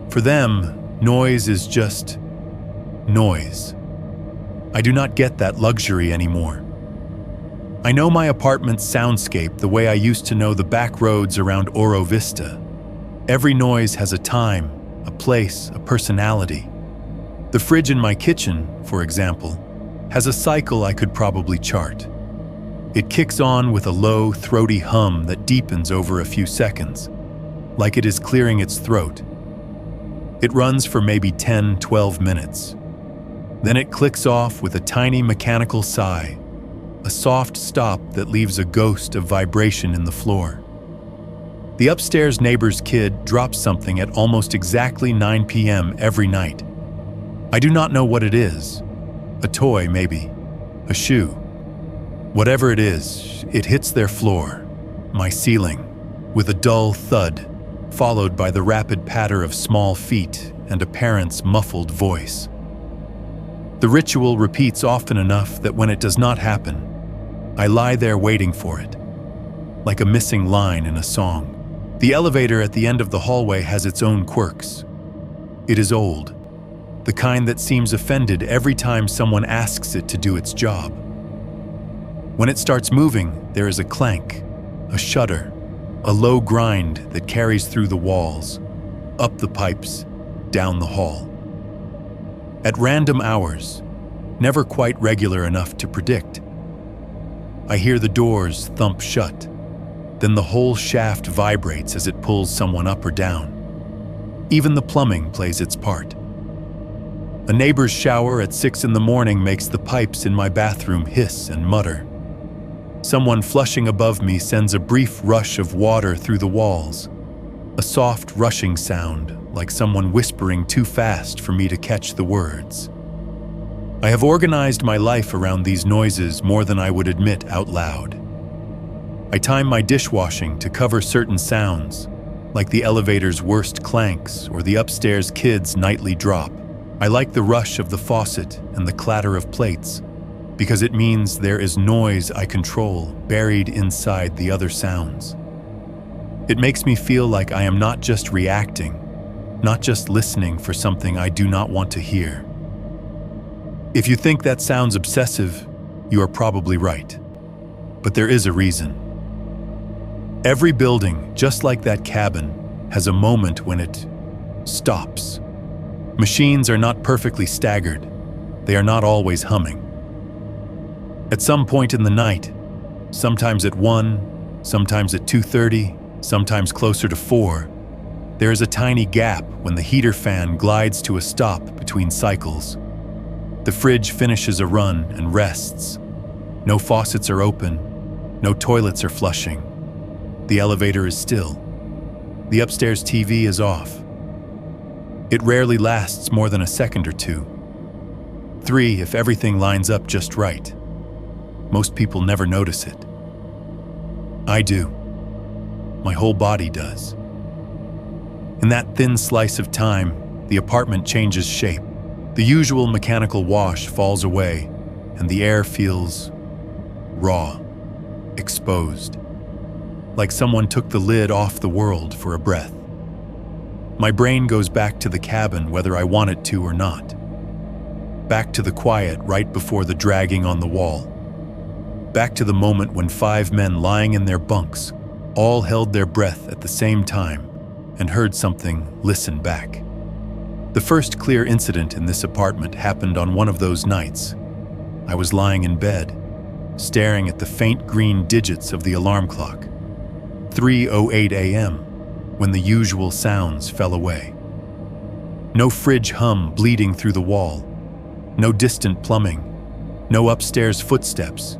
For them, noise is just noise. I do not get that luxury anymore. I know my apartment's soundscape the way I used to know the back roads around Oro Vista. Every noise has a time, a place, a personality. The fridge in my kitchen, for example, has a cycle I could probably chart. It kicks on with a low, throaty hum that deepens over a few seconds, like it is clearing its throat. It runs for maybe 10, 12 minutes. Then it clicks off with a tiny mechanical sigh, a soft stop that leaves a ghost of vibration in the floor. The upstairs neighbor's kid drops something at almost exactly 9 p.m. every night. I do not know what it is. A toy, maybe. A shoe. Whatever it is, it hits their floor, my ceiling, with a dull thud, followed by the rapid patter of small feet and a parent's muffled voice. The ritual repeats often enough that when it does not happen, I lie there waiting for it, like a missing line in a song. The elevator at the end of the hallway has its own quirks. It is old, the kind that seems offended every time someone asks it to do its job. When it starts moving, there is a clank, a shudder, a low grind that carries through the walls, up the pipes, down the hall. At random hours, never quite regular enough to predict, I hear the doors thump shut. Then the whole shaft vibrates as it pulls someone up or down. Even the plumbing plays its part. A neighbor's shower at 6 in the morning makes the pipes in my bathroom hiss and mutter. Someone flushing above me sends a brief rush of water through the walls, a soft rushing sound like someone whispering too fast for me to catch the words. I have organized my life around these noises more than I would admit out loud. I time my dishwashing to cover certain sounds, like the elevator's worst clanks or the upstairs kid's nightly drop. I like the rush of the faucet and the clatter of plates, because it means there is noise I control buried inside the other sounds. It makes me feel like I am not just reacting, not just listening for something I do not want to hear. If you think that sounds obsessive, you are probably right. But there is a reason. Every building, just like that cabin, has a moment when it stops. Machines are not perfectly staggered. They are not always humming. At some point in the night, sometimes at 1, sometimes at 2:30, sometimes closer to 4, there is a tiny gap when the heater fan glides to a stop between cycles. The fridge finishes a run and rests. No faucets are open. No toilets are flushing. The elevator is still. The upstairs TV is off. It rarely lasts more than a second or two. 3 if everything lines up just right. Most people never notice it. I do. My whole body does. In that thin slice of time, the apartment changes shape. The usual mechanical wash falls away, and the air feels raw, exposed, like someone took the lid off the world for a breath. My brain goes back to the cabin whether I want it to or not. Back to the quiet right before the dragging on the wall. Back to the moment when 5 men lying in their bunks all held their breath at the same time and heard something listen back. The first clear incident in this apartment happened on one of those nights. I was lying in bed, staring at the faint green digits of the alarm clock. 3:08 a.m., when the usual sounds fell away. No fridge hum bleeding through the wall, no distant plumbing, no upstairs footsteps,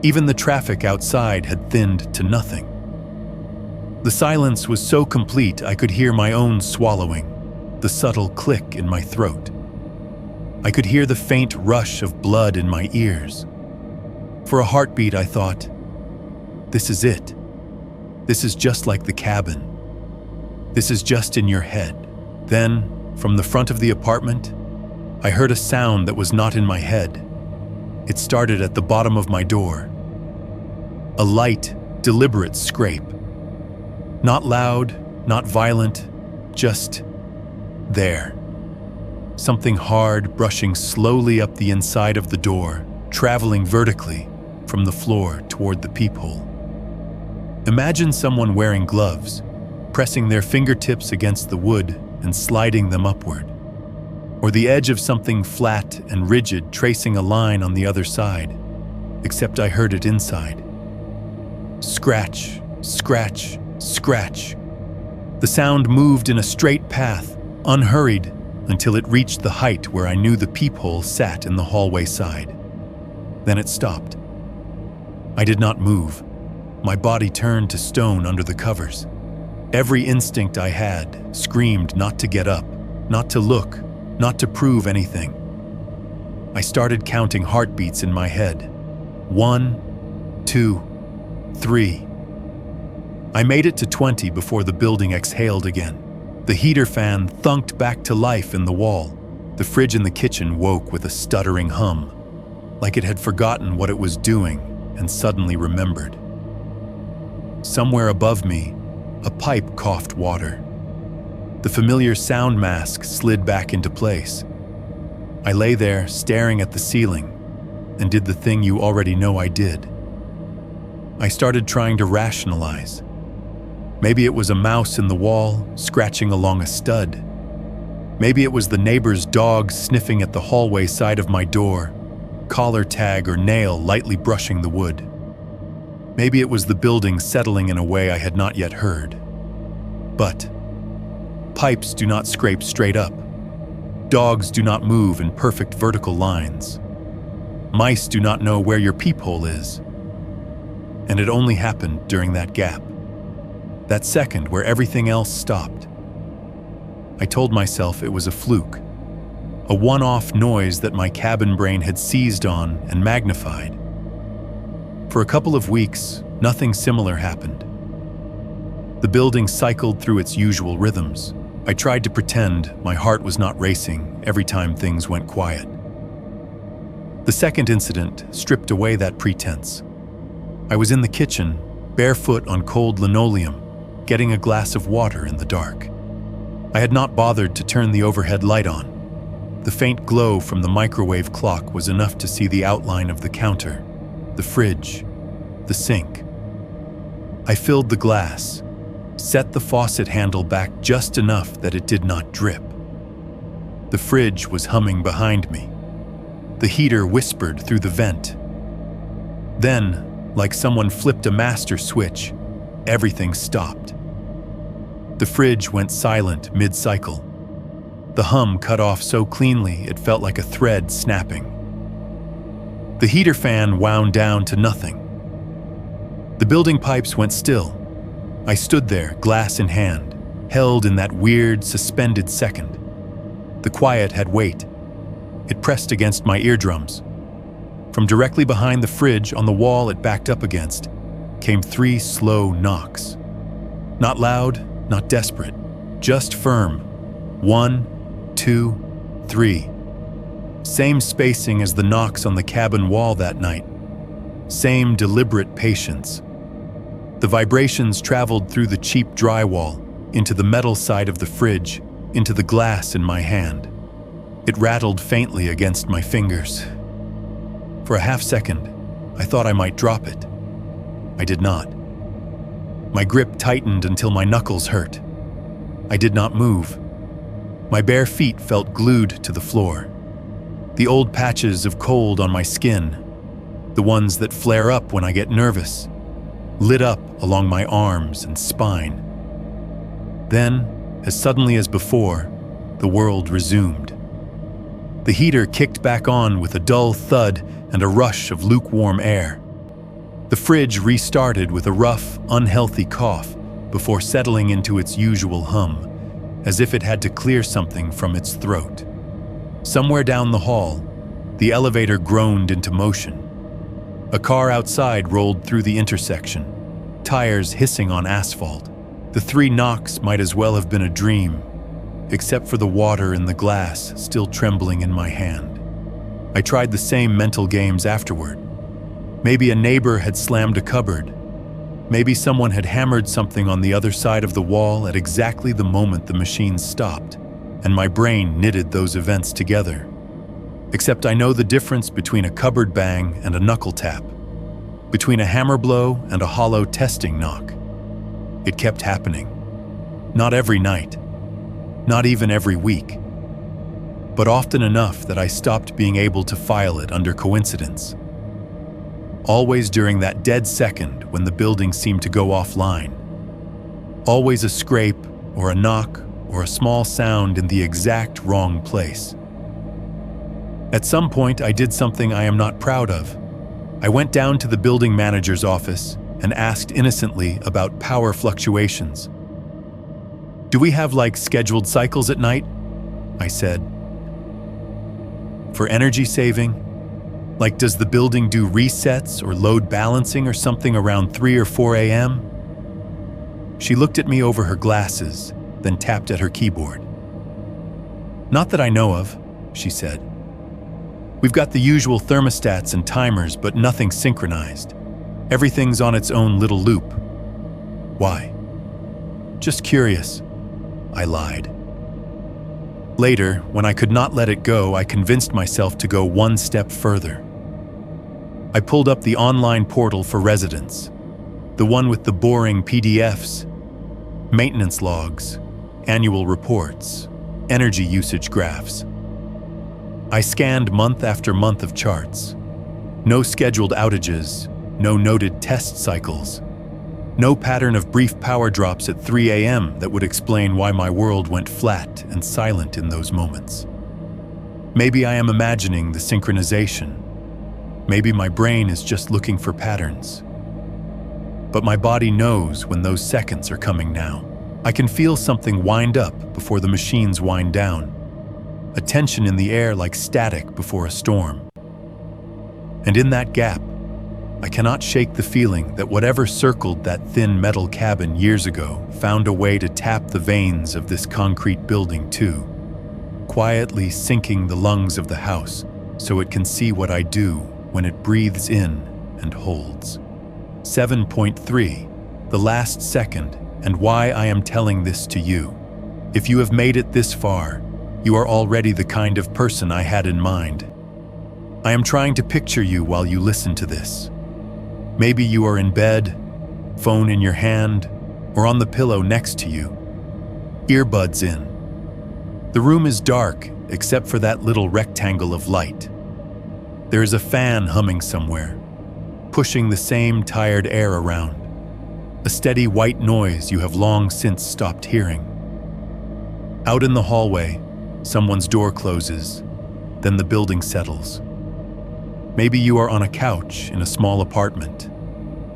Even the traffic outside had thinned to nothing. The silence was so complete I could hear my own swallowing, the subtle click in my throat. I could hear the faint rush of blood in my ears. For a heartbeat, I thought, this is it. This is just like the cabin. This is just in your head. Then, from the front of the apartment, I heard a sound that was not in my head. It started at the bottom of my door. A light, deliberate scrape. Not loud, not violent, just there. Something hard brushing slowly up the inside of the door, traveling vertically from the floor toward the peephole. Imagine someone wearing gloves, pressing their fingertips against the wood and sliding them upward. Or the edge of something flat and rigid tracing a line on the other side, except I heard it inside. Scratch, scratch, scratch. The sound moved in a straight path, unhurried, until it reached the height where I knew the peephole sat in the hallway side. Then it stopped. I did not move. My body turned to stone under the covers. Every instinct I had screamed not to get up, not to look, not to prove anything. I started counting heartbeats in my head. 1, 2, 3. I made it to 20 before the building exhaled again. The heater fan thunked back to life in the wall. The fridge in the kitchen woke with a stuttering hum, like it had forgotten what it was doing and suddenly remembered. Somewhere above me, a pipe coughed water. The familiar sound mask slid back into place. I lay there staring at the ceiling and did the thing you already know I did. I started trying to rationalize. Maybe it was a mouse in the wall, scratching along a stud. Maybe it was the neighbor's dog sniffing at the hallway side of my door, collar tag or nail lightly brushing the wood. Maybe it was the building settling in a way I had not yet heard. But pipes do not scrape straight up. Dogs do not move in perfect vertical lines. Mice do not know where your peephole is. And it only happened during that gap. That second where everything else stopped. I told myself it was a fluke, a one-off noise that my cabin brain had seized on and magnified. For a couple of weeks, nothing similar happened. The building cycled through its usual rhythms. I tried to pretend my heart was not racing every time things went quiet. The second incident stripped away that pretense. I was in the kitchen, barefoot on cold linoleum, getting a glass of water in the dark. I had not bothered to turn the overhead light on. The faint glow from the microwave clock was enough to see the outline of the counter, the fridge, the sink. I filled the glass, set the faucet handle back just enough that it did not drip. The fridge was humming behind me. The heater whispered through the vent. Then, like someone flipped a master switch, everything stopped. The fridge went silent mid-cycle. The hum cut off so cleanly it felt like a thread snapping. The heater fan wound down to nothing. The building pipes went still. I stood there, glass in hand, held in that weird, suspended second. The quiet had weight. It pressed against my eardrums. From directly behind the fridge on the wall it backed up against came 3 slow knocks. Not loud, not desperate, just firm. 1, 2, 3. Same spacing as the knocks on the cabin wall that night. Same deliberate patience. The vibrations traveled through the cheap drywall, into the metal side of the fridge, into the glass in my hand. It rattled faintly against my fingers. For a half second, I thought I might drop it. I did not. My grip tightened until my knuckles hurt. I did not move. My bare feet felt glued to the floor. The old patches of cold on my skin, the ones that flare up when I get nervous, lit up along my arms and spine. Then, as suddenly as before, the world resumed. The heater kicked back on with a dull thud and a rush of lukewarm air. The fridge restarted with a rough, unhealthy cough before settling into its usual hum, as if it had to clear something from its throat. Somewhere down the hall, the elevator groaned into motion. A car outside rolled through the intersection, tires hissing on asphalt. The 3 knocks might as well have been a dream, except for the water in the glass still trembling in my hand. I tried the same mental games afterward. Maybe a neighbor had slammed a cupboard. Maybe someone had hammered something on the other side of the wall at exactly the moment the machine stopped, and my brain knitted those events together. Except I know the difference between a cupboard bang and a knuckle tap, between a hammer blow and a hollow testing knock. It kept happening. Not every night, not even every week, but often enough that I stopped being able to file it under coincidence. Always during that dead second when the building seemed to go offline. Always a scrape or a knock or a small sound in the exact wrong place. At some point, I did something I am not proud of. I went down to the building manager's office and asked innocently about power fluctuations. "Do we have scheduled cycles at night?" I said. "For energy saving? Does the building do resets or load balancing or something around 3 or 4 a.m.? She looked at me over her glasses, then tapped at her keyboard. "Not that I know of," she said. "We've got the usual thermostats and timers, but nothing synchronized. Everything's on its own little loop." "Why?" "Just curious," I lied. Later, when I could not let it go, I convinced myself to go one step further. I pulled up the online portal for residents, the one with the boring PDFs, maintenance logs, annual reports, energy usage graphs. I scanned month after month of charts. No scheduled outages, no noted test cycles, no pattern of brief power drops at 3 a.m. that would explain why my world went flat and silent in those moments. Maybe I am imagining the synchronization. Maybe my brain is just looking for patterns. But my body knows when those seconds are coming now. I can feel something wind up before the machines wind down. A tension in the air like static before a storm. And in that gap, I cannot shake the feeling that whatever circled that thin metal cabin years ago found a way to tap the veins of this concrete building too, quietly sinking the lungs of the house so it can see what I do when it breathes in and holds. 7.3, the last second, and why I am telling this to you. If you have made it this far, you are already the kind of person I had in mind. I am trying to picture you while you listen to this. Maybe you are in bed, phone in your hand, or on the pillow next to you, earbuds in. The room is dark except for that little rectangle of light. There is a fan humming somewhere, pushing the same tired air around, a steady white noise you have long since stopped hearing. Out in the hallway, someone's door closes, then the building settles. Maybe you are on a couch in a small apartment,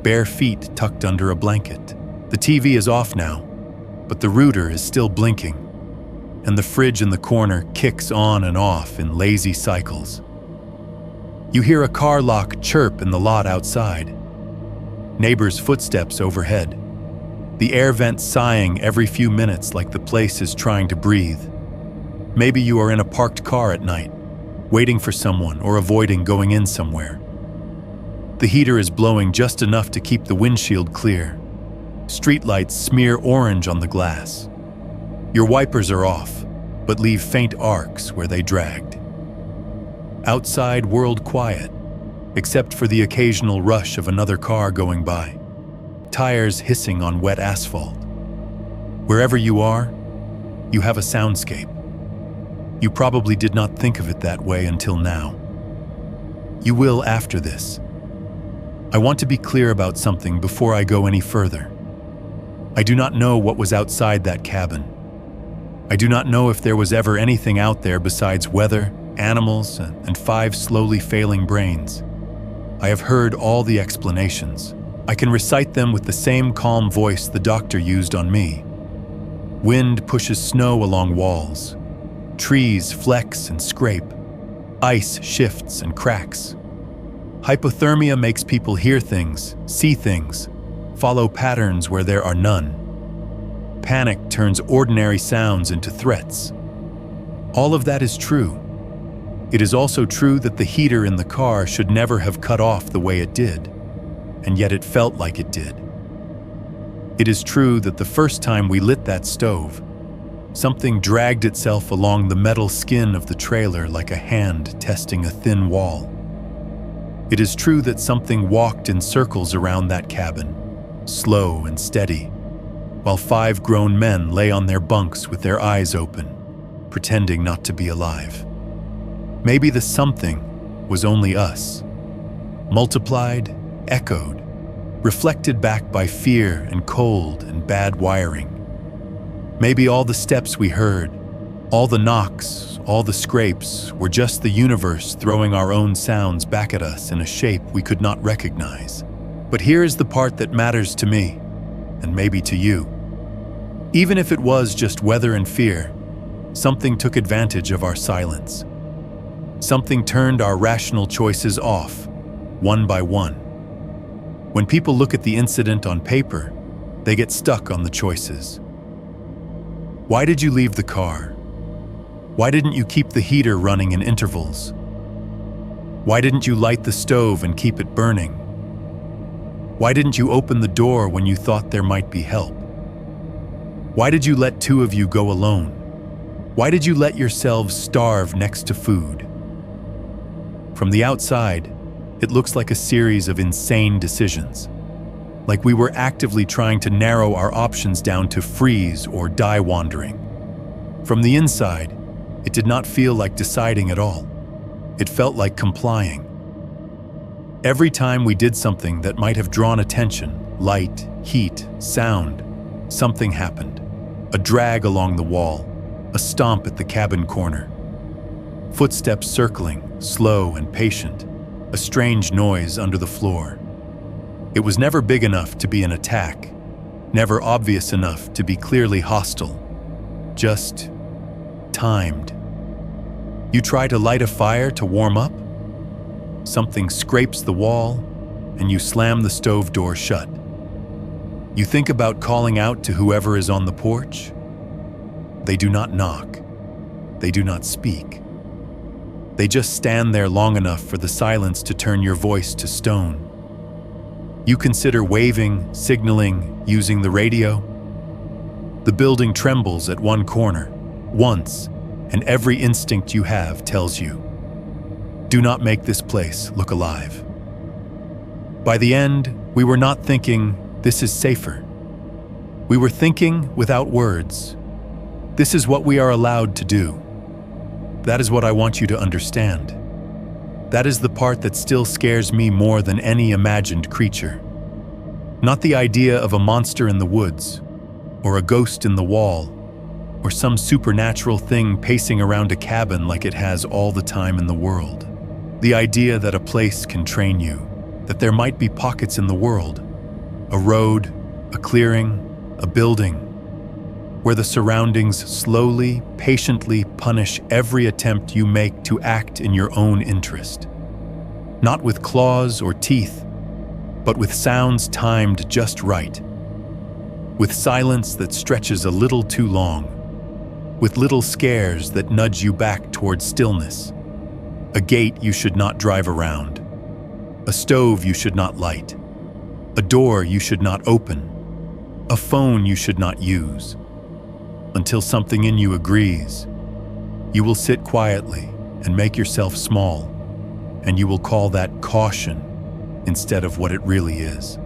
bare feet tucked under a blanket. The TV is off now, but the router is still blinking, and the fridge in the corner kicks on and off in lazy cycles. You hear a car lock chirp in the lot outside, neighbors' footsteps overhead, the air vent sighing every few minutes like the place is trying to breathe. Maybe you are in a parked car at night, waiting for someone or avoiding going in somewhere. The heater is blowing just enough to keep the windshield clear. Streetlights smear orange on the glass. Your wipers are off, but leave faint arcs where they dragged. Outside, world quiet, except for the occasional rush of another car going by, tires hissing on wet asphalt. Wherever you are, you have a soundscape. You probably did not think of it that way until now. You will after this. I want to be clear about something before I go any further. I do not know what was outside that cabin. I do not know if there was ever anything out there besides weather, animals, and 5 slowly failing brains. I have heard all the explanations. I can recite them with the same calm voice the doctor used on me. Wind pushes snow along walls. Trees flex and scrape. Ice shifts and cracks. Hypothermia makes people hear things, see things, follow patterns where there are none. Panic turns ordinary sounds into threats. All of that is true. It is also true that the heater in the car should never have cut off the way it did, and yet it felt like it did. It is true that the first time we lit that stove, something dragged itself along the metal skin of the trailer like a hand testing a thin wall. It is true that something walked in circles around that cabin, slow and steady, while 5 grown men lay on their bunks with their eyes open, pretending not to be alive. Maybe the something was only us, multiplied, echoed, reflected back by fear and cold and bad wiring. Maybe all the steps we heard, all the knocks, all the scrapes were just the universe throwing our own sounds back at us in a shape we could not recognize. But here is the part that matters to me, and maybe to you. Even if it was just weather and fear, something took advantage of our silence. Something turned our rational choices off, one by one. When people look at the incident on paper, they get stuck on the choices. Why did you leave the car? Why didn't you keep the heater running in intervals? Why didn't you light the stove and keep it burning? Why didn't you open the door when you thought there might be help? Why did you let 2 of you go alone? Why did you let yourselves starve next to food? From the outside, it looks like a series of insane decisions, like we were actively trying to narrow our options down to freeze or die wandering. From the inside, it did not feel like deciding at all. It felt like complying. Every time we did something that might have drawn attention, light, heat, sound, something happened. A drag along the wall, a stomp at the cabin corner. Footsteps circling, slow and patient, a strange noise under the floor. It was never big enough to be an attack, never obvious enough to be clearly hostile, just timed. You try to light a fire to warm up, something scrapes the wall, and you slam the stove door shut. You think about calling out to whoever is on the porch. They do not knock. They do not speak. They just stand there long enough for the silence to turn your voice to stone. You consider waving, signaling, using the radio. The building trembles at one corner, once, and every instinct you have tells you, do not make this place look alive. By the end, we were not thinking, this is safer. We were thinking without words. This is what we are allowed to do. That is what I want you to understand. That is the part that still scares me more than any imagined creature. Not the idea of a monster in the woods, or a ghost in the wall, or some supernatural thing pacing around a cabin like it has all the time in the world. The idea that a place can train you, that there might be pockets in the world, a road, a clearing, a building, where the surroundings slowly, patiently punish every attempt you make to act in your own interest. Not with claws or teeth, but with sounds timed just right. With silence that stretches a little too long. With little scares that nudge you back towards stillness. A gate you should not drive around. A stove you should not light. A door you should not open. A phone you should not use. Until something in you agrees, you will sit quietly and make yourself small, and you will call that caution instead of what it really is.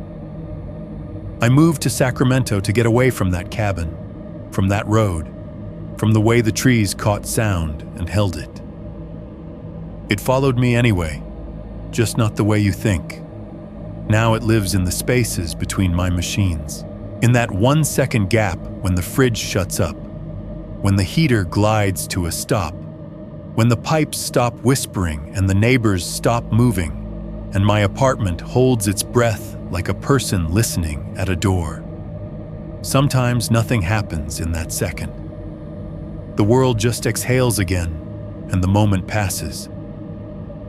I moved to Sacramento to get away from that cabin, from that road, from the way the trees caught sound and held it. It followed me anyway, just not the way you think. Now it lives in the spaces between my machines. In that 1-second gap when the fridge shuts up, when the heater glides to a stop, when the pipes stop whispering and the neighbors stop moving, and my apartment holds its breath like a person listening at a door. Sometimes nothing happens in that second. The world just exhales again, and the moment passes.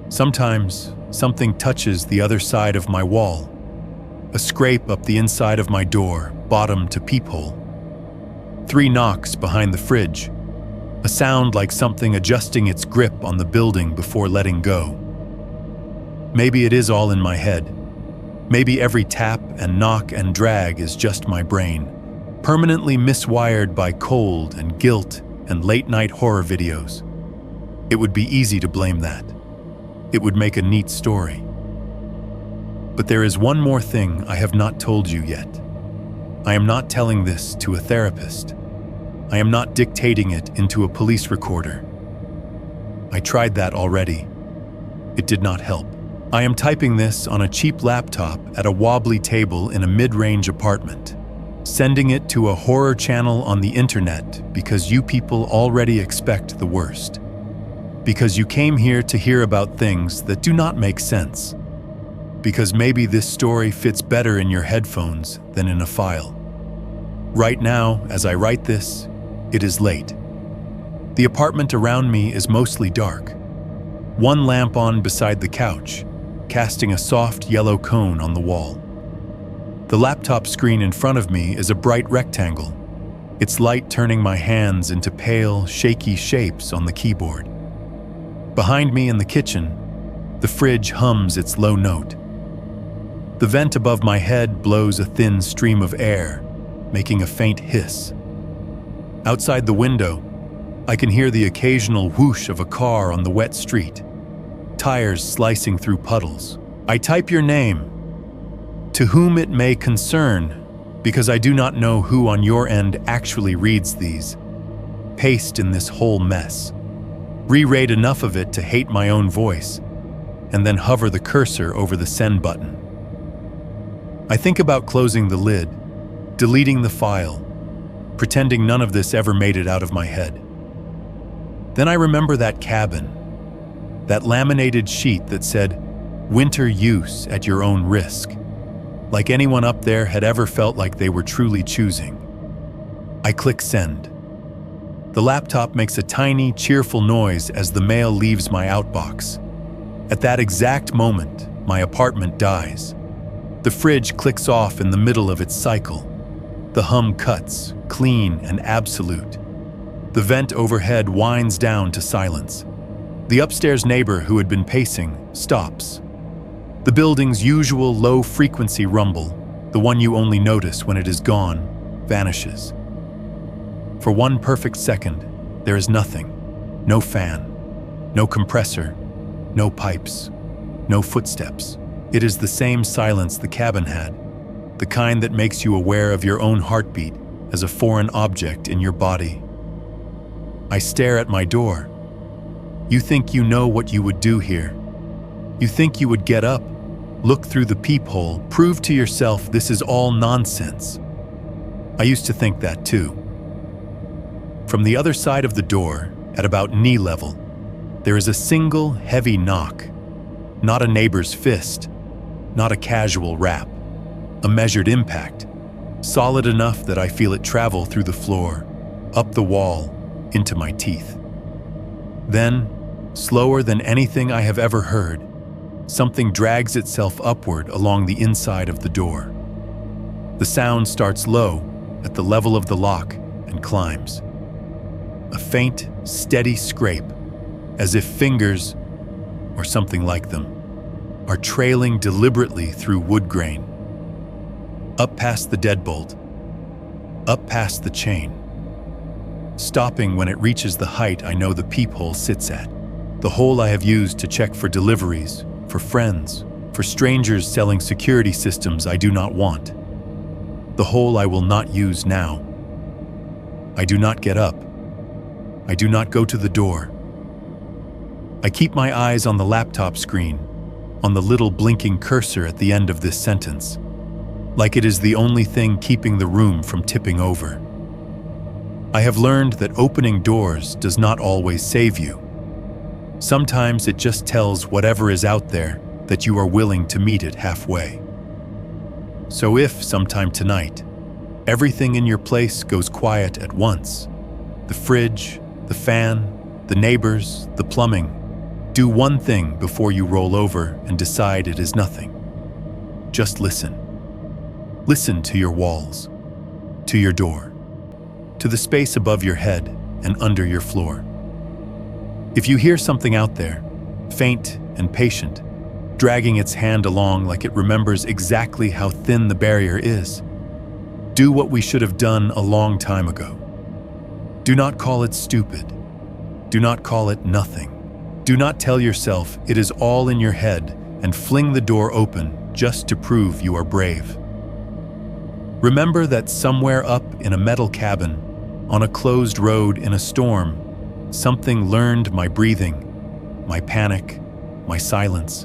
Sometimes something touches the other side of my wall, a scrape up the inside of my door, bottom to peephole. 3 knocks behind the fridge, a sound like something adjusting its grip on the building before letting go. Maybe it is all in my head. Maybe every tap and knock and drag is just my brain, permanently miswired by cold and guilt and late-night horror videos. It would be easy to blame that. It would make a neat story. But there is one more thing I have not told you yet. I am not telling this to a therapist. I am not dictating it into a police recorder. I tried that already. It did not help. I am typing this on a cheap laptop at a wobbly table in a mid-range apartment, sending it to a horror channel on the internet because you people already expect the worst. Because you came here to hear about things that do not make sense. Because maybe this story fits better in your headphones than in a file. Right now, as I write this, it is late. The apartment around me is mostly dark. One lamp on beside the couch, casting a soft yellow cone on the wall. The laptop screen in front of me is a bright rectangle, its light turning my hands into pale, shaky shapes on the keyboard. Behind me in the kitchen, the fridge hums its low note. The vent above my head blows a thin stream of air, making a faint hiss. Outside the window, I can hear the occasional whoosh of a car on the wet street, tires slicing through puddles. I type your name, to whom it may concern, because I do not know who on your end actually reads these, paste in this whole mess. Re-rate enough of it to hate my own voice, and then hover the cursor over the send button. I think about closing the lid, deleting the file, pretending none of this ever made it out of my head. Then I remember that cabin, that laminated sheet that said, "Winter use at your own risk," like anyone up there had ever felt like they were truly choosing. I click send. The laptop makes a tiny, cheerful noise as the mail leaves my outbox. At that exact moment, my apartment dies. The fridge clicks off in the middle of its cycle. The hum cuts, clean and absolute. The vent overhead winds down to silence. The upstairs neighbor who had been pacing stops. The building's usual low-frequency rumble, the one you only notice when it is gone, vanishes. For one perfect second, there is nothing. No fan, no compressor, no pipes, no footsteps. It is the same silence the cabin had, the kind that makes you aware of your own heartbeat as a foreign object in your body. I stare at my door. You think you know what you would do here. You think you would get up, look through the peephole, prove to yourself this is all nonsense. I used to think that too. From the other side of the door, at about knee level, there is a single heavy knock. Not a neighbor's fist, not a casual rap. A measured impact, solid enough that I feel it travel through the floor, up the wall, into my teeth. Then, slower than anything I have ever heard, something drags itself upward along the inside of the door. The sound starts low, at the level of the lock, and climbs. A faint, steady scrape, as if fingers, or something like them, are trailing deliberately through wood grain. Up past the deadbolt, up past the chain. Stopping when it reaches the height I know the peephole sits at. The hole I have used to check for deliveries, for friends, for strangers selling security systems I do not want. The hole I will not use now. I do not get up. I do not go to the door. I keep my eyes on the laptop screen, on the little blinking cursor at the end of this sentence, like it is the only thing keeping the room from tipping over. I have learned that opening doors does not always save you. Sometimes it just tells whatever is out there that you are willing to meet it halfway. So if, sometime tonight, everything in your place goes quiet at once, the fridge, the fan, the neighbors, the plumbing, do one thing before you roll over and decide it is nothing. Just listen. Listen to your walls, to your door, to the space above your head and under your floor. If you hear something out there, faint and patient, dragging its hand along like it remembers exactly how thin the barrier is, do what we should have done a long time ago. Do not call it stupid. Do not call it nothing. Do not tell yourself it is all in your head and fling the door open just to prove you are brave. Remember that somewhere up in a metal cabin, on a closed road in a storm, something learned my breathing, my panic, my silence.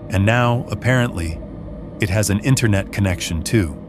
And now, apparently, it has an internet connection too.